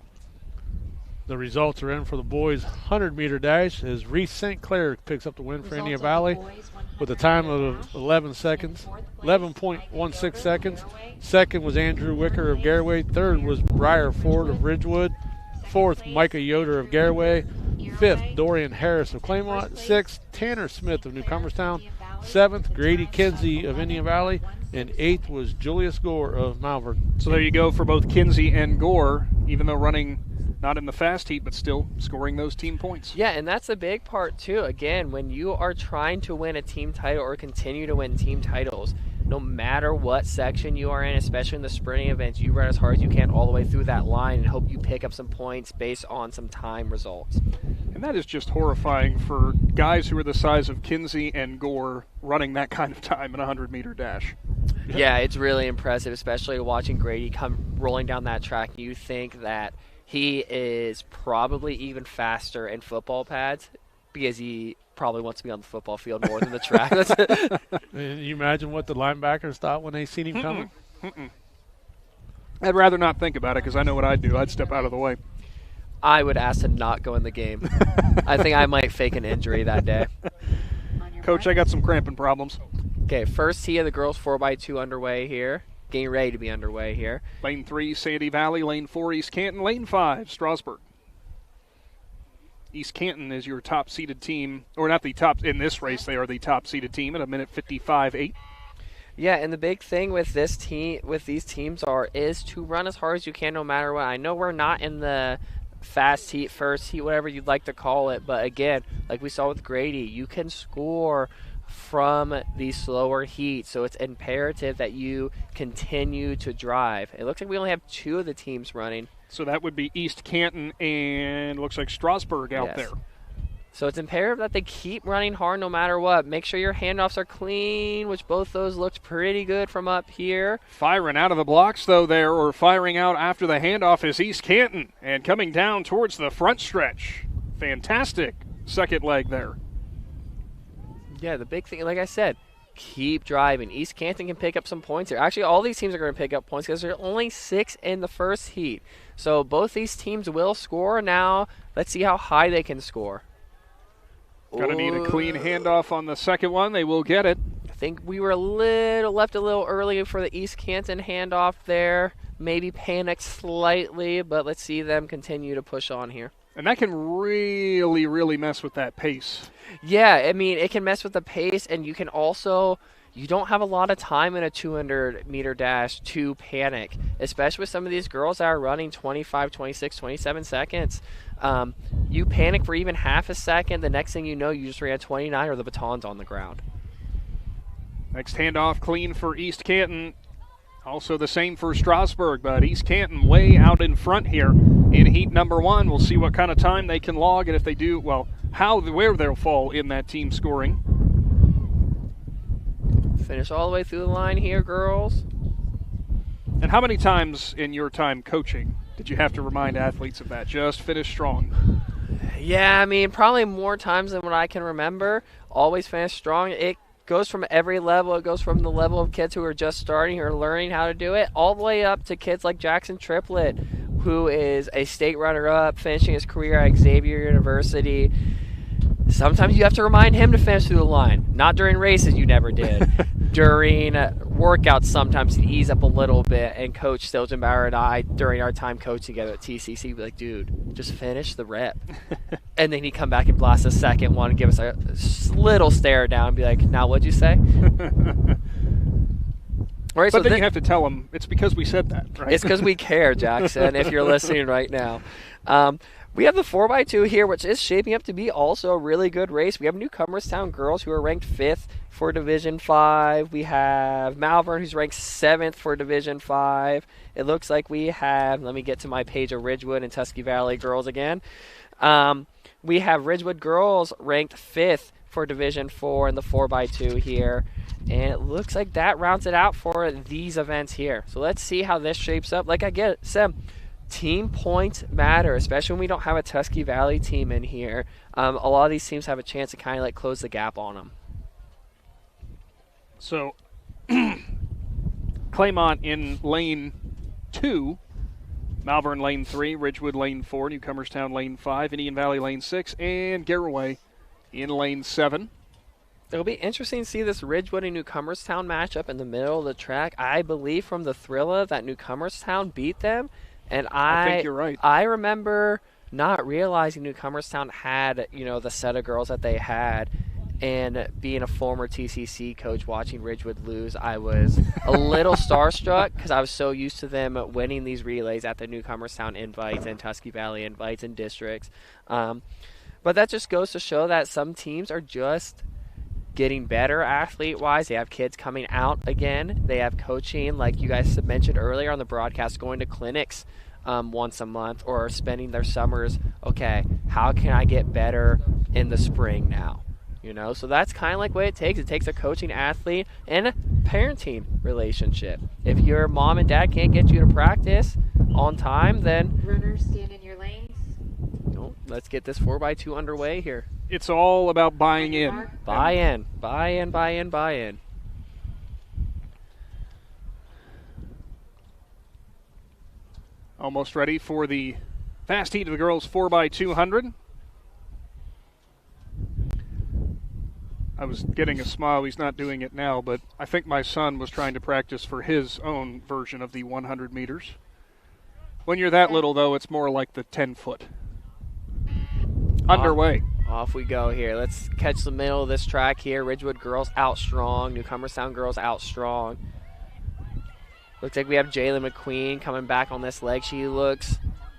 The results are in for the boys' 100-meter dash as Reese St. Clair picks up the win for Indian Valley with a time of 11.16 seconds. Second was Andrew Wicker of Garraway. Third was Briar Ford of Ridgewood. Fourth, Micah Yoder of Garraway. Fifth, Dorian Harris of Claymont. Sixth, Tanner Smith of Newcomerstown. Seventh, Grady Kinsey of Indian Valley. And eighth was Julius Gore of Malvern. So there you go for both Kinsey and Gore, even though running not in the fast heat, but still scoring those team points. Yeah, and that's a big part, too. Again, when you are trying to win a team title or continue to win team titles, no matter what section you are in, especially in the sprinting events, you run as hard as you can all the way through that line and hope you pick up some points based on some time results. And that is just horrifying for guys who are the size of Kinsey and Gore running that kind of time in a 100-meter dash. Yeah, it's really impressive, especially watching Grady come rolling down that track. You think that he is probably even faster in football pads because he probably wants to be on the football field more than the track. Can you imagine what the linebackers thought when they seen him coming? I'd rather not think about it because I know what I'd do. I'd step out of the way. I would ask to not go in the game. I think I might fake an injury that day. Coach, I got some cramping problems. Okay, first tee of the girls 4x2 underway here. Getting ready to be underway here. Lane 3, Sandy Valley. Lane 4, East Canton. Lane 5, Strasburg. East Canton is your top-seeded team, or not the top in this race. They are the top-seeded team at a minute 55.8. Yeah, and the big thing with this team, with these teams, is to run as hard as you can, no matter what. I know we're not in the fast heat, first heat, whatever you'd like to call it, but again, like we saw with Grady, you can score from these slower heats, so it's imperative that you continue to drive. It looks like we only have 2 of the teams running. So that would be East Canton and looks like Strasburg out there. So it's imperative that they keep running hard no matter what. Make sure your handoffs are clean, which both those looked pretty good from up here. Firing out of the blocks, though, there, or firing out after the handoff is East Canton. And coming down towards the front stretch. Fantastic second leg there. Yeah, the big thing, like I said, keep driving. East Canton can pick up some points here. Actually, all these teams are going to pick up points because there are only 6 in the first heat. So both these teams will score. Now, let's see how high they can score. Going to need a clean handoff on the second one. They will get it. I think we were left a little early for the East Canton handoff there. Maybe panicked slightly, but let's see them continue to push on here. And that can really, really mess with that pace. Yeah, I mean, it can mess with the pace, and you can also, you don't have a lot of time in a 200-meter dash to panic, especially with some of these girls that are running 25, 26, 27 seconds. You panic for even half a second, the next thing you know, you just ran 29 or the baton's on the ground. Next handoff clean for East Canton. Also the same for Strasburg, but East Canton way out in front here in heat number 1. We'll see what kind of time they can log, and if they do, well, where they'll fall in that team scoring. Finish all the way through the line here, girls. And how many times in your time coaching did you have to remind athletes of that? Just finish strong. Yeah, I mean, probably more times than what I can remember. Always finish strong. It goes from every level. It goes from the level of kids who are just starting or learning how to do it, all the way up to kids like Jackson Triplett, who is a state runner-up, finishing his career at Xavier University. Sometimes you have to remind him to finish through the line. Not during races, you never did. During workouts, sometimes he'd ease up a little bit, and Coach Stilgenbauer and I, during our time coaching together at TCC, would be like, dude, just finish the rep. And then he'd come back and blast a second one and give us a little stare down and be like, now what'd you say? Right, but so then you have to tell them it's because we said that, right? It's because we care, Jackson, if you're listening right now. We have the 4x2 here, which is shaping up to be also a really good race. We have Newcomerstown girls who are ranked 5th for Division 5. We have Malvern, who's ranked 7th for Division 5. It looks like we have, let me get to my page of Ridgewood and Tusky Valley girls again. We have Ridgewood girls ranked 5th for Division 4 in the 4x2 here. And it looks like that rounds it out for these events here. So let's see how this shapes up. Like I said, team points matter, especially when we don't have a Tusky Valley team in here. A lot of these teams have a chance to kind of like close the gap on them. So Claymont in lane 2, Malvern lane 3, Ridgewood lane 4, Newcomerstown lane 5, Indian Valley lane 6, and Garraway in lane 7. It'll be interesting to see this Ridgewood and Newcomerstown matchup in the middle of the track. I believe from the Thrilla that Newcomerstown beat them, and I think you're right. I remember not realizing Newcomerstown had, the set of girls that they had. And being a former TCC coach watching Ridgewood lose, I was a little starstruck because I was so used to them winning these relays at the Newcomerstown invites and Tusky Valley invites and districts. But that just goes to show that some teams are just getting better athlete-wise. They have kids coming out again. They have coaching, like you guys mentioned earlier on the broadcast, going to clinics once a month or spending their summers. Okay, how can I get better in the spring now? So that's kind of like what it takes. It takes a coaching athlete and a parenting relationship. If your mom and dad can't get you to practice on time, then runners stand in your lanes. Let's get this 4x2 underway here. It's all about buying in. Buy in. Almost ready for the fast heat of the girls 4x200. I was getting a smile. He's not doing it now, but I think my son was trying to practice for his own version of the 100 meters. When you're that little, though, it's more like the 10-foot. Underway. Off we go here. Let's catch the middle of this track here. Ridgewood girls out strong. Newcomerstown girls out strong. Looks like we have Jaylen McQueen coming back on this leg. She looks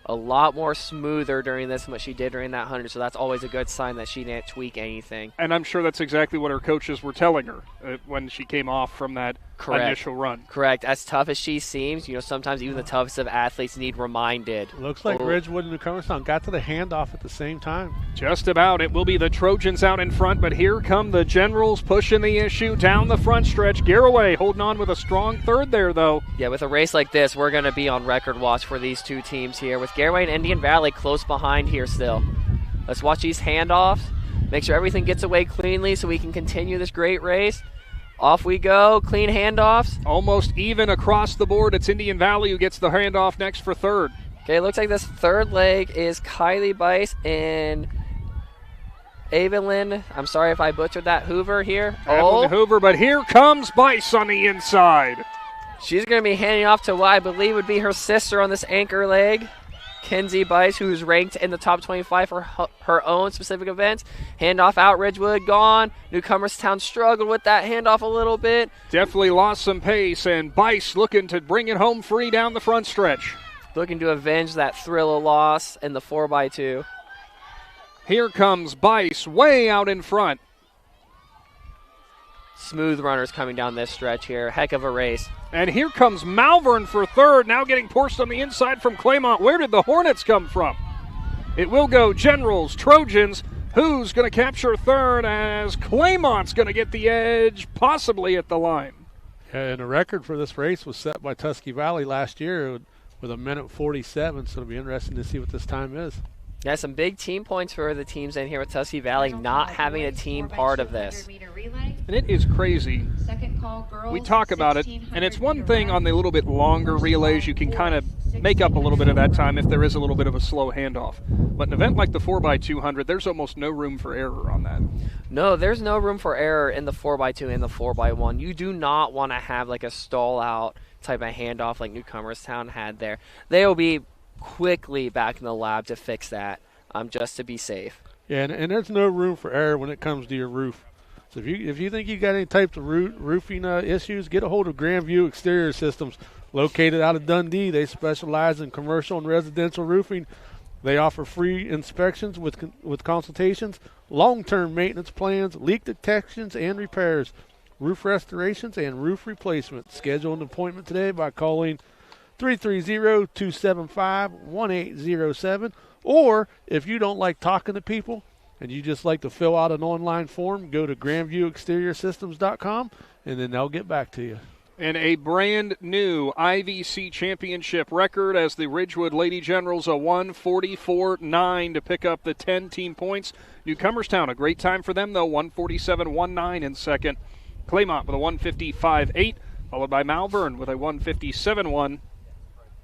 a lot more smoother during this than what she did during that 100, so that's always a good sign that she didn't tweak anything. And I'm sure that's exactly what her coaches were telling her when she came off from that initial run. Correct. As tough as she seems, sometimes even the toughest of athletes need reminded. Looks like Ridgewood and Newcomerstown got to the handoff at the same time. Just about. It will be the Trojans out in front, but here come the Generals pushing the issue down the front stretch. Garraway holding on with a strong third there, though. Yeah, with a race like this, we're going to be on record watch for these two teams here, with Garraway and Indian Valley close behind here still. Let's watch these handoffs. Make sure everything gets away cleanly so we can continue this great race. Off we go. Clean handoffs. Almost even across the board. It's Indian Valley who gets the handoff next for third. Okay, looks like this third leg is Kylie Bryce and Evelyn. I'm sorry if I butchered that. Hoover here. Evelyn Hoover, but here comes Bryce on the inside. She's going to be handing off to what I believe would be her sister on this anchor leg, Kenzie Bryce, who's ranked in the top 25 for her own specific events. Handoff out, Ridgewood gone. Newcomerstown struggled with that handoff a little bit. Definitely lost some pace, and Bryce looking to bring it home free down the front stretch. Looking to avenge that Thrilla loss in the 4x2. Here comes Bryce way out in front. Smooth runners coming down this stretch here. Heck of a race. And here comes Malvern for third, now getting forced on the inside from Claymont. Where did the Hornets come from? It will go Generals, Trojans. Who's going to capture third as Claymont's going to get the edge, possibly at the line? Yeah, and a record for this race was set by Tusky Valley last year with 1:47, so it'll be interesting to see what this time is. Yeah, some big team points for the teams in here with Tusky Valley not having a team part of this. And it is crazy. We talk about it, and it's one thing on the little bit longer relays. You can kind of make up a little bit of that time if there is a little bit of a slow handoff. But an event like the 4x200, there's almost no room for error on that. No, there's no room for error in the 4x2 and the 4x1. You do not want to have like a stall-out type of handoff like Newcomerstown had there. They will be quickly back in the lab to fix that, just to be safe. Yeah, and there's no room for error when it comes to your roof. So if you think you got any types of roofing issues, get a hold of Grandview Exterior Systems, located out of Dundee. They specialize in commercial and residential roofing. They offer free inspections with consultations, long-term maintenance plans, leak detections and repairs, roof restorations, and roof replacement. Schedule an appointment today by calling 330-275-1807. Or if you don't like talking to people and you just like to fill out an online form, go to grandviewexteriorsystems.com, and then they'll get back to you. And a brand new IVC championship record as the Ridgewood Lady Generals, a 144.9 to pick up the 10-team points. Newcomerstown, a great time for them, though, 147.19 in second. Claymont with a 155.8, followed by Malvern with a 157.1.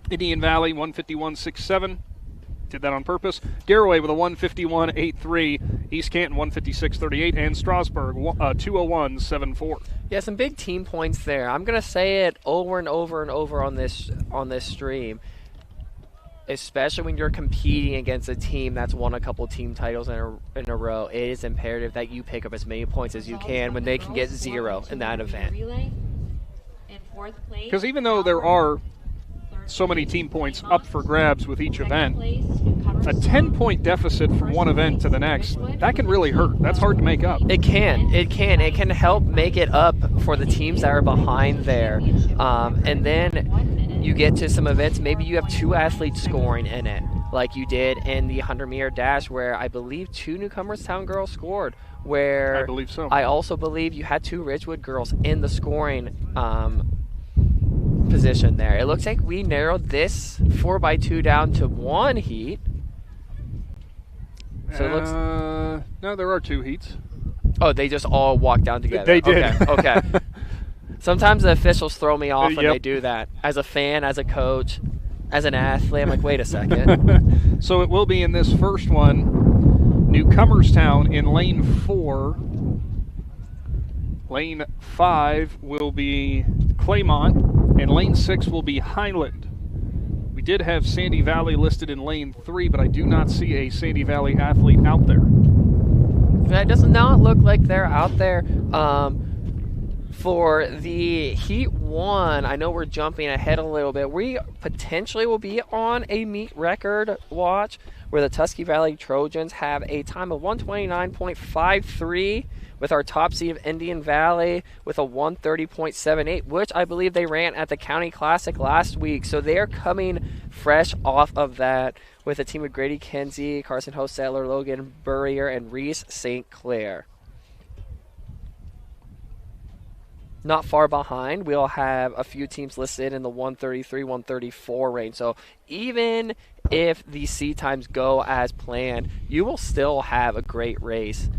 Indian Valley, 151.67. Did that on purpose. Garaway with a 151.83. East Canton, 156.38. And Strasburg, 201.74. Yeah, some big team points there. I'm going to say it over and over and over on this stream, especially when you're competing against a team that's won a couple team titles in a row. It is imperative that you pick up as many points as you can when they can get 0 in that event. Because even though there are so many team points up for grabs with each event, a 10-point deficit from one event to the next, that can really hurt. That's hard to make up. It can. It can help make it up for the teams that are behind there. And then you get to some events, maybe you have 2 athletes scoring in it, like you did in the 100-meter dash, where I believe 2 Newcomerstown girls scored. Where I believe so. I also believe you had 2 Ridgewood girls in the scoring position there. It looks like we narrowed this 4x2 down to 1 heat. So it looks. No, there are 2 heats. Oh, they just all walked down together. They did. Okay. Sometimes the officials throw me off when they do that. As a fan, as a coach, as an athlete, I'm like, wait a second. So it will be in this first one, Newcomerstown in lane 4. Lane 5 will be Claymont. And lane 6 will be Highland. We did have Sandy Valley listed in lane 3, but I do not see a Sandy Valley athlete out there. That does not look like they're out there. For the Heat 1, I know we're jumping ahead a little bit. We potentially will be on a meet record watch where the Tusky Valley Trojans have a time of 129.53 with our top seed of Indian Valley with a 130.78, which I believe they ran at the County Classic last week. So they're coming fresh off of that with a team of Grady Kinsey, Carson Hostettler, Logan Burrier, and Reese St. Clair. Not far behind, we'll have a few teams listed in the 133, 134 range. So even if the seed times go as planned, you will still have a great race.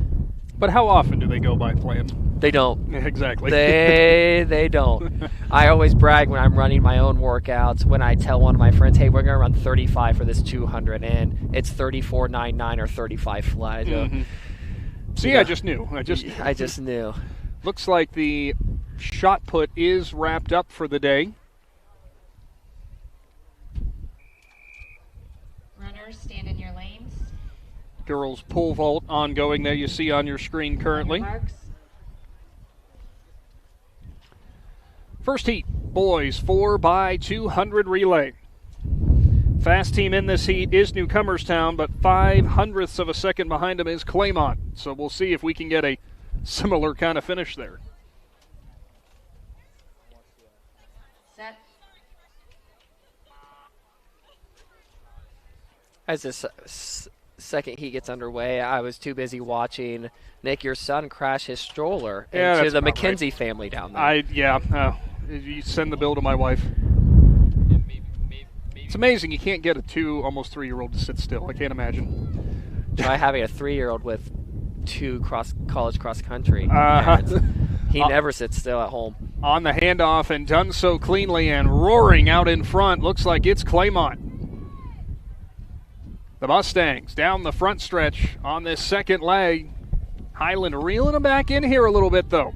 But how often do they go by plan? They don't. Exactly. They don't. I always brag when I'm running my own workouts when I tell one of my friends, hey, we're going to run 35 for this 200, and it's 34.99 or 35 flat. Mm-hmm. See, yeah. I just knew. I just knew. Looks like the shot put is wrapped up for the day. Runners, stand in your lanes. Girls pole vault ongoing there you see on your screen currently. First heat, boys 4x200 relay. Fast team in this heat is Newcomerstown, but 0.05 of a second behind them is Claymont. So we'll see if we can get a similar kind of finish there. Set. As this second heat gets underway, I was too busy watching Nick, your son, crash his stroller into the McKenzie family down there. You send the bill to my wife. It's amazing you can't get a almost 3-year-old to sit still. I can't imagine. Try having a 3-year-old with 2 college cross country. He never sits still at home. On the handoff and done so cleanly and roaring out in front. Looks like it's Claymont. The Mustangs down the front stretch on this second leg. Highland reeling them back in here a little bit, though.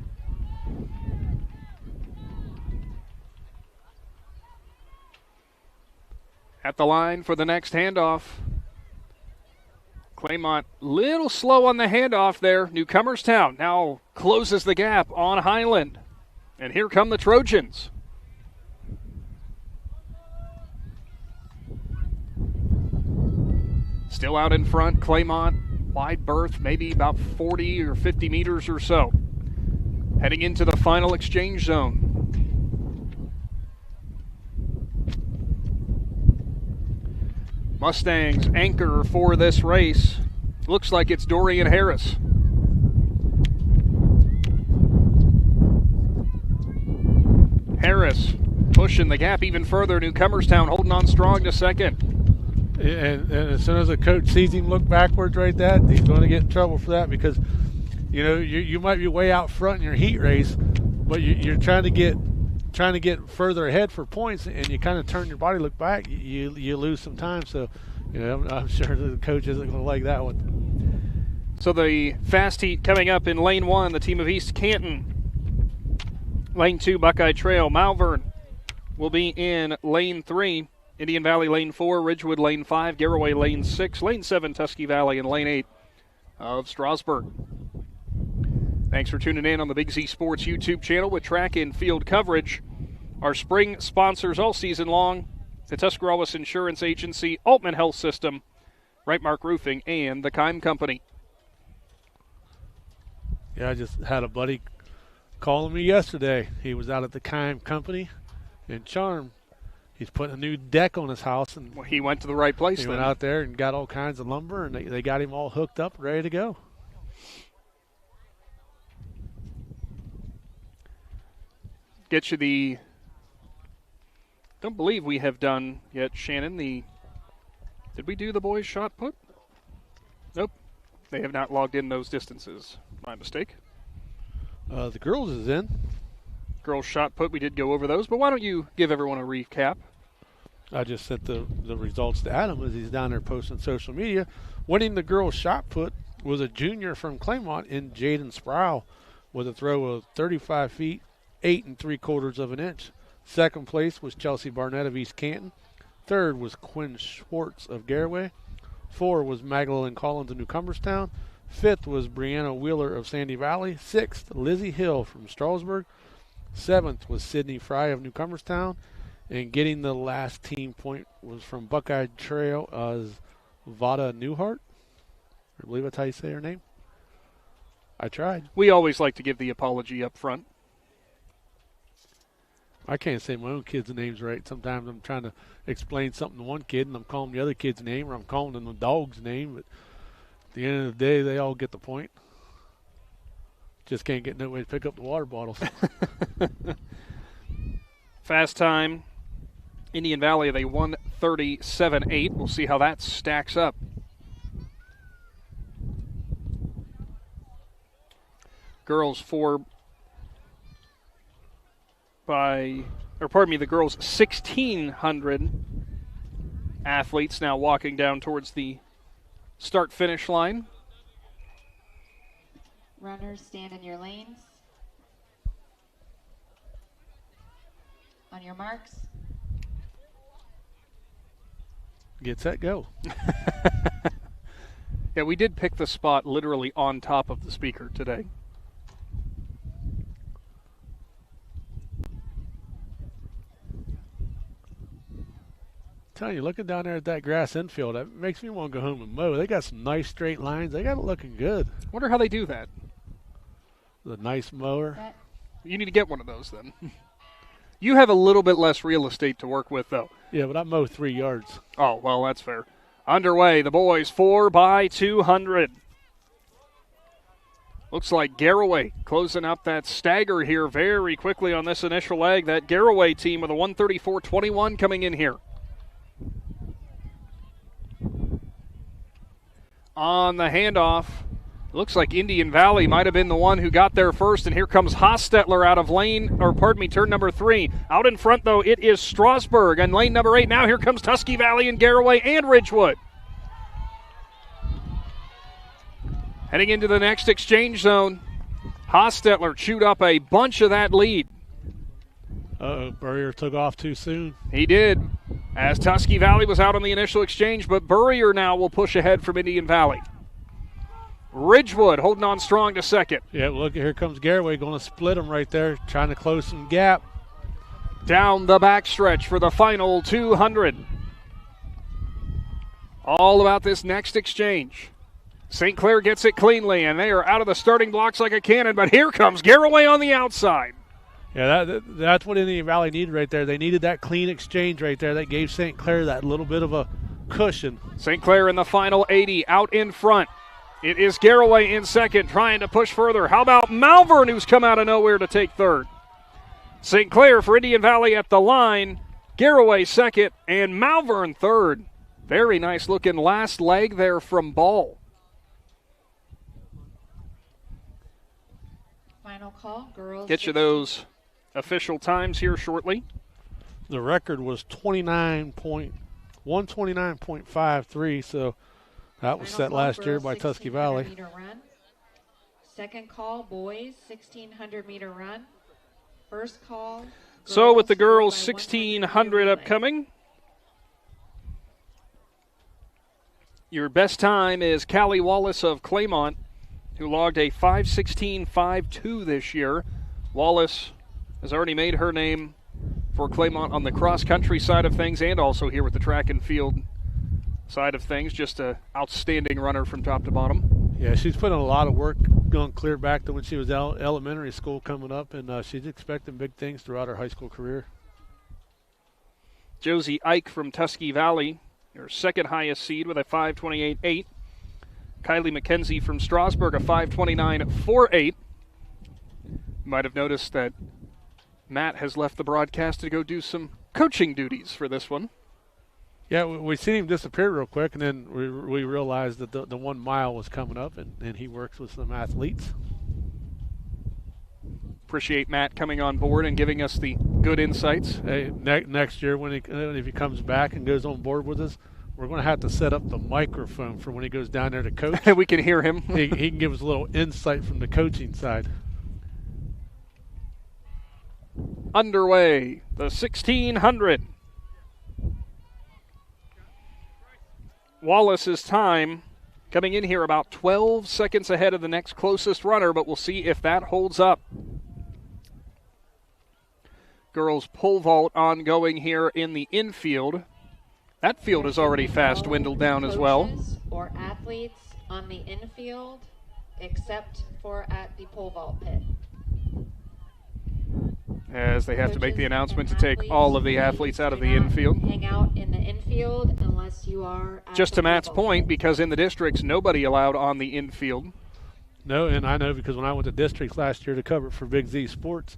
At the line for the next handoff. Claymont little slow on the handoff there. Newcomerstown now closes the gap on Highland. And here come the Trojans. Still out in front, Claymont, wide berth, maybe about 40 or 50 meters or so. Heading into the final exchange zone. Mustang's anchor for this race looks like it's Dorian Harris. Harris pushing the gap even further. Newcomerstown holding on strong to second. And as soon as a coach sees him look backwards right that, he's going to get in trouble for that because, you know, you might be way out front in your heat race, but you're trying to get further ahead for points, and you kind of turn your body, look back, you lose some time. So, you know, I'm sure the coach isn't going to like that one. So the fast heat coming up in lane 1, the team of East Canton. Lane 2, Buckeye Trail. Malvern will be in lane 3. Indian Valley lane 4, Ridgewood lane 5, Garraway lane 6, lane 7, Tusky Valley, and lane 8 of Strasburg. Thanks for tuning in on the Big Z Sports YouTube channel with track and field coverage. Our spring sponsors all season long, the Tuscarawas Insurance Agency, Altman Health System, Right Mark Roofing, and the Kime Company. Yeah, I just had a buddy calling me yesterday. He was out at the Kime Company in Charm. He's putting a new deck on his house. And well, he went to the right place. He then went out there and got all kinds of lumber, and they got him all hooked up, ready to go. Get you the, don't believe we have done yet, Shannon, did we do the boys shot put? Nope. They have not logged in those distances. My mistake. The girls is in. Girls shot put, we did go over those, but why don't you give everyone a recap? I just sent the results to Adam as he's down there posting social media. Winning the girls shot put was a junior from Claymont in Jaden Sproul with a throw of 35 feet, 8 3/4 of an inch. Second place was Chelsea Barnett of East Canton. Third was Quinn Schwartz of Garraway. 4 was Magdalene Collins of Newcomerstown. 5th was Brianna Wheeler of Sandy Valley. 6th, Lizzie Hill from Strasburg. 7th was Sydney Fry of Newcomerstown. And getting the last team point was from Buckeye Trail as Vada Newhart. I believe that's how you say her name. I tried. We always like to give the apology up front. I can't say my own kids' names right. Sometimes I'm trying to explain something to one kid and I'm calling the other kid's name or I'm calling them the dog's name. But at the end of the day, they all get the point. Just can't get no way to pick up the water bottles. Fast time. Indian Valley, they 1:37.8. We'll see how that stacks up. Girls the girls 1,600 athletes now walking down towards the start-finish line. Runners, stand in your lanes. On your marks. Get set, go. Yeah, we did pick the spot literally on top of the speaker today. Telling you, looking down there at that grass infield, that makes me want to go home and mow. They got some nice straight lines. They got it looking good. Wonder how they do that. The nice mower. You need to get one of those then. You have a little bit less real estate to work with, though. Yeah, but I mow 3 yards. Oh, well, that's fair. Underway, the boys 4x200. Looks like Garraway closing out that stagger here very quickly on this initial leg. That Garraway team with a 1:34.21 coming in here. On the handoff, looks like Indian Valley might have been the one who got there first, and here comes Hostetler out of turn number 3. Out in front, though, it is Strasburg, and lane number 8. Now here comes Tusky Valley and Garraway and Ridgewood. Heading into the next exchange zone, Hostetler chewed up a bunch of that lead. Burrier took off too soon. He did, as Tusky Valley was out on the initial exchange, but Burrier now will push ahead from Indian Valley. Ridgewood holding on strong to second. Yeah, look, here comes Garraway going to split them right there, trying to close some gap. Down the backstretch for the final 200. All about this next exchange. St. Clair gets it cleanly, and they are out of the starting blocks like a cannon, but here comes Garraway on the outside. Yeah, that's what Indian Valley needed right there. They needed that clean exchange right there. That gave St. Clair that little bit of a cushion. St. Clair in the final 80, out in front. It is Garraway in second, trying to push further. How about Malvern, who's come out of nowhere to take third? St. Clair for Indian Valley at the line. Garraway second, and Malvern third. Very nice looking last leg there from Ball. Final call, girls. Get you those official times here shortly. The record was 129.53, so that was set last year by Tusky Valley. Run. Second call, boys, 1,600-meter run. First call. So with the girls, 1,600 upcoming. Your best time is Callie Wallace of Claymont, who logged a 5:16.52 this year. Wallace has already made her name for Claymont on the cross-country side of things and also here with the track and field side of things. Just an outstanding runner from top to bottom. Yeah, she's put in a lot of work going clear back to when she was elementary school coming up, and she's expecting big things throughout her high school career. Josie Ike from Tusky Valley, her second highest seed with a 5:28.8. Kylie McKenzie from Strasburg, a 5:29.48. You might have noticed that Matt has left the broadcast to go do some coaching duties for this one. Yeah, we seen him disappear real quick, and then we realized that the 1 mile was coming up, and he works with some athletes. Appreciate Matt coming on board and giving us the good insights. Hey, next year if he comes back and goes on board with us, we're going to have to set up the microphone for when he goes down there to coach. We can hear him. he can give us a little insight from the coaching side. Underway, the 1,600. Wallace's time coming in here about 12 seconds ahead of the next closest runner, but we'll see if that holds up. Girls pole vault ongoing here in the infield. That field is already fast dwindled down as well. Or athletes on the infield, except for at the pole vault pit. As they have to make the announcement to take all of the athletes out of the infield. Hang out in the infield unless you are at Just to Matt's point, because in the districts, nobody allowed on the infield. No, and I know because when I went to districts last year to cover it for Big Z Sports,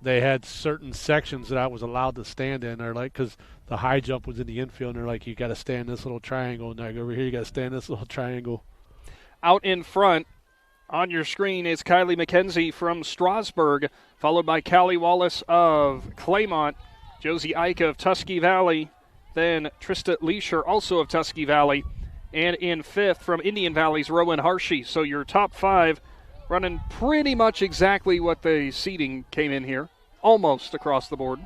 they had certain sections that I was allowed to stand in. They're like, because the high jump was in the infield, and they're like, you got to stand in this little triangle, and I go over here, you got to stand in this little triangle. Out in front, on your screen, is Kylie McKenzie from Strasburg, followed by Callie Wallace of Claymont, Josie Ike of Tusky Valley, then Trista Leisher, also of Tusky Valley, and in fifth from Indian Valley's Rowan Hershey. So your top five running pretty much exactly what the seeding came in here, almost across the board.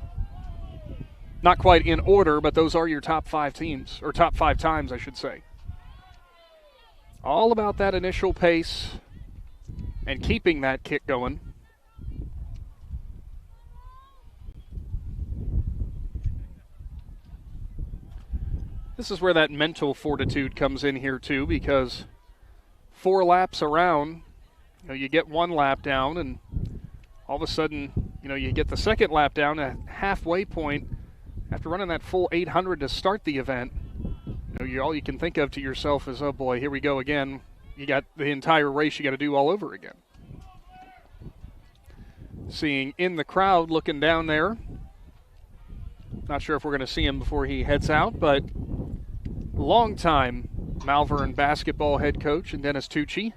Not quite in order, but those are your top five teams, or top five times, I should say. All about that initial pace and keeping that kick going. This is where that mental fortitude comes in here too, because 4 laps around, you get 1 lap down, and all of a sudden, you get the second lap down at halfway point after running that full 800 to start the event. All you can think of to yourself is, oh boy, here we go again. You got the entire race you got to do all over again. Seeing in the crowd looking down there. Not sure if we're going to see him before he heads out, but longtime Malvern basketball head coach and Dennis Tucci.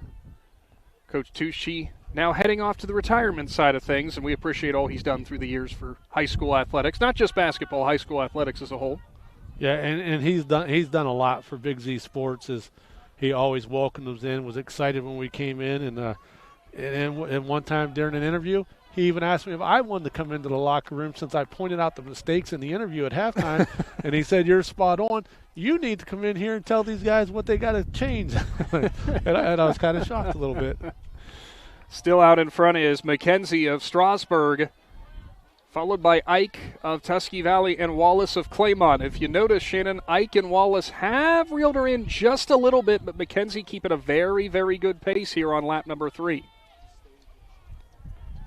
Coach Tucci now heading off to the retirement side of things, and we appreciate all he's done through the years for high school athletics, not just basketball, high school athletics as a whole. Yeah, and he's done a lot for Big Z Sports. As he always welcomed us in, was excited when we came in, and one time during an interview, he even asked me if I wanted to come into the locker room since I pointed out the mistakes in the interview at halftime, and he said, "You're spot on. You need to come in here and tell these guys what they got to change." and I was kind of shocked a little bit. Still out in front is McKenzie of Strasburg, followed by Ike of Tusky Valley and Wallace of Claymont. If you notice, Shannon, Ike and Wallace have reeled her in just a little bit, but McKenzie keeping a very, very good pace here on lap number 3.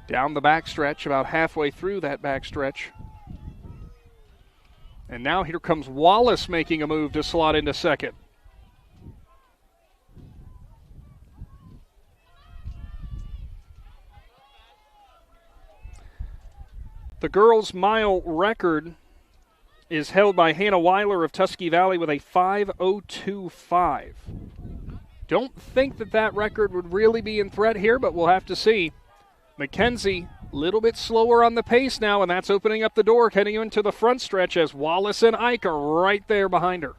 Down the backstretch, about halfway through that backstretch. And now here comes Wallace making a move to slot into second. The girls' mile record is held by Hannah Weiler of Tusky Valley with a 5:02.5. Don't think that record would really be in threat here, but we'll have to see. McKenzie, a little bit slower on the pace now, and that's opening up the door, heading into the front stretch as Wallace and Ike are right there behind her.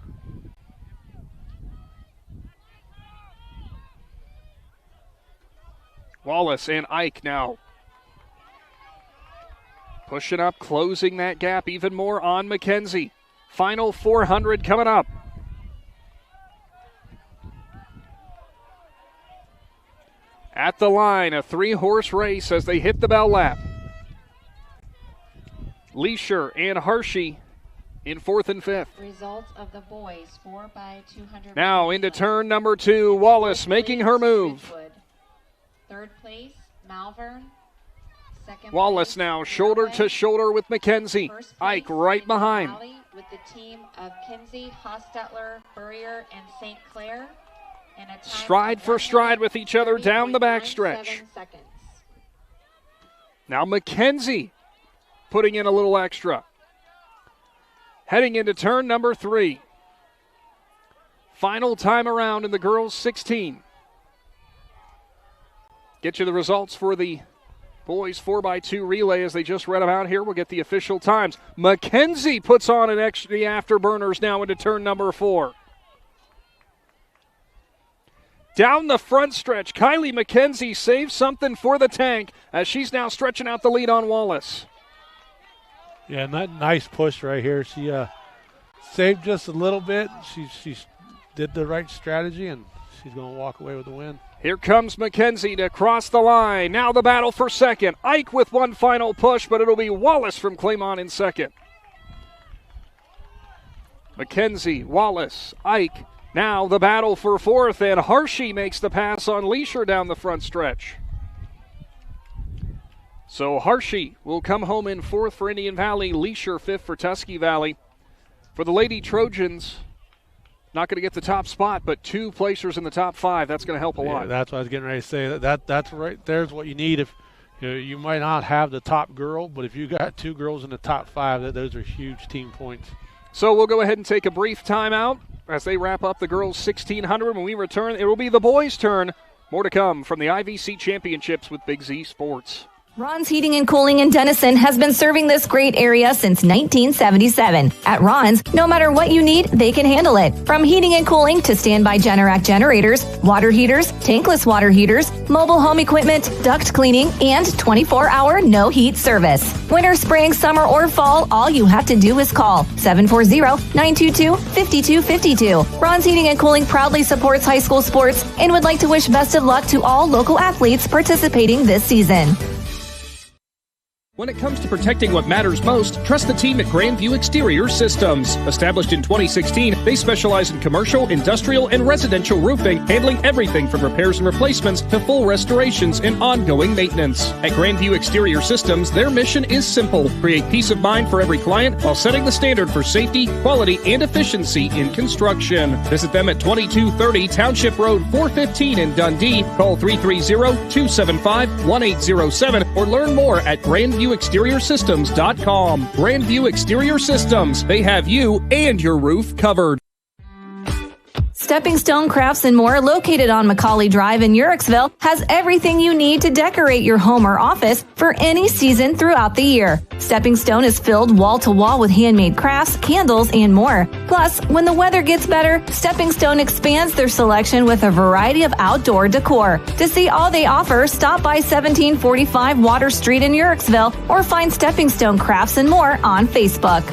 Wallace and Ike now pushing up, closing that gap even more on McKenzie. Final 400 coming up. At the line, a 3-horse race as they hit the bell lap. Leisure and Hershey in 4th and 5th. Results of the boys 4x200. Now into turn number 2, Wallace making her move. Ridgewood. 3rd place, Malvern. 2nd Wallace place, now shoulder to shoulder with McKenzie. Ike right behind. With the team of Kinsey, Hostetler, Burrier, and St. Clair. And a time Stride for stride with each other down the backstretch. Now McKenzie putting in a little extra. Heading into turn number 3. Final time around in the girls' 16. Get you the results for the boys 4x2 relay as they just read them out here. We'll get the official times. McKenzie puts on an extra afterburners now into turn number 4. Down the front stretch, Kylie McKenzie saves something for the tank as she's now stretching out the lead on Wallace. Yeah, nice push right here. She saved just a little bit. She did the right strategy, and she's going to walk away with the win. Here comes McKenzie to cross the line. Now the battle for second. Ike with one final push, but it'll be Wallace from Claymont in second. McKenzie, Wallace, Ike. Now the battle for 4th, and Hershey makes the pass on Leisure down the front stretch. So Hershey will come home in 4th for Indian Valley, Leisure 5th for Tusky Valley. For the Lady Trojans, not going to get the top spot, but 2 placers in the top 5. That's going to help a lot. That's what I was getting ready to say. That's right. There's what you need. If you might not have the top girl, but if you got 2 girls in the top 5, those are huge team points. So we'll go ahead and take a brief timeout as they wrap up the girls' 1600. When we return, it will be the boys' turn. More to come from the IVC Championships with Big Z Sports. Ron's Heating and Cooling in Denison has been serving this great area since 1977. At Ron's, no matter what you need, they can handle it. From heating and cooling to standby Generac generators, water heaters, tankless water heaters, mobile home equipment, duct cleaning, and 24-hour no-heat service. Winter, spring, summer, or fall, all you have to do is call 740-922-5252. Ron's Heating and Cooling proudly supports high school sports and would like to wish best of luck to all local athletes participating this season. When it comes to protecting what matters most, trust the team at Grandview Exterior Systems. Established in 2016, they specialize in commercial, industrial, and residential roofing, handling everything from repairs and replacements to full restorations and ongoing maintenance. At Grandview Exterior Systems, their mission is simple: create peace of mind for every client while setting the standard for safety, quality, and efficiency in construction. Visit them at 2230 Township Road 415 in Dundee. Call 330-275-1807 or learn more at GrandviewExteriorSystems.com. Grandview Exterior Systems. They have you and your roof covered. Stepping Stone Crafts and More, located on Macaulay Drive in Uricksville, has everything you need to decorate your home or office for any season throughout the year. Stepping Stone is filled wall to wall with handmade crafts, candles, and more. Plus, when the weather gets better, Stepping Stone expands their selection with a variety of outdoor decor. To see all they offer, stop by 1745 Water Street in Uricksville or find Stepping Stone Crafts and More on Facebook.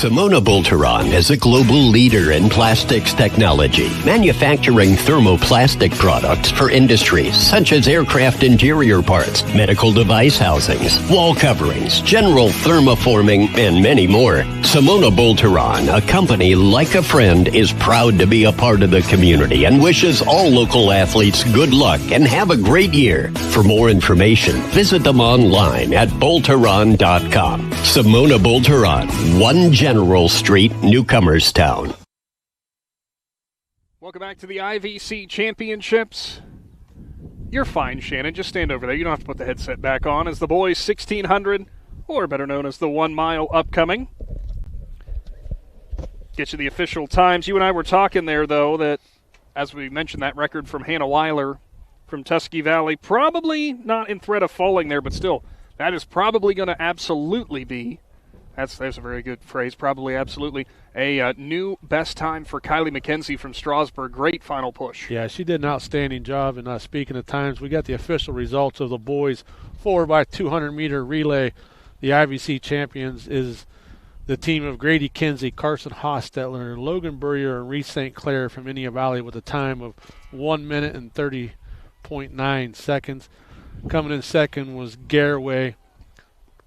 Simona Bolteron is a global leader in plastics technology, manufacturing thermoplastic products for industries such as aircraft interior parts, medical device housings, wall coverings, general thermoforming, and many more. Simona Bolteron, a company like a friend, is proud to be a part of the community and wishes all local athletes good luck and have a great year. For more information, visit them online at bolteron.com. Simona Bolteron, 1 General Street, Newcomerstown. Welcome back to the IVC Championships. You're fine, Shannon. Just stand over there. You don't have to put the headset back on. As the boys 1,600, or better known as the 1 mile, upcoming. Get you the official times. You and I were talking there, though, that as we mentioned, that record from Hannah Weiler from Tusky Valley, probably not in threat of falling there, but still, that is probably going to absolutely be, there's a very good phrase, probably absolutely, a new best time for Kylie McKenzie from Strasburg. Great final push. Yeah, she did an outstanding job. And speaking of times, we got the official results of the boys 4x200-meter relay. The IVC champions is the team of Grady Kinsey, Carson Hostetler, Logan Burrier, and Reese St. Clair from Indian Valley with a time of 1 minute and 30.9 seconds. Coming in second was Garraway.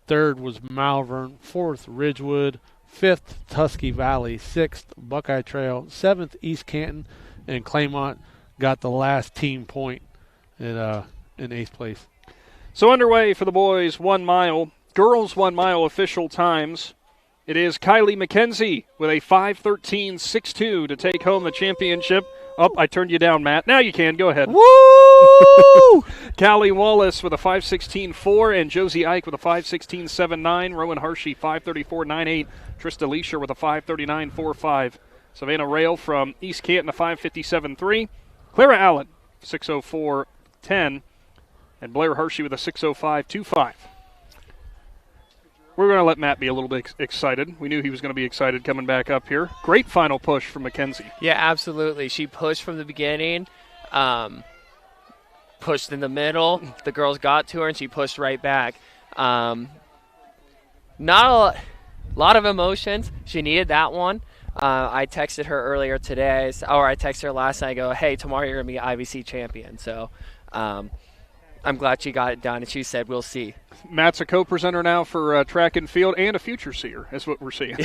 Third was Malvern. Fourth, Ridgewood. Fifth, Tusky Valley. Sixth, Buckeye Trail. Seventh, East Canton. And Claymont got the last team point in eighth place. So underway for the boys 1 mile. Girls 1 mile official times. It is Kylie McKenzie with a 5:13.62 to take home the championship. Oh, I turned you down, Matt. Now you can. Go ahead. Woo! Callie Wallace with a 5:16.4 and Josie Ike with a 5:16.79. Rowan Hershey 5:34.98. Trista Leisher with a 5:39.45. Savannah Rail from East Canton a 5:57.3. Clara Allen 6:04.10. And Blair Hershey with a 6:05.25. We're going to let Matt be a little bit excited. We knew he was going to be excited coming back up here. Great final push from McKenzie. Yeah, absolutely. She pushed from the beginning, pushed in the middle. The girls got to her, and she pushed right back. Not a lot of emotions. She needed that one. I texted her earlier today, or I texted her last night. I go, hey, tomorrow you're going to be IVC champion. So I'm glad she got it done, and she said, we'll see. Matt's a co-presenter now for track and field and a future seer, is what we're seeing.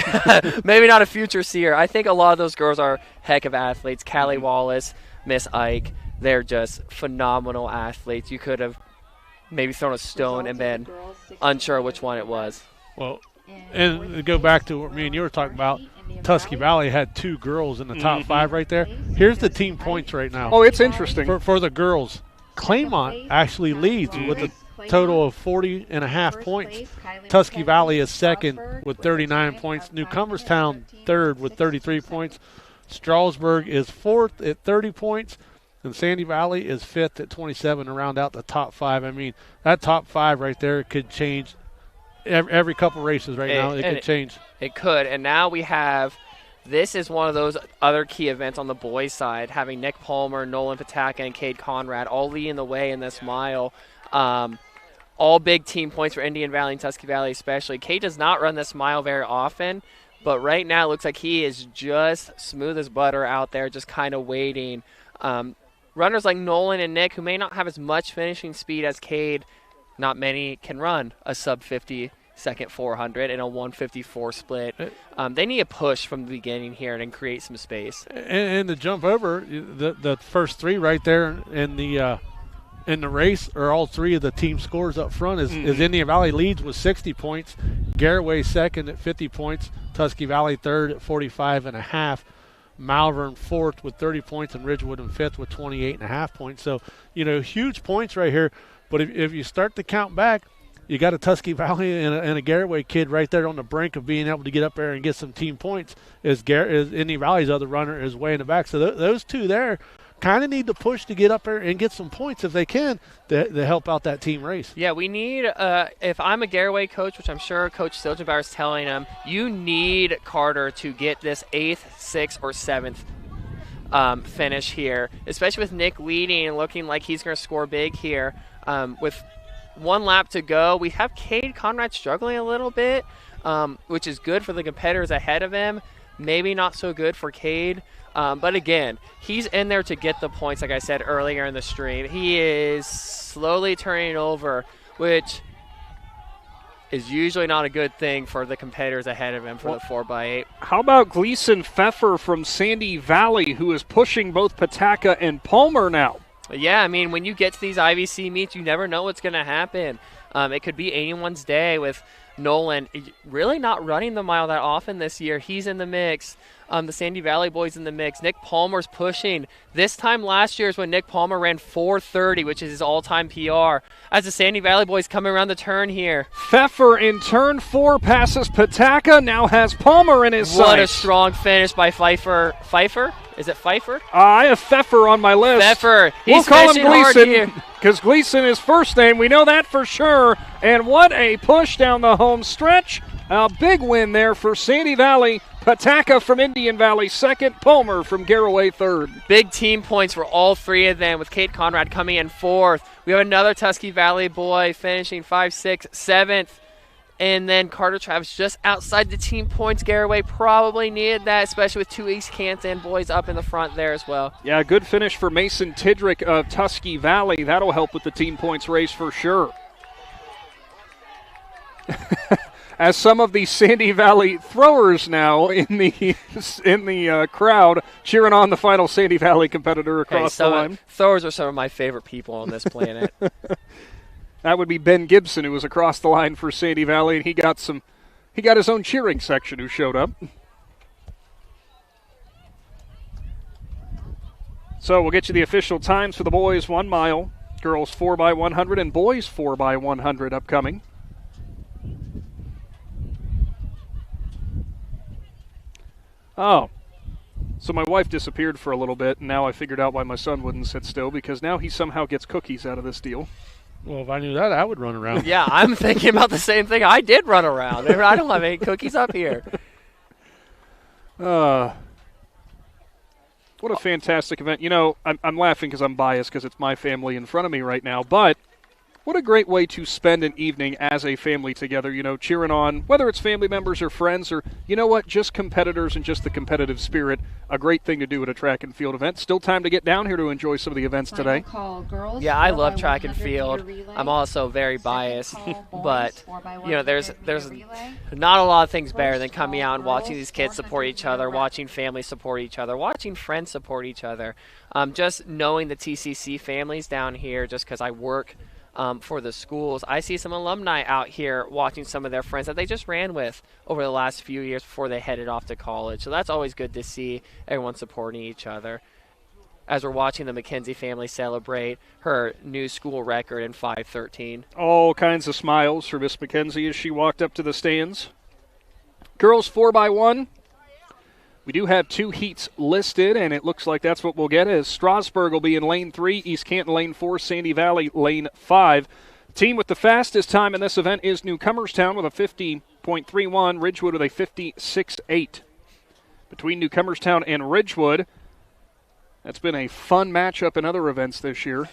Maybe not a future seer. I think a lot of those girls are heck of athletes. Callie Wallace, Miss Ike, they're just phenomenal athletes. You could have maybe thrown a stone and been unsure which one it was. Well, and to go back to what me and you were talking about, Tusky Valley had 2 girls in the top 5 right there. Here's the team points right now. Oh, it's interesting. For the girls, Claymont actually leads with a total of 40.5 points. Tusky Valley is second with 39 points. Newcomerstown third with 33 points. Strasburg is fourth at 30 points. And Sandy Valley is fifth at 27 to round out the top 5. I mean, that top 5 right there could change every couple races right now. It could change. It could. And now we have – this is one of those other key events on the boys' side, having Nick Palmer, Nolan Pataka, and Cade Conrad all leading the way in this mile. All big team points for Indian Valley and Tusky Valley especially. Cade does not run this mile very often, but right now it looks like he is just smooth as butter out there, just kind of waiting. Runners like Nolan and Nick, who may not have as much finishing speed as Cade, not many can run a sub-50 second 400 in a 154 split. They need a push from the beginning here and create some space. And to jump over, the first 3 right there in the race are all 3 of the team scores up front. Is Indian Valley leads with 60 points, Garraway second at 50 points, Tusky Valley third at 45.5, Malvern fourth with 30 points, and Ridgewood in fifth with 28.5 points. So, huge points right here. But if you start to count back, you got a Tusky Valley and a Garraway kid right there on the brink of being able to get up there and get some team points. As Indian Valley's other runner is way in the back. So those 2 there kind of need to push to get up there and get some points if they can to help out that team race. Yeah, we need if I'm a Garraway coach, which I'm sure Coach Stilgenbauer is telling him, you need Carter to get this 8th, 6th, or 7th finish here, especially with Nick leading and looking like he's going to score big here. With 1 lap to go, we have Cade Conrad struggling a little bit. which is good for the competitors ahead of him. Maybe not so good for Cade. But again, he's in there to get the points, like I said earlier in the stream. He is slowly turning over, which is usually not a good thing for the competitors ahead of him for the 4x8. How about Gleason Pfeffer from Sandy Valley, who is pushing both Pataka and Palmer now? Yeah, I mean, when you get to these IVC meets, you never know what's going to happen. It could be anyone's day with Nolan really not running the mile that often this year. He's in the mix. The Sandy Valley boys in the mix. Nick Palmer's pushing. This time last year is when Nick Palmer ran 4:30, which is his all-time PR. As the Sandy Valley boys coming around the turn here. Pfeffer in turn 4 passes Pataka, now has Palmer in his sights. What a strong finish by Pfeiffer. Pfeiffer? Is it Pfeiffer? I have Pfeffer on my list. Pfeffer. We'll call him Gleason because Gleason is first name. We know that for sure. And what a push down the home stretch. A big win there for Sandy Valley. Pataka from Indian Valley second, Palmer from Garraway third. Big team points for all three of them with Kate Conrad coming in fourth. We have another Tusky Valley boy finishing 5, 6, 7th. And then Carter Travis just outside the team points. Garraway probably needed that, especially with 2 East Canton boys up in the front there as well. Yeah, good finish for Mason Tidrick of Tusky Valley. That'll help with the team points race for sure. As some of the Sandy Valley throwers now in the crowd cheering on the final Sandy Valley competitor across the line. Throwers are some of my favorite people on this planet. That would be Ben Gibson, who was across the line for Sandy Valley, and he got his own cheering section who showed up. So we'll get you the official times for the boys 1 mile, girls 4x100, and boys 4x100 upcoming. Oh, so my wife disappeared for a little bit, and now I figured out why my son wouldn't sit still, because now he somehow gets cookies out of this deal. Well, if I knew that, I would run around. Yeah, I'm thinking about the same thing. I did run around. I don't have any cookies up here. What a fantastic event. You know, I'm laughing because I'm biased because it's my family in front of me right now, but what a great way to spend an evening as a family together, you know, cheering on, whether it's family members or friends or, you know what, just competitors and just the competitive spirit. A great thing to do at a track and field event. Still time to get down here to enjoy some of the events today. Call, girls, yeah, I love track and field. I'm also very biased, but, you know, there's not a lot of things better than coming out and watching these kids support each other, watching families support each other, watching friends support each other. Just knowing the TCC families down here, just because I work for the schools. I see some alumni out here watching some of their friends that they just ran with over the last few years before they headed off to college. So that's always good to see everyone supporting each other. As we're watching the McKenzie family celebrate her new school record in 5:13. All kinds of smiles for Miss McKenzie as she walked up to the stands. Girls 4x1. We do have 2 heats listed, and it looks like that's what we'll get, as Strasburg will be in lane 3, East Canton lane 4, Sandy Valley lane 5. Team with the fastest time in this event is Newcomerstown with a 50.31, Ridgewood with a 56.8. Between Newcomerstown and Ridgewood, that's been a fun matchup in other events this year.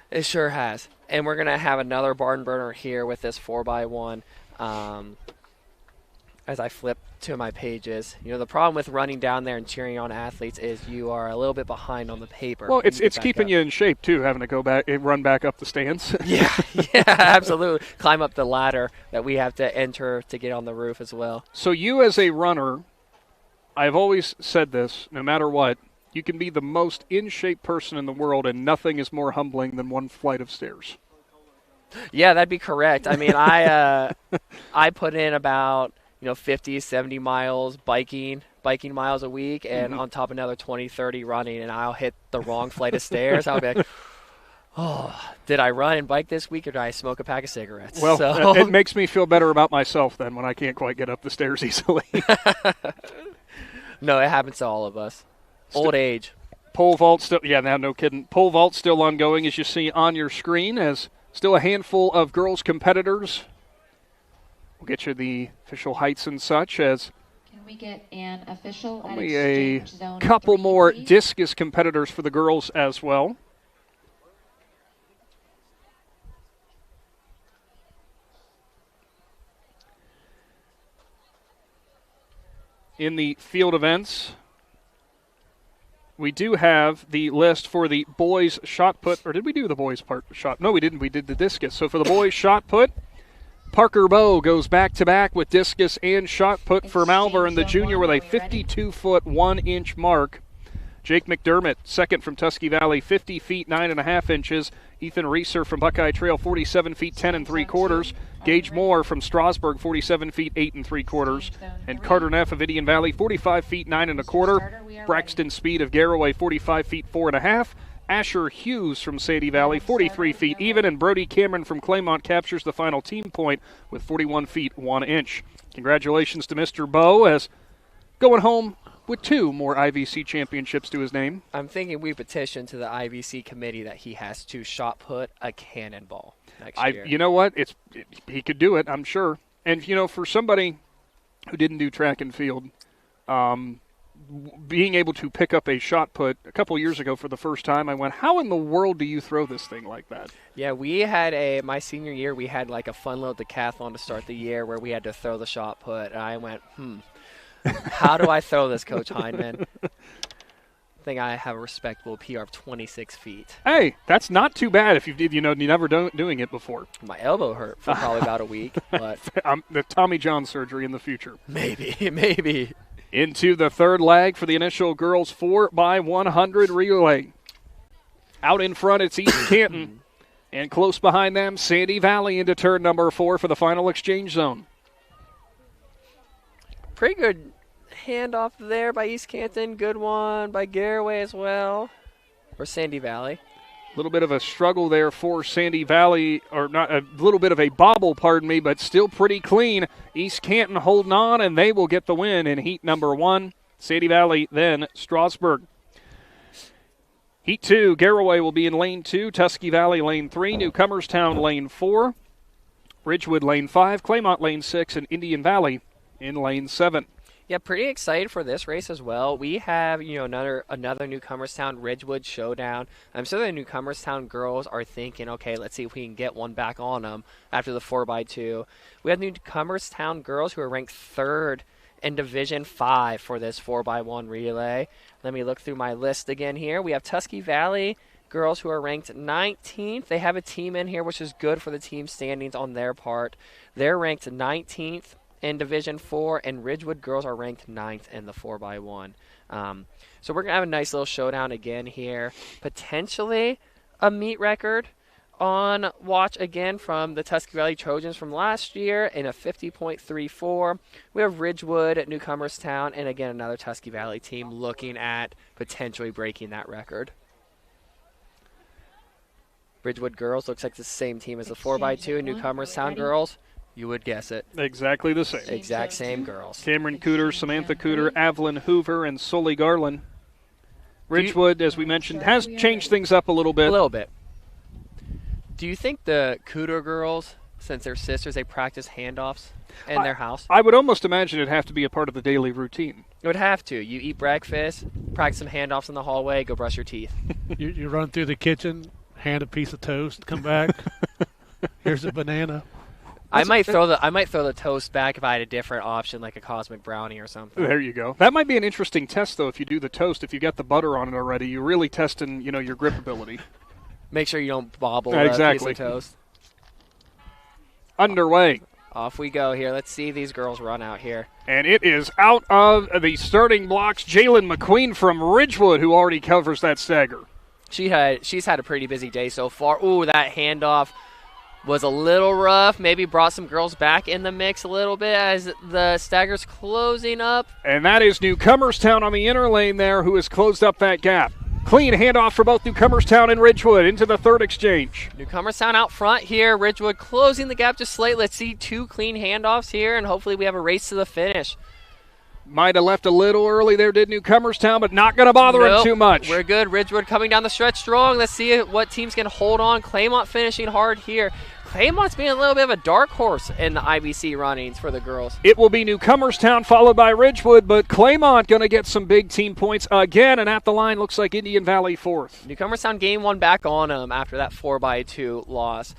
It sure has. And we're going to have another barn burner here with this 4x1. As I flip to my pages, you know, the problem with running down there and cheering on athletes is you are a little bit behind on the paper. Well, it's keeping you in shape too, having to go back and run back up the stands. yeah, absolutely. Climb up the ladder that we have to enter to get on the roof as well. So you as a runner, I've always said this, no matter what, you can be the most in shape person in the world, and nothing is more humbling than one flight of stairs. Yeah, that'd be correct. I mean, I put in about 50, 70 miles biking miles a week, and on top another 20, 30 running, and I'll hit the wrong flight of stairs. I'll be like, oh, did I run and bike this week, or did I smoke a pack of cigarettes? Well, it makes me feel better about myself then when I can't quite get up the stairs easily. No, it happens to all of us. Old age. Pole vault still, no kidding. Pole vault still ongoing, as you see on your screen, as still a handful of girls competitors. We'll get you the official heights and such, as can we get an official only a couple more discus competitors for the girls as well. in the field events, we do have the list for the boys shot put. Or did we do the boys shot? No, we didn't. We did the discus. So for the boys shot put, Parker Bowe goes back-to-back with discus and shot put for Malvern, the junior, with a 52-foot 1-inch mark. Jake McDermott, second from Tusky Valley, 50 feet 9.5 inches. Ethan Reeser from Buckeye Trail, 47 feet 10 3/4. Gage Moore from Strasburg, 47 feet 8 3/4. And Carter Neff of Indian Valley, 45 feet 9 1/4. Braxton Speed of Garroway, 45 feet 4.5. Asher Hughes from Sandy Valley, 43 feet even. And Brody Cameron from Claymont captures the final team point with 41 feet 1 inch. Congratulations to Mr. Bowe as going home with 2 more IVC championships to his name. I'm thinking we petition to the IVC committee that he has to shot put a cannonball next year. You know what? He could do it, I'm sure. And, for somebody who didn't do track and field, being able to pick up a shot put a couple years ago for the first time, I went, how in the world do you throw this thing like that? Yeah, we had my senior year, we had like a fun little decathlon to start the year where we had to throw the shot put. And I went, how do I throw this, Coach Heineman? I think I have a respectable PR of 26 feet. Hey, that's not too bad if you never doing it before. My elbow hurt for probably about a week. But the Tommy John surgery in the future. Maybe. Into the third leg for the initial girls 4x100 relay. Out in front, it's East Canton. And close behind them, Sandy Valley into turn number 4 for the final exchange zone. Pretty good handoff there by East Canton. Good one by Garroway as well. Or Sandy Valley. A little bit of a struggle there for Sandy Valley, or not a little bit of a bobble, pardon me, but still pretty clean. East Canton holding on, and they will get the win in heat number 1. Sandy Valley, then Strasburg. Heat 2, Garroway will be in lane 2, Tusky Valley lane 3, Newcomerstown lane 4, Ridgewood lane 5, Claymont lane 6, and Indian Valley in lane 7. Yeah, pretty excited for this race as well. We have, another Newcomerstown Ridgewood showdown. I'm sure the Newcomerstown girls are thinking, okay, let's see if we can get one back on them after the 4x2. We have Newcomerstown girls who are ranked 3rd in Division 5 for this 4x1 relay. Let me look through my list again here. We have Tusky Valley girls who are ranked 19th. They have a team in here, which is good for the team standings on their part. They're ranked 19th. In Division 4, and Ridgewood girls are ranked 9th in the 4x1. So we're going to have a nice little showdown again here. Potentially a meet record on watch again from the Tusky Valley Trojans from last year in a 50.34. We have Ridgewood at Newcomerstown, and again another Tusky Valley team looking at potentially breaking that record. Ridgewood girls looks like the same team as the 4x2. Newcomerstown girls, you would guess it. Exactly the same. Exact same girls. Cameron Cooter, Samantha Cooter, Evelyn Hoover, and Sully Garland. Ridgewood, as we mentioned, has changed things up a little bit. A little bit. Do you think the Cooter girls, since they're sisters, they practice handoffs in their house? I would almost imagine it'd have to be a part of the daily routine. It would have to. You eat breakfast, practice some handoffs in the hallway, go brush your teeth. You run through the kitchen, hand a piece of toast, come back. Here's a banana. I might throw the toast back if I had a different option, like a cosmic brownie or something. There you go. That might be an interesting test, though. If you do the toast, if you got the butter on it already, you're really testing, your grip ability. Make sure you don't bobble exactly. a piece of toast. Underway. Off we go here. Let's see these girls run out here. And it is out of the starting blocks, Jalen McQueen from Ridgewood, who already covers that stagger. She's had a pretty busy day so far. Ooh, that handoff was a little rough. Maybe brought some girls back in the mix a little bit as the stagger's closing up. And that is Newcomerstown on the inner lane there, who has closed up that gap. Clean handoff for both Newcomerstown and Ridgewood into the third exchange. Newcomerstown out front here. Ridgewood closing the gap just slightly. Let's see 2 clean handoffs here, and hopefully we have a race to the finish. Might have left a little early there, did Newcomerstown, but not going to bother him too much. We're good. Ridgewood coming down the stretch strong. Let's see what teams can hold on. Claymont finishing hard here. Claymont's being a little bit of a dark horse in the IVC runnings for the girls. It will be Newcomerstown followed by Ridgewood, but Claymont going to get some big team points again, and at the line looks like Indian Valley 4th. Newcomerstown gained one back on them after that 4x2 loss.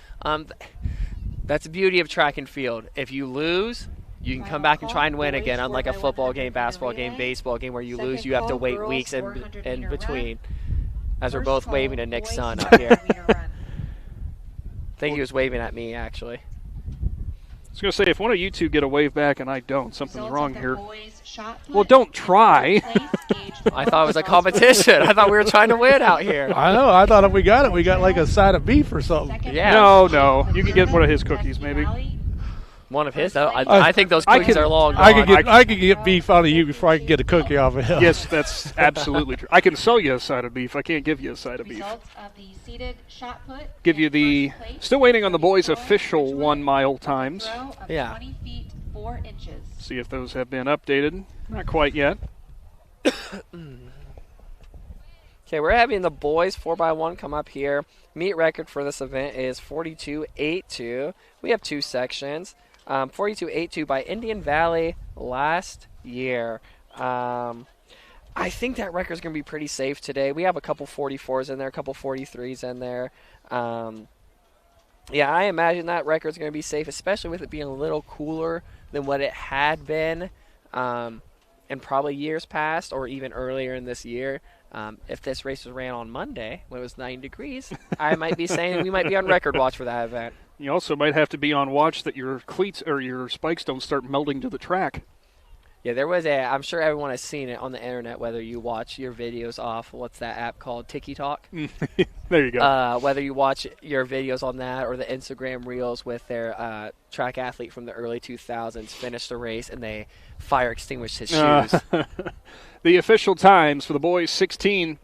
That's the beauty of track and field. If you lose, you can come back and try and win again, unlike a football game, basketball game, baseball game where you lose, you have to wait weeks in between. As we're both waving at Nick's son up here. I think he was waving at me, actually. I was going to say, if one of you two get a wave back and I don't, something's wrong here. Well, don't try. I thought it was a competition. I thought we were trying to win out here. I know. I thought if we got it, we got like a side of beef or something. Yeah. No. You can get one of his cookies, maybe. One of his, though. I think those cookies are long gone. I could get beef out of you before I can get a cookie off of him. Yes, that's absolutely true. I can sell you a side of beef. I can't give you a side of beef. Give you the, still waiting on the boys' official 1 mile times. Yeah. See if those have been updated. Not quite yet. Okay, we're having the boys 4x1 come up here. Meet record for this event is 42.82. We have 2 sections. 42.82 by Indian Valley last year. I think that record is going to be pretty safe today. We have a couple 44s in there, a couple 43s in there. Yeah, I imagine that record is going to be safe, especially with it being a little cooler than what it had been in probably years past or even earlier in this year. If this race was ran on Monday when it was 9 degrees, I might be saying we might be on record watch for that event. You also might have to be on watch that your cleats or your spikes don't start melding to the track. Yeah, there was I'm sure everyone has seen it on the internet, whether you watch your videos off, what's that app called, TikTok? There you go. Whether you watch your videos on that or the Instagram reels with their track athlete from the early 2000s finish the race and they fire extinguished his shoes. The official times for the boys, 16.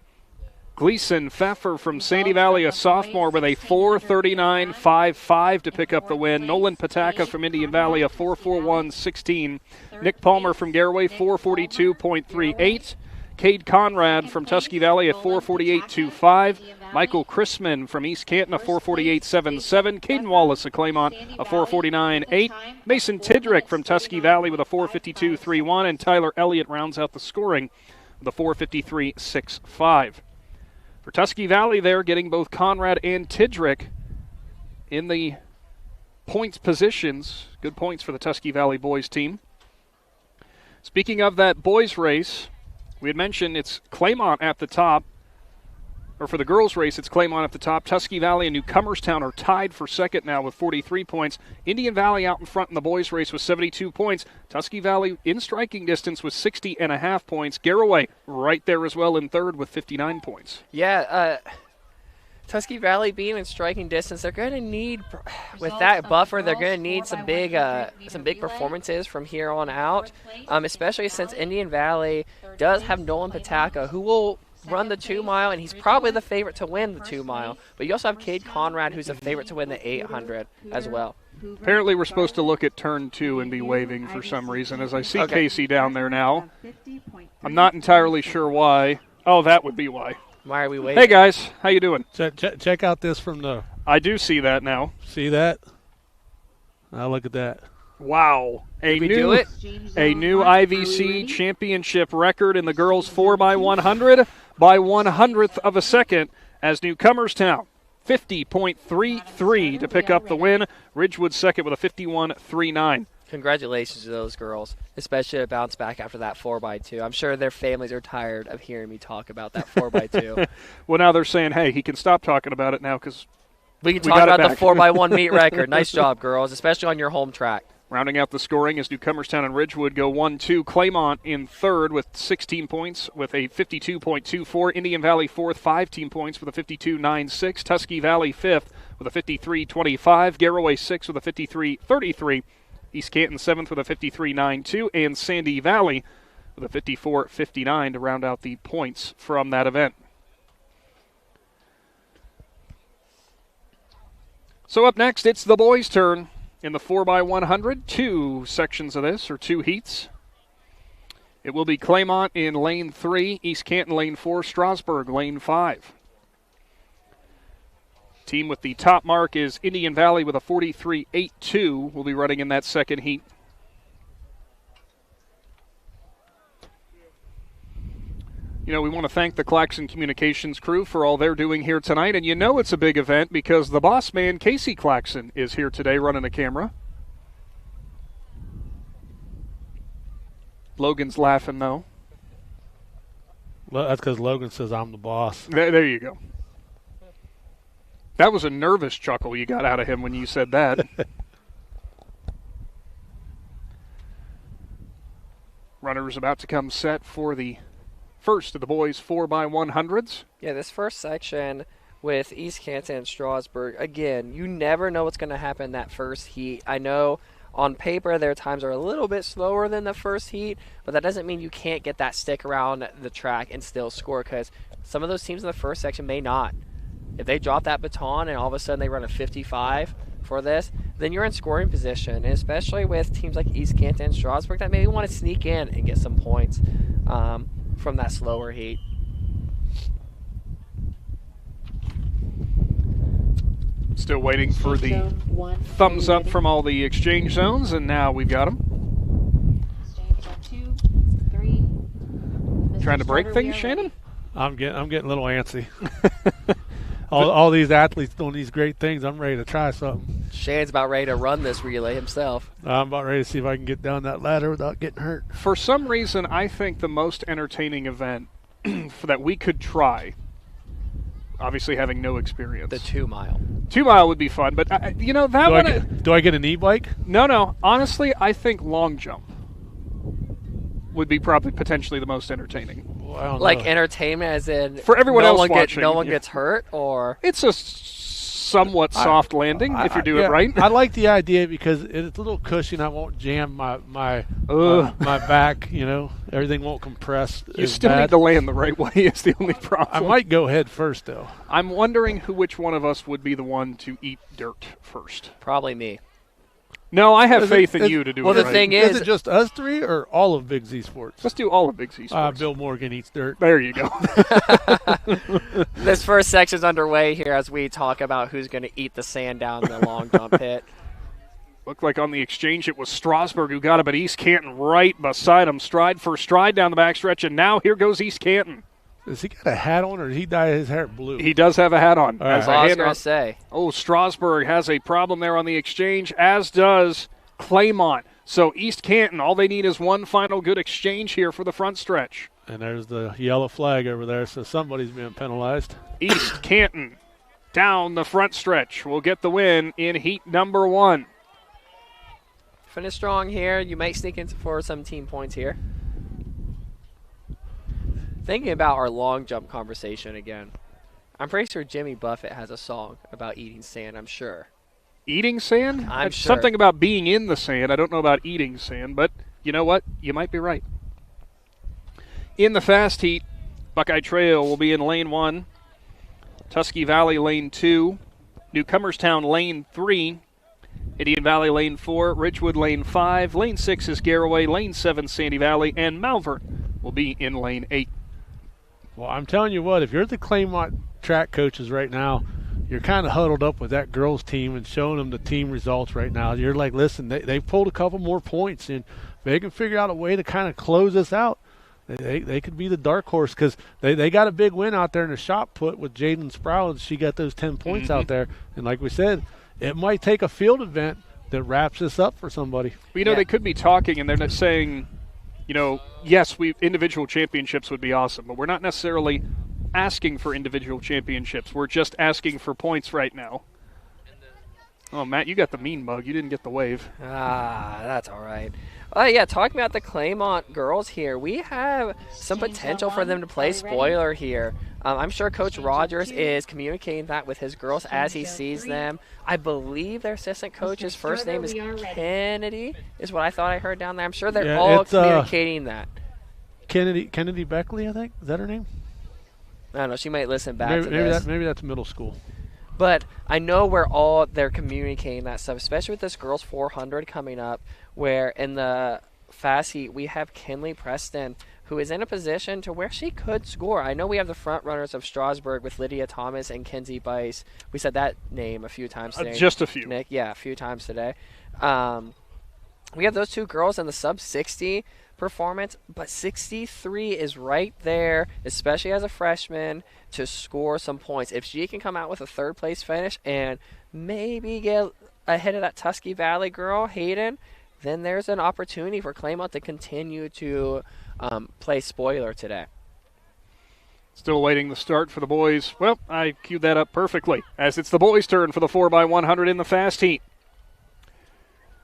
Gleason Pfeffer from Sandy Valley, a sophomore, with a 4:39.55 to pick up the win. Nolan Pataka from Indian Valley, a 4:41.16. Nick Palmer from Garaway, 4:42.38. Cade Conrad from Tusky Valley, a 4:48.25. Michael Chrisman from East Canton, a 4:48.77. Caden Wallace of Claymont, a 4:49.8. Mason Tidrick from Tusky Valley with a 4:52.31. And Tyler Elliott rounds out the scoring with a 4:53.65. For Tusky Valley, they're getting both Conrad and Tidrick in the points positions. Good points for the Tusky Valley boys team. Speaking of that boys race, we had mentioned it's Claymont at the top. Or for the girls' race, it's Claymont at the top. Tusky Valley and Newcomerstown are tied for second now with 43 points. Indian Valley out in front in the boys' race with 72 points. Tusky Valley in striking distance with 60.5 points. Garaway right there as well in third with 59 points. Yeah, Tusky Valley being in striking distance, they're going to need, with that buffer, they're going to need some big performances from here on out, especially since Indian Valley does have Nolan Pataka, who will run the 2 mile, and he's probably the favorite to win the 2 mile. But you also have Cade Conrad, who's a favorite to win the 800 as well. Apparently we're supposed to look at turn 2 and be waving for some reason, as I see Casey down there now. I'm not entirely sure why. Oh, that would be why. Why are we waving? Hey, guys. How you doing? Check out this from the... I do see that now. See that? Now look at that. Wow. A new IVC championship record in the girls 4x100 by 100th of a second as Newcomerstown 50.33 to pick up the win. Ridgewood second with a 51.39. Congratulations to those girls, especially to bounce back after that 4x2. I'm sure their families are tired of hearing me talk about that 4x2. Well, now they're saying, hey, he can stop talking about it now because we can talk about the 4x1 meet record. Nice job, girls, especially on your home track. Rounding out the scoring as Newcomerstown and Ridgewood go 1-2. Claymont in third with 16 points with a 52.24. Indian Valley fourth, 15 points with a 52.96. Tusky Valley fifth with a 53.25. Garaway sixth with a 53.33. East Canton seventh with a 53.92. And Sandy Valley with a 54.59 to round out the points from that event. So up next, it's the boys' turn. In the 4x100, 2 sections of this, or 2 heats. It will be Claymont in lane 3, East Canton lane 4, Strasburg lane 5. Team with the top mark is Indian Valley with a 43.82. Will be running in that second heat. You know, we want to thank the Claxon Communications crew for all they're doing here tonight. And you know it's a big event because the boss man, Casey Claxon, is here today running the camera. Logan's laughing, though. That's because Logan says I'm the boss. There you go. That was a nervous chuckle you got out of him when you said that. Runners about to come set for the first of the boys 4x100s. Yeah, this first section with East Canton and Strasburg, again, you never know what's going to happen in that first heat. I know on paper their times are a little bit slower than the first heat, but that doesn't mean you can't get that stick around the track and still score, because some of those teams in the first section may not. If they drop that baton and all of a sudden they run a 55 for this, then you're in scoring position, and especially with teams like East Canton and Strasburg that maybe want to sneak in and get some points from that slower heat. Still waiting for the thumbs up from all the exchange zones, and now we've got them. Exchange on 2, 3. Trying to break things, Shannon? I'm getting a little antsy. all these athletes doing these great things. I'm ready to try something. Shannon's about ready to run this relay himself. I'm about ready to see if I can get down that ladder without getting hurt. For some reason, I think the most entertaining event that we could try, obviously having no experience. The 2 mile. 2 mile would be fun, but that do I get an e-bike? No. Honestly, I think long jump would be probably potentially the most entertaining. Well, I don't like know. Entertainment as in for everyone else watching. No one gets hurt, or it's a somewhat soft landing if you do it right. I like the idea because it's a little cushion. I won't jam my back. Everything won't compress. You still need to land the right way. Is the only problem. I might go head first though. I'm wondering which one of us would be the one to eat dirt first. Probably me. No, I have faith in you to do it right. Well, the thing is it just us three or all of Big Z Sports? Let's do all of Big Z Sports. Bill Morgan eats dirt. There you go. This first section's underway here as we talk about who's going to eat the sand down the long jump pit. Looked like on the exchange it was Strasburg who got it, but East Canton right beside him, stride for stride down the backstretch, and now here goes East Canton. Does he got a hat on, or did he dye his hair blue? He does have a hat on. All right. I was going to say. Oh, Strasburg has a problem there on the exchange, as does Claymont. So East Canton, all they need is one final good exchange here for the front stretch. And there's the yellow flag over there, so somebody's being penalized. East Canton down the front stretch will get the win in heat number 1. Finish strong here. You might sneak in for some team points here. Thinking about our long jump conversation again, I'm pretty sure Jimmy Buffett has a song about eating sand, I'm sure. Eating sand? I'm sure. Something about being in the sand. I don't know about eating sand, but you know what? You might be right. In the fast heat, Buckeye Trail will be in lane 1, Tusky Valley lane 2, Newcomerstown lane 3, Indian Valley lane 4, Ridgewood lane 5, lane 6 is Garraway, lane 7 Sandy Valley, and Malvern will be in lane 8. Well, I'm telling you what, if you're the Claymont track coaches right now, you're kind of huddled up with that girls team and showing them the team results right now. You're like, listen, they pulled a couple more points, and they can figure out a way to kind of close this out. They could be the dark horse because they got a big win out there in the shot put with Jaden Sproul. She got those 10 points out there. And like we said, it might take a field event that wraps this up for somebody. Well, they could be talking, and they're not saying, yes, individual championships would be awesome, but we're not necessarily asking for individual championships. We're just asking for points right now. Oh, Matt, you got the mean mug. You didn't get the wave. That's all right. Talking about the Claymont girls here, we have some potential for them to play spoiler here. I'm sure Coach Rogers is communicating that with his girls as he sees them. I believe their assistant coach's first name is Kennedy, is what I thought I heard down there. I'm sure they're all communicating that. Kennedy Beckley, I think. Is that her name? I don't know. She might listen back to this. Maybe that's middle school. But I know they're communicating that stuff, especially with this girls 400 coming up, where in the fast heat we have Kinley Preston, who is in a position to where she could score. I know we have the front runners of Strasburg with Lydia Thomas and Kenzie Bice. We said that name a few times today. Just a few. Nick, a few times today. We have those two girls in the sub-60 performance, but 63 is right there, especially as a freshman, to score some points. If she can come out with a third-place finish and maybe get ahead of that Tusky Valley girl, Hayden, then there's an opportunity for Claymont to continue to play spoiler today. Still awaiting the start for the boys. Well, I queued that up perfectly, as it's the boys' turn for the 4x100 in the fast heat.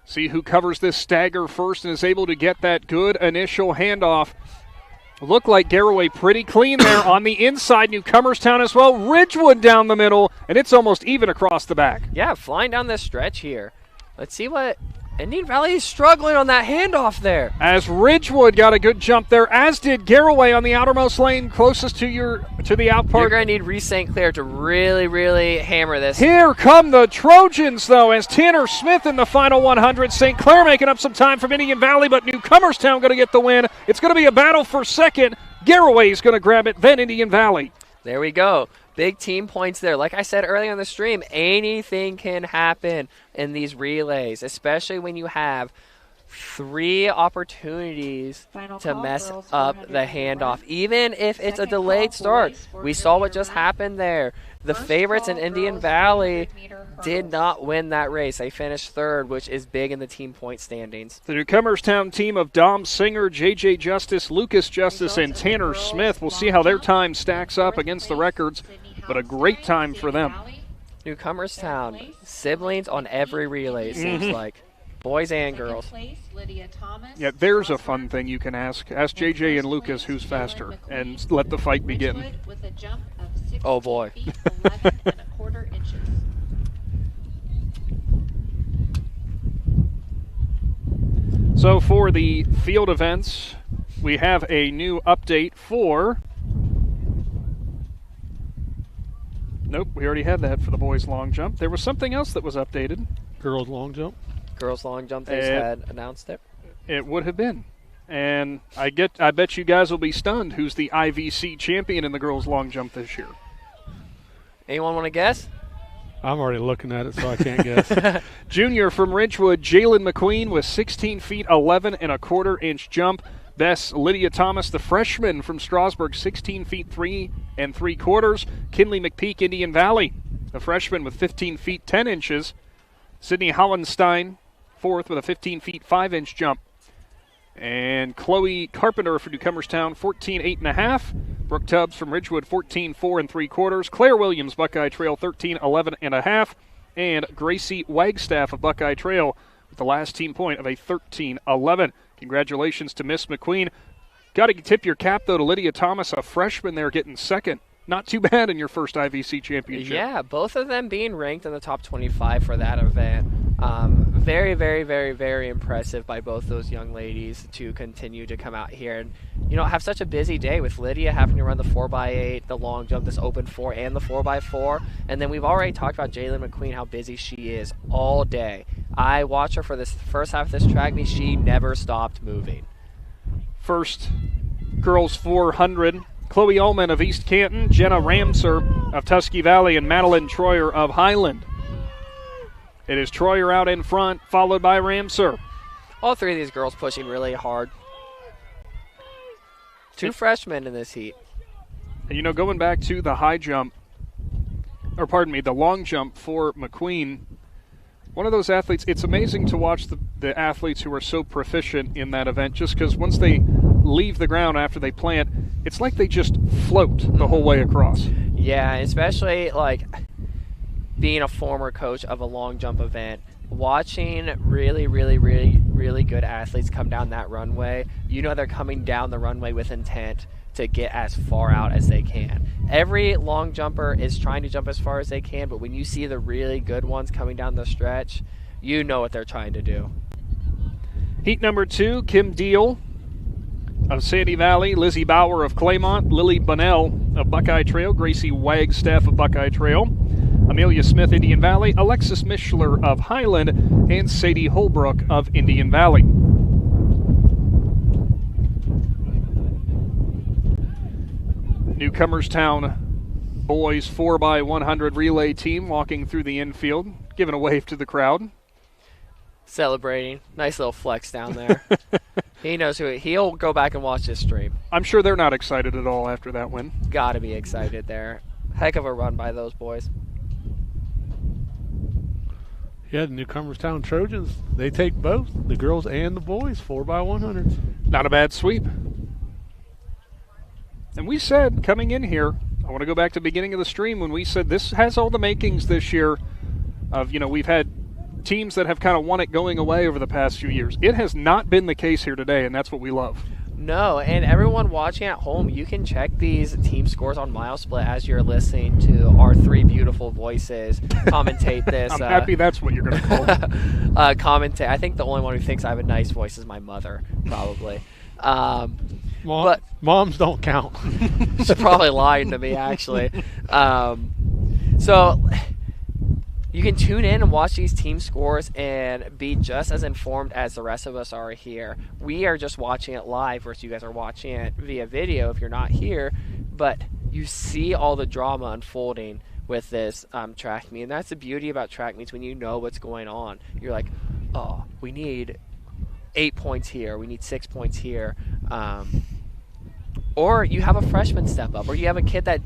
See who covers this stagger first and is able to get that good initial handoff. Looked like Garraway pretty clean there on the inside. Newcomerstown as well. Ridgewood down the middle, and it's almost even across the back. Yeah, flying down this stretch here. Let's see what Indian Valley is struggling on that handoff there. As Ridgewood got a good jump there, as did Garraway on the outermost lane closest to the out part. You're going to need Reese St. Clair to really, really hammer this. Here come the Trojans, though, as Tanner Smith in the final 100. St. Clair making up some time from Indian Valley, but Newcomerstown going to get the win. It's going to be a battle for second. Garraway is going to grab it, then Indian Valley. There we go. Big team points there. Like I said earlier on the stream, anything can happen in these relays, especially when you have 3 opportunities to mess up the handoff. Even if it's a delayed start. We saw what just happened there. The favorites in Indian Valley did not win that race. They finished 3rd, which is big in the team point standings. The Newcomerstown team of Dom Singer, J.J. Justice, Lucas Justice, and Tanner Smith. We'll see how their time stacks up against the records, but a great time for them. Newcomerstown, siblings on every relay, it seems like. Boys and girls. Yeah, there's a fun thing you can ask. Ask JJ and Lucas who's faster, and let the fight begin. Oh boy. So for the field events, we have a new update for... Nope, we already had that for the boys' long jump. There was something else that was updated. Girls' long jump? Girls' long jump, they had announced it. It would have been. And I bet you guys will be stunned who's the IVC champion in the girls' long jump this year. Anyone want to guess? I'm already looking at it, so I can't guess. Junior from Ridgewood, Jalen McQueen with 16 feet 11 and a quarter inch jump. Best Lydia Thomas, the freshman from Strasburg, 16 feet 3 3/4. Kinley McPeek, Indian Valley, a freshman with 15 feet 10 inches. Sydney Hollenstein, 4th with a 15 feet 5 inch jump. And Chloe Carpenter from Newcomerstown, 14 8.5. Brooke Tubbs from Ridgewood, 14 4 3/4. Claire Williams, Buckeye Trail, 13 11.5. And Gracie Wagstaff of Buckeye Trail with the last team point of a 13-11. Congratulations to Miss McQueen. Got to tip your cap, though, to Lydia Thomas, a freshman there getting second. Not too bad in your first IVC championship. Yeah, both of them being ranked in the top 25 for that event. Very, very, very, very impressive by both those young ladies to continue to come out here and, have such a busy day with Lydia having to run the 4x8, the long jump, this open 4, and the 4x4. And then we've already talked about Jalen McQueen, how busy she is all day. I watch her for this first half of this track meet. She never stopped moving. First girls 400. Chloe Ullman of East Canton, Jenna Ramser of Tusky Valley, and Madeline Troyer of Highland. It is Troyer out in front, followed by Ramser. All 3 of these girls pushing really hard. 2 freshmen in this heat. And going back to the the long jump for McQueen, one of those athletes, it's amazing to watch the athletes who are so proficient in that event, just because once they leave the ground after they plant, it's like they just float the whole way across. Yeah, especially being a former coach of a long jump event, watching really, really, really, really good athletes come down that runway, they're coming down the runway with intent to get as far out as they can. Every long jumper is trying to jump as far as they can, but when you see the really good ones coming down the stretch, you know what they're trying to do. Heat number 2, Kim Deal of Sandy Valley, Lizzie Bauer of Claymont, Lily Bunnell of Buckeye Trail, Gracie Wagstaff of Buckeye Trail, Amelia Smith, Indian Valley, Alexis Mishler of Highland, and Sadie Holbrook of Indian Valley. Newcomerstown boys 4x100 relay team walking through the infield, giving a wave to the crowd. Celebrating. Nice little flex down there. He knows he'll go back and watch this stream. I'm sure they're not excited at all after that win. Gotta be excited there. Heck of a run by those boys. Yeah, the Newcomerstown Trojans, they take both, the girls and the boys, 4x100s. Not a bad sweep. And we said, coming in here, I want to go back to the beginning of the stream when we said this has all the makings this year of, we've had teams that have kind of won it going away over the past few years. It has not been the case here today, and that's what we love. No, and everyone watching at home, you can check these team scores on MileSplit as you're listening to our three beautiful voices commentate this. I'm happy that's what you're going to call it. Commentate. I think the only one who thinks I have a nice voice is my mother, probably. But moms don't count. She's probably lying to me, actually. So you can tune in and watch these team scores and be just as informed as the rest of us are here. We are just watching it live versus you guys are watching it via video if you're not here. But you see all the drama unfolding with this track meet. And that's the beauty about track meets when you know what's going on. You're like, oh, we need 8 points here. We need 6 points here. Or you have a freshman step up. Or you have a kid that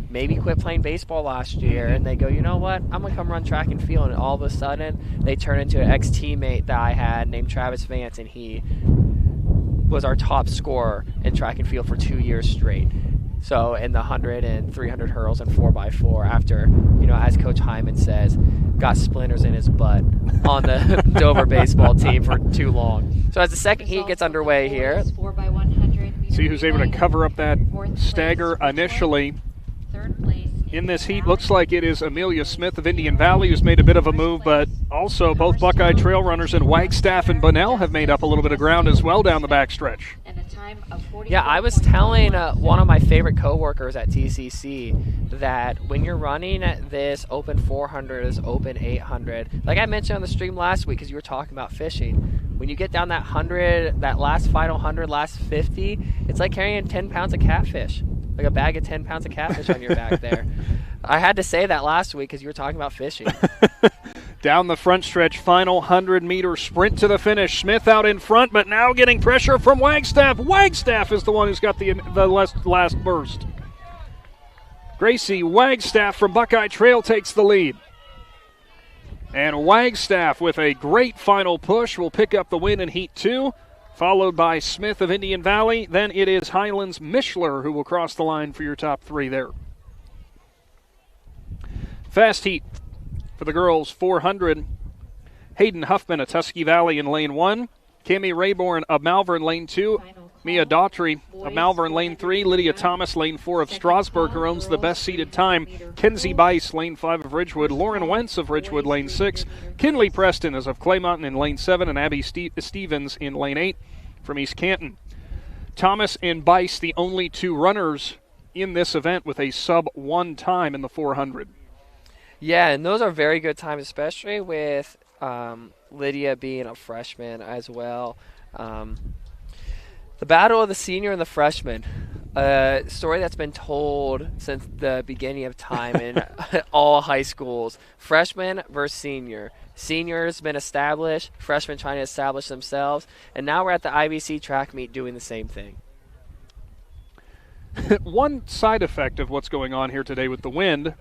maybe quit playing baseball last year and they go, you know what, I'm going to come run track and field. And all of a sudden, they turn into an ex-teammate that I had named Travis Vance, and he was our top scorer in track and field for 2 years straight. So in the 100 and 300 hurdles and 4x4 after, as Coach Hyman says, got splinters in his butt on the Dover baseball team for too long. So as the second heat gets underway here. 4x100 See who's able to cover up that stagger initially. In this heat, looks like it is Amelia Smith of Indian Valley who's made a bit of a move, but also both Buckeye Trail runners and Wagstaff and Bunnell have made up a little bit of ground as well down the backstretch. Yeah, I was telling one of my favorite coworkers at TCC that when you're running this open 400, this open 800, like I mentioned on the stream last week because you were talking about fishing, when you get down that 100, that last final 100, last 50, it's like carrying 10 pounds of catfish. Like a bag of 10 pounds of catfish on your back there. I had to say that last week because you were talking about fishing. Down the front stretch, final 100-meter sprint to the finish. Smith out in front, but now getting pressure from Wagstaff. Wagstaff is the one who's got the last burst. Gracie Wagstaff from Buckeye Trail takes the lead. And Wagstaff with a great final push will pick up the win in Heat 2. Followed by Smith of Indian Valley. Then it is Highlands Mishler who will cross the line for your top three there. Fast heat for the girls, 400. Hayden Huffman of Tusky Valley in lane 1. Cammie Rayborn of Malvern, lane 2. Mia Daughtry of Malvern, lane 3. Lydia Thomas, lane 4 of Strasburg, who owns the best-seeded time. Kenzie Bice, lane 5 of Ridgewood. Lauren Wentz of Ridgewood, lane 6. Kinley Preston is of Claymont in lane 7. And Abby Stevens in lane 8 from East Canton. Thomas and Bice, the only two runners in this event with a sub-1 time in the 400. Yeah, and those are very good times, especially with Lydia being a freshman as well. The battle of the senior and the freshman, a story that's been told since the beginning of time in all high schools. Freshman versus senior. Seniors been established, freshmen trying to establish themselves, and now we're at the IVC track meet doing the same thing. One side effect of what's going on here today with the wind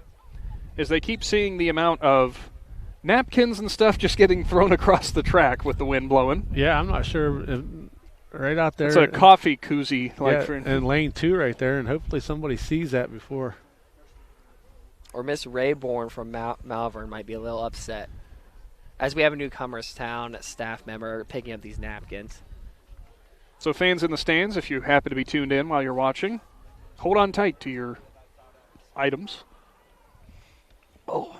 is they keep seeing the amount of napkins and stuff just getting thrown across the track with the wind blowing. Yeah, I'm not sure. Right out there. It's a coffee koozie. In lane 2 right there, and hopefully somebody sees that before. Or Miss Rayborn from Malvern might be a little upset, as we have a Newcomerstown staff member picking up these napkins. So fans in the stands, if you happen to be tuned in while you're watching, hold on tight to your items. Oh.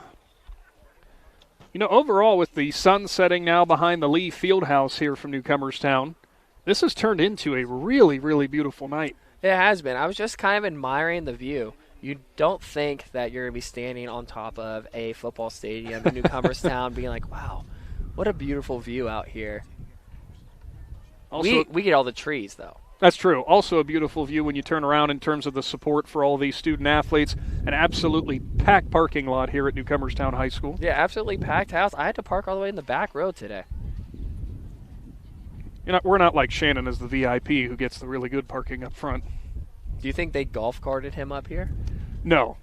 Overall, with the sun setting now behind the Lee Fieldhouse here from Newcomerstown, this has turned into a really, really beautiful night. It has been. I was just kind of admiring the view. You don't think that you're going to be standing on top of a football stadium in Newcomerstown being like, wow, what a beautiful view out here. Also, we get all the trees, though. That's true. Also a beautiful view when you turn around in terms of the support for all these student athletes. An absolutely packed parking lot here at Newcomerstown High School. Yeah, absolutely packed house. I had to park all the way in the back row today. We're not like Shannon as the VIP who gets the really good parking up front. Do you think they golf carted him up here? No.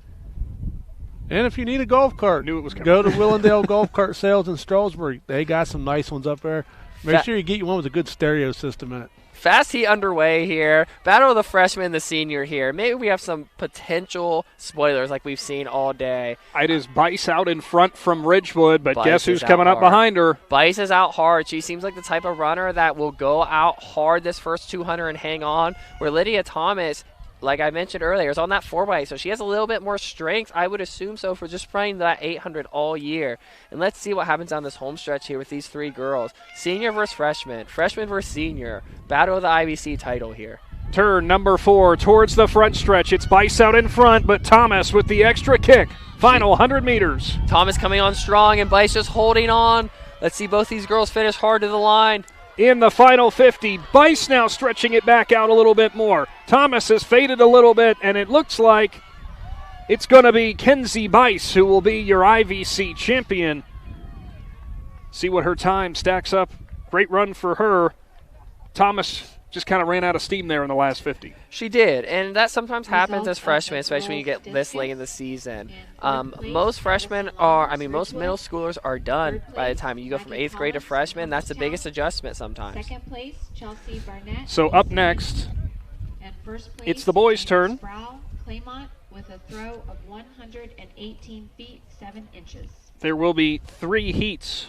And if you need a golf cart, Knew it was coming. go to Willendale Golf Cart Sales in Strasburg. They got some nice ones up there. Make sure you get you one with a good stereo system in it. Fast heat underway here. Battle of the freshman and the senior here. Maybe we have some potential spoilers like we've seen all day. It is Bryce out in front from Ridgewood, but Bryce guess who's is coming out up behind her? Bryce is out hard. She seems like the type of runner that will go out hard this first 200 and hang on, where Lydia Thomas, like I mentioned earlier, is on that 4x, so she has a little bit more strength, I would assume so, for just running that 800 all year. And let's see what happens on this home stretch here with these three girls. Senior versus freshman, freshman versus senior. Battle of the IVC title here. Turn number 4 towards the front stretch. It's Bryce out in front, but Thomas with the extra kick. Final 100 meters. Thomas coming on strong, and Bryce just holding on. Let's see both these girls finish hard to the line. In the final 50, Bryce now stretching it back out a little bit more. Thomas has faded a little bit, and it looks like it's going to be Kenzie Bryce who will be your IVC champion. See what her time stacks up. Great run for her. Thomas just kind of ran out of steam there in the last 50. She did, and that sometimes happens as freshmen, especially when you get this late in the season. Most freshmen most middle schoolers are done by the time you go from 8th grade to freshman. That's the biggest adjustment sometimes. Second place, Chelsea Barnett. So up next, and first place, it's the boys' turn. Claymont with a throw of 118 feet, 7 inches. There will be 3 heats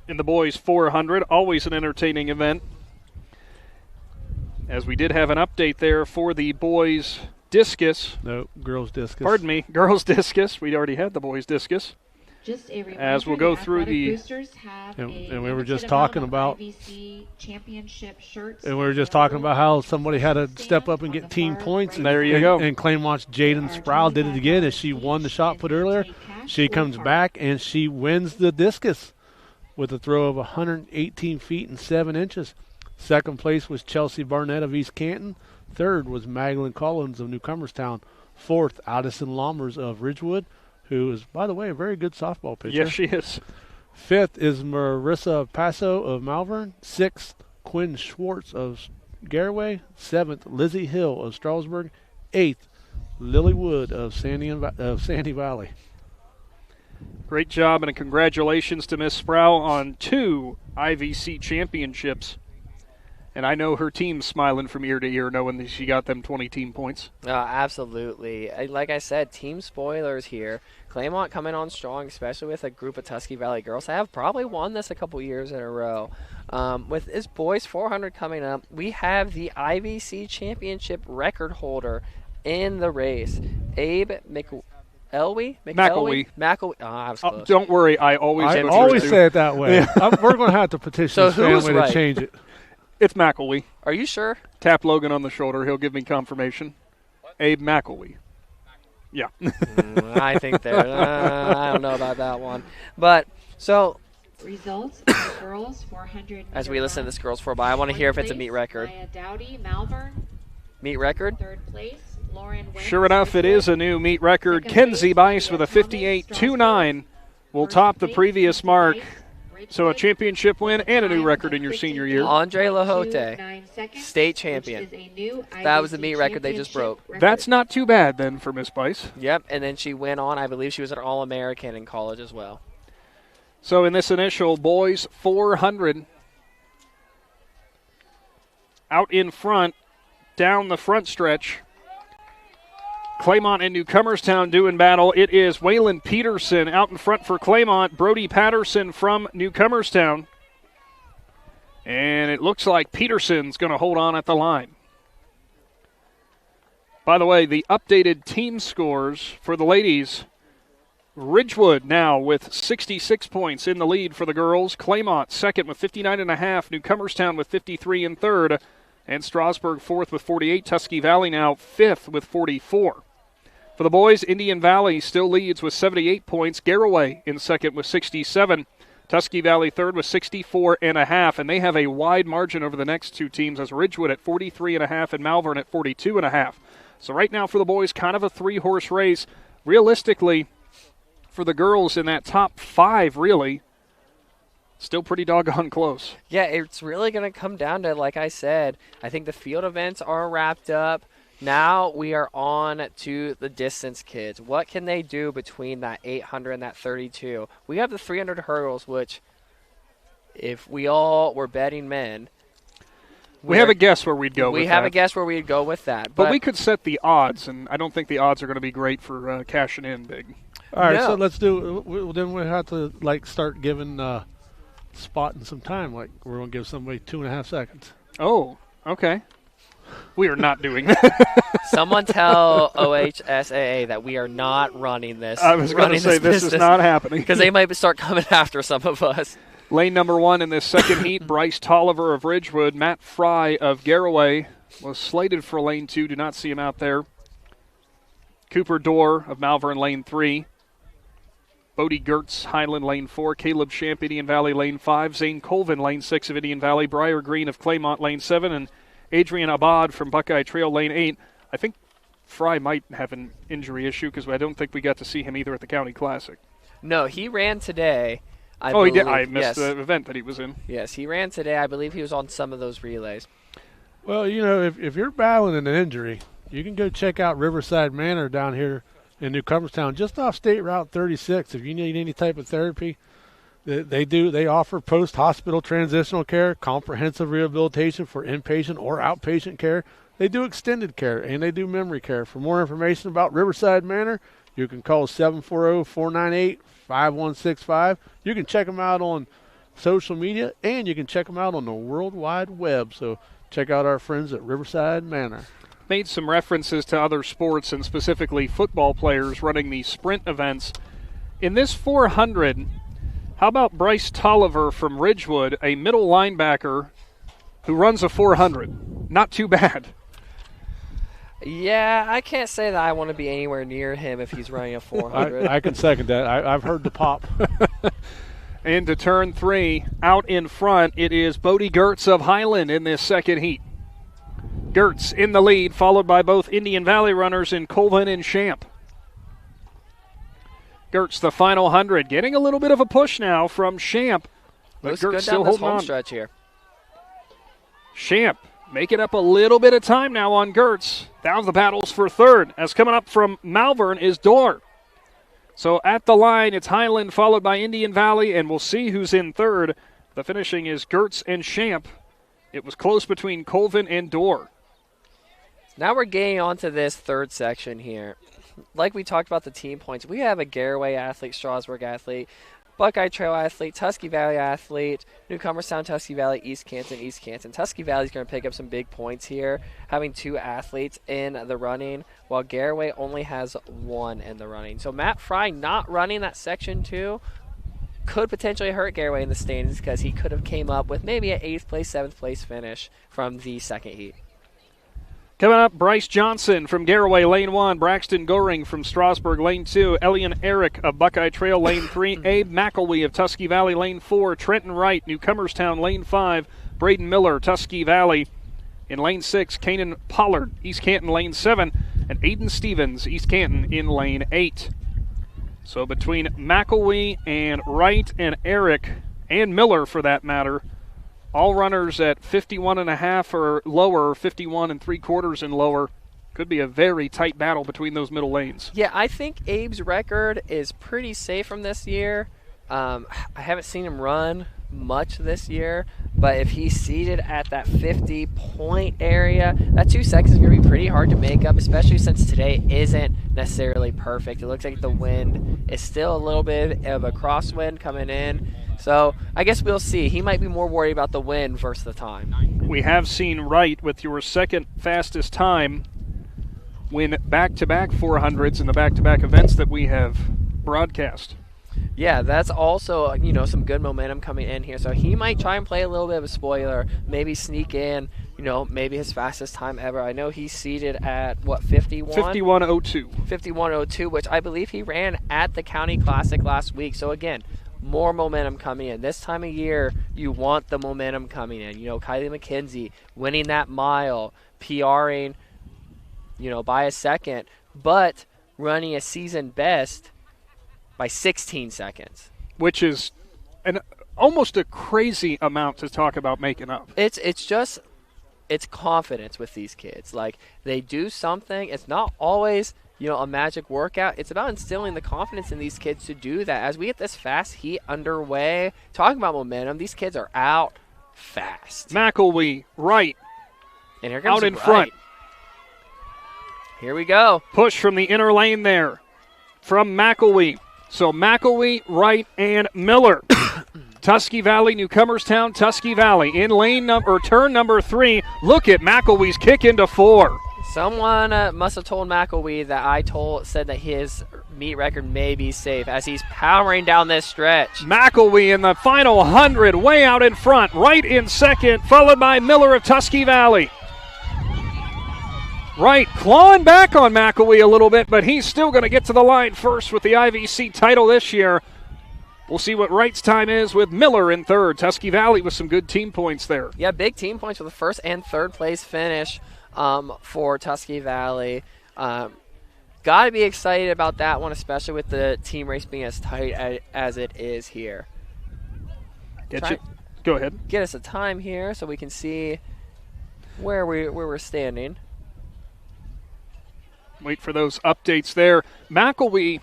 in the boys' 400. Always an entertaining event. As we did have an update there for the boys' discus. No, girls' discus. Pardon me, girls' discus. We already had the boys' discus. Just a reminder, as we'll go through the and we were just talking about IVC championship shirts. And we were just talking about how somebody had to step up and get team points. And there you go. And Claymont's Jaden Sproul did it again as she won the shot put earlier. She comes back and she wins the discus with a throw of 118 feet and 7 inches. Second place was Chelsea Barnett of East Canton. Third was Magdalene Collins of Newcomerstown. Fourth, Addison Lammers of Ridgewood, who is, by the way, a very good softball pitcher. Yes, she is. Fifth is Marissa Passo of Malvern. Sixth, Quinn Schwartz of Garaway. Seventh, Lizzie Hill of Strasburg. Eighth, Lily Wood of Sandy Valley. Great job, and congratulations to Miss Sproul on 2 IVC championships. And I know her team's smiling from ear to ear knowing that she got them 20 team points. Absolutely. Like I said, team spoilers here. Claymont coming on strong, especially with a group of Tusky Valley girls that have probably won this a couple years in a row. With this boys 400 coming up, we have the IVC championship record holder in the race, Abe McElwee? McElwee. Oh, I was close. Don't worry, I always say it that way. We're going to have to petition this family to change it. It's McElwee. Are you sure? Tap Logan on the shoulder. He'll give me confirmation. Abe McElwee. Yeah. I think there. I don't know about that one. But, so. Results of the girls 400. As we listen to this girls 4x, I want to hear if it's a meet record. Maya Dowdy, Malvern. Meet record? Third place, Lauren Wentz. Sure enough, it is a new meet record. Kenzie Bryce with a 58.29 will top the previous mark. So a championship win and a new record in your senior year. Andre Lahote, state champion. That was the meet record they just broke. That's not too bad then for Miss Bryce. Yep, and then she went on. I believe she was an All-American in college as well. So in this initial boys 400, out in front, down the front stretch, Claymont and Newcomerstown doing battle. It is Waylon Peterson out in front for Claymont. Brody Patterson from Newcomerstown. And it looks like Peterson's going to hold on at the line. By the way, the updated team scores for the ladies. Ridgewood now with 66 points in the lead for the girls. Claymont second with 59.5. Newcomerstown with 53 in third. And Strasburg fourth with 48. Tusky Valley now fifth with 44. For the boys, Indian Valley still leads with 78 points. Garaway in second with 67. Tusky Valley third with 64.5. And they have a wide margin over the next two teams as Ridgewood at 43.5 and Malvern at 42.5. So right now for the boys, kind of a 3-horse race. Realistically, for the girls in that top 5, really, still pretty doggone close. Yeah, it's really going to come down to, like I said, I think the field events are wrapped up. Now we are on to the distance kids. What can they do between that 800 and that 32? We have the 300 hurdles, which if we all were betting men, we have a guess where we'd go with that. We have a guess where we'd go with that. But we could set the odds, and I don't think the odds are going to be great for cashing in big. All right, so let's do. Then we have to start giving spotting some time. Like we're going to give somebody 2.5 seconds. Oh, okay. We are not doing that. Someone tell OHSAA that we are not running this. I was going to say this is not happening. Because they might start coming after some of us. Lane number 1 in this second heat, Bryce Tolliver of Ridgewood. Matt Fry of Garraway was slated for lane 2. Do not see him out there. Cooper Dorr of Malvern, lane 3. Bodie Gertz, Highland, lane 4. Caleb Champ, Indian Valley, lane 5. Zane Colvin, lane 6 of Indian Valley. Briar Green of Claymont, lane 7. And Adrian Abad from Buckeye Trail, lane 8. I think Fry might have an injury issue because I don't think we got to see him either at the County Classic. No, he ran today. He did. I missed the event that he was in. Yes, he ran today. I believe he was on some of those relays. Well, if you're battling an injury, you can go check out Riverside Manor down here in Newcomerstown, just off State Route 36. If you need any type of therapy, they offer post-hospital transitional care, comprehensive rehabilitation for inpatient or outpatient care. They do extended care, and they do memory care. For more information about Riverside Manor, you can call 740-498-5165. You can check them out on social media, and you can check them out on the World Wide Web. So check out our friends at Riverside Manor. Made some references to other sports and specifically football players running the sprint events. In this 400, how about Bryce Tolliver from Ridgewood, a middle linebacker who runs a 400? Not too bad. Yeah, I can't say that I want to be anywhere near him if he's running a 400. I can second that. I've heard the pop. Into turn 3, out in front, it is Bodie Gertz of Highland in this second heat. Gertz in the lead, followed by both Indian Valley runners in Colvin and Champ. Gertz, the final 100, getting a little bit of a push now from Champ, but Looks Gertz good still down this holding home on. stretch here. Champ making up a little bit of time now on Gertz. Down the battles for third, as coming up from Malvern is Dorr. So at the line, it's Highland followed by Indian Valley, and we'll see who's in third. The finishing is Gertz and Champ. It was close between Colvin and Dorr. Now we're getting onto this third section here. Like we talked about the team points, we have a Garraway athlete, Strasburg athlete, Buckeye Trail athlete, Tusky Valley athlete, Newcomerstown, Tusky Valley, East Canton, East Canton. Tusky Valley's going to pick up some big points here, having 2 athletes in the running, while Garraway only has 1 in the running. So Matt Fry not running that section 2 could potentially hurt Garraway in the standings because he could have came up with maybe an 8th place, 7th place finish from the second heat. Coming up, Bryce Johnson from Garraway, lane 1. Braxton Goring from Strasburg, lane 2. Elian Eric of Buckeye Trail, lane 3. Abe McElwee of Tusky Valley, lane 4. Trenton Wright, Newcomerstown, lane 5. Braden Miller, Tusky Valley. In lane 6, Kanan Pollard, East Canton, lane 7. And Aiden Stevens, East Canton, in lane 8. So between McElwee and Wright and Eric, and Miller for that matter, all runners at 51.5 or lower, 51 3/4 and lower. Could be a very tight battle between those middle lanes. Yeah, I think Abe's record is pretty safe from this year. I haven't seen him run much this year, but if he's seated at that 50-point area, that 2 seconds is going to be pretty hard to make up, especially since today isn't necessarily perfect. It looks like the wind is still a little bit of a crosswind coming in. So I guess we'll see. He might be more worried about the wind versus the time. We have seen Wright with your second fastest time win back-to-back 400s in the back-to-back events that we have broadcast. Yeah, that's also, some good momentum coming in here. So he might try and play a little bit of a spoiler, maybe sneak in, maybe his fastest time ever. I know he's seated at, 51? 51.02. 51.02, which I believe he ran at the County Classic last week. So again, more momentum coming in. This time of year, you want the momentum coming in. Kylie McKenzie winning that mile, PRing, by a second, but running a season best by 16 seconds. Which is almost a crazy amount to talk about making up. It's it's confidence with these kids. Like, they do something. It's not always, a magic workout. It's about instilling the confidence in these kids to do that. As we get this fast heat underway, talking about momentum, these kids are out fast. McElwee, right. And here comes out in right. front. Here we go. Push from the inner lane there from McElwee. So McElwee, Wright, and Miller. Tusky Valley, Newcomerstown, Tusky Valley. In turn number 3. Look at McElwee's kick into 4. Someone must have told McElwee that said that his meet record may be safe as he's powering down this stretch. McElwee in the final 100, way out in front, right in second, followed by Miller of Tusky Valley. Right, clawing back on McElwee a little bit, but he's still going to get to the line first with the IVC title this year. We'll see what Wright's time is with Miller in third. Tusky Valley with some good team points there. Yeah, big team points for the first and third place finish for Tusky Valley. Got to be excited about that one, especially with the team race being as tight as it is here. Go ahead. Get us a time here so we can see where we're standing. Wait for those updates there. McElwee,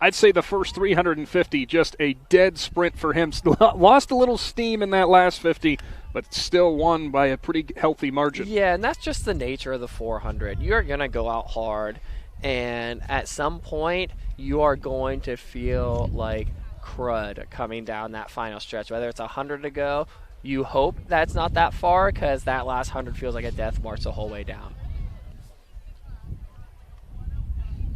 I'd say the first 350, just a dead sprint for him. Lost a little steam in that last 50, but still won by a pretty healthy margin. Yeah, and that's just the nature of the 400. You're going to go out hard, and at some point, you are going to feel like crud coming down that final stretch. Whether it's 100 to go, you hope that's not that far because that last 100 feels like a death march the whole way down.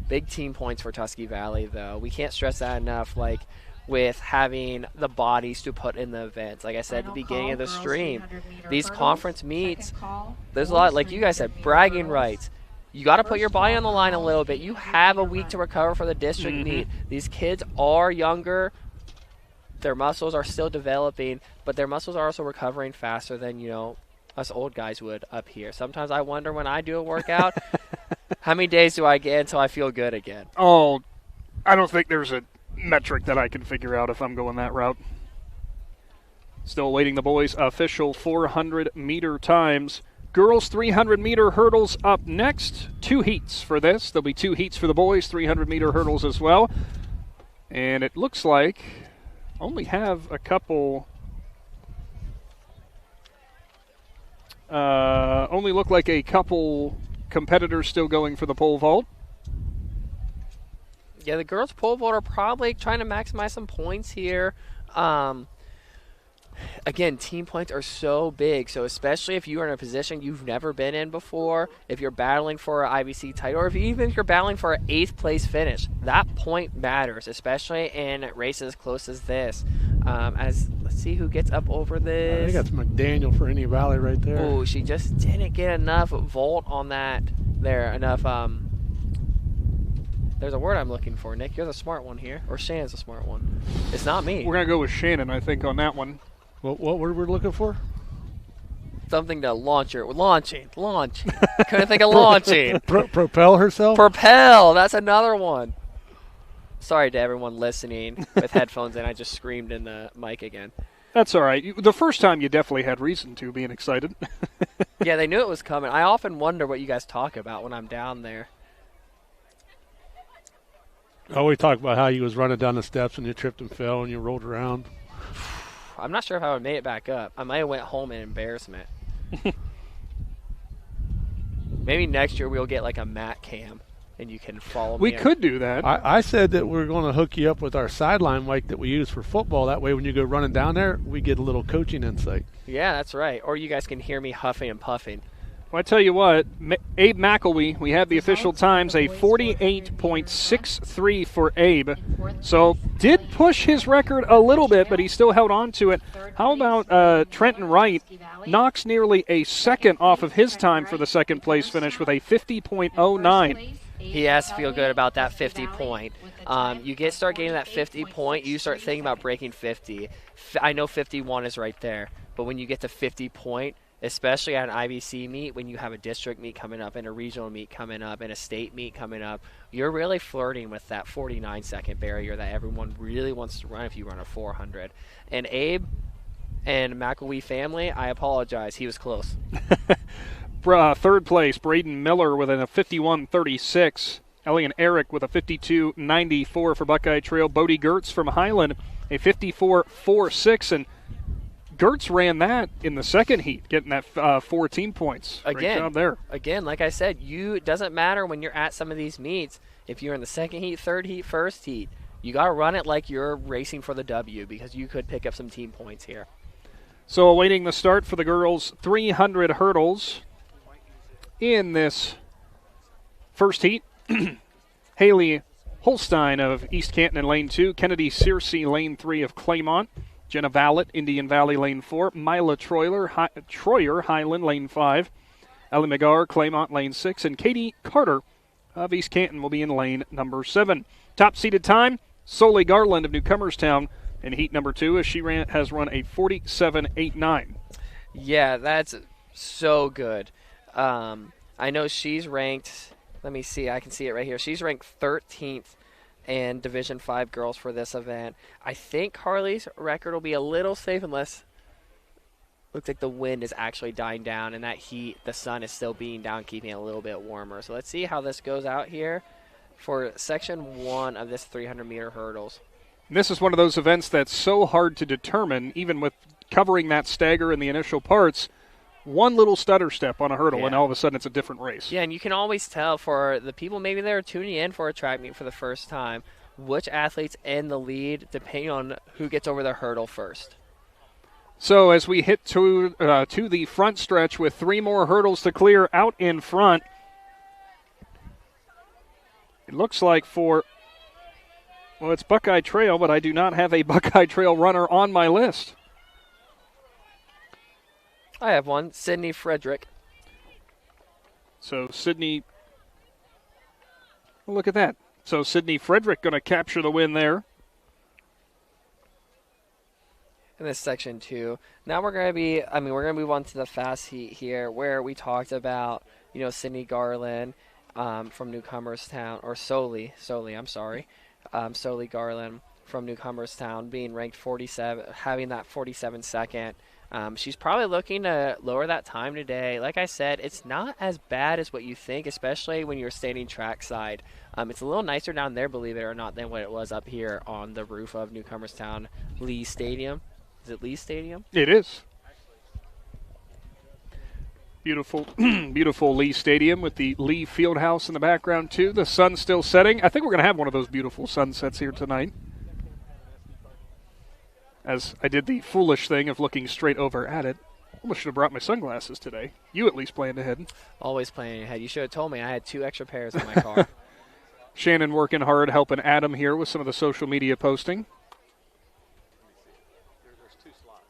Big team points for Tusky Valley, though. We can't stress that enough, like, with having the bodies to put in the events. Like I said at the beginning of the stream, these conference meets, there's a lot, like you guys said, bragging rights. You got to put your body on the line a little bit. You have a week to recover for the district meet. These kids are younger. Their muscles are still developing, but their muscles are also recovering faster than, us old guys would up here. Sometimes I wonder when I do a workout, how many days do I get until I feel good again? Oh, I don't think there's a metric that I can figure out if I'm going that route. Still awaiting the boys' official 400-meter times. Girls' 300-meter hurdles up next. 2 heats for this. There'll be 2 heats for the boys' 300-meter hurdles as well. And it looks like only have a couple... only look like a couple competitors still going for the pole vault. Yeah, the girls' pole vault are probably trying to maximize some points here. Again, team points are so big, so especially if you are in a position you've never been in before, if you're battling for an IVC title, or if you're battling for an 8th place finish, that point matters, especially in races as close as this. Let's see who gets up over this. I think that's McDaniel for Indian Valley right there. Oh, she just didn't get enough vault on that there. Enough, there's a word I'm looking for, Nick. You're the smart one here. Or Shannon's the smart one. It's not me. We're going to go with Shannon, I think, on that one. What word we're looking for? Something to launch her. Launching. Couldn't think of launching. Propel herself? Propel. That's another one. Sorry to everyone listening with headphones in. I just screamed in the mic again. That's all right. The first time you definitely had reason to, being excited. Yeah, they knew it was coming. I often wonder what you guys talk about when I'm down there. Oh, we talked about how you was running down the steps and you tripped and fell and you rolled around. I'm not sure if I would have made it back up. I might have went home in embarrassment. Maybe next year we'll get like a mat cam and you can follow me. We could do that. I said that we're going to hook you up with our sideline mic that we use for football. That way when you go running down there, we get a little coaching insight. Yeah, that's right. Or you guys can hear me huffing and puffing. Well, I tell you what, Abe McElwee, we have the official times, a 48.63 for Abe. So did push his record a little bit, but he still held on to it. How about Trenton Wright? Knocks nearly a second off of his time for the second place finish with a 50.09. He has to feel good about that 50 point. You start getting that 50 point, you start thinking about breaking 50. I know 51 is right there, but when you get to 50 point, especially at an IVC meet, when you have a district meet coming up and a regional meet coming up and a state meet coming up, you're really flirting with that 49-second barrier that everyone really wants to run if you run a 400. And Abe and McElwee family, I apologize. He was close. Third place, Braden Miller with a 51.36. Elliot Eric with a 52.94 for Buckeye Trail. Bodie Gertz from Highland, a 54.46. And Gertz ran that in the second heat, getting that 14 points. Great job there. Again, like I said, it doesn't matter when you're at some of these meets. If you're in the second heat, third heat, first heat, you got to run it like you're racing for the W because you could pick up some team points here. So awaiting the start for the girls' 300 hurdles in this first heat. Haley Holstein of East Canton in lane 2, Kennedy Searcy lane 3 of Claymont, Jenna Vallett, Indian Valley lane 4, Mila Troyer, Highland lane 5, Ellie McGarr, Claymont lane 6, and Katie Carter of East Canton will be in lane number 7. Top seeded time, Soley Garland of Newcomerstown in heat number 2 as she has run a 47.89. Yeah, that's so good. I know she's ranked, let me see, I can see it right here. She's ranked 13th in Division 5 girls for this event. I think Harley's record will be a little safe unless looks like the wind is actually dying down and that heat, the sun is still being down, keeping it a little bit warmer. So let's see how this goes out here for section 1 of this 300-meter hurdles. This is one of those events that's so hard to determine, even with covering that stagger in the initial parts. One little stutter step on a hurdle, and all of a sudden it's a different race. Yeah, and you can always tell for the people maybe that are tuning in for a track meet for the first time, which athlete's in the lead, depending on who gets over the hurdle first. So as we hit to the front stretch with 3 more hurdles to clear out in front, it looks like it's Buckeye Trail, but I do not have a Buckeye Trail runner on my list. I have one, Sydney Frederick. So Sydney, look at that. So Sydney Frederick going to capture the win there. In this section 2. Now we're going to move on to the fast heat here where we talked about, Sydney Garland from Newcomerstown, or Soley Garland from Newcomerstown being ranked 47, having that 47 second. She's probably looking to lower that time today. Like I said, it's not as bad as what you think, especially when you're standing trackside. It's a little nicer down there, believe it or not, than what it was up here on the roof of Newcomerstown Lee Stadium. Is it Lee Stadium? It is. Beautiful, beautiful Lee Stadium with the Lee Fieldhouse in the background, too. The sun's still setting. I think we're going to have one of those beautiful sunsets here tonight. As I did the foolish thing of looking straight over at it. Almost should have brought my sunglasses today. You at least planned ahead. Always planning ahead. You should have told me I had 2 extra pairs in my car. Shannon working hard, helping Adam here with some of the social media posting.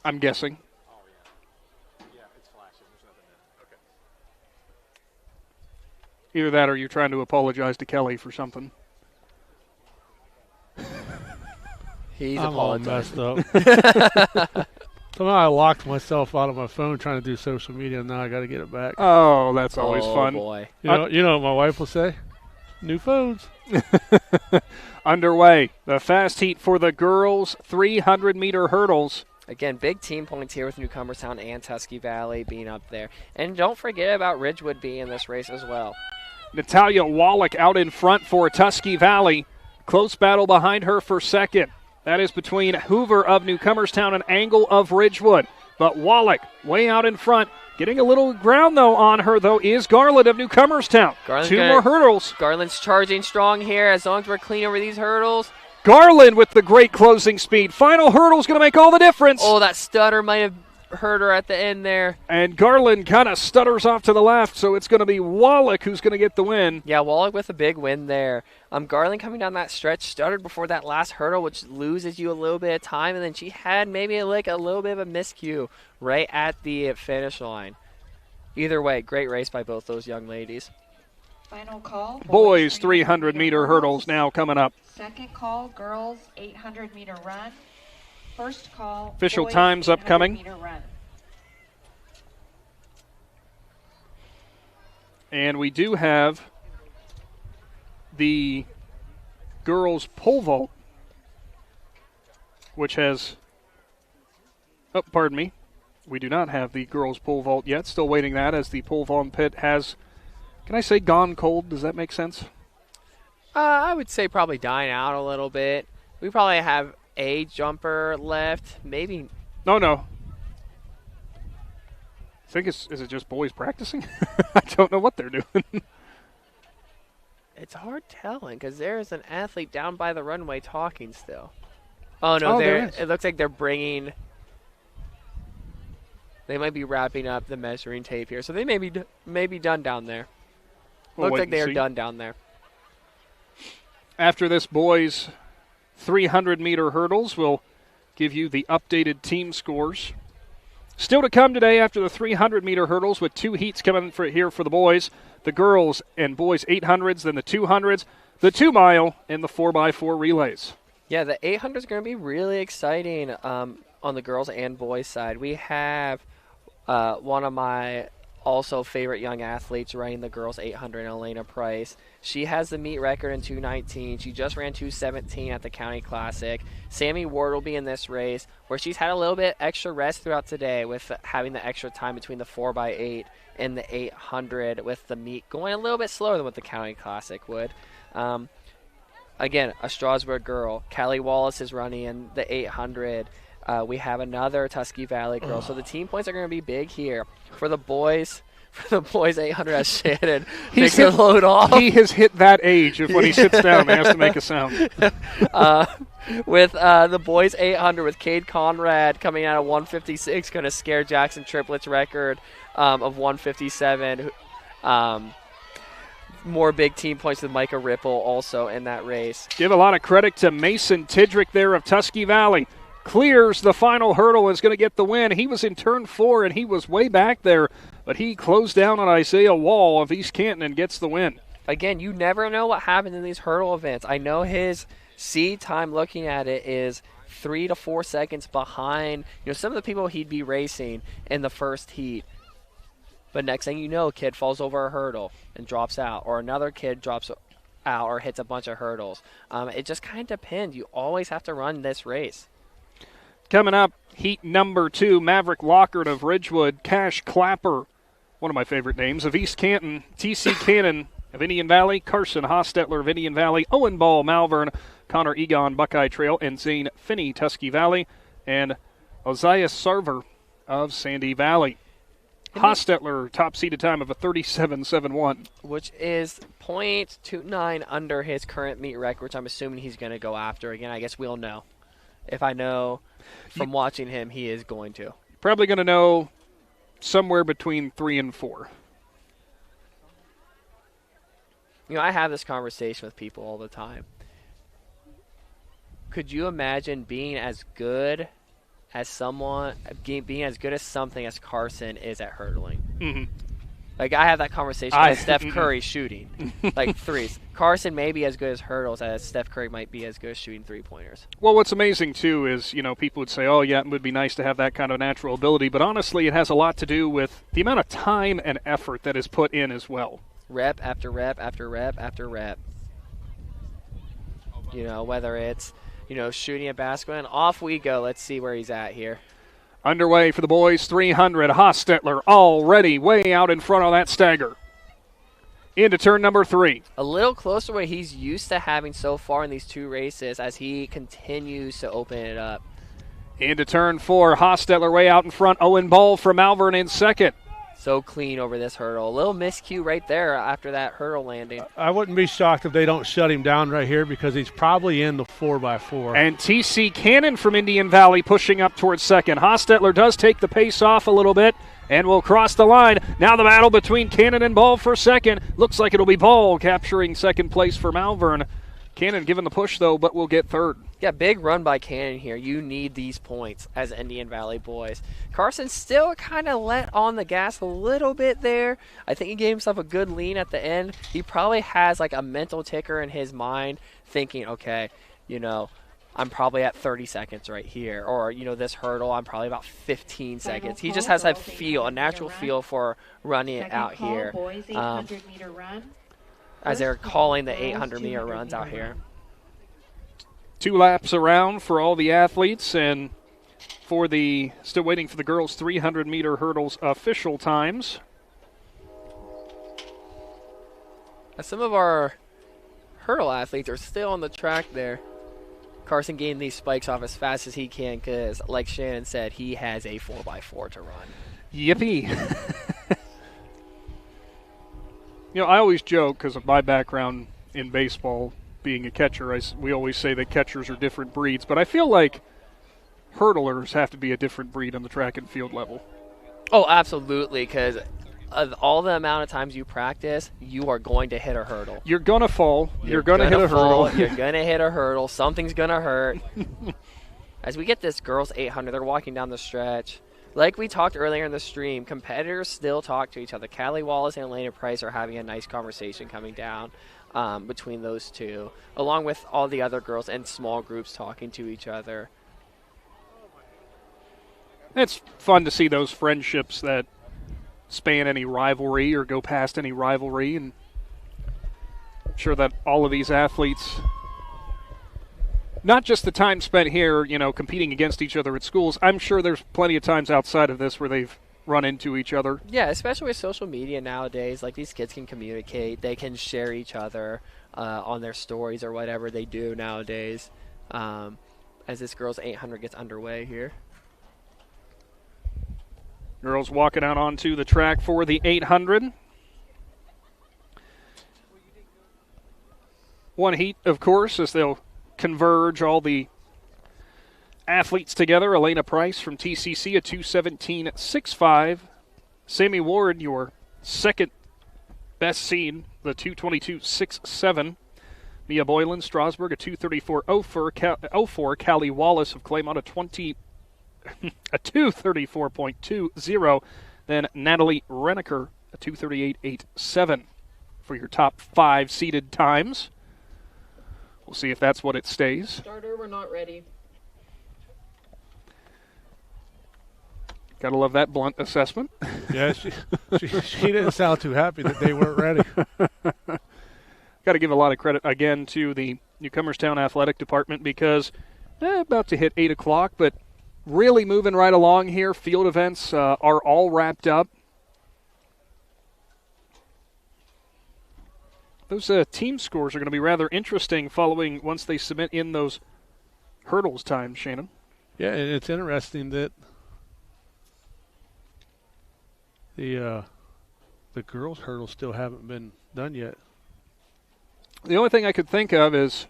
I'm guessing. Oh, yeah. Yeah, it's flashing. There's nothing there. Okay. Either that or you're trying to apologize to Kelly for something. He's I'm all apologizing. messed up. Somehow I locked myself out of my phone trying to do social media, and now I got to get it back. Oh, that's always fun. Boy. You know what my wife will say? New phones. Underway. The fast heat for the girls' 300-meter hurdles. Again, big team points here with Newcomerstown and Tusky Valley being up there. And don't forget about Ridgewood being in this race as well. Natalia Wallach out in front for Tusky Valley. Close battle behind her for second. That is between Hoover of Newcomerstown and Angle of Ridgewood. But Wallach way out in front. Getting a little ground, though, on her, though, is Garland of Newcomerstown. 2 more hurdles. Garland's charging strong here as long as we're clean over these hurdles. Garland with the great closing speed. Final hurdle's going to make all the difference. Oh, that stutter might have hurt her at the end there. And Garland kind of stutters off to the left, so it's going to be Wallach who's going to get the win. Yeah, Wallach with a big win there. Garland coming down that stretch, stuttered before that last hurdle, which loses you a little bit of time, and then she had maybe like a little bit of a miscue right at the finish line. Either way, great race by both those young ladies. Final call. Boys 300-meter hurdles now coming up. Second call, girls 800-meter run. First call, official boys times upcoming. 800-meter run. And we do have the girls pole vault, which has, We do not have the girls pole vault yet. Still waiting that as the pole vault pit has, can I say gone cold? Does that make sense? I would say probably dying out a little bit. We probably have a jumper left, maybe. No. I think is it just boys practicing? I don't know what they're doing. It's hard telling because there's an athlete down by the runway talking still. Oh, no, it looks like they're bringing. They might be wrapping up the measuring tape here. So they may be done down there. Looks like they are done down there. After this boys 300-meter hurdles, we'll give you the updated team scores. Still to come today after the 300-meter hurdles with 2 heats coming here for the boys. The girls and boys 800s, then the 200s, the 2-mile, and the 4x4 relays. Yeah, the 800 is going to be really exciting on the girls and boys side. We have one of my also favorite young athletes running the girls 800, Elena Price. She has the meet record in 2:19. She just ran 2:17 at the County Classic. Sammy Ward will be in this race, where she's had a little bit extra rest throughout today with having the extra time between the 4x8 and the 800, with the meet going a little bit slower than what the County Classic would. Again, a Strasburg girl. Callie Wallace is running in the 800. We have another Tuskegee Valley girl. So the team points are going to be big here. For the boys 800 as Shannon takes a load off. He has hit that age of when he sits down and has to make a sound. With the boys 800 with Cade Conrad coming out of 156, going to scare Jackson Triplett's record of 157. More big team points with Micah Ripple also in that race. Give a lot of credit to Mason Tidrick there of Tuskegee Valley. Clears the final hurdle and is going to get the win. He was in turn 4 and he was way back there, but he closed down on Isaiah Wall of East Canton and gets the win. Again, you never know what happens in these hurdle events. I know his seed time looking at it is 3 to 4 seconds behind some of the people he'd be racing in the first heat. But next thing you know, a kid falls over a hurdle and drops out, or another kid drops out or hits a bunch of hurdles. It just kind of depends. You always have to run this race. Coming up, heat number 2, Maverick Lockhart of Ridgewood, Cash Clapper, one of my favorite names, of East Canton, T.C. Cannon of Indian Valley, Carson Hostetler of Indian Valley, Owen Ball, Malvern, Connor Egon, Buckeye Trail, and Zane Finney, Tuskegee Valley, and Ozias Sarver of Sandy Valley. Hostetler, top seeded time of a 37.71. Which is 0.29 under his current meet record, which I'm assuming he's going to go after. Again, I guess we'll know. If I know from watching him, he is going to. Probably going to know somewhere between 3 and 4. I have this conversation with people all the time. Could you imagine being as good as something as Carson is at hurdling? Mm-hmm. Like, I have that conversation with Steph Curry shooting, like threes. Carson may be as good as hurdles as Steph Curry might be as good as shooting three-pointers. Well, what's amazing, too, is, people would say, oh, yeah, it would be nice to have that kind of natural ability. But honestly, it has a lot to do with the amount of time and effort that is put in as well. Rep after rep after rep after rep. Whether it's, shooting a basketball, and off we go. Let's see where he's at here. Underway for the boys 300. Hostetler already way out in front of that stagger. Into turn number 3. A little closer to what he's used to having so far in these 2 races as he continues to open it up. Into turn 4. Hostetler way out in front. Owen Ball from Malvern in second. So clean over this hurdle. A little miscue right there after that hurdle landing. I wouldn't be shocked if they don't shut him down right here because he's probably in the 4x4. And T.C. Cannon from Indian Valley pushing up towards second. Hostetler does take the pace off a little bit and will cross the line. Now the battle between Cannon and Ball for second. Looks like it'll be Ball capturing second place for Malvern. Cannon giving the push, though, but will get third. Yeah, big run by Cannon here. You need these points as Indian Valley boys. Carson still kind of let on the gas a little bit there. I think he gave himself a good lean at the end. He probably has like a mental ticker in his mind thinking, okay, I'm probably at 30 seconds right here. Or, this hurdle, I'm probably about 15 seconds. He just has a natural feel for running it out here. As they're calling the 800-meter runs out here. 2 laps around for all the athletes, and still waiting for the girls' 300-meter hurdles official times. Some of our hurdle athletes are still on the track there. Carson getting these spikes off as fast as he can because, like Shannon said, he has a 4x4 to run. Yippee. I always joke because of my background in baseball, being a catcher, we always say that catchers are different breeds, but I feel like hurdlers have to be a different breed on the track and field level. Oh, absolutely, because of all the amount of times you practice, you are going to hit a hurdle. You're going to fall. You're going to hit a hurdle. You're going to hit a hurdle. Something's going to hurt. As we get this girls 800, they're walking down the stretch. Like we talked earlier in the stream, competitors still talk to each other. Callie Wallace and Elena Price are having a nice conversation coming down between those two, along with all the other girls in small groups talking to each other. It's fun to see those friendships that span any rivalry or go past any rivalry, and I'm sure that all of these athletes, not just the time spent here, competing against each other at schools, I'm sure there's plenty of times outside of this where they've run into each other. Yeah, especially with social media nowadays, like these kids can communicate, they can share each other on their stories or whatever they do nowadays as this girls 800 gets underway here. Girls walking out onto the track for the 800. One heat, of course, as they'll converge all the athletes together. Elena Price from TCC, a 2:17.65. Sammy Ward, your second best seed, the 2:22.67. Mia Boylan, Strasburg, a 2:34.04. Callie Wallace of Claymont, a 2:34.20. Then Natalie Renneker, a 2:38.87 for your top 5 seeded times. We'll see if that's what it stays. Starter, we're not ready. Gotta love that blunt assessment. Yeah, she didn't sound too happy that they weren't ready. Got to give a lot of credit again to the Newcomerstown Athletic Department because about to hit 8 o'clock, but really moving right along here. Field events are all wrapped up. Those team scores are going to be rather interesting following once they submit in those hurdles times, Shannon. Yeah, it's interesting that the girls' hurdles still haven't been done yet. The only thing I could think of is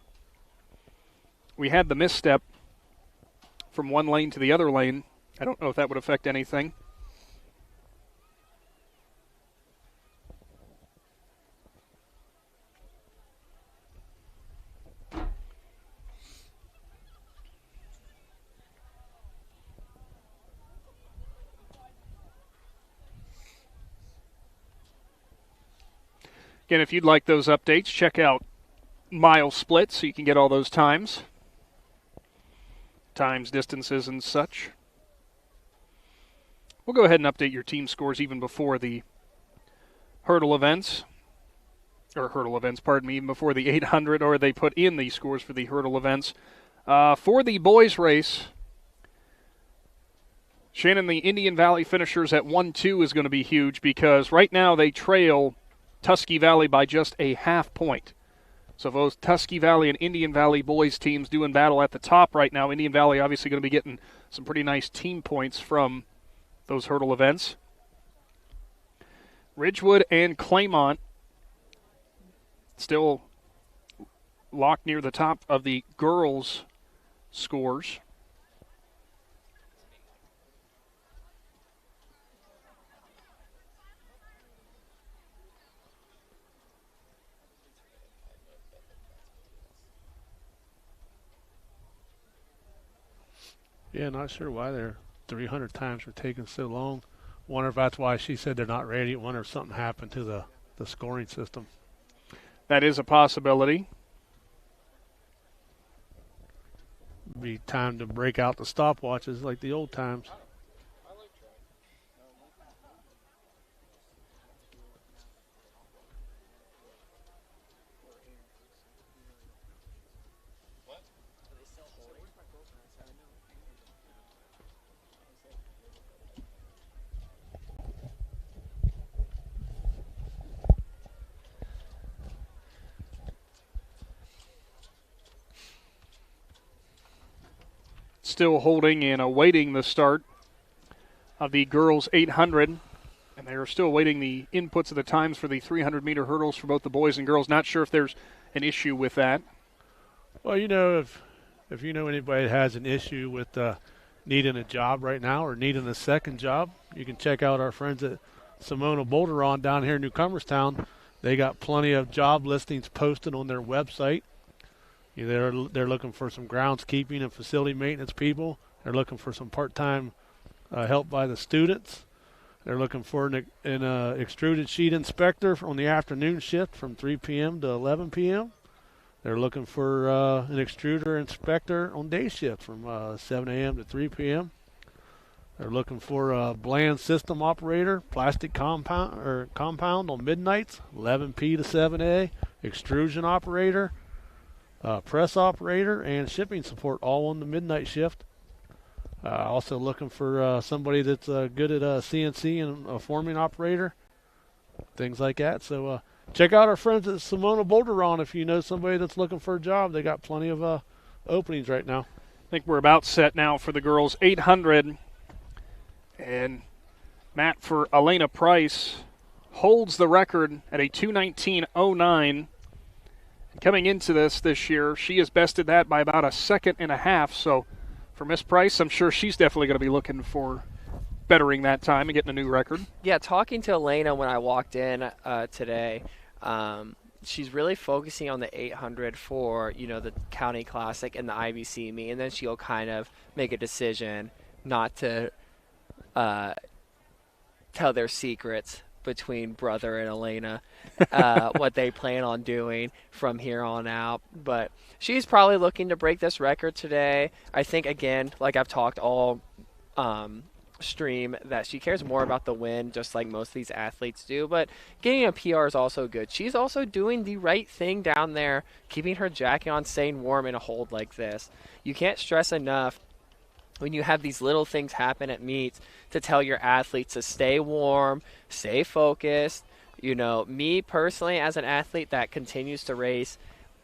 we had the misstep from one lane to the other lane. I don't know if that would affect anything. Again, if you'd like those updates, check out Mile Split so you can get all those times, distances, and such. We'll go ahead and update your team scores even before the even before the 800, or they put in the scores for the hurdle events. For the boys race, Shannon, the Indian Valley finishers at 1-2 is going to be huge because right now they trail Tusky Valley by just a half point. So both Tusky Valley and Indian Valley boys teams doing battle at the top right now. Indian Valley obviously going to be getting some pretty nice team points from those hurdle events. Ridgewood and Claymont still locked near the top of the girls' scores. Yeah, not sure why their 300 times were taking so long. Wonder if that's why she said they're not ready. Wonder if something happened to the scoring system. That is a possibility. Be time to break out the stopwatches like the old times. still holding and awaiting the start of the girls 800. And they are still awaiting the inputs of the times for the 300-meter hurdles for both the boys and girls. Not sure if there's an issue with that. Well, if you know anybody that has an issue with needing a job right now or needing a second job, you can check out our friends at Simona Boulderon down here in Newcomerstown. They got plenty of job listings posted on their website. They're looking for some groundskeeping and facility maintenance people. They're looking for some part-time help by the students. They're looking for an extruded sheet inspector on the afternoon shift from 3 p.m. to 11 p.m. They're looking for an extruder inspector on day shift from 7 a.m. to 3 p.m. They're looking for a bland system operator, plastic compound on midnights, 11 p. to 7 a. Extrusion operator, press operator, and shipping support all on the midnight shift. Also looking for somebody that's good at CNC and a forming operator, things like that. So check out our friends at Simona Boulderon if you know somebody that's looking for a job. They got plenty of openings right now. I think we're about set now for the girls 800. And Matt, for Elena Price, holds the record at a 2:19.09. Coming into this year, she has bested that by about a second and a half. So for Miss Price, I'm sure she's definitely going to be looking for bettering that time and getting a new record. Yeah, talking to Elena when I walked in today, she's really focusing on the 800 for, the County Classic and the IVC meet, and then she'll kind of make a decision not to tell their secrets between brother and Elena, what they plan on doing from here on out. But she's probably looking to break this record today. I think, again, like I've talked all stream, that she cares more about the win, just like most of these athletes do. But getting a PR is also good. She's also doing the right thing down there, keeping her jacket on, staying warm in a hold like this. You can't stress enough when you have these little things happen at meets to tell your athletes to stay warm, stay focused. Me personally, as an athlete that continues to race,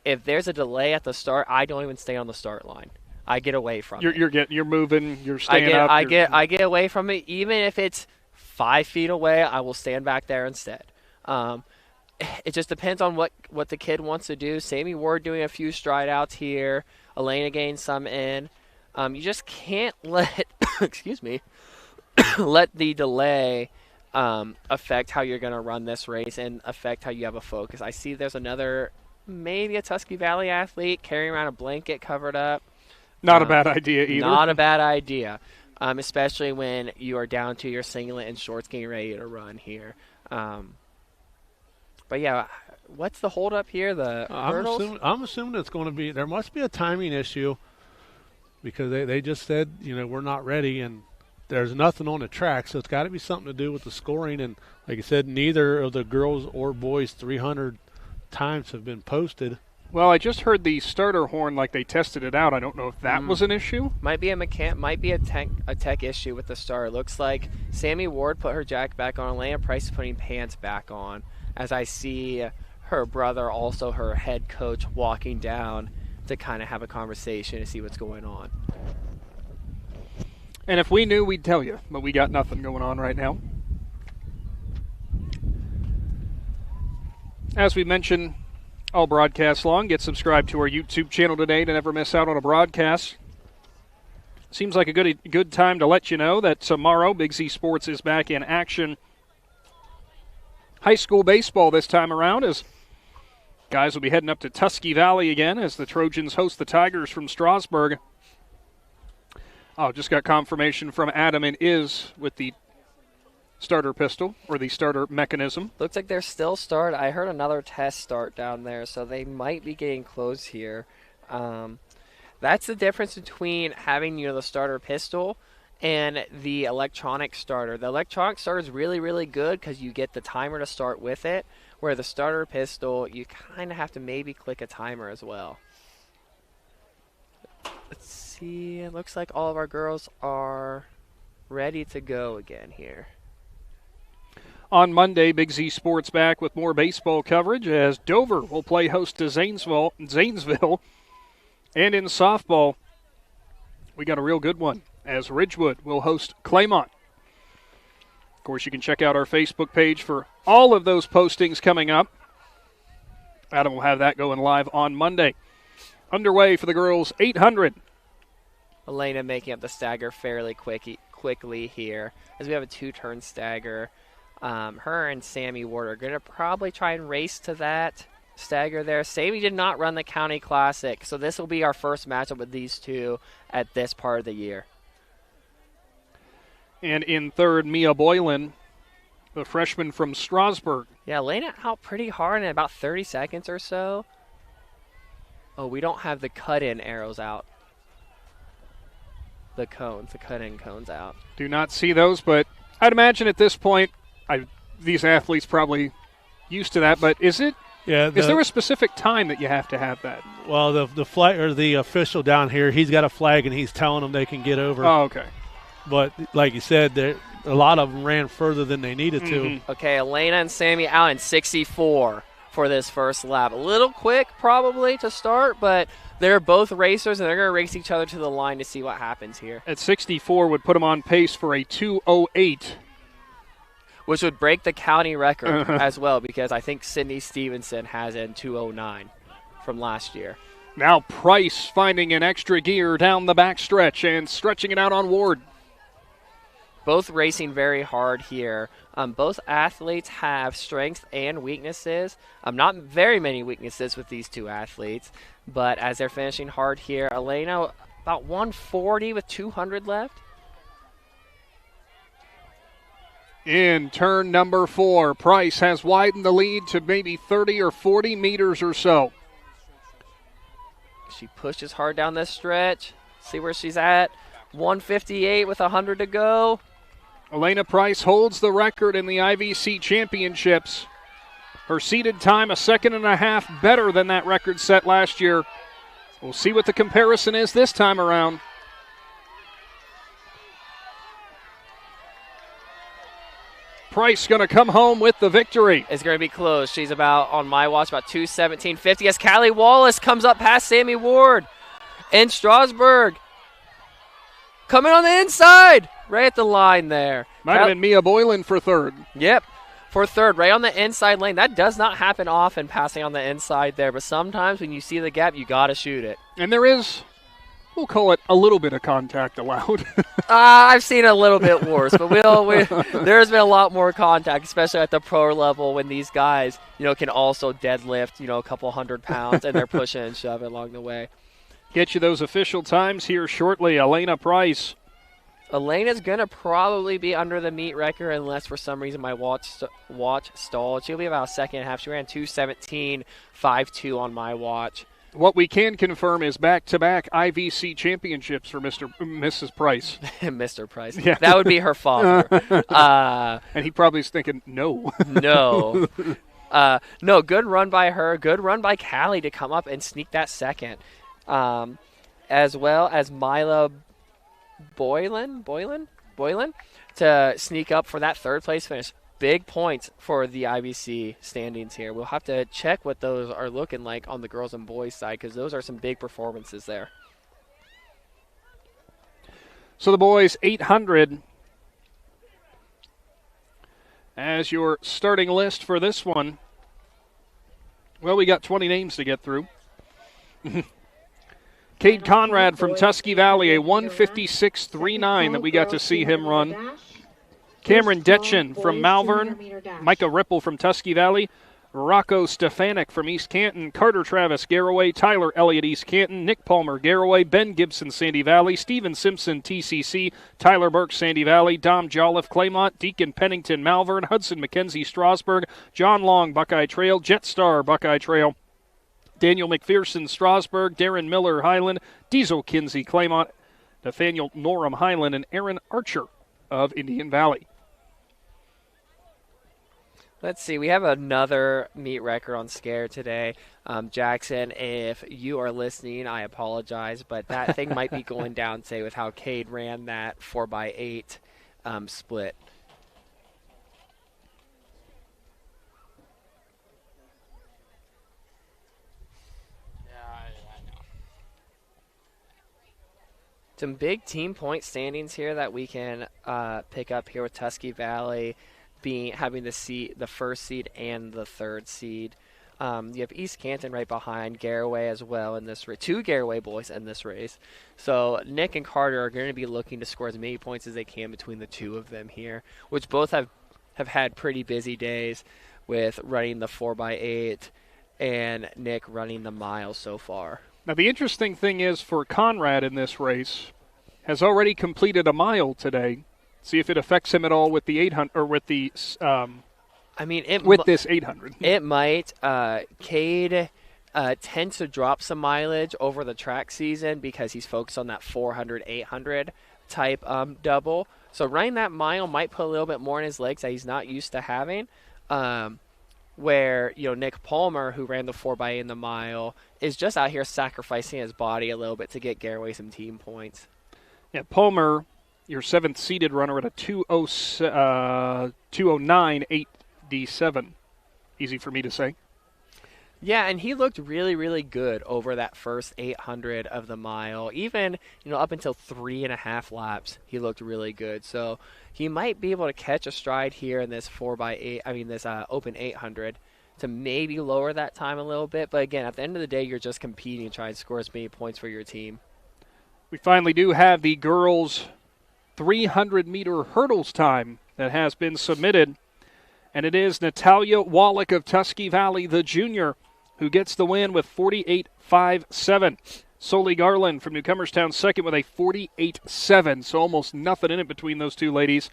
if there's a delay at the start, I don't even stay on the start line. I get away from it. You're moving, you're staying up. I get away from it. Even if it's 5 feet away, I will stand back there instead. It just depends on what the kid wants to do. Sammy Ward doing a few stride outs here. Elena getting some in. You just can't let let the delay affect how you're going to run this race and affect how you have a focus. I see there's another, maybe a Tusky Valley athlete carrying around a blanket covered up. Not a bad idea either. Not a bad idea, especially when you are down to your singlet and shorts getting ready to run here. But yeah, what's the holdup here? The hurdles? I'm assuming it's going to be, there must be a timing issue, because they just said, we're not ready, and there's nothing on the track, so it's got to be something to do with the scoring. And like I said, neither of the girls or boys 300 times have been posted. Well, I just heard the starter horn like they tested it out. I don't know if that was an issue. Might be a tech issue with the start. It looks like Sammy Ward put her jacket back on. Elena Price is putting pants back on. As I see her brother, also her head coach, walking down to kind of have a conversation to see what's going on. And if we knew, we'd tell you, but we got nothing going on right now. As we mentioned all broadcast long, get subscribed to our YouTube channel today to never miss out on a broadcast. Seems like a good time to let you know that tomorrow Big Z Sports is back in action. High school baseball this time around, as guys will be heading up to Tusky Valley again as the Trojans host the Tigers from Strasburg. Oh, just got confirmation from Adam and is with the starter pistol, or the starter mechanism. Looks like they're still start. I heard another test start down there, so they might be getting close here. That's the difference between having, the starter pistol and the electronic starter. The electronic starter is really, really good because you get the timer to start with it, where the starter pistol, you kind of have to maybe click a timer as well. Let's see. It looks like all of our girls are ready to go again here. On Monday, Big Z Sports back with more baseball coverage as Dover will play host to Zanesville. And in softball, we got a real good one as Ridgewood will host Claymont. Of course, you can check out our Facebook page for all of those postings coming up. Adam will have that going live on Monday. Underway for the girls 800. Elena making up the stagger fairly quickly here as we have a 2-turn stagger. Her and Sammy Ward are going to probably try and race to that stagger there. Sammy did not run the County Classic, so this will be our first matchup with these two at this part of the year. And in third, Mia Boylan, the freshman from Strasburg. Yeah, Elena out pretty hard in about 30 seconds or so. Oh, we don't have the cut-in arrows out. The cut-in cones out. Do not see those, but I'd imagine at this point, these athletes probably used to that, but is it? Yeah. Is there a specific time that you have to have that? Well, the flag or the official down here, he's got a flag and he's telling them they can get over. Oh, okay. But like you said, a lot of them ran further than they needed to. Okay, Elena and Sammy out in 64 for this first lap. A little quick probably to start, but they're both racers and they're going to race each other to the line to see what happens here. At 64 would put them on pace for a 2:08. Which would break the county record as well, because I think Sydney Stevenson has in 2:09 from last year. Now Price finding an extra gear down the backstretch and stretching it out on Ward. Both racing very hard here. Both athletes have strengths and weaknesses. Not very many weaknesses with these two athletes, but as they're finishing hard here, Elena about 140 with 200 left. In turn number 4, Price has widened the lead to maybe 30 or 40 meters or so. She pushes hard down this stretch. See where she's at. 158 with 100 to go. Elena Price holds the record in the IVC championships. Her seated time 1.5 seconds better than that record set last year. We'll see what the comparison is this time around. Price going to come home with the victory. It's going to be close. She's about, on my watch, about 2:17.50 as Callie Wallace comes up past Sammy Ward in Strasburg. Coming on the inside, right at the line there. Might have been Mia Boylan for third. Yep, for third, right on the inside lane. That does not happen often, passing on the inside there, but sometimes when you see the gap, you got to shoot it. And there is, we'll call it a little bit of contact allowed. I've seen a little bit worse, but there's been a lot more contact, especially at the pro level when these guys, can also deadlift, a couple 100 pounds, and they're pushing and shoving along the way. Get you those official times here shortly. Elena Price. Elena's going to probably be under the meet record unless for some reason my watch stalled. She'll be about 1.5 seconds. She ran 2:17.52 on my watch. What we can confirm is back-to-back IVC championships for Mrs. Price. Mr. Price. Yeah. That would be her father. And he probably is thinking, no. No. No, good run by her. Good run by Callie to come up and sneak that second. As well as Mila Boylan to sneak up for that third place finish. Big points for the IVC standings here. We'll have to check what those are looking like on the girls and boys side because those are some big performances there. So the boys 800 as your starting list for this one. Well, we got 20 names to get through. Cade Conrad from Tusky Valley, a 156.39 that we got to see him run. Cameron Detchen from Malvern. Micah Ripple from Tusky Valley. Rocco Stefanik from East Canton. Carter Travis, Garraway. Tyler Elliott, East Canton. Nick Palmer, Garraway. Ben Gibson, Sandy Valley. Steven Simpson, TCC. Tyler Burke, Sandy Valley. Dom Jolliffe, Claymont. Deacon Pennington, Malvern. Hudson McKenzie, Strasburg. John Long, Buckeye Trail. Jetstar, Buckeye Trail. Daniel McPherson, Strasburg. Darren Miller, Highland. Diesel Kinsey, Claymont. Nathaniel Norum, Highland. And Aaron Archer of Indian Valley. Let's see. We have another meet record on Scare today. Jackson, if you are listening, I apologize, but that thing might be going down, say, with how Cade ran that 4x8 split. Some big team point standings here that we can pick up here with Tusky Valley having the first seed and the third seed. You have East Canton right behind, Garaway as well in this race. 2 Garaway boys in this race. So Nick and Carter are going to be looking to score as many points as they can between the two of them here, which both have had pretty busy days with running the 4x8 and Nick running the mile so far. Now the interesting thing is for Conrad in this race, has already completed a mile today. See if it affects him at all with the 800 or with the this 800. It might. Cade tends to drop some mileage over the track season because he's focused on that 400, 800 type double. So running that mile might put a little bit more in his legs that he's not used to having. Where Nick Palmer, who ran the 4x8 in the mile, is just out here sacrificing his body a little bit to get Garaway some team points. Yeah, Palmer, your 7th seeded runner at a 209.8D7. Easy for me to say. Yeah, and he looked really, really good over that first 800 of the mile. Even, up until 3.5 laps, he looked really good. So he might be able to catch a stride here in this 4x8, this open 800 to maybe lower that time a little bit. But again, at the end of the day, you're just competing, trying to score as many points for your team. We finally do have the girls' 300-meter hurdles time that has been submitted. And it is Natalia Wallach of Tusky Valley, the junior, who gets the win with 48.57. Soli Garland from Newcomerstown second with a 48.7, so almost nothing in it between those two ladies.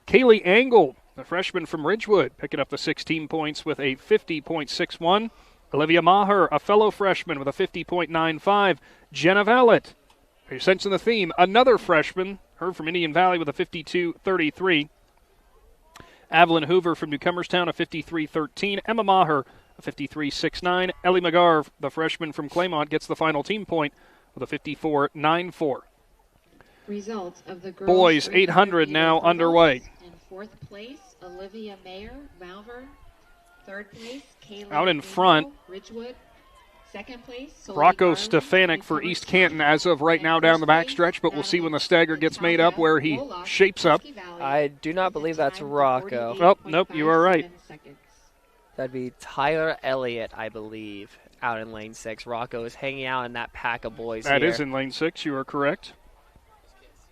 Kaylee Angle, the freshman from Ridgewood, picking up the 16 points with a 50.61. Olivia Maher, a fellow freshman, with a 50.95. Jenna Vallet, you're sensing the theme, another freshman, her from Indian Valley with a 52.33. Evelyn Hoover from Newcomerstown, a 53.13. Emma Maher, a 53.69. Ellie McGarv, the freshman from Claymont, gets the final team point with a 54.94. Results of the girls' boys 800 now underway. In 4th place, Olivia Mayer, Malvern. 3rd place, Kaylee out in front, Ridgewood. 2nd place, Rocco Stefanik for East Canton as of right now down the backstretch, but we'll see when the stagger gets made up where he shapes up. I do not believe that's Rocco. Oh, nope, you are right. That'd be Tyler Elliott, I believe, out in lane 6. Rocco is hanging out in that pack of boys That here. is in lane 6, you are correct.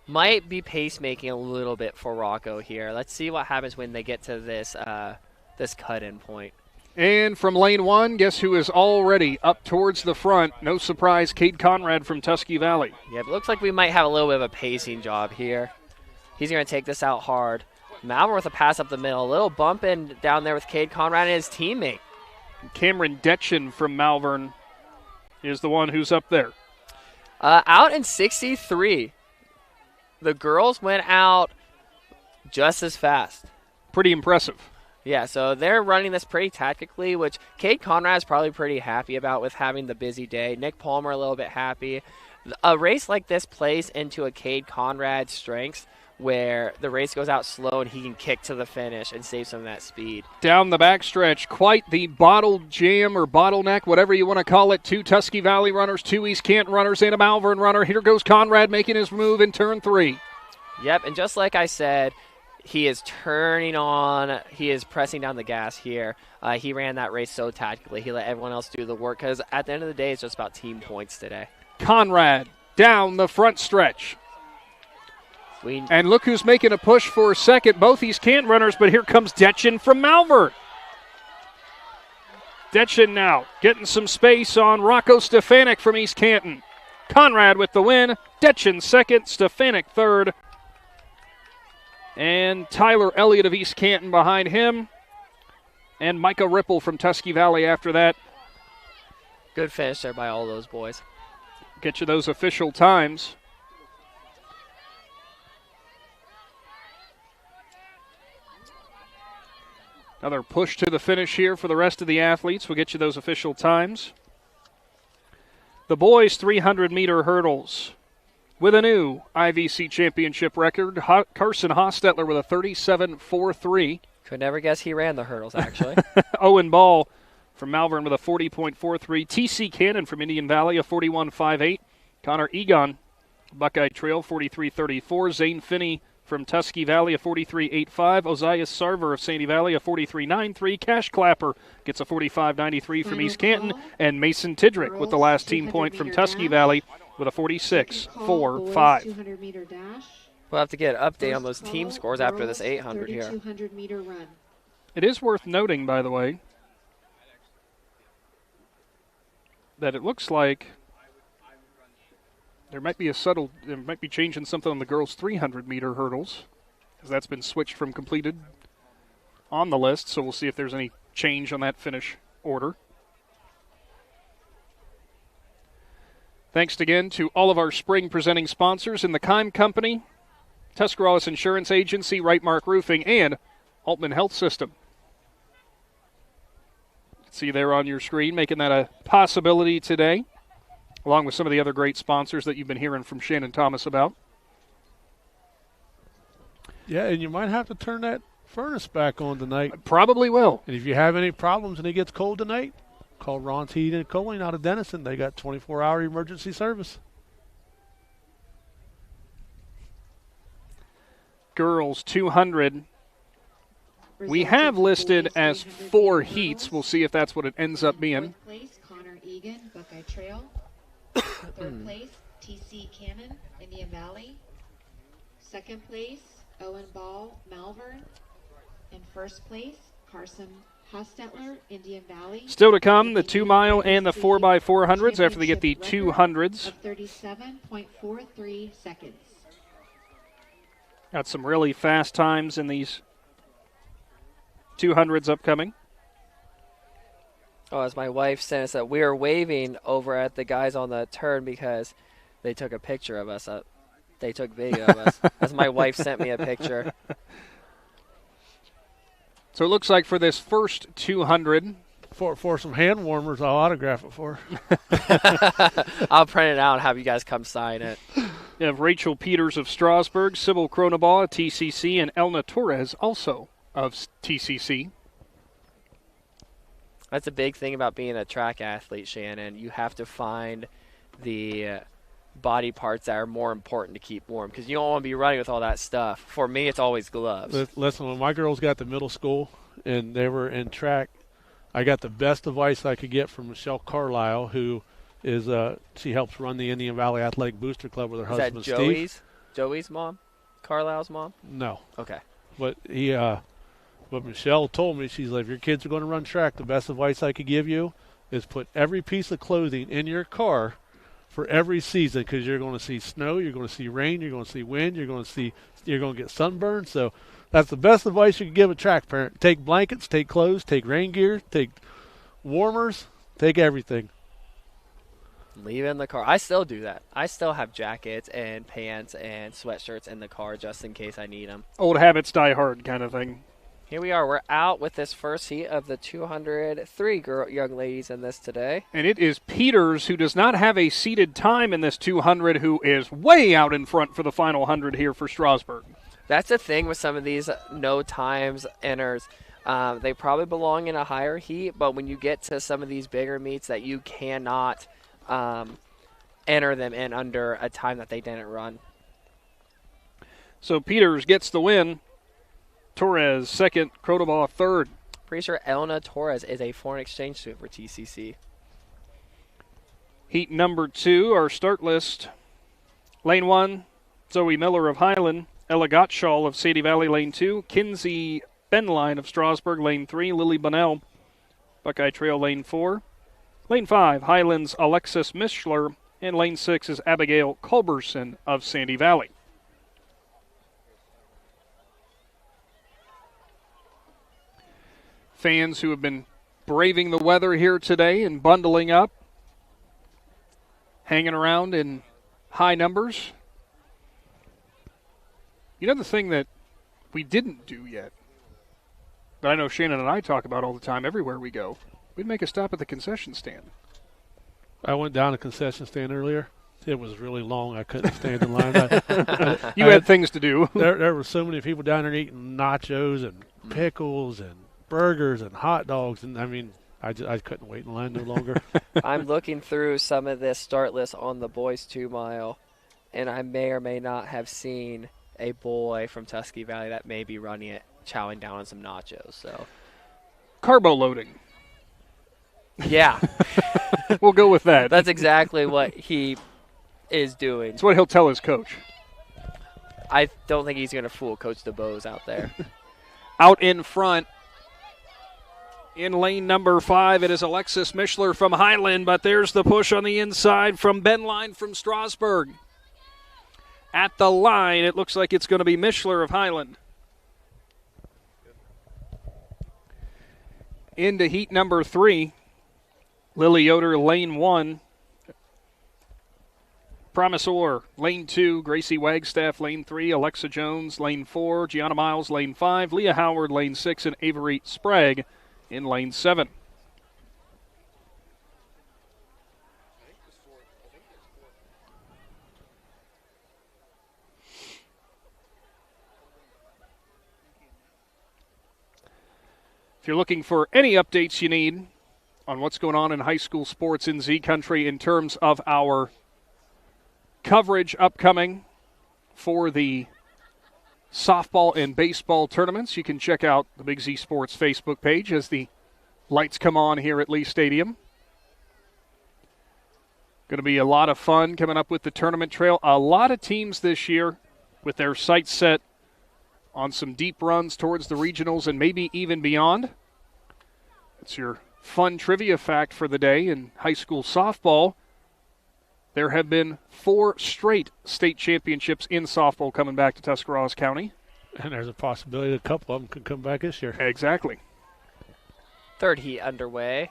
Might be pacemaking a little bit for Rocco here. Let's see what happens when they get to this this cut-in point. And from lane 1, guess who is already up towards the front? No surprise, Cade Conrad from Tusky Valley. Yeah, it looks like we might have a little bit of a pacing job here. He's going to take this out hard. Malvern with a pass up the middle. A little bump in down there with Cade Conrad and his teammate. Cameron Detchen from Malvern is the one who's up there. Out in 63. The girls went out just as fast. Pretty impressive. Yeah, so they're running this pretty tactically, which Cade Conrad is probably pretty happy about with having the busy day. Nick Palmer a little bit happy. A race like this plays into a Cade Conrad strengths where the race goes out slow and he can kick to the finish and save some of that speed. Down the backstretch, quite the bottle jam or bottleneck, whatever you want to call it. 2 Tusky Valley runners, 2 East Canton runners, and a Malvern runner. Here goes Conrad making his move in turn 3. Yep, and just like I said, he is turning on. He is pressing down the gas here. He ran that race so tactically. He let everyone else do the work because at the end of the day, it's just about team points today. Conrad down the front stretch. And look who's making a push for second. Both East Canton runners, but here comes Detchen from Malvern. Detchen now getting some space on Rocco Stefanik from East Canton. Conrad with the win. Detchen second, Stefanik third. And Tyler Elliott of East Canton behind him. And Micah Ripple from Tusky Valley after that. Good finish there by all those boys. Get you those official times. Another push to the finish here for the rest of the athletes. We'll get you those official times. The boys' 300-meter hurdles. With a new IVC championship record, Carson Hostetler with a 37.43. Could never guess he ran the hurdles, actually. Owen Ball from Malvern with a 40.43. T.C. Cannon from Indian Valley, a 41.58. Connor Egon Buckeye Trail, 43.34. Zane Finney from Tusky Valley, a 43.85. Ozias Sarver of Sandy Valley, a 43.93. Cash Clapper gets a 45.93 from East Canton. And Mason Tidrick with the last team point from Tusky Valley with a 46.45. We'll have to get an update on those team scores after this 800 here. 200-meter run. It is worth noting, by the way, that it looks like there might be changing something on the girls' 300-meter hurdles, because that's been switched from completed on the list, so we'll see if there's any change on that finish order. Thanks again to all of our spring presenting sponsors in the Keim Company, Tuscarawas Insurance Agency, Right Mark Roofing, and Altman Health System. See there on your screen, making that a possibility today, along with some of the other great sponsors that you've been hearing from Shannon Thomas about. Yeah, and you might have to turn that furnace back on tonight. Probably will. And if you have any problems and it gets cold tonight, call Ron's Heat and Cooling out of Denison. They got 24-hour emergency service. Girls 200. We have listed as 4 heats. We'll see if that's what it ends up being. Fourth place, Connor Egan, Buckeye Trail. Third place, TC Cannon, Indian Valley. Second place, Owen Ball, Malvern. And first place, Carson Hostetler, Indian Valley. Still to come, the 2-mile and the 4x400s after they get the 200s. Of 37.43 seconds. Got some really fast times in these 200s upcoming. Oh, as my wife sent us that we were waving over at the guys on the turn because they took a picture of us. They took video of us. As my wife sent me a picture. So it looks like for this first 200. For some hand warmers, I'll autograph it for. I'll print it out and have you guys come sign it. You have Rachel Peters of Strasburg, Sybil Kronebaugh, TCC, and Elna Torres, also of TCC. That's a big thing about being a track athlete, Shannon. You have to find the body parts that are more important to keep warm because you don't want to be running with all that stuff. For me, it's always gloves. Listen, when my girls got to middle school and they were in track, I got the best advice I could get from Michelle Carlisle, who is she helps run the Indian Valley Athletic Booster Club with her husband Steve. Is that Joey's mom? Carlisle's mom? No. Okay. But what Michelle told me, she's like, if your kids are going to run track, the best advice I could give you is put every piece of clothing in your car for every season because you're going to see snow, you're going to see rain, you're going to see wind, you're going to get sunburned. So that's the best advice you can give a track parent. Take blankets, take clothes, take rain gear, take warmers, take everything. Leave it in the car. I still do that. I still have jackets and pants and sweatshirts in the car just in case I need them. Old habits die hard kind of thing. Here we are. We're out with this first heat of the 203 young ladies in this today. And it is Peters, who does not have a seated time in this 200, who is way out in front for the final 100 here for Strasburg. That's the thing with some of these no times enters. They probably belong in a higher heat, but when you get to some of these bigger meets that you cannot enter them in under a time that they didn't run. So Peters gets the win. Torres second, Kronebaugh third. Pretty sure Elna Torres is a foreign exchange student for TCC. Heat number 2, our start list. Lane 1, Zoe Miller of Highland. Ella Gottschall of Sadie Valley, lane 2. Kinsey Benline of Strasburg, lane 3. Lily Bunnell, Buckeye Trail, lane 4. Lane 5, Highlands Alexis Mischler. And lane 6 is Abigail Culberson of Sandy Valley. Fans who have been braving the weather here today and bundling up, hanging around in high numbers. You know the thing that we didn't do yet, but I know Shannon and I talk about all the time everywhere we go, we'd make a stop at the concession stand. I went down a concession stand earlier. It was really long. I couldn't stand in line. You had things to do. There were so many people down there eating nachos and pickles and burgers and hot dogs, and I mean, I couldn't wait in line no longer. I'm looking through some of this start list on the boys 2 mile, and I may or may not have seen a boy from Tusky Valley that may be running it, chowing down on some nachos. So, carbo loading. Yeah. We'll go with that. That's exactly what he is doing. That's what he'll tell his coach. I don't think he's going to fool Coach DeBose out there. Out in front, in lane number 5, it is Alexis Mishler from Highland, but there's the push on the inside from Benline from Strasburg. At the line, it looks like it's going to be Mishler of Highland. Into heat number 3, Lily Yoder, lane 1. Promisor, lane 2. Gracie Wagstaff, lane 3. Alexa Jones, lane 4. Gianna Miles, lane 5. Leah Howard, lane 6. And Avery Sprague in lane 7. If you're looking for any updates you need on what's going on in high school sports in Z Country in terms of our coverage upcoming for the softball and baseball tournaments, you can check out the Big Z Sports Facebook page as the lights come on here at Lee Stadium. Going to be a lot of fun coming up with the tournament trail. A lot of teams this year with their sights set on some deep runs towards the regionals and maybe even beyond. That's your fun trivia fact for the day in high school softball. There have been 4 straight state championships in softball coming back to Tuscarawas County. And there's a possibility a couple of them could come back this year. Exactly. Third heat underway.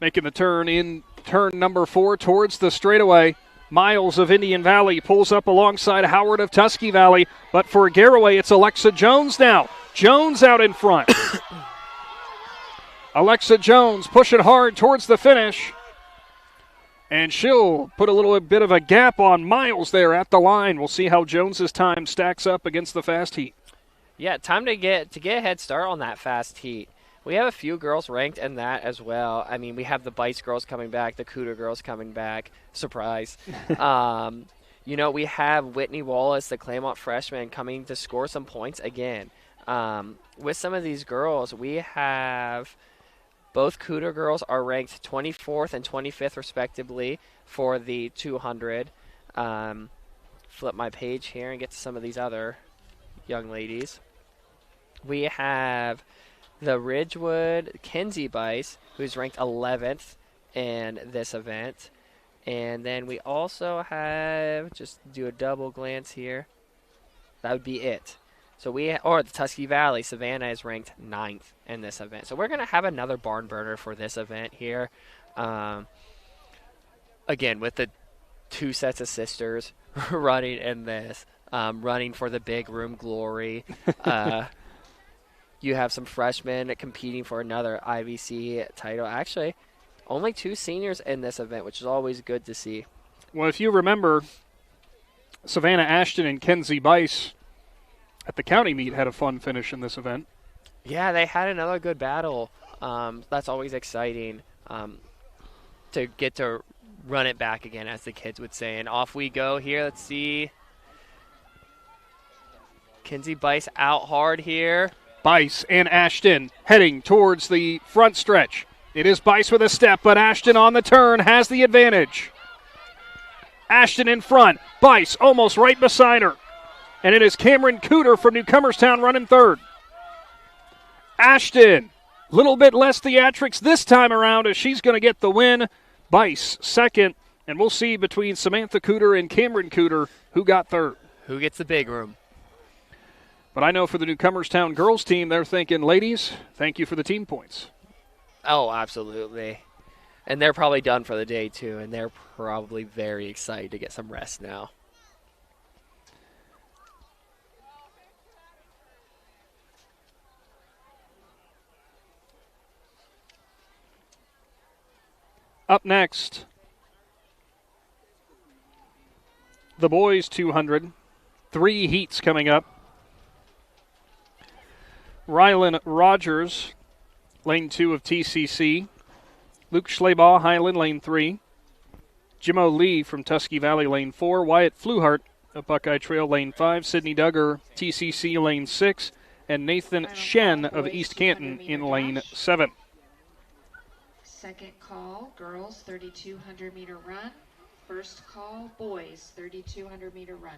Making the turn in turn number 4 towards the straightaway. Miles of Indian Valley pulls up alongside Howard of Tusky Valley. But for Garraway, it's Alexa Jones now. Jones out in front. Alexa Jones pushing hard towards the finish. And she'll put a little bit of a gap on Miles there at the line. We'll see how Jones's time stacks up against the fast heat. Yeah, time to get a head start on that fast heat. We have a few girls ranked in that as well. I mean, we have the Bryce girls coming back, the Cooter girls coming back. Surprise. We have Whitney Wallace, the Claymont freshman, coming to score some points again. With some of these girls, we have both Cooter girls are ranked 24th and 25th respectively for the 200. Flip my page here and get to some of these other young ladies. We have the Ridgewood Kenzie Bryce, who's ranked 11th in this event. And then we also have, just do a double glance here, that would be it. So the Tusky Valley, Savannah is ranked 9th in this event. So we're going to have another barn burner for this event here. Again, with the 2 sets of sisters running in this, running for the big room glory. You have some freshmen competing for another IVC title. Actually, only 2 seniors in this event, which is always good to see. Well, if you remember, Savannah Ashton and Kenzie Bice at the county meet had a fun finish in this event. Yeah, they had another good battle. That's always exciting to get to run it back again, as the kids would say. And off we go here. Let's see. Kenzie Bice out hard here. Bice and Ashton heading towards the front stretch. It is Bice with a step, but Ashton on the turn has the advantage. Ashton in front. Bice almost right beside her. And it is Cameron Cooter from Newcomerstown running third. Ashton, a little bit less theatrics this time around as she's going to get the win. Bice second, and we'll see between Samantha Cooter and Cameron Cooter who got third. Who gets the big room? But I know for the Newcomerstown girls team, they're thinking, ladies, thank you for the team points. Oh, absolutely. And they're probably done for the day, too, and they're probably very excited to get some rest now. Up next, the boys 200. 3 heats coming up. Rylan Rogers, lane 2 of TCC. Luke Schleybaugh, Highland, lane 3. Jimmo Lee from Tusky Valley, lane 4. Wyatt Fluhart of Buckeye Trail, lane 5. Sydney Duggar, TCC, lane 6. And Nathan Shen of East Canton in lane 7. Second call, girls 3,200 meter run. First call, boys 3,200 meter run.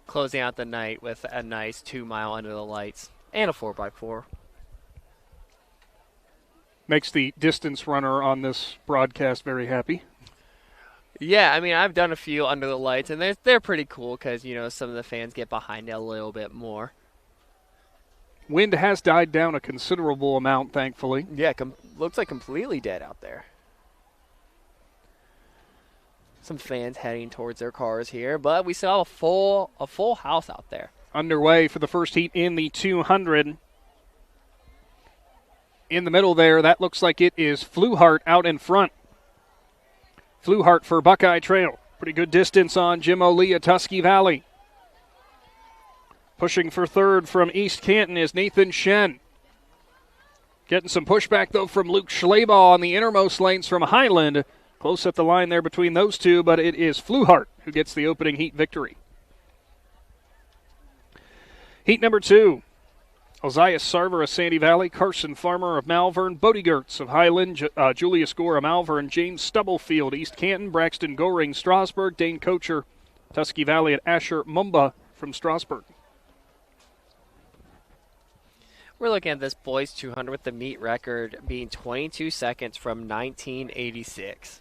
Closing out the night with a nice 2-mile under the lights and a 4x4. Makes the distance runner on this broadcast very happy. Yeah, I mean, I've done a few under the lights, and they're pretty cool because, some of the fans get behind it a little bit more. Wind has died down a considerable amount, thankfully. Yeah, looks like completely dead out there. Some fans heading towards their cars here, but we still have a full house out there. Underway for the first heat in the 200. In the middle there, that looks like it is Fluhart out in front. Fluhart for Buckeye Trail. Pretty good distance on Jim O'Lee of Tusky Valley. Pushing for third from East Canton is Nathan Shen. Getting some pushback, though, from Luke Schleybaugh on the innermost lanes from Highland. Close at the line there between those two, but it is Fluhart who gets the opening heat victory. Heat number 2. Ozias Sarver of Sandy Valley, Carson Farmer of Malvern, Bodie Gertz of Highland, Julius Gore of Malvern, James Stubblefield, East Canton, Braxton Goring, Strasburg, Dane Kocher, Tusky Valley, and Asher Mumba from Strasburg. We're looking at this boys 200 with the meet record being 22 seconds from 1986.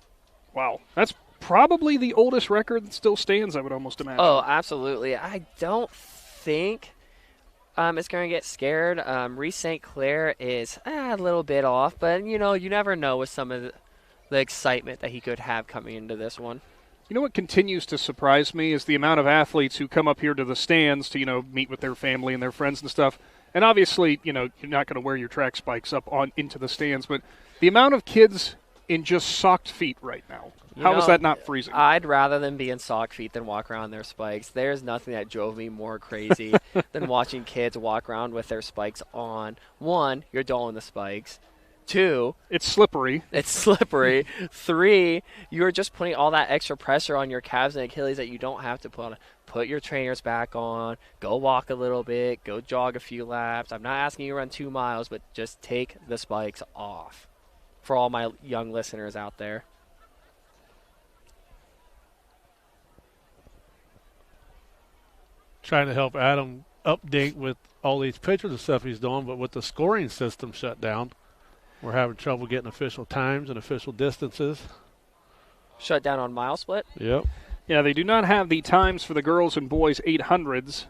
Wow, that's probably the oldest record that still stands, I would almost imagine. Oh, absolutely. I don't think it's going to get scared. Reese St. Clair is a little bit off, but, you never know with some of the excitement that he could have coming into this one. You know what continues to surprise me is the amount of athletes who come up here to the stands to, meet with their family and their friends and stuff. And obviously, you're not going to wear your track spikes up on into the stands, but the amount of kids in just socked feet right now, how is that not freezing? I'd rather them be in sock feet than walk around in their spikes. There's nothing that drove me more crazy than watching kids walk around with their spikes on. 1, you're dulling the spikes. 2, it's slippery. 3, you're just putting all that extra pressure on your calves and Achilles that you don't have to put on. Put your trainers back on, go walk a little bit, go jog a few laps. I'm not asking you to run 2 miles, but just take the spikes off for all my young listeners out there. Trying to help Adam update with all these pictures and stuff he's doing, but with the scoring system shut down, we're having trouble getting official times and official distances. Shut down on mile split? Yep. Yeah, they do not have the times for the girls and boys 800s.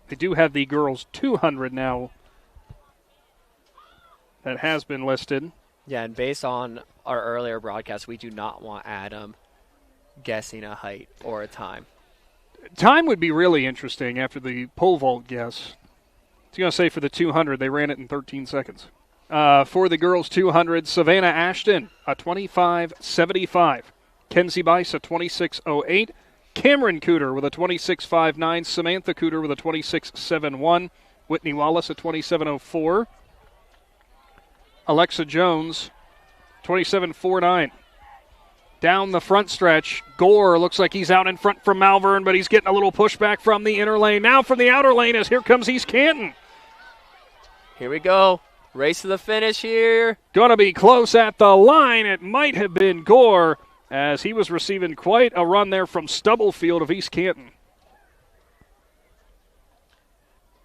They do have the girls 200 now. That has been listed. Yeah, and based on our earlier broadcast, we do not want Adam guessing a height or a time. Time would be really interesting after the pole vault guess. I was going to say for the 200, they ran it in 13 seconds. For the girls 200, Savannah Ashton, a 25.75. Kenzie Bice, a 26.08. Cameron Cooter with a 26.59. Samantha Cooter with a 26.71. Whitney Wallace, a 27.04. Alexa Jones, 27.49. Down the front stretch, Gore looks like he's out in front from Malvern, but he's getting a little pushback from the inner lane. Now from the outer lane as here comes East Canton. Here we go. Race to the finish here. Going to be close at the line. It might have been Gore as he was receiving quite a run there from Stubblefield of East Canton.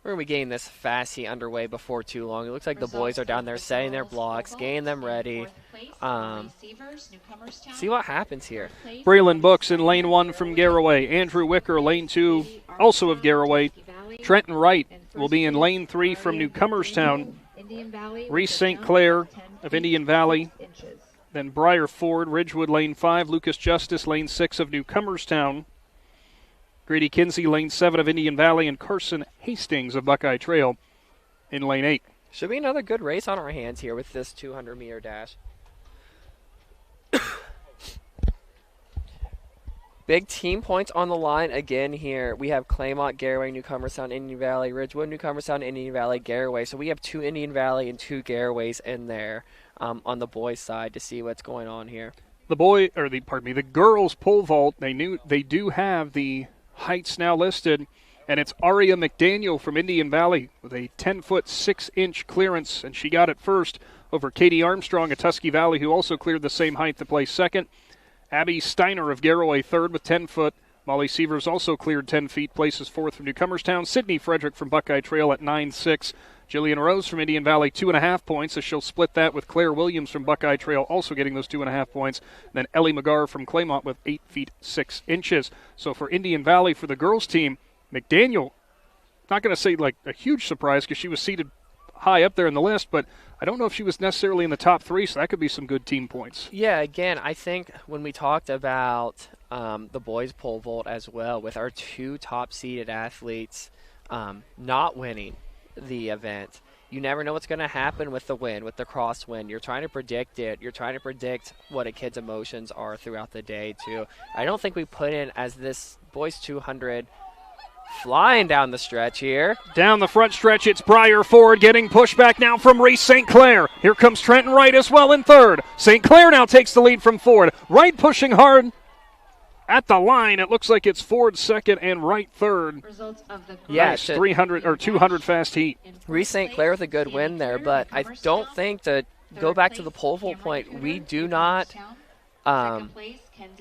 We're going to be getting this fast heat underway before too long. It looks like the boys are down there setting their blocks, getting them ready. See what happens here. Braylon Books in lane 1 from Garraway. Andrew Wicker, lane 2, also of Garraway. Trenton Wright will be in lane 3 from Newcomerstown. Reese St. Clair of Indian Valley. Then Briar Ford, Ridgewood, lane 5. Lucas Justice, lane 6 of Newcomerstown. Grady Kinsey, lane 7 of Indian Valley, and Carson Hastings of Buckeye Trail in lane 8. Should be another good race on our hands here with this 200-meter dash. Big team points on the line again here. We have Claymont, Garraway, Newcomerstown, Indian Valley, Ridgewood, Newcomerstown, Indian Valley, Garraway. So we have 2 Indian Valley and 2 Garraways in there on the boys' side to see what's going on here. the girls pole vault, they do have the heights now listed, and it's Aria McDaniel from Indian Valley with a 10-foot 6-inch clearance, and she got it first over Katie Armstrong of Tusky Valley, who also cleared the same height to place second. Abby Steiner of Garraway third with 10 foot. Molly Sievers also cleared 10 feet, places fourth from Newcomerstown. Sydney Frederick from Buckeye Trail at 9.6. Jillian Rose from Indian Valley, 2.5 points, as she'll split that with Claire Williams from Buckeye Trail, also getting those 2.5 points. And then Ellie McGarr from Claymont with 8 feet 6 inches. So for Indian Valley, for the girls' team, McDaniel, not going to say like a huge surprise because she was seated high up there in the list, but I don't know if she was necessarily in the top 3, so that could be some good team points. Yeah, again, I think when we talked about the boys pole vault as well, with our 2 top-seeded athletes not winning the event, you never know what's going to happen with the win, with the crosswind. You're trying to predict it. You're trying to predict what a kid's emotions are throughout the day, too. I don't think we put in as this boys 200 flying down the stretch here. Down the front stretch, it's Briar Ford getting pushback now from Reese St. Clair. Here comes Trenton Wright as well in third. St. Clair now takes the lead from Ford. Wright pushing hard at the line. It looks like it's Ford second and Wright third. Yes, 300 or 200 fast heat. Reese St. Clair with a good win there, but I don't think to go back to the pole vault point, we do not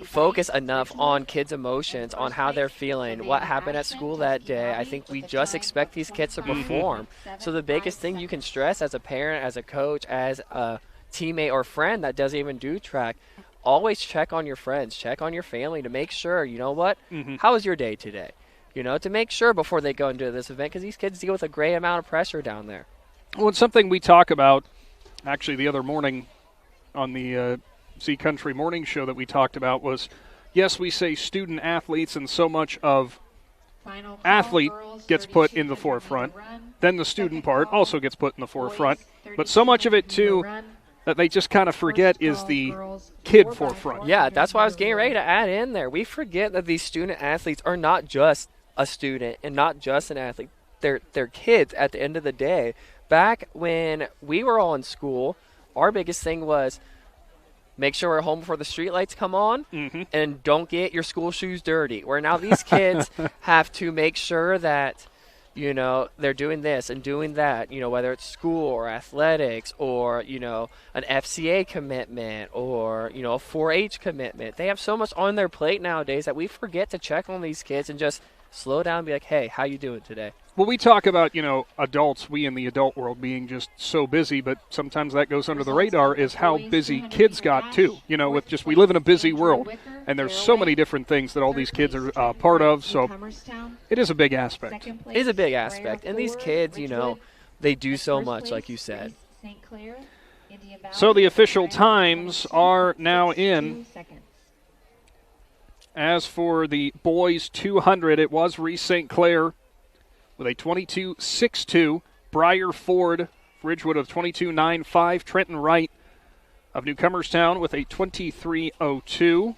focus enough on kids' emotions, on how they're feeling, what happened at school that day. I think we just expect these kids to perform. So the biggest thing you can stress as a parent, as a coach, as a teammate or friend that doesn't even do track, always check on your friends, check on your family to make sure, you know what, how was your day today? You know, to make sure before they go into this event, because these kids deal with a great amount of pressure down there. Well, it's something we talk about actually the other morning on the Z Country Morning Show that we talked about was, yes, we say student athletes, and so much of athlete gets put in the forefront. Then the student part also gets put in the forefront. But so much of it, too, that they just kind of forget is the kid forefront. Yeah, that's why I was getting ready to add in there. We forget that these student athletes are not just a student and not just an athlete. They're kids at the end of the day. Back when we were all in school, our biggest thing was make sure we're home before the streetlights come on, and don't get your school shoes dirty. Where now these kids have to make sure that, you know, they're doing this and doing that, you know, whether it's school or athletics or, you know, an FCA commitment or, you know, a 4-H commitment. They have so much on their plate nowadays that we forget to check on these kids and just slow down and be like, hey, how you doing today? Well, we talk about, you know, adults, we in the adult world being just so busy, but sometimes that goes under the radar is how busy kids got, too. You know, with just we live in a busy world, and there's so many different things that all these kids are part of, so it is a big aspect. It is a big aspect, and these kids, you know, they do so much, like you said. So the official times are now in. As for the boys 200, it was Reese St. Clair with a 22.62. Briar Ford, Ridgewood of 22.95. Trenton Wright of Newcomerstown with a 23.02.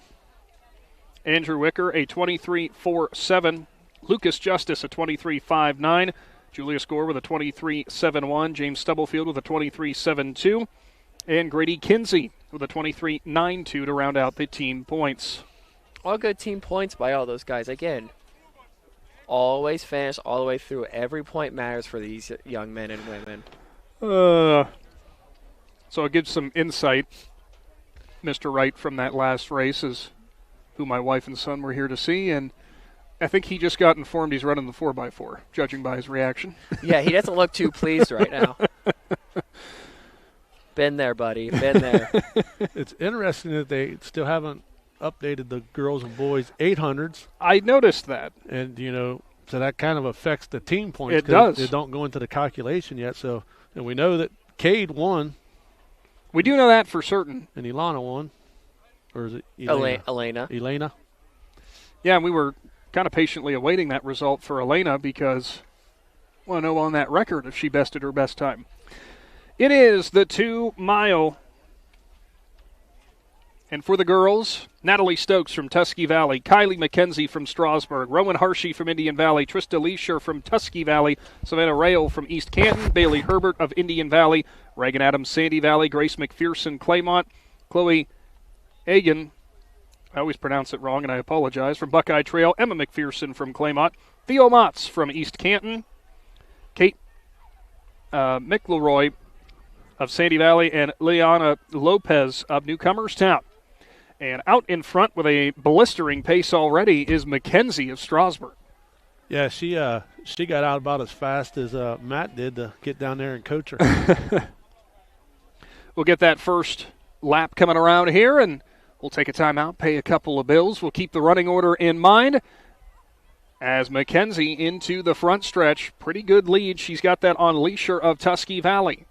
Andrew Wicker, a 23.47. Lucas Justice, a 23.59. Julius Gore with a 23.71. James Stubblefield with a 23.72. And Grady Kinsey with a 23.92 to round out the team points. All good team points by all those guys. Again, always finish all the way through. Every point matters for these young men and women. So I'll give some insight. Mr. Wright from that last race is who my wife and son were here to see, and I think he just got informed he's running the 4x4, judging by his reaction. Yeah, he doesn't look too pleased right now. Been there, buddy. Been there. It's interesting that they still haven't updated the girls and boys 800s. I noticed that. And, you know, so that kind of affects the team points. It does. They don't go into the calculation yet. So, and we know that Cade won. We do know that for certain. And Ilana won. Or is it Elena? Elena. Yeah, and we were kind of patiently awaiting that result for Elena because we want to know on that record if she bested her best time. It is the 2-mile. And for the girls, Natalie Stokes from Tusky Valley, Kylie McKenzie from Strasburg, Rowan Hershey from Indian Valley, Trista Leisure from Tusky Valley, Savannah Rail from East Canton, Bailey Herbert of Indian Valley, Reagan Adams Sandy Valley, Grace McPherson Claymont, Chloe Egan, I always pronounce it wrong and I apologize, from Buckeye Trail, Emma McPherson from Claymont, Theo Motz from East Canton, Kate McElroy of Sandy Valley, and Liana Lopez of Newcomerstown. And out in front with a blistering pace already is Mackenzie of Strasburg. Yeah, she got out about as fast as Matt did to get down there and coach her. We'll get that first lap coming around here, and we'll take a timeout, pay a couple of bills. We'll keep the running order in mind as Mackenzie into the front stretch. Pretty good lead. She's got that on Leisure of Tusky Valley.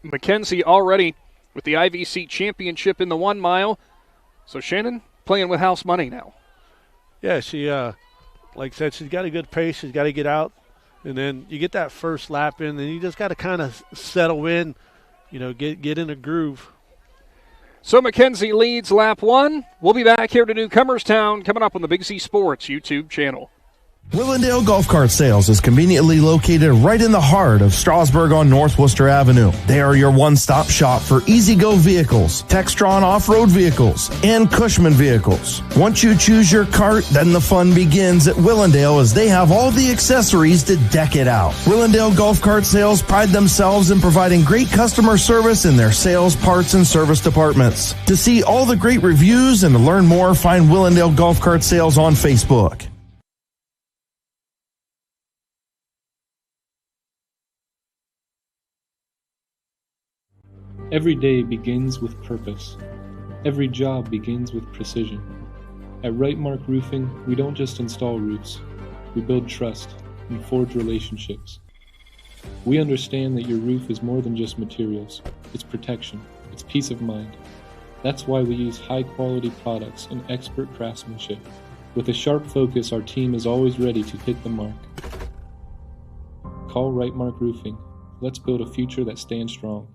Mackenzie already with the IVC championship in the 1 mile. So Shannon playing with house money now. Yeah, she, like I said, she's got a good pace. She's got to get out. And then you get that first lap in, and you just got to kind of settle in, get in a groove. So Mackenzie leads lap 1. We'll be back here to Newcomerstown coming up on the Big Z Sports YouTube channel. Willendale Golf Cart Sales is conveniently located right in the heart of Strasburg on North Worcester Avenue. They are your one-stop shop for easy-go vehicles, Textron off-road vehicles, and Cushman vehicles. Once you choose your cart, then the fun begins at Willendale as they have all the accessories to deck it out. Willendale Golf Cart Sales pride themselves in providing great customer service in their sales, parts, and service departments. To see all the great reviews and to learn more, find Willendale Golf Cart Sales on Facebook. Every day begins with purpose. Every job begins with precision. At Right Mark Roofing, we don't just install roofs. We build trust and forge relationships. We understand that your roof is more than just materials. It's protection. It's peace of mind. That's why we use high-quality products and expert craftsmanship. With a sharp focus, our team is always ready to hit the mark. Call Right Mark Roofing. Let's build a future that stands strong.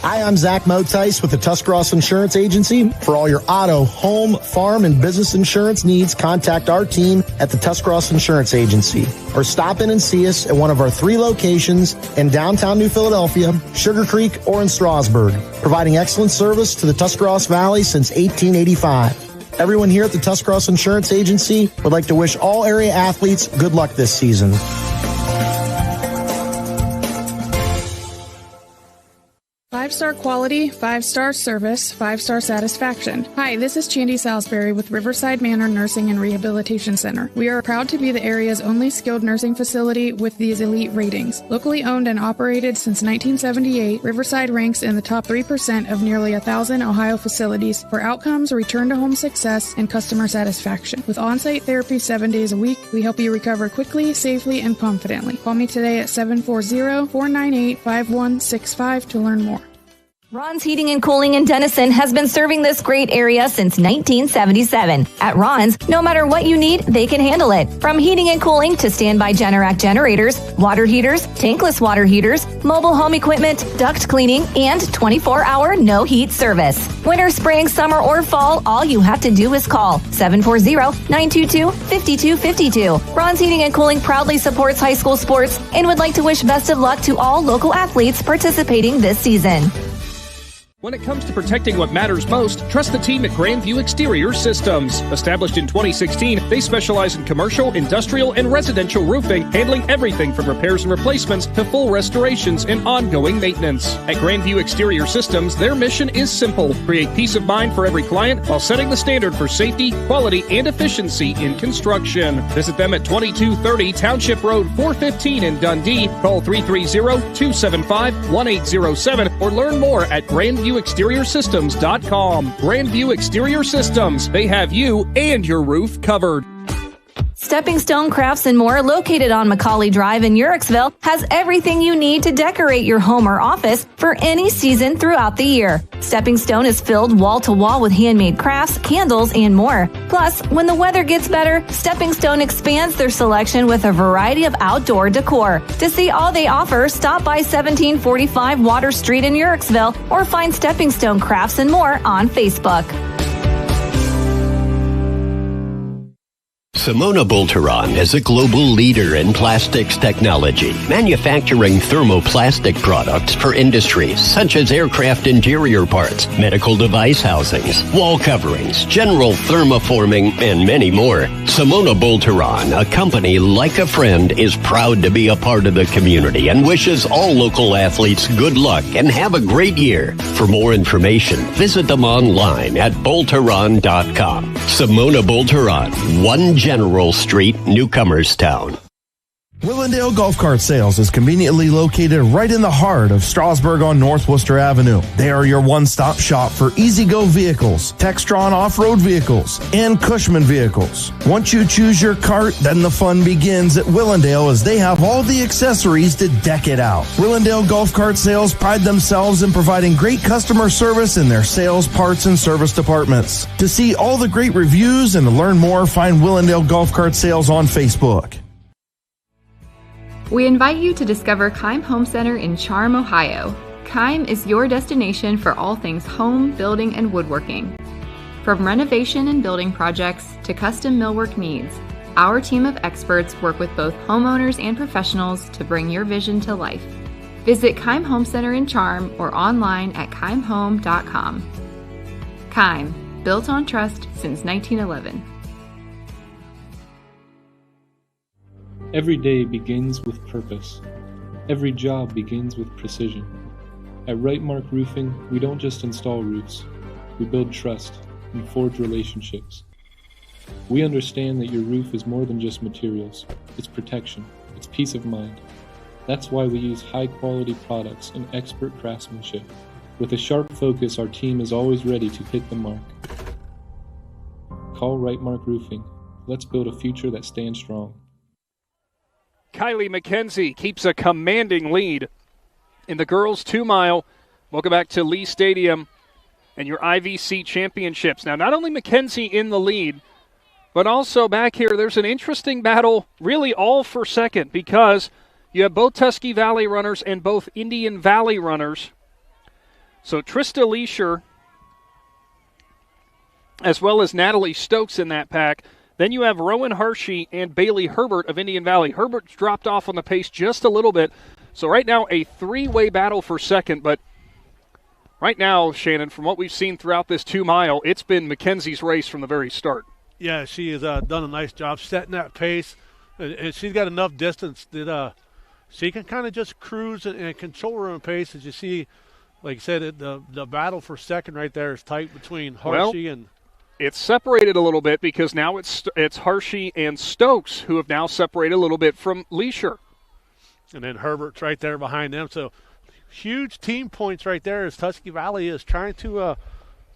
Hi, I'm Zach Motice with the Tuscarawas Insurance Agency. For all your auto, home, farm, and business insurance needs, contact our team at the Tuscarawas Insurance Agency. Or stop in and see us at one of our 3 locations in downtown New Philadelphia, Sugar Creek, or in Strasburg, providing excellent service to the Tuscarawas Valley since 1885. Everyone here at the Tuscarawas Insurance Agency would like to wish all area athletes good luck this season. Five-star quality, 5-star service, 5-star satisfaction. Hi, this is Chandy Salisbury with Riverside Manor Nursing and Rehabilitation Center. We are proud to be the area's only skilled nursing facility with these elite ratings. Locally owned and operated since 1978, Riverside ranks in the top 3% of nearly 1,000 Ohio facilities for outcomes, return-to-home success, and customer satisfaction. With on-site therapy 7 days a week, we help you recover quickly, safely, and confidently. Call me today at 740-498-5165 to learn more. Ron's Heating and Cooling in Denison has been serving this great area since 1977. At Ron's, no matter what you need, they can handle it. From heating and cooling to standby Generac generators, water heaters, tankless water heaters, mobile home equipment, duct cleaning, and 24-hour no-heat service. Winter, spring, summer, or fall, all you have to do is call 740-922-5252. Ron's Heating and Cooling proudly supports high school sports and would like to wish best of luck to all local athletes participating this season. When it comes to protecting what matters most, trust the team at Grandview Exterior Systems. Established in 2016, they specialize in commercial, industrial, and residential roofing, handling everything from repairs and replacements to full restorations and ongoing maintenance. At Grandview Exterior Systems, their mission is simple: create peace of mind for every client while setting the standard for safety, quality, and efficiency in construction. Visit them at 2230 Township Road 415 in Dundee. Call 330-275-1807 or learn more at GrandviewExteriorSystems.com. Grandview Exterior Systems. They have you and your roof covered. Stepping Stone Crafts and More, located on Macaulay Drive in Uhrichsville, has everything you need to decorate your home or office for any season throughout the year. Stepping Stone is filled wall to wall with handmade crafts, candles, and more. Plus, when the weather gets better, Stepping Stone expands their selection with a variety of outdoor decor. To see all they offer, stop by 1745 Water Street in Uhrichsville or find Stepping Stone Crafts and More on Facebook. Simona Bolteron is a global leader in plastics technology, manufacturing thermoplastic products for industries such as aircraft interior parts, medical device housings, wall coverings, general thermoforming, and many more. Simona Bolteron, a company like a friend, is proud to be a part of the community and wishes all local athletes good luck and have a great year. For more information, visit them online at bolteron.com. Simona Bolteron, 1 General Street, Newcomerstown. Willendale Golf Cart Sales is conveniently located right in the heart of Strasburg on North Worcester Avenue. They are your one-stop shop for easy-go vehicles, Textron off-road vehicles, and Cushman vehicles. Once you choose your cart, then the fun begins at Willendale as they have all the accessories to deck it out. Willendale Golf Cart Sales pride themselves in providing great customer service in their sales, parts, and service departments. To see all the great reviews and to learn more, find Willendale Golf Cart Sales on Facebook. We invite you to discover Keim Home Center in Charm, Ohio. Keim is your destination for all things home, building, and woodworking. From renovation and building projects to custom millwork needs, our team of experts work with both homeowners and professionals to bring your vision to life. Visit Keim Home Center in Charm or online at keimhome.com. Keim, built on trust since 1911. Every day begins with purpose. Every job begins with precision. At Rightmark Roofing, we don't just install roofs. We build trust and forge relationships. We understand that your roof is more than just materials. It's protection. It's peace of mind. That's why we use high-quality products and expert craftsmanship. With a sharp focus, our team is always ready to hit the mark. Call Rightmark Roofing. Let's build a future that stands strong. Kylie McKenzie keeps a commanding lead in the girls' 2-mile. Welcome back to Lee Stadium and your IVC championships. Now, not only McKenzie in the lead, but also back here, there's an interesting battle, really all for second, because you have both Tusky Valley runners and both Indian Valley runners. So Trista Leisure, as well as Natalie Stokes in that pack. Then you have Rowan Hershey and Bailey Herbert of Indian Valley. Herbert's dropped off on the pace just a little bit. So right now, a 3-way battle for second. But right now, Shannon, from what we've seen throughout this 2-mile, it's been McKenzie's race from the very start. Yeah, she has done a nice job setting that pace. And she's got enough distance that she can kind of just cruise and control her own pace. As you see, like I said, the battle for second right there is tight between Hershey and... It's separated a little bit because now it's Hershey and Stokes who have now separated a little bit from Leisure. And then Herbert's right there behind them. So huge team points right there as Tusky Valley is trying to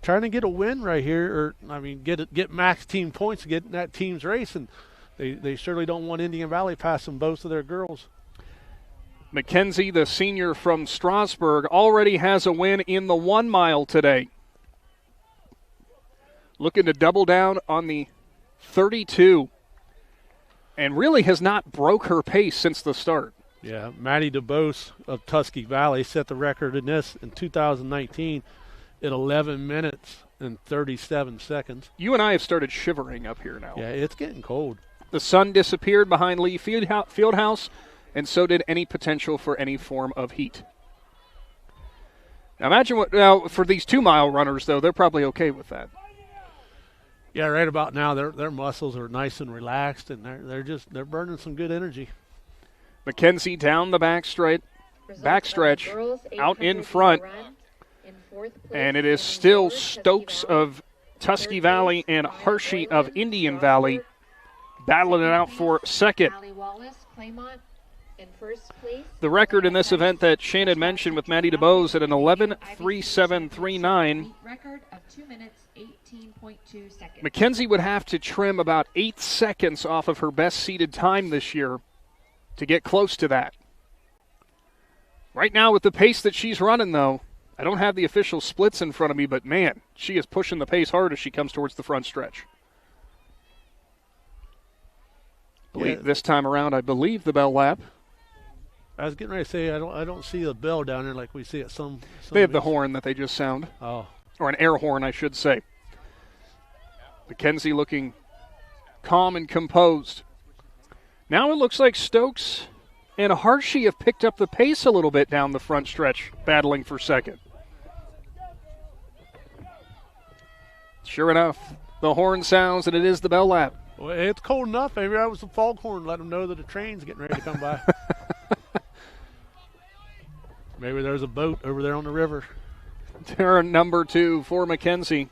get a win right here, get max team points to get in that team's race, and they surely don't want Indian Valley passing both of their girls. McKenzie, the senior from Strasburg, already has a win in the 1-mile today. Looking to double down on the 32, and really has not broke her pace since the start. Yeah, Maddie DeBose of Tusky Valley set the record in this in 2019 at 11 minutes and 37 seconds. You and I have started shivering up here now. Yeah, it's getting cold. The sun disappeared behind Lee Fieldhouse, and so did any potential for any form of heat. Now imagine for these 2-mile runners, though, they're probably okay with that. Yeah, right about now their muscles are nice and relaxed, and they're burning some good energy. McKenzie down the backstretch, out in front, and it is still Stokes of Tusky Valley and Hershey of Indian Valley battling it out for second. The record in this event that Shannon mentioned with Maddie DeBose at an 11:37.39. Record of 2 minutes, 18.2 seconds. McKenzie would have to trim about 8 seconds off of her best seeded time this year to get close to that. Right now, with the pace that she's running, though, I don't have the official splits in front of me, but man, she is pushing the pace hard as she comes towards the front stretch. This time around, I believe the bell lap. I was getting ready to say I don't see the bell down there like we see at some they have the horn that they just sound. Oh. Or an air horn, I should say. McKenzie looking calm and composed. Now it looks like Stokes and Hershey have picked up the pace a little bit down the front stretch, battling for second. Sure enough, the horn sounds, and it is the bell lap. Well, it's cold enough. Maybe that was the foghorn. Let them know that a train's getting ready to come by. Maybe there's a boat over there on the river. Turn number 2 for McKenzie.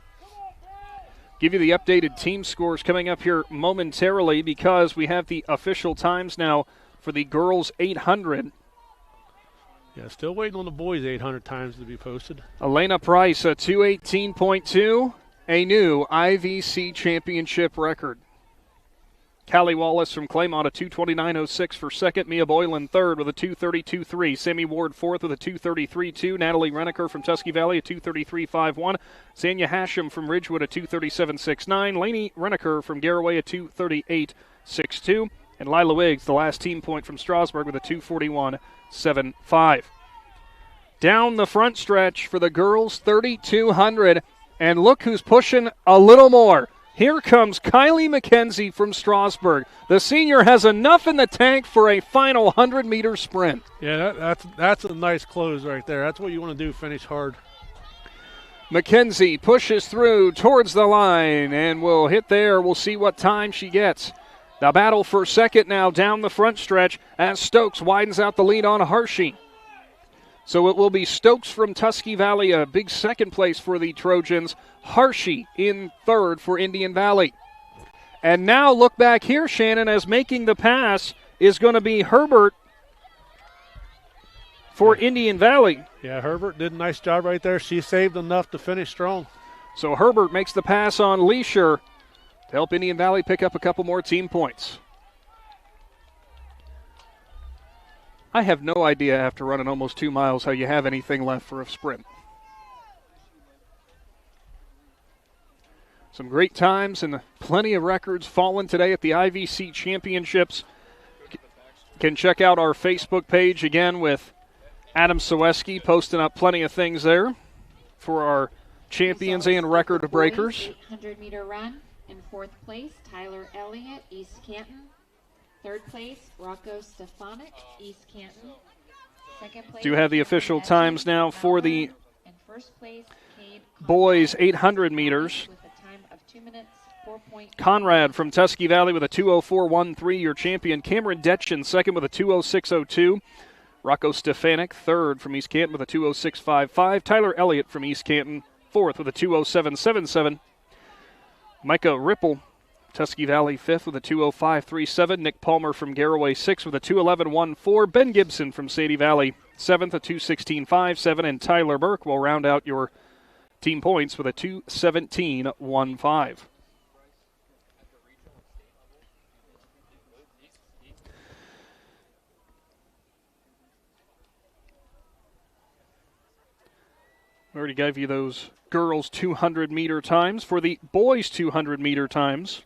Give you the updated team scores coming up here momentarily because we have the official times now for the girls 800. Yeah, still waiting on the boys 800 times to be posted. Elena Price, a 2:18.2, a new IVC championship record. Callie Wallace from Claymont, a 2:29.06 for second. Mia Boylan third with a 2:32.3. Sammy Ward fourth with a 2:33.2. Natalie Reneker from Tusky Valley, a 2:33.51. Zanya Hashem from Ridgewood, a 2:37.69. Lainey Reneker from Garaway, a 2:38.62. And Lila Wiggs, the last team point from Strasburg, with a 2:41.75. Down the front stretch for the girls 3,200. And look who's pushing a little more. Here comes Kylie McKenzie from Strasburg. The senior has enough in the tank for a final 100-meter sprint. Yeah, that's a nice close right there. That's what you want to do, finish hard. McKenzie pushes through towards the line and will hit there. We'll see what time she gets. The battle for second now down the front stretch as Stokes widens out the lead on Hershey. So it will be Stokes from Tusky Valley, a big second place for the Trojans. Hershey in third for Indian Valley. And now look back here, Shannon, as making the pass is going to be Herbert for Indian Valley. Yeah, Herbert did a nice job right there. She saved enough to finish strong. So Herbert makes the pass on Leisure to help Indian Valley pick up a couple more team points. I have no idea after running almost 2 miles how you have anything left for a sprint. Some great times and plenty of records fallen today at the IVC Championships. Can check out our Facebook page again with Adam Soweski posting up plenty of things there for our champions and record breakers. 800-meter run. In fourth place, Tyler Elliott, East Canton. Third place, Rocco Stefanik, East Canton. Second place, Do have the official times now for the in first place, boys 800 meters. with a time of 2 minutes, 4.8. Conrad from Tusky Valley with a 2:04.13, your champion. Cameron Detchen second with a 2:06.02. Rocco Stefanik third from East Canton with a 2:06.55. Tyler Elliott from East Canton fourth with a 2:07.77. Micah Ripple, Tusky Valley fifth with a 2:05.37. Nick Palmer from Garaway sixth with a 2:11.14. Ben Gibson from Sadie Valley seventh, a 2:16.57. And Tyler Burke will round out your team points with a 2:17.15. I already gave you those girls' 200-meter times. For the boys' 200-meter times,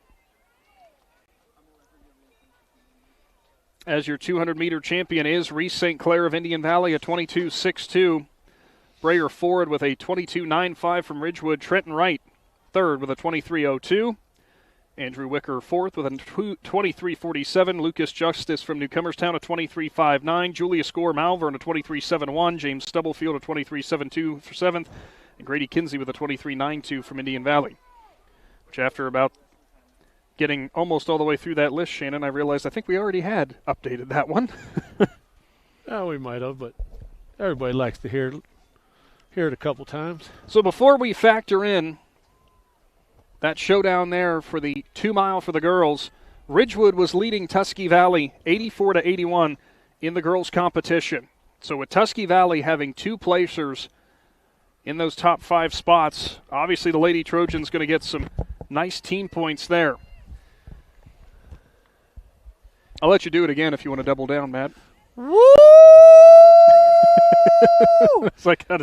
as your 200-meter champion is Reese St. Clair of Indian Valley, a 22.62. Brayer Ford with a 22.95 from Ridgewood. Trenton Wright third with a 23.02. Andrew Wicker fourth with a 23.47. Lucas Justice from Newcomerstown, a 23.59. Julia Score Malvern, a 23.71. James Stubblefield, a 23.72 for seventh. And Grady Kinsey with a 23.92 from Indian Valley. Which after about getting almost all the way through that list, Shannon, I realized I think we already had updated that one. Oh, we might have, but everybody likes to hear it a couple times. So before we factor in that showdown there for the 2 mile for the girls, Ridgewood was leading Tusky Valley 84-81 in the girls' competition. So with Tusky Valley having two placers in those top 5 spots, obviously the Lady Trojans going to get some nice team points there. I'll let you do it again if you want to double down, Matt. Woo! It's like, all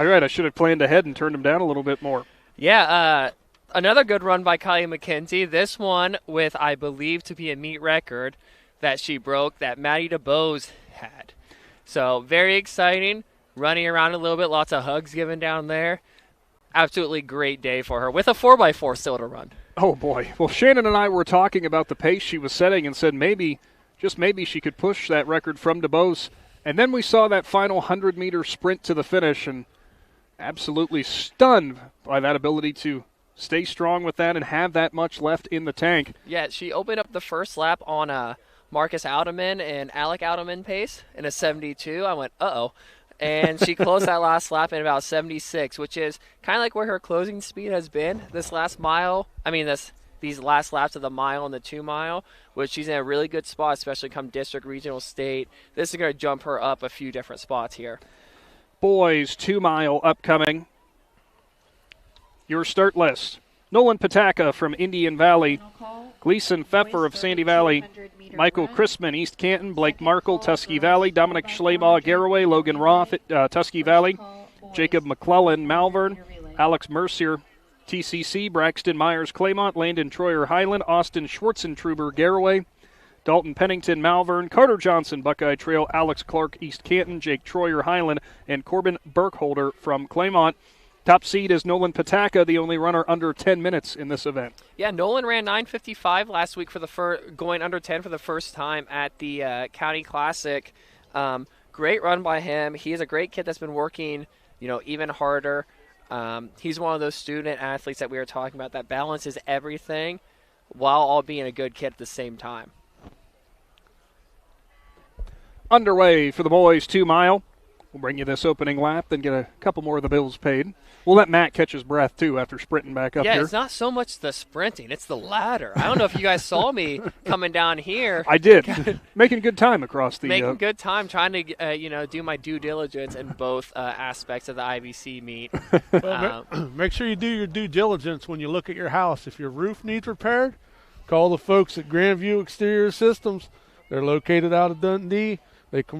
right, I should have planned ahead and turned them down a little bit more. Yeah, another good run by Kylie McKenzie. This one with, I believe, to be a meet record that she broke that Maddie DeBose had. So very exciting. Running around a little bit, lots of hugs given down there. absolutely great day for her with a 4x4 still to run. Oh, boy. Well, Shannon and I were talking about the pace she was setting and said maybe, just maybe, she could push that record from DuBose. And then we saw that final 100-meter sprint to the finish and absolutely stunned by that ability to stay strong with that and have that much left in the tank. Yeah, she opened up the first lap on Marcus Alderman and Alec Alderman pace in a 72. I went, uh-oh. And she closed that last lap in about 76, which is kind of like where her closing speed has been this last mile. I mean, these last laps of the mile and the 2 mile, which she's in a really good spot, especially come district, regional, state. This is going to jump her up a few different spots here. Boys 2 mile upcoming. Your start list. Nolan Pataka from Indian Valley, Gleason Pfeffer of Sandy Valley, Michael Chrisman, East Canton, Blake Markle, Tusky Valley, Dominic Schlemaw, Garraway, Logan Roth, Tusky Valley, Jacob McClellan, Malvern, Alex Mercier, TCC, Braxton Myers, Claymont, Landon Troyer, Highland, Austin Schwartzentruber, Garraway, Dalton Pennington, Malvern, Carter Johnson, Buckeye Trail, Alex Clark, East Canton, Jake Troyer, Highland, and Corbin Burkholder from Claymont. Top seed is Nolan Pataka, the only runner under 10 minutes in this event. Yeah, Nolan ran 9:55 last week for the going under 10 for the first time at the County Classic. Great run by him. He is a great kid that's been working, even harder. He's one of those student athletes that we were talking about that balances everything while all being a good kid at the same time. Underway for the boys 2 mile. We'll bring you this opening lap, then get a couple more of the bills paid. We'll let Matt catch his breath, too, after sprinting back up here. Yeah, it's not so much the sprinting. It's the ladder. I don't know if you guys saw me coming down here. I did. Making good time across the... Making good time, trying to, do my due diligence in both aspects of the IVC meet. Make sure you do your due diligence when you look at your house. If your roof needs repaired, call the folks at Grandview Exterior Systems. They're located out of Dundee.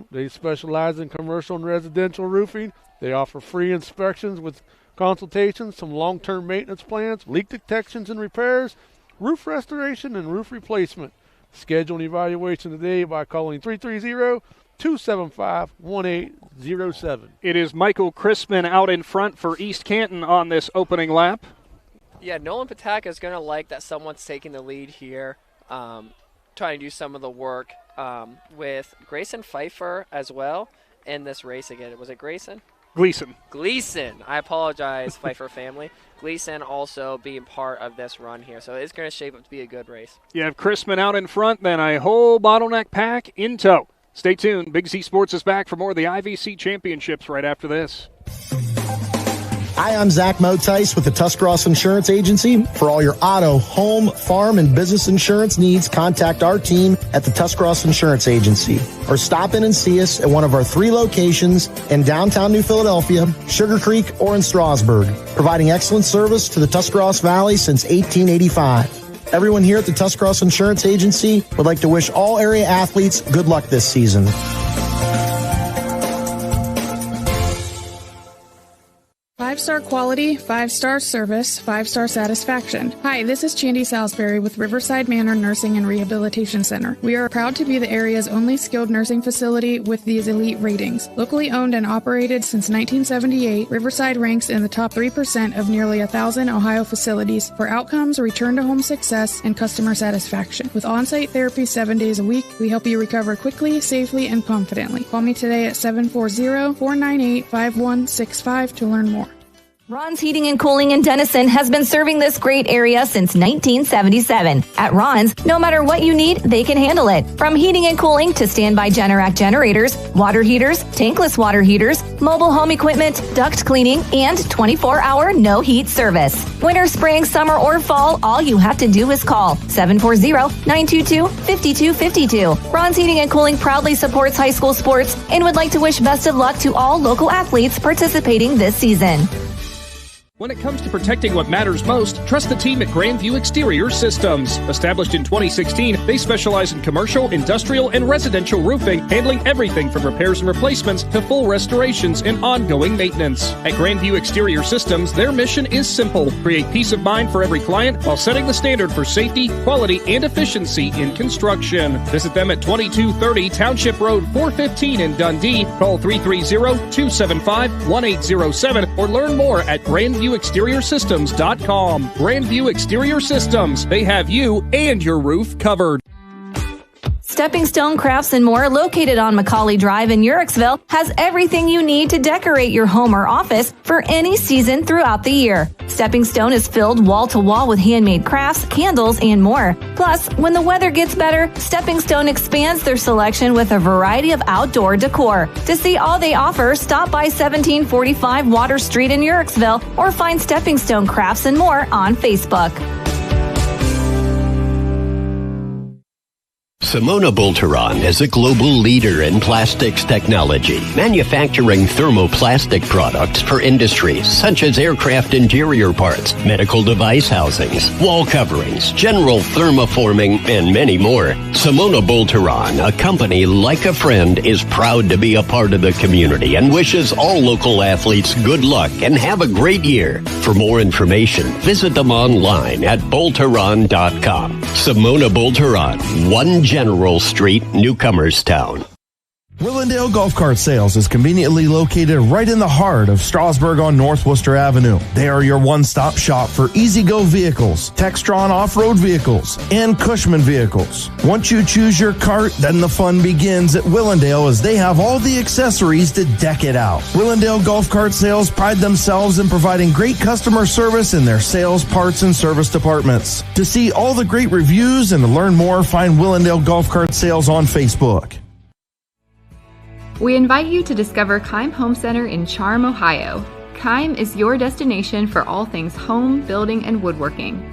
They specialize in commercial and residential roofing. They offer free inspections with consultations, some long-term maintenance plans, leak detections and repairs, roof restoration, and roof replacement. Schedule an evaluation today by calling 330-275-1807. It is Michael Chrisman out in front for East Canton on this opening lap. Yeah, Nolan Pataka is going to like that someone's taking the lead here, trying to do some of the work. With Grayson Pfeiffer as well in this race again. Was it Grayson? Gleason. I apologize, Pfeiffer family. Gleason also being part of this run here. So it's going to shape up to be a good race. You have Chrisman out in front, then a whole bottleneck pack in tow. Stay tuned. Big Z Sports is back for more of the IVC Championships right after this. Hi, I'm Zach Motice with the Tuscarawas Insurance Agency. For all your auto, home, farm, and business insurance needs, contact our team at the Tuscarawas Insurance Agency. Or stop in and see us at one of our 3 locations in downtown New Philadelphia, Sugar Creek, or in Strasburg, providing excellent service to the Tuscarawas Valley since 1885. Everyone here at the Tuscarawas Insurance Agency would like to wish all area athletes good luck this season. Five-star quality, 5-star service, 5-star satisfaction. Hi, this is Chandy Salisbury with Riverside Manor Nursing and Rehabilitation Center. We are proud to be the area's only skilled nursing facility with these elite ratings. Locally owned and operated since 1978, Riverside ranks in the top 3% of nearly 1,000 Ohio facilities for outcomes, return-to-home success, and customer satisfaction. With on-site therapy 7 days a week, we help you recover quickly, safely, and confidently. Call me today at 740-498-5165 to learn more. Ron's Heating and Cooling in Denison has been serving this great area since 1977. At Ron's, no matter what you need, they can handle it. From heating and cooling to standby Generac generators, water heaters, tankless water heaters, mobile home equipment, duct cleaning, and 24-hour no-heat service. Winter, spring, summer, or fall, all you have to do is call 740-922-5252. Ron's Heating and Cooling proudly supports high school sports and would like to wish best of luck to all local athletes participating this season. When it comes to protecting what matters most, trust the team at Grandview Exterior Systems. Established in 2016, they specialize in commercial, industrial, and residential roofing, handling everything from repairs and replacements to full restorations and ongoing maintenance. At Grandview Exterior Systems, their mission is simple: create peace of mind for every client while setting the standard for safety, quality, and efficiency in construction. Visit them at 2230 Township Road 415 in Dundee. Call 330-275-1807 or learn more at Grandview GrandviewExteriorSystems.com. Grandview Exterior Systems. They have you and your roof covered. Stepping Stone Crafts and More, located on Macaulay Drive in Uricksville, has everything you need to decorate your home or office for any season throughout the year. Stepping Stone is filled wall to wall with handmade crafts, candles, and more. Plus, when the weather gets better, Stepping Stone expands their selection with a variety of outdoor decor. To see all they offer, stop by 1745 Water Street in Uricksville or find Stepping Stone Crafts and More on Facebook. Simona Bolteron is a global leader in plastics technology, manufacturing thermoplastic products for industries such as aircraft interior parts, medical device housings, wall coverings, general thermoforming, and many more. Simona Bolteron, a company like a friend, is proud to be a part of the community and wishes all local athletes good luck and have a great year. For more information, visit them online at bolteron.com. Simona Bolteron, 1 General Street, Newcomerstown. Willendale Golf Cart Sales is conveniently located right in the heart of Strasburg on North Worcester Avenue. They are your one-stop shop for easy-go vehicles, Textron off-road vehicles, and Cushman vehicles. Once you choose your cart, then the fun begins at Willendale as they have all the accessories to deck it out. Willendale Golf Cart Sales pride themselves in providing great customer service in their sales, parts, and service departments. To see all the great reviews and to learn more, find Willendale Golf Cart Sales on Facebook. We invite you to discover Keim Home Center in Charm, Ohio. Keim is your destination for all things home, building, and woodworking.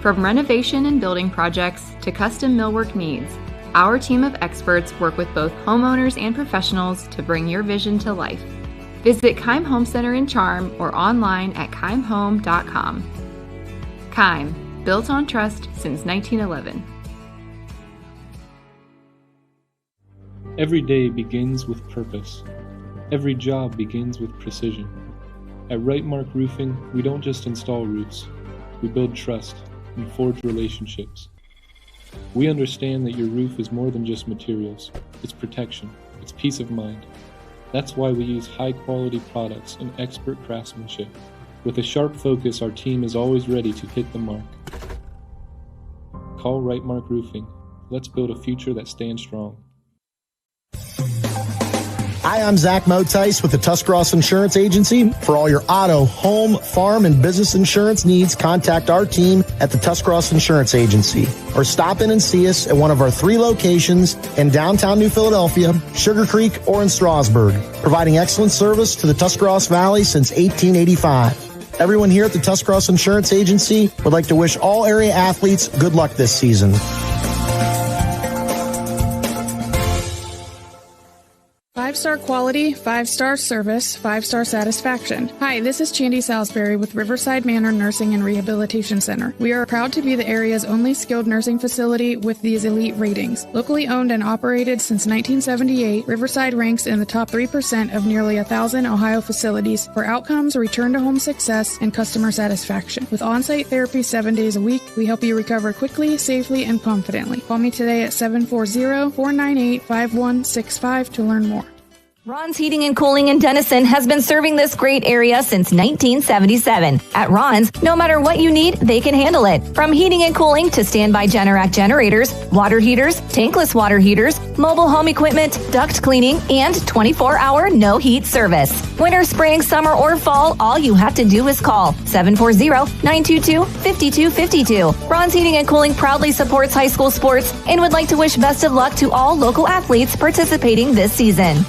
From renovation and building projects to custom millwork needs, our team of experts work with both homeowners and professionals to bring your vision to life. Visit Keim Home Center in Charm or online at keimhome.com. Keim, built on trust since 1911. Every day begins with purpose. Every job begins with precision. At Rightmark Roofing, we don't just install roofs. We build trust and forge relationships. We understand that your roof is more than just materials. It's protection. It's peace of mind. That's why we use high-quality products and expert craftsmanship. With a sharp focus, our team is always ready to hit the mark. Call Rightmark Roofing. Let's build a future that stands strong. Hi, I'm Zach Motice with the Tuscarawas Insurance Agency. For all your auto, home, farm, and business insurance needs, contact our team at the Tuscarawas Insurance Agency or stop in and see us at one of our 3 locations in downtown New Philadelphia, Sugar Creek, or in Strasburg, providing excellent service to the Tuscarawas Valley since 1885. Everyone here at the Tuscarawas Insurance Agency would like to wish all area athletes good luck this season. Five-star quality, 5-star service, 5-star satisfaction. Hi, this is Chandy Salisbury with Riverside Manor Nursing and Rehabilitation Center. We are proud to be the area's only skilled nursing facility with these elite ratings. Locally owned and operated since 1978, Riverside ranks in the top 3% of nearly 1,000 Ohio facilities for outcomes, return-to-home success, and customer satisfaction. With on-site therapy 7 days a week, we help you recover quickly, safely, and confidently. Call me today at 740-498-5165 to learn more. Ron's Heating and Cooling in Denison has been serving this great area since 1977. At Ron's, no matter what you need, they can handle it. From heating and cooling to standby Generac generators, water heaters, tankless water heaters, mobile home equipment, duct cleaning, and 24-hour no-heat service. Winter, spring, summer, or fall, all you have to do is call 740-922-5252. Ron's Heating and Cooling proudly supports high school sports and would like to wish best of luck to all local athletes participating this season.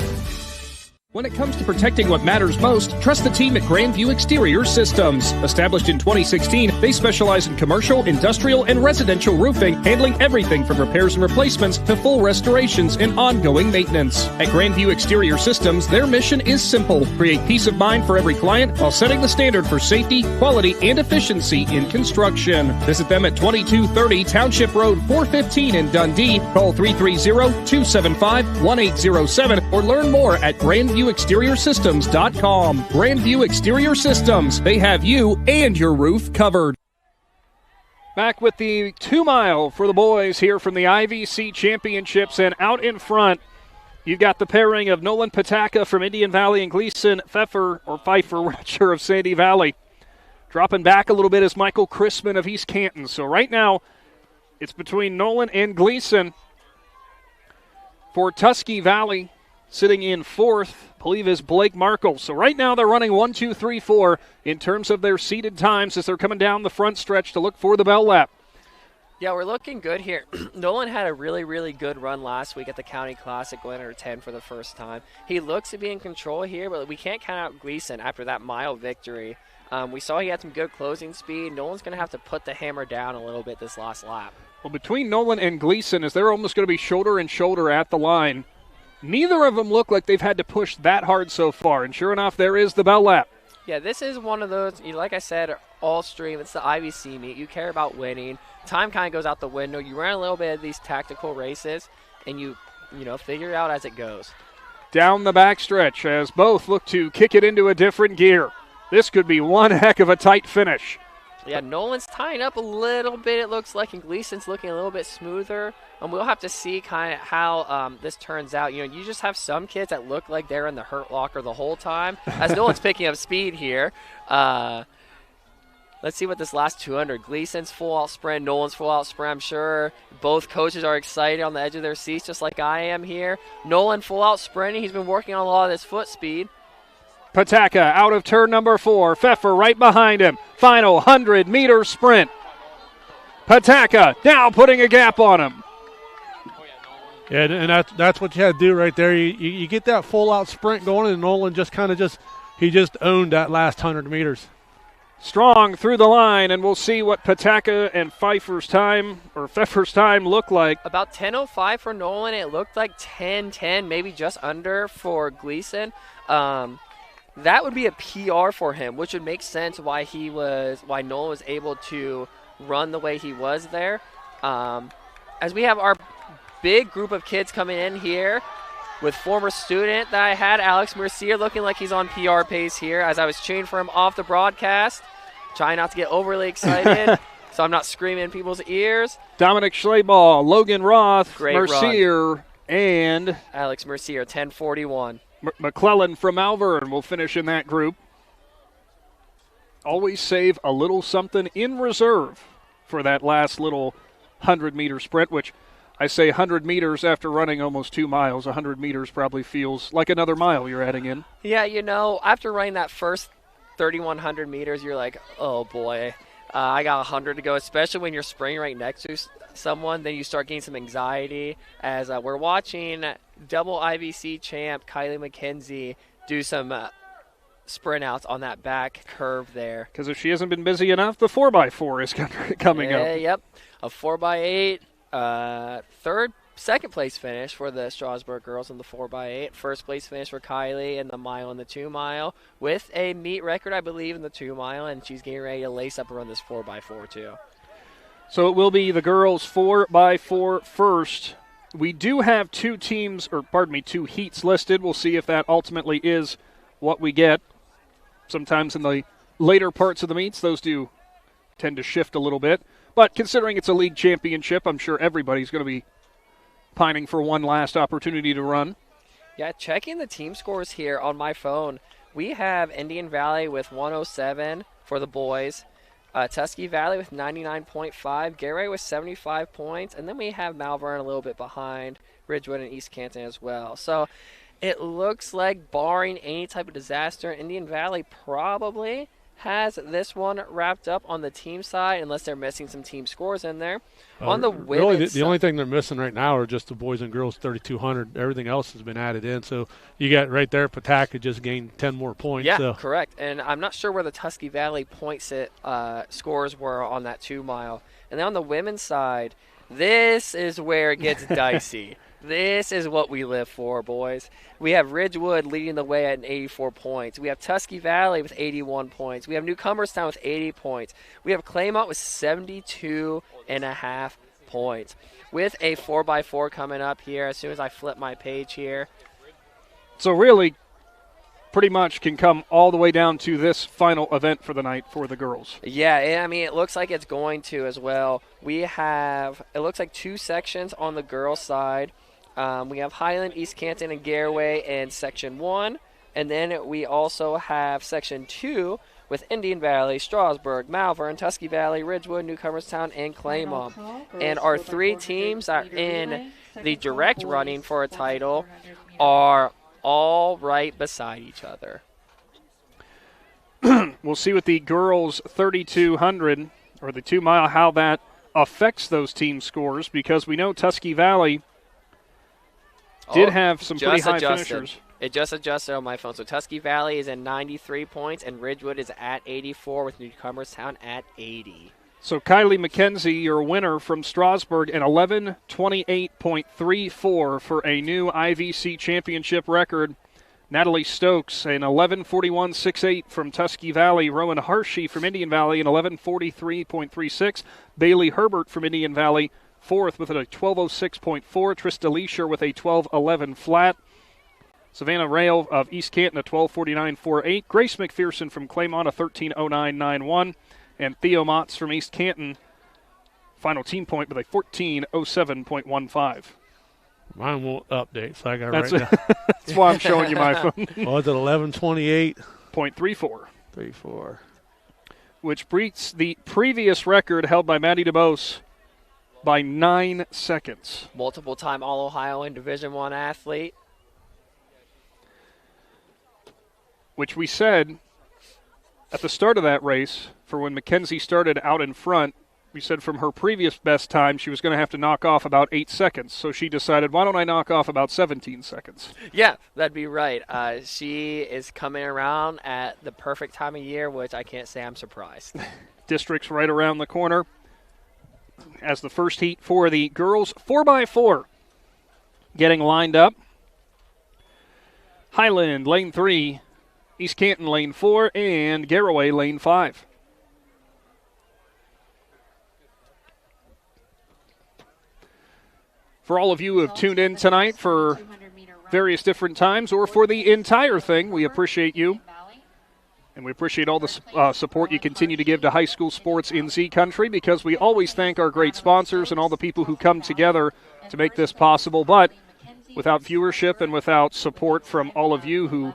When it comes to protecting what matters most, trust the team at Grandview Exterior Systems. Established in 2016, they specialize in commercial, industrial, and residential roofing, handling everything from repairs and replacements to full restorations and ongoing maintenance. At Grandview Exterior Systems, their mission is simple: create peace of mind for every client while setting the standard for safety, quality, and efficiency in construction. Visit them at 2230 Township Road 415 in Dundee. Call 330-275-1807 or learn more at GrandviewExteriorSystems.com. Grandview Exterior Systems. They have you and your roof covered. Back with the 2 mile for the boys here from the IVC Championships, and out in front, you've got the pairing of Nolan Pataka from Indian Valley and Gleason Pfeiffer, or Pfeiffer, we're not sure, of Sandy Valley. Dropping back a little bit is Michael Chrisman of East Canton. So right now, it's between Nolan and Gleason. For Tusky Valley, sitting in fourth, I believe, is Blake Markle. So right now they're running 1, 2, 3, 4 in terms of their seeded times as they're coming down the front stretch to look for the bell lap. Yeah, we're looking good here. Nolan had a really, really good run last week at the County Classic, going under 10 for the first time. He looks to be in control here, but we can't count out Gleason after that mile victory. We saw he had some good closing speed. Nolan's going to have to put the hammer down a little bit this last lap. Well, between Nolan and Gleason, as they're almost going to be shoulder and shoulder at the line, neither of them look like they've had to push that hard so far. And sure enough, there is the bell lap. Yeah, this is one of those, like I said, all stream. It's the IVC meet. You care about winning. Time kind of goes out the window. You run a little bit of these tactical races, and you figure it out as it goes. Down the backstretch as both look to kick it into a different gear. This could be one heck of a tight finish. Yeah, Nolan's tying up a little bit, it looks like, and Gleason's looking a little bit smoother. And we'll have to see kind of how this turns out. You just have some kids that look like they're in the hurt locker the whole time, as Nolan's picking up speed here. Let's see what this last 200. Gleason's full-out sprint, Nolan's full-out sprint. I'm sure both coaches are excited on the edge of their seats, just like I am here. Nolan full-out sprinting. He's been working on a lot of his foot speed. Pataka out of turn number 4. Pfeffer right behind him. Final 100-meter sprint. Pataka now putting a gap on him. Yeah, and that's what you had to do right there. You get that full-out sprint going, and Nolan just owned that last 100 meters. Strong through the line, and we'll see what Pataka and Pfeffer's time look like. About 10:05 for Nolan. It looked like 10:10, maybe just under for Gleason. That would be a PR for him, which would make sense why Nolan was able to run the way he was there. As we have our big group of kids coming in here with former student that I had, Alex Mercier, looking like he's on PR pace here as I was cheering for him off the broadcast. Trying not to get overly excited so I'm not screaming in people's ears. Dominic Schleybaugh, Logan Roth, Great Mercier, run. And Alex Mercier, 10:41. McClellan from Malvern will finish in that group. Always save a little something in reserve for that last little 100-meter sprint, which I say 100 meters after running almost 2 miles. 100 meters probably feels like another mile you're adding in. Yeah, after running that first 3,100 meters, you're like, oh boy, I got 100 to go, especially when you're sprinting right next to someone. Then you start getting some anxiety as we're watching double IVC champ Kylie McKenzie do some sprint outs on that back curve there. Because if she hasn't been busy enough, the 4x4 is coming up. Yep, a 4x8, second place finish for the Strasburg girls in the 4x8. First place finish for Kylie in the mile and the 2 mile with a meet record, I believe, in the 2 mile, and she's getting ready to lace up and run this 4x4 too. So it will be the girls 4x4 first. We do have two heats listed. We'll see if that ultimately is what we get. Sometimes in the later parts of the meets, those do tend to shift a little bit. But considering it's a league championship, I'm sure everybody's going to be pining for one last opportunity to run. Yeah, checking the team scores here on my phone, we have Indian Valley with 107 for the boys, Tusky Valley with 99.5, Garay with 75 points, and then we have Malvern a little bit behind, Ridgewood and East Canton as well. So it looks like, barring any type of disaster, Indian Valley probably has this one wrapped up on the team side, unless they're missing some team scores in there. On the women's really, the only thing they're missing right now are just the boys and girls 3,200. Everything else has been added in. So you got right there, Pataka just gained 10 more points. Yeah, so. Correct. And I'm not sure where the Tusky Valley scores were on that 2 mile. And then on the women's side, this is where it gets dicey. This is what we live for, boys. We have Ridgewood leading the way at 84 points. We have Tusky Valley with 81 points. We have Newcomerstown with 80 points. We have Claymont with 72.5 points. With a 4x4 coming up here as soon as I flip my page here. So really, pretty much can come all the way down to this final event for the night for the girls. Yeah, I mean, it looks like it's going to as well. We have, it looks like 2 sections on the girls' side. We have Highland, East Canton, and Garaway in Section 1. And then we also have Section 2 with Indian Valley, Strasburg, Malvern, Tusky Valley, Ridgewood, Newcomerstown, and Claymont. And our 3 teams that are in the direct running for a title are all right beside each other. We'll see with the girls 3,200 or the 2 mile how that affects those team scores, because we know Tusky Valley did have some pretty high finishers. It just adjusted on my phone. So Tusky Valley is at 93 points, and Ridgewood is at 84 with Newcomerstown at 80. So Kylie McKenzie, your winner from Strasburg, an 11:28.34 for a new IVC championship record. Natalie Stokes, an 11:41.68 from Tusky Valley. Rowan Hershey from Indian Valley, an 11:43.36. Bailey Herbert from Indian Valley, fourth with a 12:06.4. Trista Leisure with a 12:11 flat. Savannah Rail of East Canton, a 12:49.48. Grace McPherson from Claymont, a 13:09.91. And Theo Motz from East Canton, final team point with a 14:07.15. Mine won't update, so I got That's right now. That's why I'm showing you my phone. Oh, it's at 11:28.34. 34. Which beats the previous record held by Maddie DeBose by 9 seconds. Multiple-time All-Ohio and Division I athlete. Which we said at the start of that race, for when Mackenzie started out in front, we said from her previous best time she was going to have to knock off about 8 seconds. So she decided, why don't I knock off about 17 seconds? Yeah, that'd be right. She is coming around at the perfect time of year, which I can't say I'm surprised. District's right around the corner. As the first heat for the girls 4x4 getting lined up. Highland, lane 3. East Canton, lane 4. And Garraway, lane 5. For all of you who have tuned in tonight for various different times or for the entire thing, we appreciate you. And we appreciate all the support you continue to give to high school sports in Z Country, because we always thank our great sponsors and all the people who come together to make this possible. But without viewership and without support from all of you who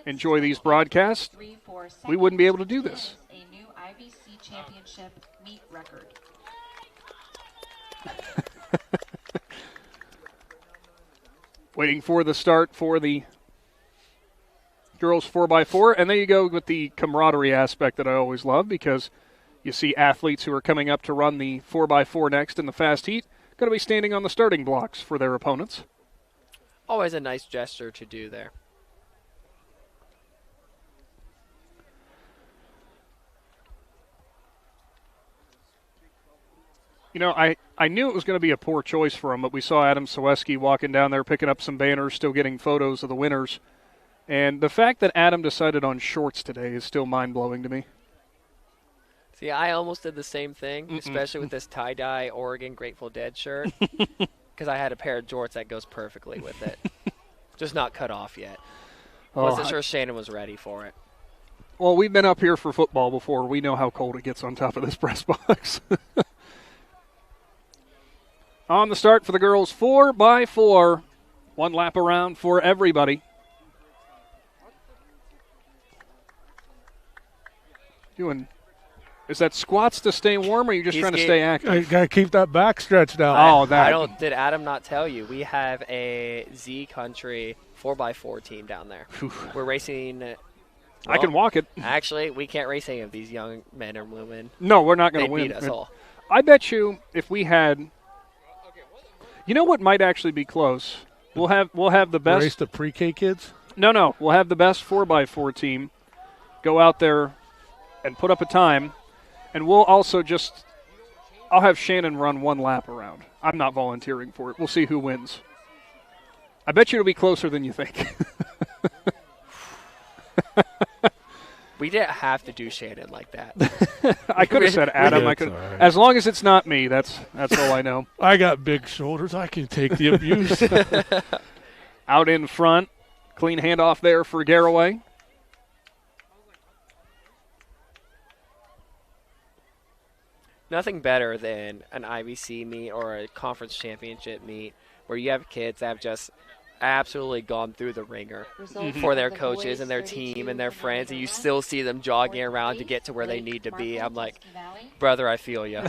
enjoy these broadcasts, we wouldn't be able to do this. A new IVC championship meet record. Waiting for the start for the girls 4x4, and there you go with the camaraderie aspect that I always love, because you see athletes who are coming up to run the 4x4 next in the fast heat going to be standing on the starting blocks for their opponents. Always a nice gesture to do there. You know, I knew it was going to be a poor choice for him, but we saw Adam Saweski walking down there picking up some banners, still getting photos of the winners. And the fact that Adam decided on shorts today is still mind-blowing to me. See, I almost did the same thing, especially with this tie-dye Oregon Grateful Dead shirt, because I had a pair of jorts that goes perfectly with it. Just not cut off yet. Wasn't sure Shannon was ready for it. Well, we've been up here for football before. We know how cold it gets on top of this press box. On the start for the girls, 4x4. One lap around for everybody. Is that squats to stay warm, or are you just trying to stay active? You got to keep that back stretched out. Oh, that. Did Adam not tell you? We have a Z Country 4x4 team down there. We're racing. Well, I can walk it. Actually, we can't race any of these young men or women. No, we're not going to win. Beat us all. I bet you if we had. You know what might actually be close? We'll have the best. Race the pre-K kids? No. We'll have the best 4x4 team go out there and put up a time, and we'll also I'll have Shannon run one lap around. I'm not volunteering for it. We'll see who wins. I bet you it'll be closer than you think. We didn't have to do Shannon like that. I could have said Adam. I could, right. As long as it's not me. That's all I know. I got big shoulders. I can take the abuse. Out in front, clean handoff there for Garraway. Nothing better than an IVC meet or a conference championship meet where you have kids that have just absolutely gone through the ringer for their coaches and their team and their friends, and you still see them jogging around to get to where they need to be. I'm like, brother, I feel you.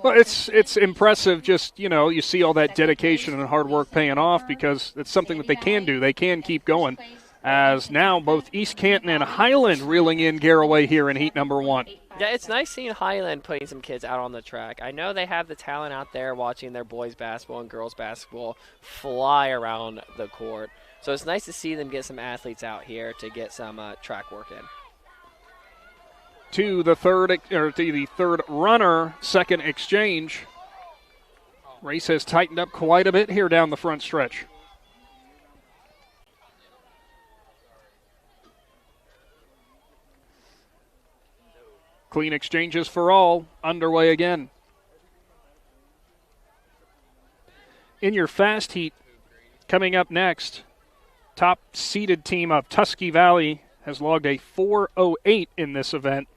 Well, it's impressive. Just, you see all that dedication and hard work paying off because it's something that they can do. They can keep going. As now both East Canton and Highland reeling in Garraway here in heat number 1. Yeah, it's nice seeing Highland putting some kids out on the track. I know they have the talent out there watching their boys basketball and girls basketball fly around the court. So it's nice to see them get some athletes out here to get some track work in. To the third runner, second exchange. Race has tightened up quite a bit here down the front stretch. Clean exchanges for all, underway again. In your fast heat, coming up next, top seeded team of Tusky Valley has logged a 4:08 in this event.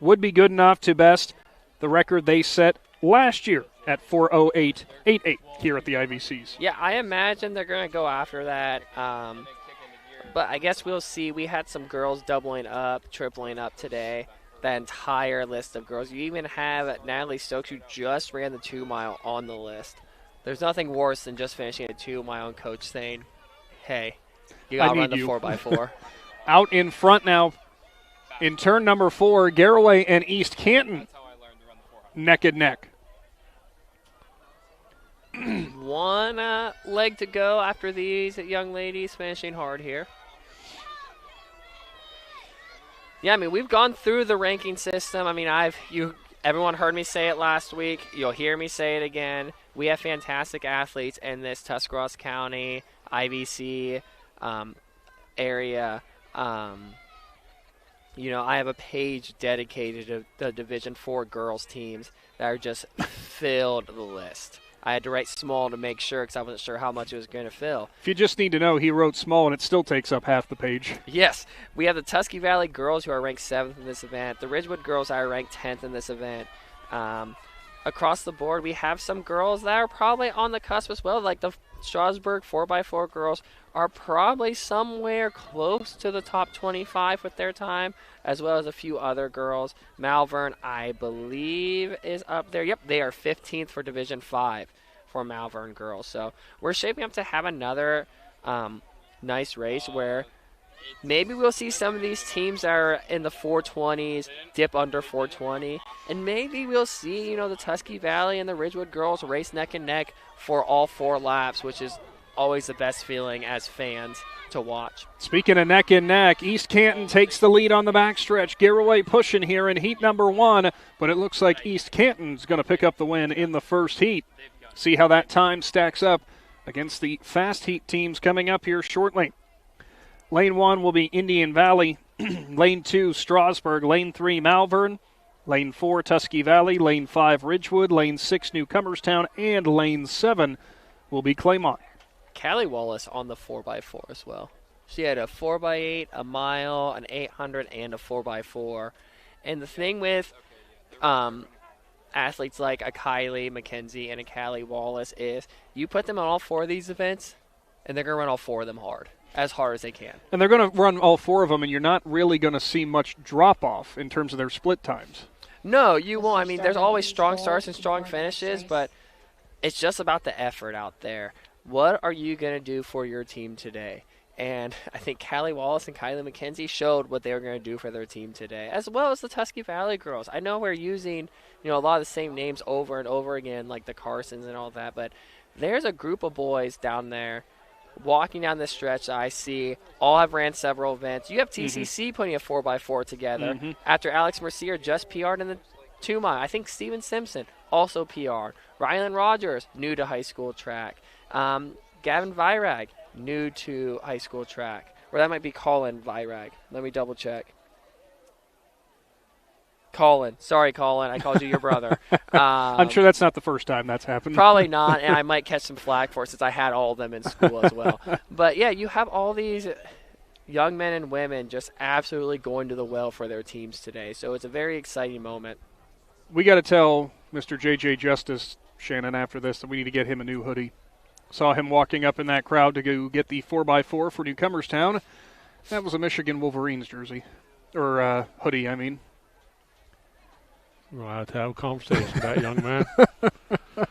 Would be good enough to best the record they set last year at 4:08.88 here at the IVCs. Yeah, I imagine they're going to go after that. But I guess we'll see. We had some girls doubling up, tripling up today. That entire list of girls. You even have Natalie Stokes, who just ran the 2-mile on the list. There's nothing worse than just finishing a 2-mile and coach saying, hey, you got to run the 4x4. Out in front now in turn number 4, Garraway and East Canton neck and neck. One leg to go after these young ladies finishing hard here. Yeah, I mean, we've gone through the ranking system. I mean, everyone heard me say it last week. You'll hear me say it again. We have fantastic athletes in this Tuscarawas County, IVC area. I have a page dedicated to the Division IV girls teams that are just filled the list. I had to write small to make sure because I wasn't sure how much it was going to fill. If you just need to know, he wrote small and it still takes up half the page. Yes. We have the Tusky Valley girls who are ranked 7th in this event. The Ridgewood girls are ranked 10th in this event. Across the board, we have some girls that are probably on the cusp as well. Like the Strasburg 4x4 girls are probably somewhere close to the top 25 with their time, as well as a few other girls. Malvern, I believe, is up there. Yep, they are 15th for Division 5 for Malvern girls. So we're shaping up to have another nice race where maybe we'll see some of these teams that are in the 420s dip under 420, and maybe we'll see, the Tusky Valley and the Ridgewood girls race neck and neck for all 4 laps, which is always the best feeling as fans to watch. Speaking of neck and neck, East Canton takes the lead on the backstretch. Garraway pushing here in heat number 1, but it looks like East Canton's going to pick up the win in the first heat. See how that time stacks up against the fast heat teams coming up here shortly. Lane 1 will be Indian Valley. Lane 2, Strasburg. Lane 3, Malvern. Lane 4, Tusky Valley. Lane 5, Ridgewood. Lane 6, Newcomerstown. And Lane 7 will be Claymont. Callie Wallace on the 4x4 as well. She had a 4x8, a mile, an 800, and a 4x4. And the thing with athletes like a Kylie McKenzie and a Callie Wallace is you put them on all 4 of these events, and they're going to run all 4 of them hard as they can. And they're going to run all 4 of them, and you're not really going to see much drop-off in terms of their split times. No, you won't. I mean, there's always strong starts and strong finishes, but it's just about the effort out there. What are you going to do for your team today? And I think Callie Wallace and Kylie McKenzie showed what they were going to do for their team today, as well as the Tusky Valley girls. I know we're using, a lot of the same names over and over again, like the Carsons and all that, but there's a group of boys down there walking down this stretch that I see all have ran several events. You have TCC putting a 4x4 together after Alex Mercier just PR'd in the 2-mile. I think Steven Simpson also PR'd. Rylan Rogers, new to high school track. Gavin Virag, new to high school track. Or that might be Colin Virag. Let me double check. Colin. Sorry, Colin. I called you your brother. I'm sure that's not the first time that's happened. Probably not, and I might catch some flack for it since I had all of them in school as well. But, yeah, you have all these young men and women just absolutely going to the well for their teams today. So it's a very exciting moment. We got to tell Mr. J.J. Justice, Shannon, after this that we need to get him a new hoodie. Saw him walking up in that crowd to go get the 4x4 for Newcomerstown. That was a Michigan Wolverines jersey. Or hoodie, I mean. We'll have to have a conversation with that young man.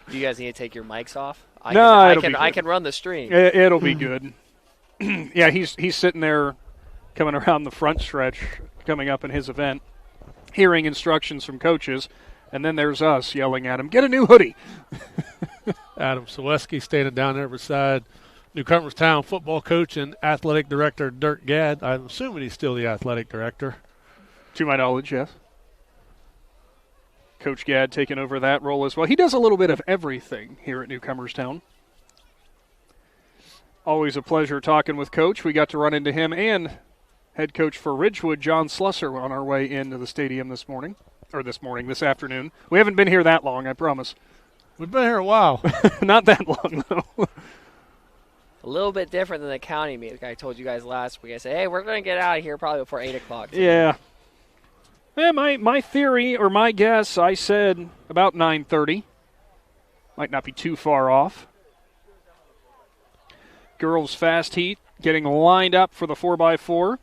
Do you guys need to take your mics off? I can run the stream. It'll be good. Yeah, he's sitting there coming around the front stretch, coming up in his event, hearing instructions from coaches, and then there's us yelling at him, get a new hoodie. Adam Selesky standing down there beside Newcomerstown football coach and athletic director Dirk Gadd. I'm assuming he's still the athletic director. To my knowledge, yes. Coach Gadd taking over that role as well. He does a little bit of everything here at Newcomerstown. Always a pleasure talking with Coach. We got to run into him and head coach for Ridgewood, John Slusser, on our way into the stadium this afternoon. We haven't been here that long, I promise. We've been here a while. Not that long, though. A little bit different than the county meet. I told you guys last week. I said, hey, we're going to get out of here probably before 8 o'clock. Yeah. My theory, or my guess, I said about 9:30. Might not be too far off. Girls fast heat getting lined up for the 4x4.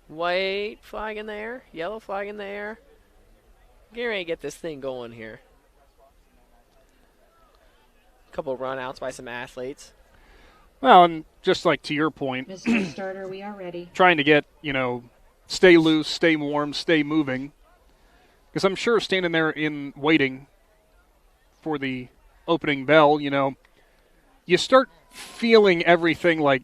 White flag in the air, yellow flag in the air. Get ready to get this thing going here. A couple of run-outs by some athletes. Well, and just like to your point, Mr. Starter, we are ready. Trying to get, stay loose, stay warm, stay moving. Because I'm sure standing there waiting for the opening bell, you start feeling everything like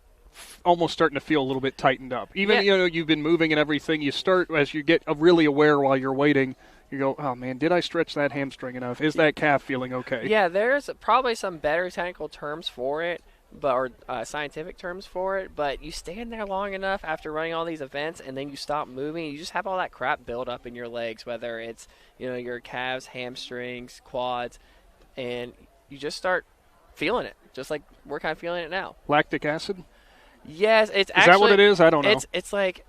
almost starting to feel a little bit tightened up. Even, you've been moving and everything, you start, as you get really aware while you're waiting, you go, oh, man, did I stretch that hamstring enough? Is that calf feeling okay? Yeah, there's probably some better technical terms for it, or scientific terms for it, but you stand there long enough after running all these events and then you stop moving, you just have all that crap build up in your legs, whether it's, your calves, hamstrings, quads, and you just start feeling it, just like we're kind of feeling it now. Lactic acid? Yes, it's actually. Is that what it is? I don't know. It's like,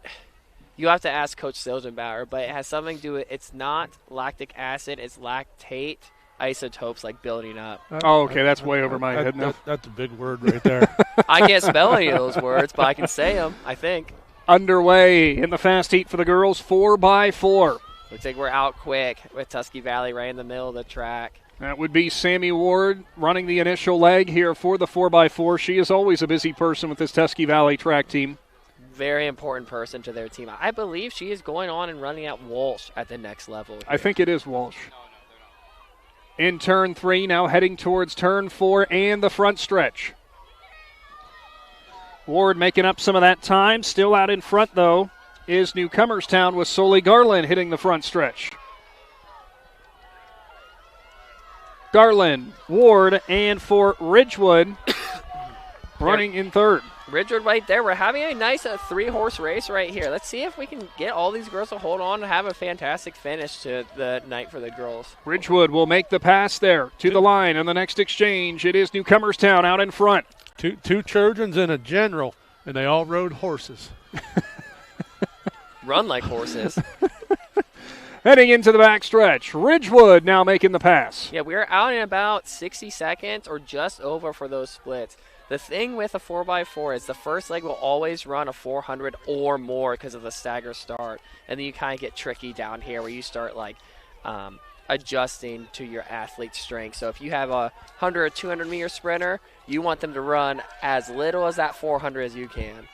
you have to ask Coach Silgenbauer, but it has something to do with, it's not lactic acid, it's lactate isotopes like building up. Okay, that's way over my head now. That's a big word right there. I can't spell any of those words, but I can say them, I think. Underway in the fast heat for the girls, 4x4. Looks like we're out quick with Tusky Valley right in the middle of the track. That would be Sammy Ward running the initial leg here for the 4x4. She is always a busy person with this Tusky Valley track team. Very important person to their team. I believe she is going on and running at Walsh at the next level here. I think it is Walsh. In turn 3, now heading towards turn 4 and the front stretch. Ward making up some of that time. Still out in front, though, is Newcomerstown with Soley Garland hitting the front stretch. Garland, Ward, and for Ridgewood running in third. Ridgewood right there. We're having a nice 3-horse race right here. Let's see if we can get all these girls to hold on and have a fantastic finish to the night for the girls. Ridgewood will make the pass there to the line. On the next exchange, it is Newcomerstown out in front. Two Trojans and a general, and they all rode horses. Run like horses. Heading into the backstretch, Ridgewood now making the pass. Yeah, we're out in about 60 seconds or just over for those splits. The thing with a 4x4 is the first leg will always run a 400 or more because of the stagger start. And then you kind of get tricky down here where you start adjusting to your athlete's strength. So if you have a 100 or 200 meter sprinter, you want them to run as little as that 400 as you can.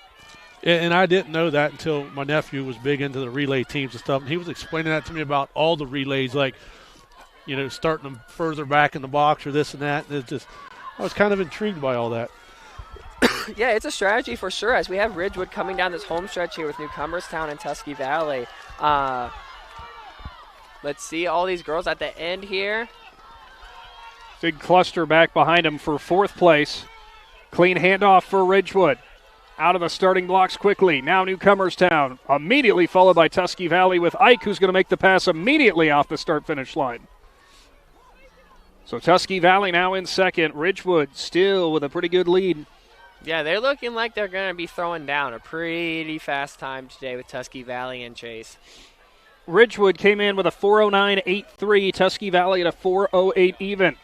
And I didn't know that until my nephew was big into the relay teams and stuff. And he was explaining that to me about all the relays, starting them further back in the box or this and that. And I was kind of intrigued by all that. Yeah, it's a strategy for sure. As we have Ridgewood coming down this home stretch here with Newcomerstown and Tusky Valley. Let's see all these girls at the end here. Big cluster back behind them for fourth place. Clean handoff for Ridgewood. Out of the starting blocks quickly. Now Newcomerstown, immediately followed by Tusky Valley with Ike, who's going to make the pass immediately off the start-finish line. So Tusky Valley now in second. Ridgewood still with a pretty good lead. Yeah, they're looking like they're going to be throwing down a pretty fast time today with Tusky Valley and Chase. Ridgewood came in with a 4:09.83. Tusky Valley at a 4:08 even.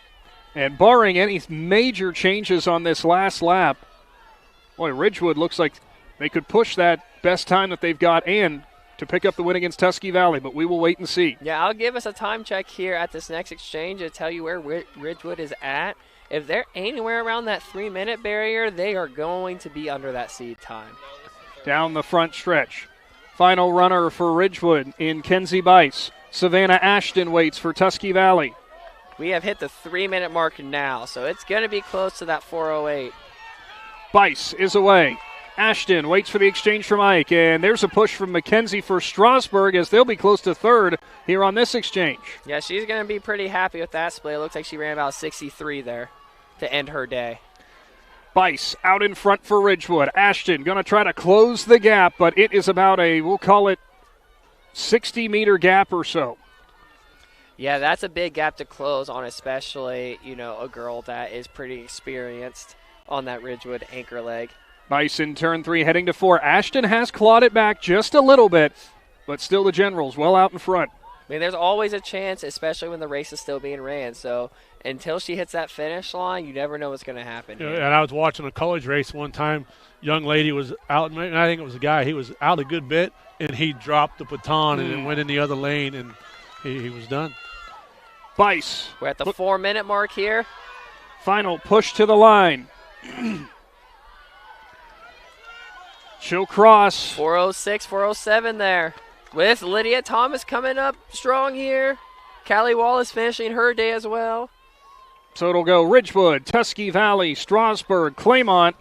And barring any major changes on this last lap, boy, Ridgewood looks like they could push that best time that they've got and to pick up the win against Tusky Valley, but we will wait and see. Yeah, I'll give us a time check here at this next exchange to tell you where Ridgewood is at. If they're anywhere around that 3-minute barrier, they are going to be under that seed time. Down the front stretch. Final runner for Ridgewood in Kenzie Bryce. Savannah Ashton waits for Tusky Valley. We have hit the 3-minute mark now, so it's going to be close to that 4:08. Bryce is away. Ashton waits for the exchange from Ike, and there's a push from McKenzie for Strasburg as they'll be close to third here on this exchange. Yeah, she's going to be pretty happy with that split. It looks like she ran about 63 there to end her day. Bryce out in front for Ridgewood. Ashton going to try to close the gap, but it is about we'll call it 60-meter gap or so. Yeah, that's a big gap to close on, especially, a girl that is pretty experienced on that Ridgewood anchor leg. Bryce in turn 3 heading to 4. Ashton has clawed it back just a little bit, but still the Generals well out in front. I mean, there's always a chance, especially when the race is still being ran. So until she hits that finish line, you never know what's going to happen. Yeah, and I was watching a college race one time. Young lady was out, and I think it was a guy. He was out a good bit, and he dropped the baton and it went in the other lane, and he was done. Bryce. We're at the 4-minute mark here. Final push to the line. She'll cross. 4:06, 4:07 there. With Lydia Thomas coming up strong here. Callie Wallace finishing her day as well. So it'll go Ridgewood, Tusky Valley, Strasburg, Claymont.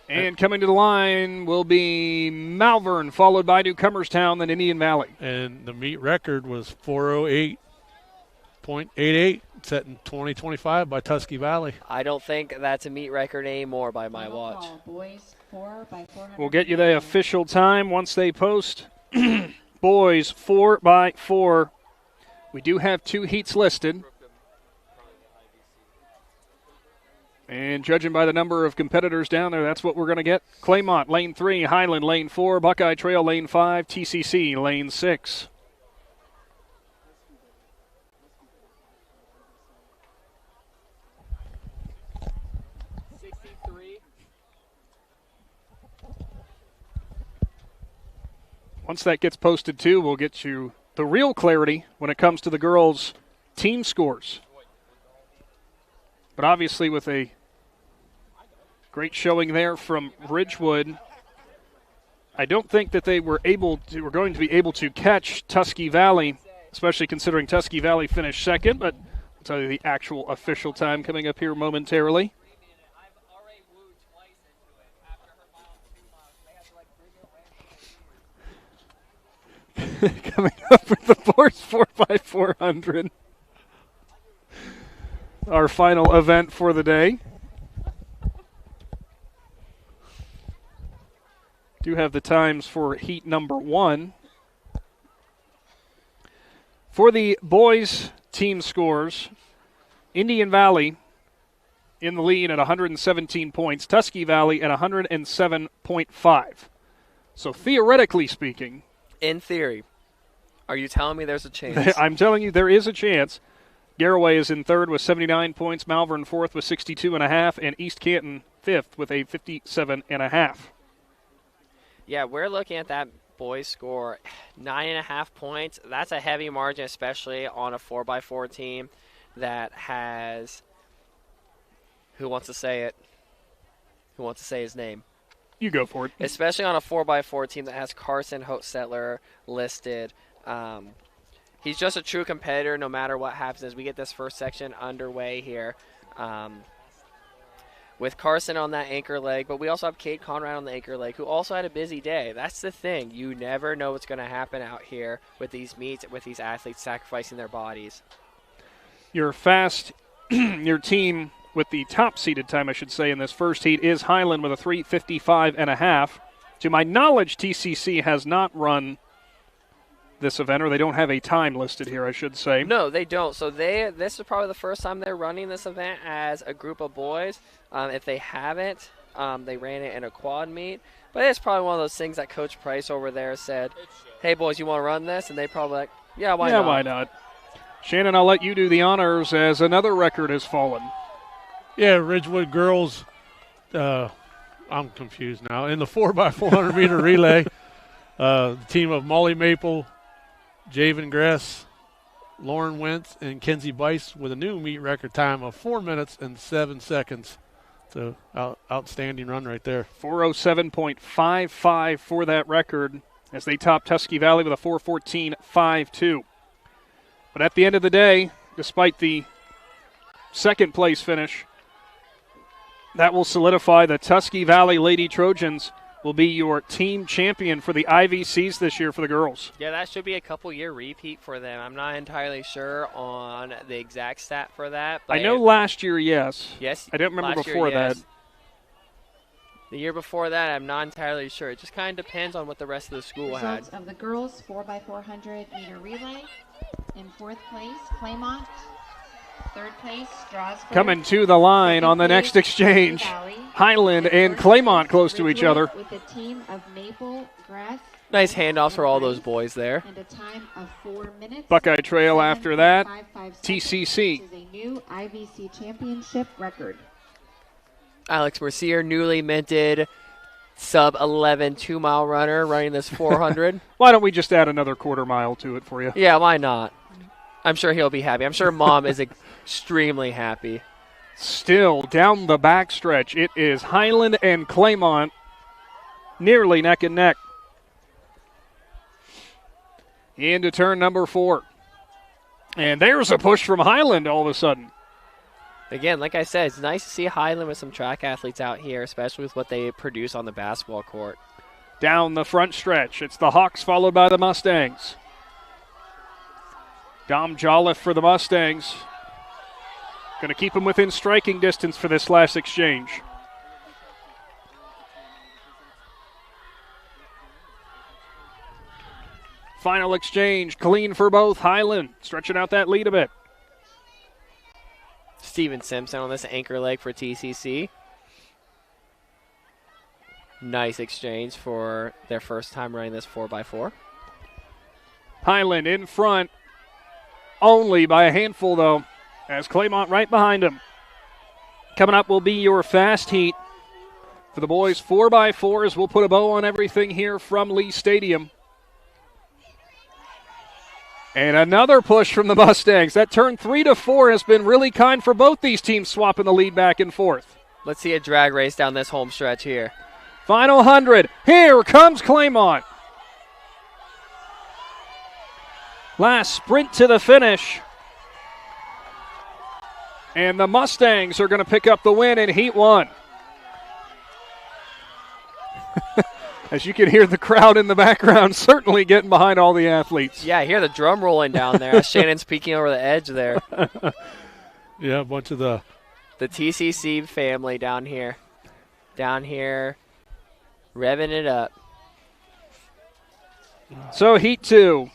And coming to the line will be Malvern, followed by Newcomerstown, then Indian Valley. And the meet record was 4:08.88, set in 2025 by Tusky Valley. I don't think that's a meet record anymore by my watch. Boys, 4 by 400. We'll get you the official time once they post. Boys, 4 by 4. We do have 2 heats listed. And judging by the number of competitors down there, that's what we're going to get. Claymont, lane 3, Highland, lane 4, Buckeye Trail, lane 5, TCC, lane 6. Once that gets posted, too, we'll get you the real clarity when it comes to the girls' team scores. But obviously with a great showing there from Ridgewood, I don't think that they were going to be able to catch Tusky Valley, especially considering Tusky Valley finished second, but I'll tell you the actual official time coming up here momentarily. Coming up with the boys 4x400. Our final event for the day. Do have the times for heat number 1. For the boys team scores, Indian Valley in the lead at 117 points, Tusky Valley at 107.5. So theoretically speaking, in theory, are you telling me there's a chance? I'm telling you there is a chance. Garraway is in third with 79 points, Malvern fourth with 62.5, and East Canton fifth with a 57.5. Yeah, we're looking at that boys score, 9.5 points. That's a heavy margin, especially on a 4x4 team that has, who wants to say it? Who wants to say his name? You go for it. Especially on a 4x4 team that has Carson Hoetzetler listed. He's just a true competitor no matter what happens as we get this first section underway here. With Carson on that anchor leg, but we also have Kate Conrad on the anchor leg, who also had a busy day. That's the thing. You never know what's going to happen out here with these meets, with these athletes sacrificing their bodies. Your team with the top-seeded time, I should say, in this first heat is Highland with a 3:55.5. To my knowledge, TCC has not run this event, or they don't have a time listed here, I should say. No, they don't. So this is probably the first time they're running this event as a group of boys. If they haven't, they ran it in a quad meet. But it's probably one of those things that Coach Price over there said, hey, boys, you want to run this? And they probably like, yeah, why not? Yeah, why not? Shannon, I'll let you do the honors as another record has fallen. Yeah, Ridgewood girls, I'm confused now. In the 4x400 meter relay, the team of Molly Maple, Javen Gress, Lauren Wentz, and Kenzie Bice with a new meet record time of 4 minutes and 7 seconds. So outstanding run right there. 407.55 for that record as they top Tusky Valley with a 4:14.52. But at the end of the day, despite the second place finish, that will solidify the Tusky Valley Lady Trojans will be your team champion for the IVCs this year for the girls. Yeah, that should be a couple-year repeat for them. I'm not entirely sure on the exact stat for that. But I know last year, yes. Yes. I don't remember before that. The year before that, I'm not entirely sure. It just kind of depends on what the rest of the school had. Results of the girls 4x400 meter relay. In fourth place, Claymont. Third place, Strasburg. Coming to the line on the next exchange. Highland and Claymont close to each other. With a team of Maple, Grass. Nice handoffs for all those boys there. And a time of 4 minutes. Buckeye Trail after that. TCC. Which is a new IVC championship record. Alex Mercier, newly minted sub-11 2-mile runner running this 400. Why don't we just add another quarter mile to it for you? Yeah, why not? I'm sure he'll be happy. I'm sure Mom is extremely happy. Still down the backstretch, it is Highland and Claymont nearly neck and neck. Into turn number 4. And there's a push from Highland all of a sudden. Again, like I said, it's nice to see Highland with some track athletes out here, especially with what they produce on the basketball court. Down the front stretch, it's the Hawks followed by the Mustangs. Dom Jolliffe for the Mustangs. Going to keep them within striking distance for this last exchange. Final exchange, clean for both. Highland stretching out that lead a bit. Steven Simpson on this anchor leg for TCC. Nice exchange for their first time running this 4x4. Highland in front. Only by a handful, though, as Claymont right behind him. Coming up will be your fast heat for the boys 4x4s. We'll put a bow on everything here from Lee Stadium. And another push from the Mustangs. That turn 3 to 4 has been really kind for both these teams, swapping the lead back and forth. Let's see a drag race down this home stretch here. Final 100. Here comes Claymont. Last sprint to the finish. And the Mustangs are going to pick up the win in Heat 1. As you can hear the crowd in the background certainly getting behind all the athletes. Yeah, I hear the drum rolling down there as Shannon's peeking over the edge there. Yeah, a bunch of the TCC family down here. Down here, revving it up. So Heat 2.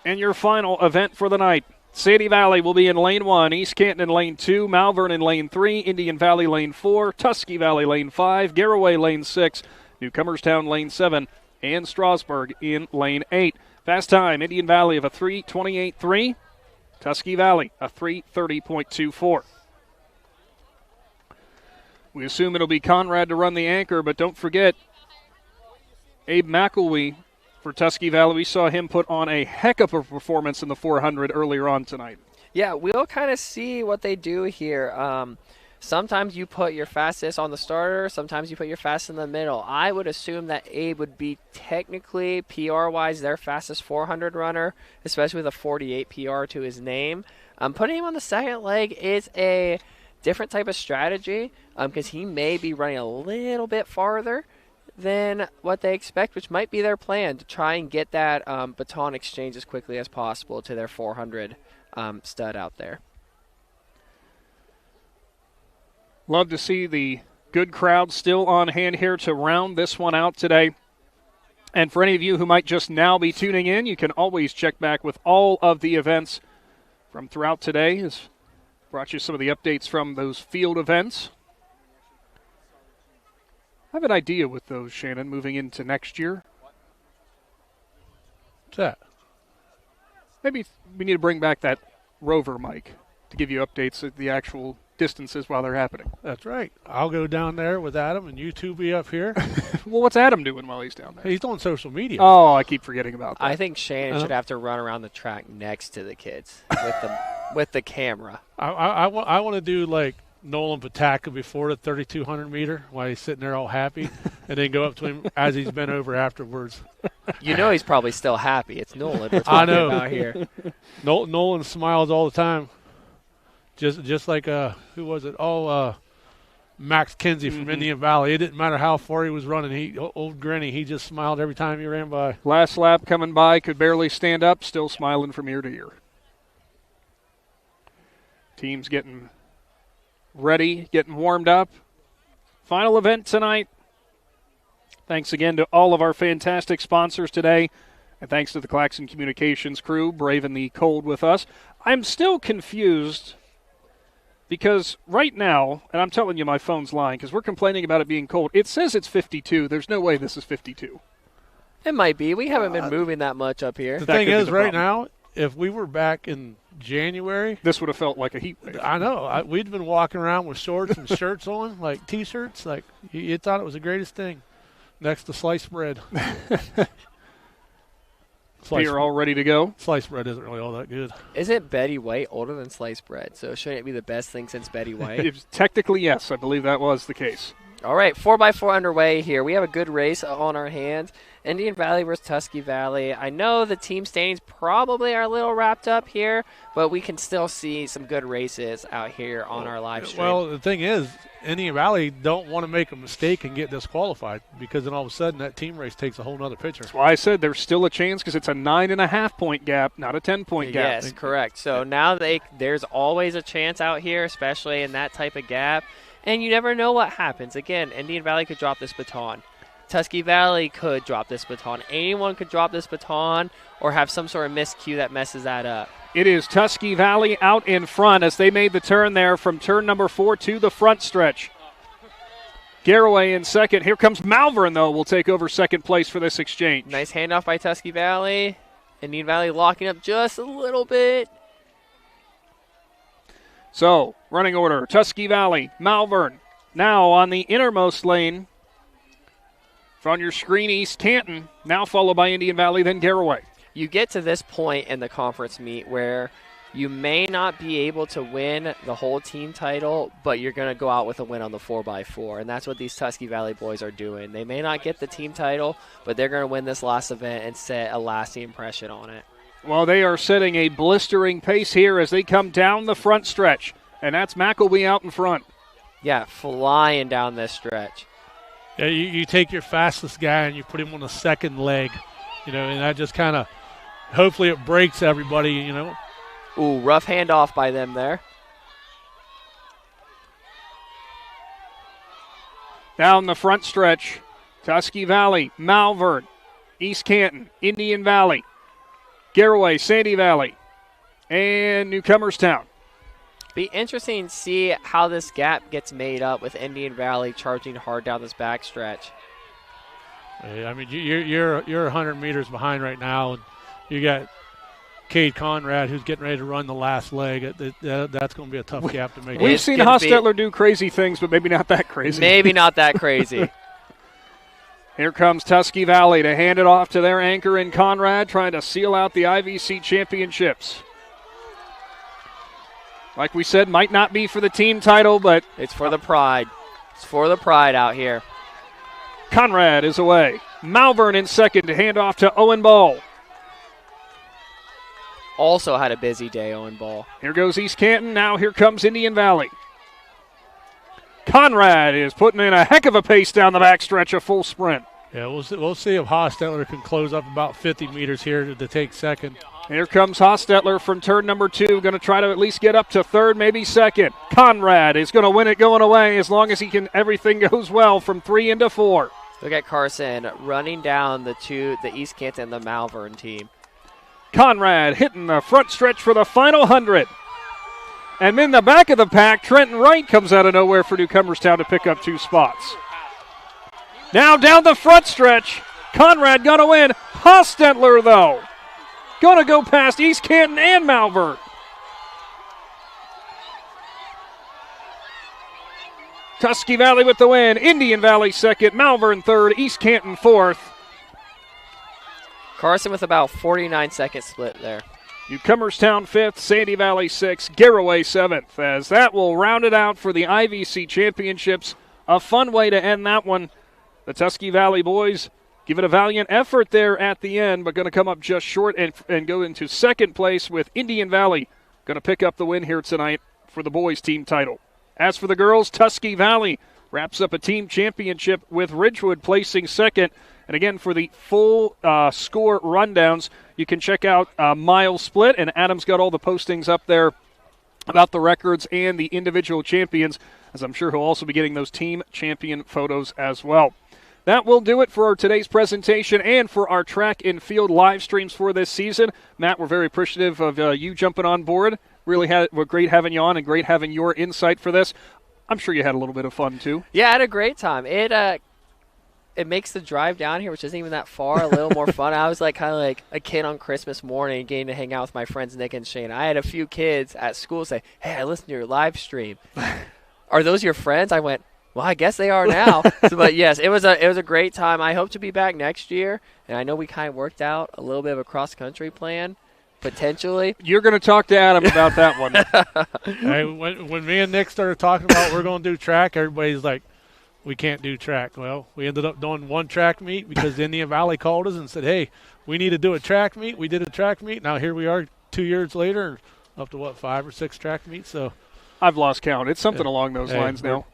And your final event for the night. Sandy Valley will be in lane 1, East Canton in lane 2, Malvern in lane 3, Indian Valley lane 4, Tusky Valley lane 5, Garraway lane 6, Newcomerstown lane 7, and Strasburg in lane 8. Fast time, Indian Valley of a 3:28.3, Tusky Valley a 3:30.24. We assume it'll be Conrad to run the anchor, but don't forget Abe McElwee for Tusky Valley. We saw him put on a heck of a performance in the 400 earlier on tonight. Yeah, we'll kind of see what they do here. Sometimes you put your fastest on the starter. Sometimes you put your fastest in the middle. I would assume that Abe would be technically, PR-wise, their fastest 400 runner, especially with a 48 PR to his name. Putting him on the second leg is a different type of strategy because he may be running a little bit farther than what they expect, which might be their plan to try and get that baton exchange as quickly as possible to their 400 stud out there. Love to see the good crowd still on hand here to round this one out today. And for any of you who might just now be tuning in, you can always check back with all of the events from throughout today. Has brought you some of the updates from those field events. I have an idea with those, Shannon, moving into next year. What's that? Maybe we need to bring back that rover mic to give you updates at the actual distances while they're happening. That's right. I'll go down there with Adam, and you two be up here. Well, what's Adam doing while he's down there? He's on social media. Oh, I keep forgetting about that. I think Shannon should have to run around the track next to the kids with the camera. I want to do like Nolan Pataka before the 3,200 meter while he's sitting there all happy, and then go up to him as he's been over afterwards. You know he's probably still happy. It's Nolan we're talking about here. Nolan smiles all the time. Just like, who was it? Max Kinsey from Indian Valley. It didn't matter how far he was running. Old Granny, he just smiled every time he ran by. Last lap coming by, could barely stand up, still smiling from ear to ear. Team's getting ready, getting warmed up. Final event tonight. Thanks again to all of our fantastic sponsors today. And thanks to the Claxon Communications crew braving the cold with us. I'm still confused because right now, and I'm telling you my phone's lying because we're complaining about it being cold. It says it's 52. There's no way this is 52. It might be. We haven't been moving that much up here. The thing is, right now, if we were back in January, this would have felt like a heat wave. I know. We'd been walking around with shorts and shirts on, like T-shirts. Like you thought it was the greatest thing, next to sliced bread. You're all ready to go? Sliced bread isn't really all that good. Isn't Betty White older than sliced bread? So shouldn't it be the best thing since Betty White? Technically, yes. I believe that was the case. All right, 4x4 underway here. We have a good race on our hands. Indian Valley versus Tusky Valley. I know the team standings probably are a little wrapped up here, but we can still see some good races out here on our live stream. Well, the thing is, Indian Valley don't want to make a mistake and get disqualified because then all of a sudden that team race takes a whole nother picture. That's why I said there's still a chance because it's a 9.5-point gap, not a 10-point gap. Yes, correct. So now there's always a chance out here, especially in that type of gap. And you never know what happens. Again, Indian Valley could drop this baton. Tusky Valley could drop this baton. Anyone could drop this baton or have some sort of miscue that messes that up. It is Tusky Valley out in front as they made the turn there from turn number 4 to the front stretch. Garraway in second. Here comes Malvern, though, will take over second place for this exchange. Nice handoff by Tusky Valley. Indian Valley locking up just a little bit. So, running order, Tusky Valley, Malvern. Now on the innermost lane from your screen, East Canton. Now followed by Indian Valley, then Garraway. You get to this point in the conference meet where you may not be able to win the whole team title, but you're going to go out with a win on the 4x4, and that's what these Tusky Valley boys are doing. They may not get the team title, but they're going to win this last event and set a lasting impression on it. Well, they are setting a blistering pace here as they come down the front stretch, and that's McElwee out in front. Yeah, flying down this stretch. Yeah, you take your fastest guy and you put him on the second leg, and that just kind of, hopefully it breaks everybody, Ooh, rough handoff by them there. Down the front stretch, Tusky Valley, Malvern, East Canton, Indian Valley, Garraway, Sandy Valley, and Newcomerstown. Be interesting to see how this gap gets made up with Indian Valley charging hard down this backstretch. I mean, you're 100 meters behind right now, and you got Cade Conrad who's getting ready to run the last leg. That's going to be a tough gap to make. We've seen Hostetler do crazy things, but maybe not that crazy. Maybe not that crazy. Here comes Tusky Valley to hand it off to their anchor in Conrad, trying to seal out the IVC championships. Like we said, might not be for the team title, but it's for the pride. It's for the pride out here. Conrad is away. Malvern in second to hand off to Owen Ball. Also had a busy day, Owen Ball. Here goes East Canton. Now here comes Indian Valley. Conrad is putting in a heck of a pace down the backstretch, a full sprint. Yeah, we'll see if Hostetler can close up about 50 meters here to take second. Here comes Hostetler from turn number 2, going to try to at least get up to third, maybe second. Conrad is going to win it going away as long as everything goes well from 3 into 4. Look at Carson running down the East Canton and the Malvern team. Conrad hitting the front stretch for the final 100. And in the back of the pack, Trenton Wright comes out of nowhere for Newcomerstown to pick up 2 spots. Now down the front stretch, Conrad gonna win. Hostetler, though, gonna go past East Canton and Malvern. Tusky Valley with the win. Indian Valley second, Malvern third, East Canton fourth. Carson with about 49-second split there. Newcomerstown fifth, Sandy Valley sixth, Garraway seventh. As that will round it out for the IVC Championships. A fun way to end that one. The Tusky Valley boys give it a valiant effort there at the end, but going to come up just short and go into second place with Indian Valley. Going to pick up the win here tonight for the boys' team title. As for the girls, Tusky Valley wraps up a team championship with Ridgewood placing second. And again, for the full score rundowns, you can check out Mile Split, and Adam's got all the postings up there about the records and the individual champions, as I'm sure he'll also be getting those team champion photos as well. That will do it for today's presentation and for our track and field live streams for this season. Matt, we're very appreciative of you jumping on board. Really we're great having you on and great having your insight for this. I'm sure you had a little bit of fun, too. Yeah, I had a great time. It makes the drive down here, which isn't even that far, a little more fun. I was kind of like a kid on Christmas morning getting to hang out with my friends Nick and Shane. I had a few kids at school say, "Hey, I listened to your live stream. Are those your friends?" I went, "Well, I guess they are now." But yes, it was a great time. I hope to be back next year, and I know we kind of worked out a little bit of a cross-country plan, potentially. You're going to talk to Adam about that one. Hey, when me and Nick started talking about we're going to do track, everybody's like, we can't do track. Well, we ended up doing one track meet because Indian Valley called us and said, hey, we need to do a track meet. We did a track meet. Now here we are 2 years later, up to 5 or 6 track meets. So I've lost count. It's something along those lines now.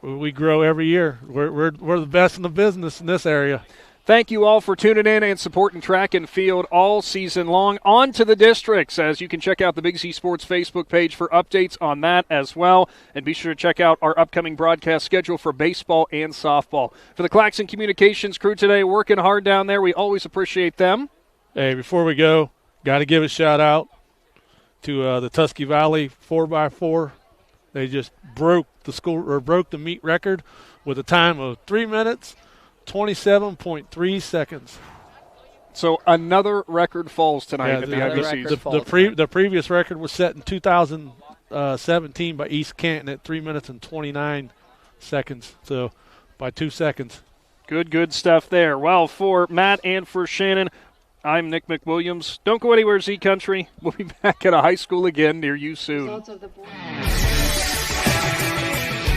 We grow every year. We're the best in the business in this area. Thank you all for tuning in and supporting track and field all season long. On to the districts, as you can check out the Big Z Sports Facebook page for updates on that as well. And be sure to check out our upcoming broadcast schedule for baseball and softball. For the Claxon Communications crew today, working hard down there. We always appreciate them. Hey, before we go, got to give a shout-out to the Tusky Valley 4x4. They just broke the meet record with a time of 3 minutes, 27.3 seconds. So another record falls tonight at the IVCs. The previous record was set in 2017 by East Canton at 3 minutes and 29 seconds. So by 2 seconds. Good stuff there. Well, for Matt and for Shannon, I'm Nick McWilliams. Don't go anywhere, Z Country. We'll be back at a high school again near you soon.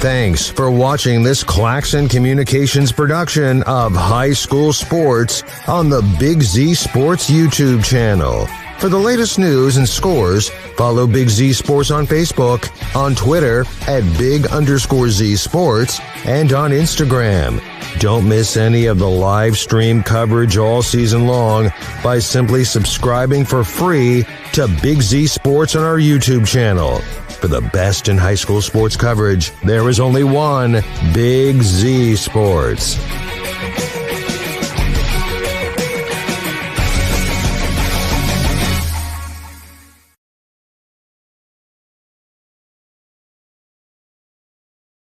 Thanks for watching this Claxon Communications production of high school sports on the Big Z Sports YouTube channel. For the latest news and scores, follow Big Z Sports on Facebook, on Twitter at @Big_Z Sports, and on Instagram. Don't miss any of the live stream coverage all season long by simply subscribing for free to Big Z Sports on our YouTube channel. For the best in high school sports coverage, there is only one Big Z Sports.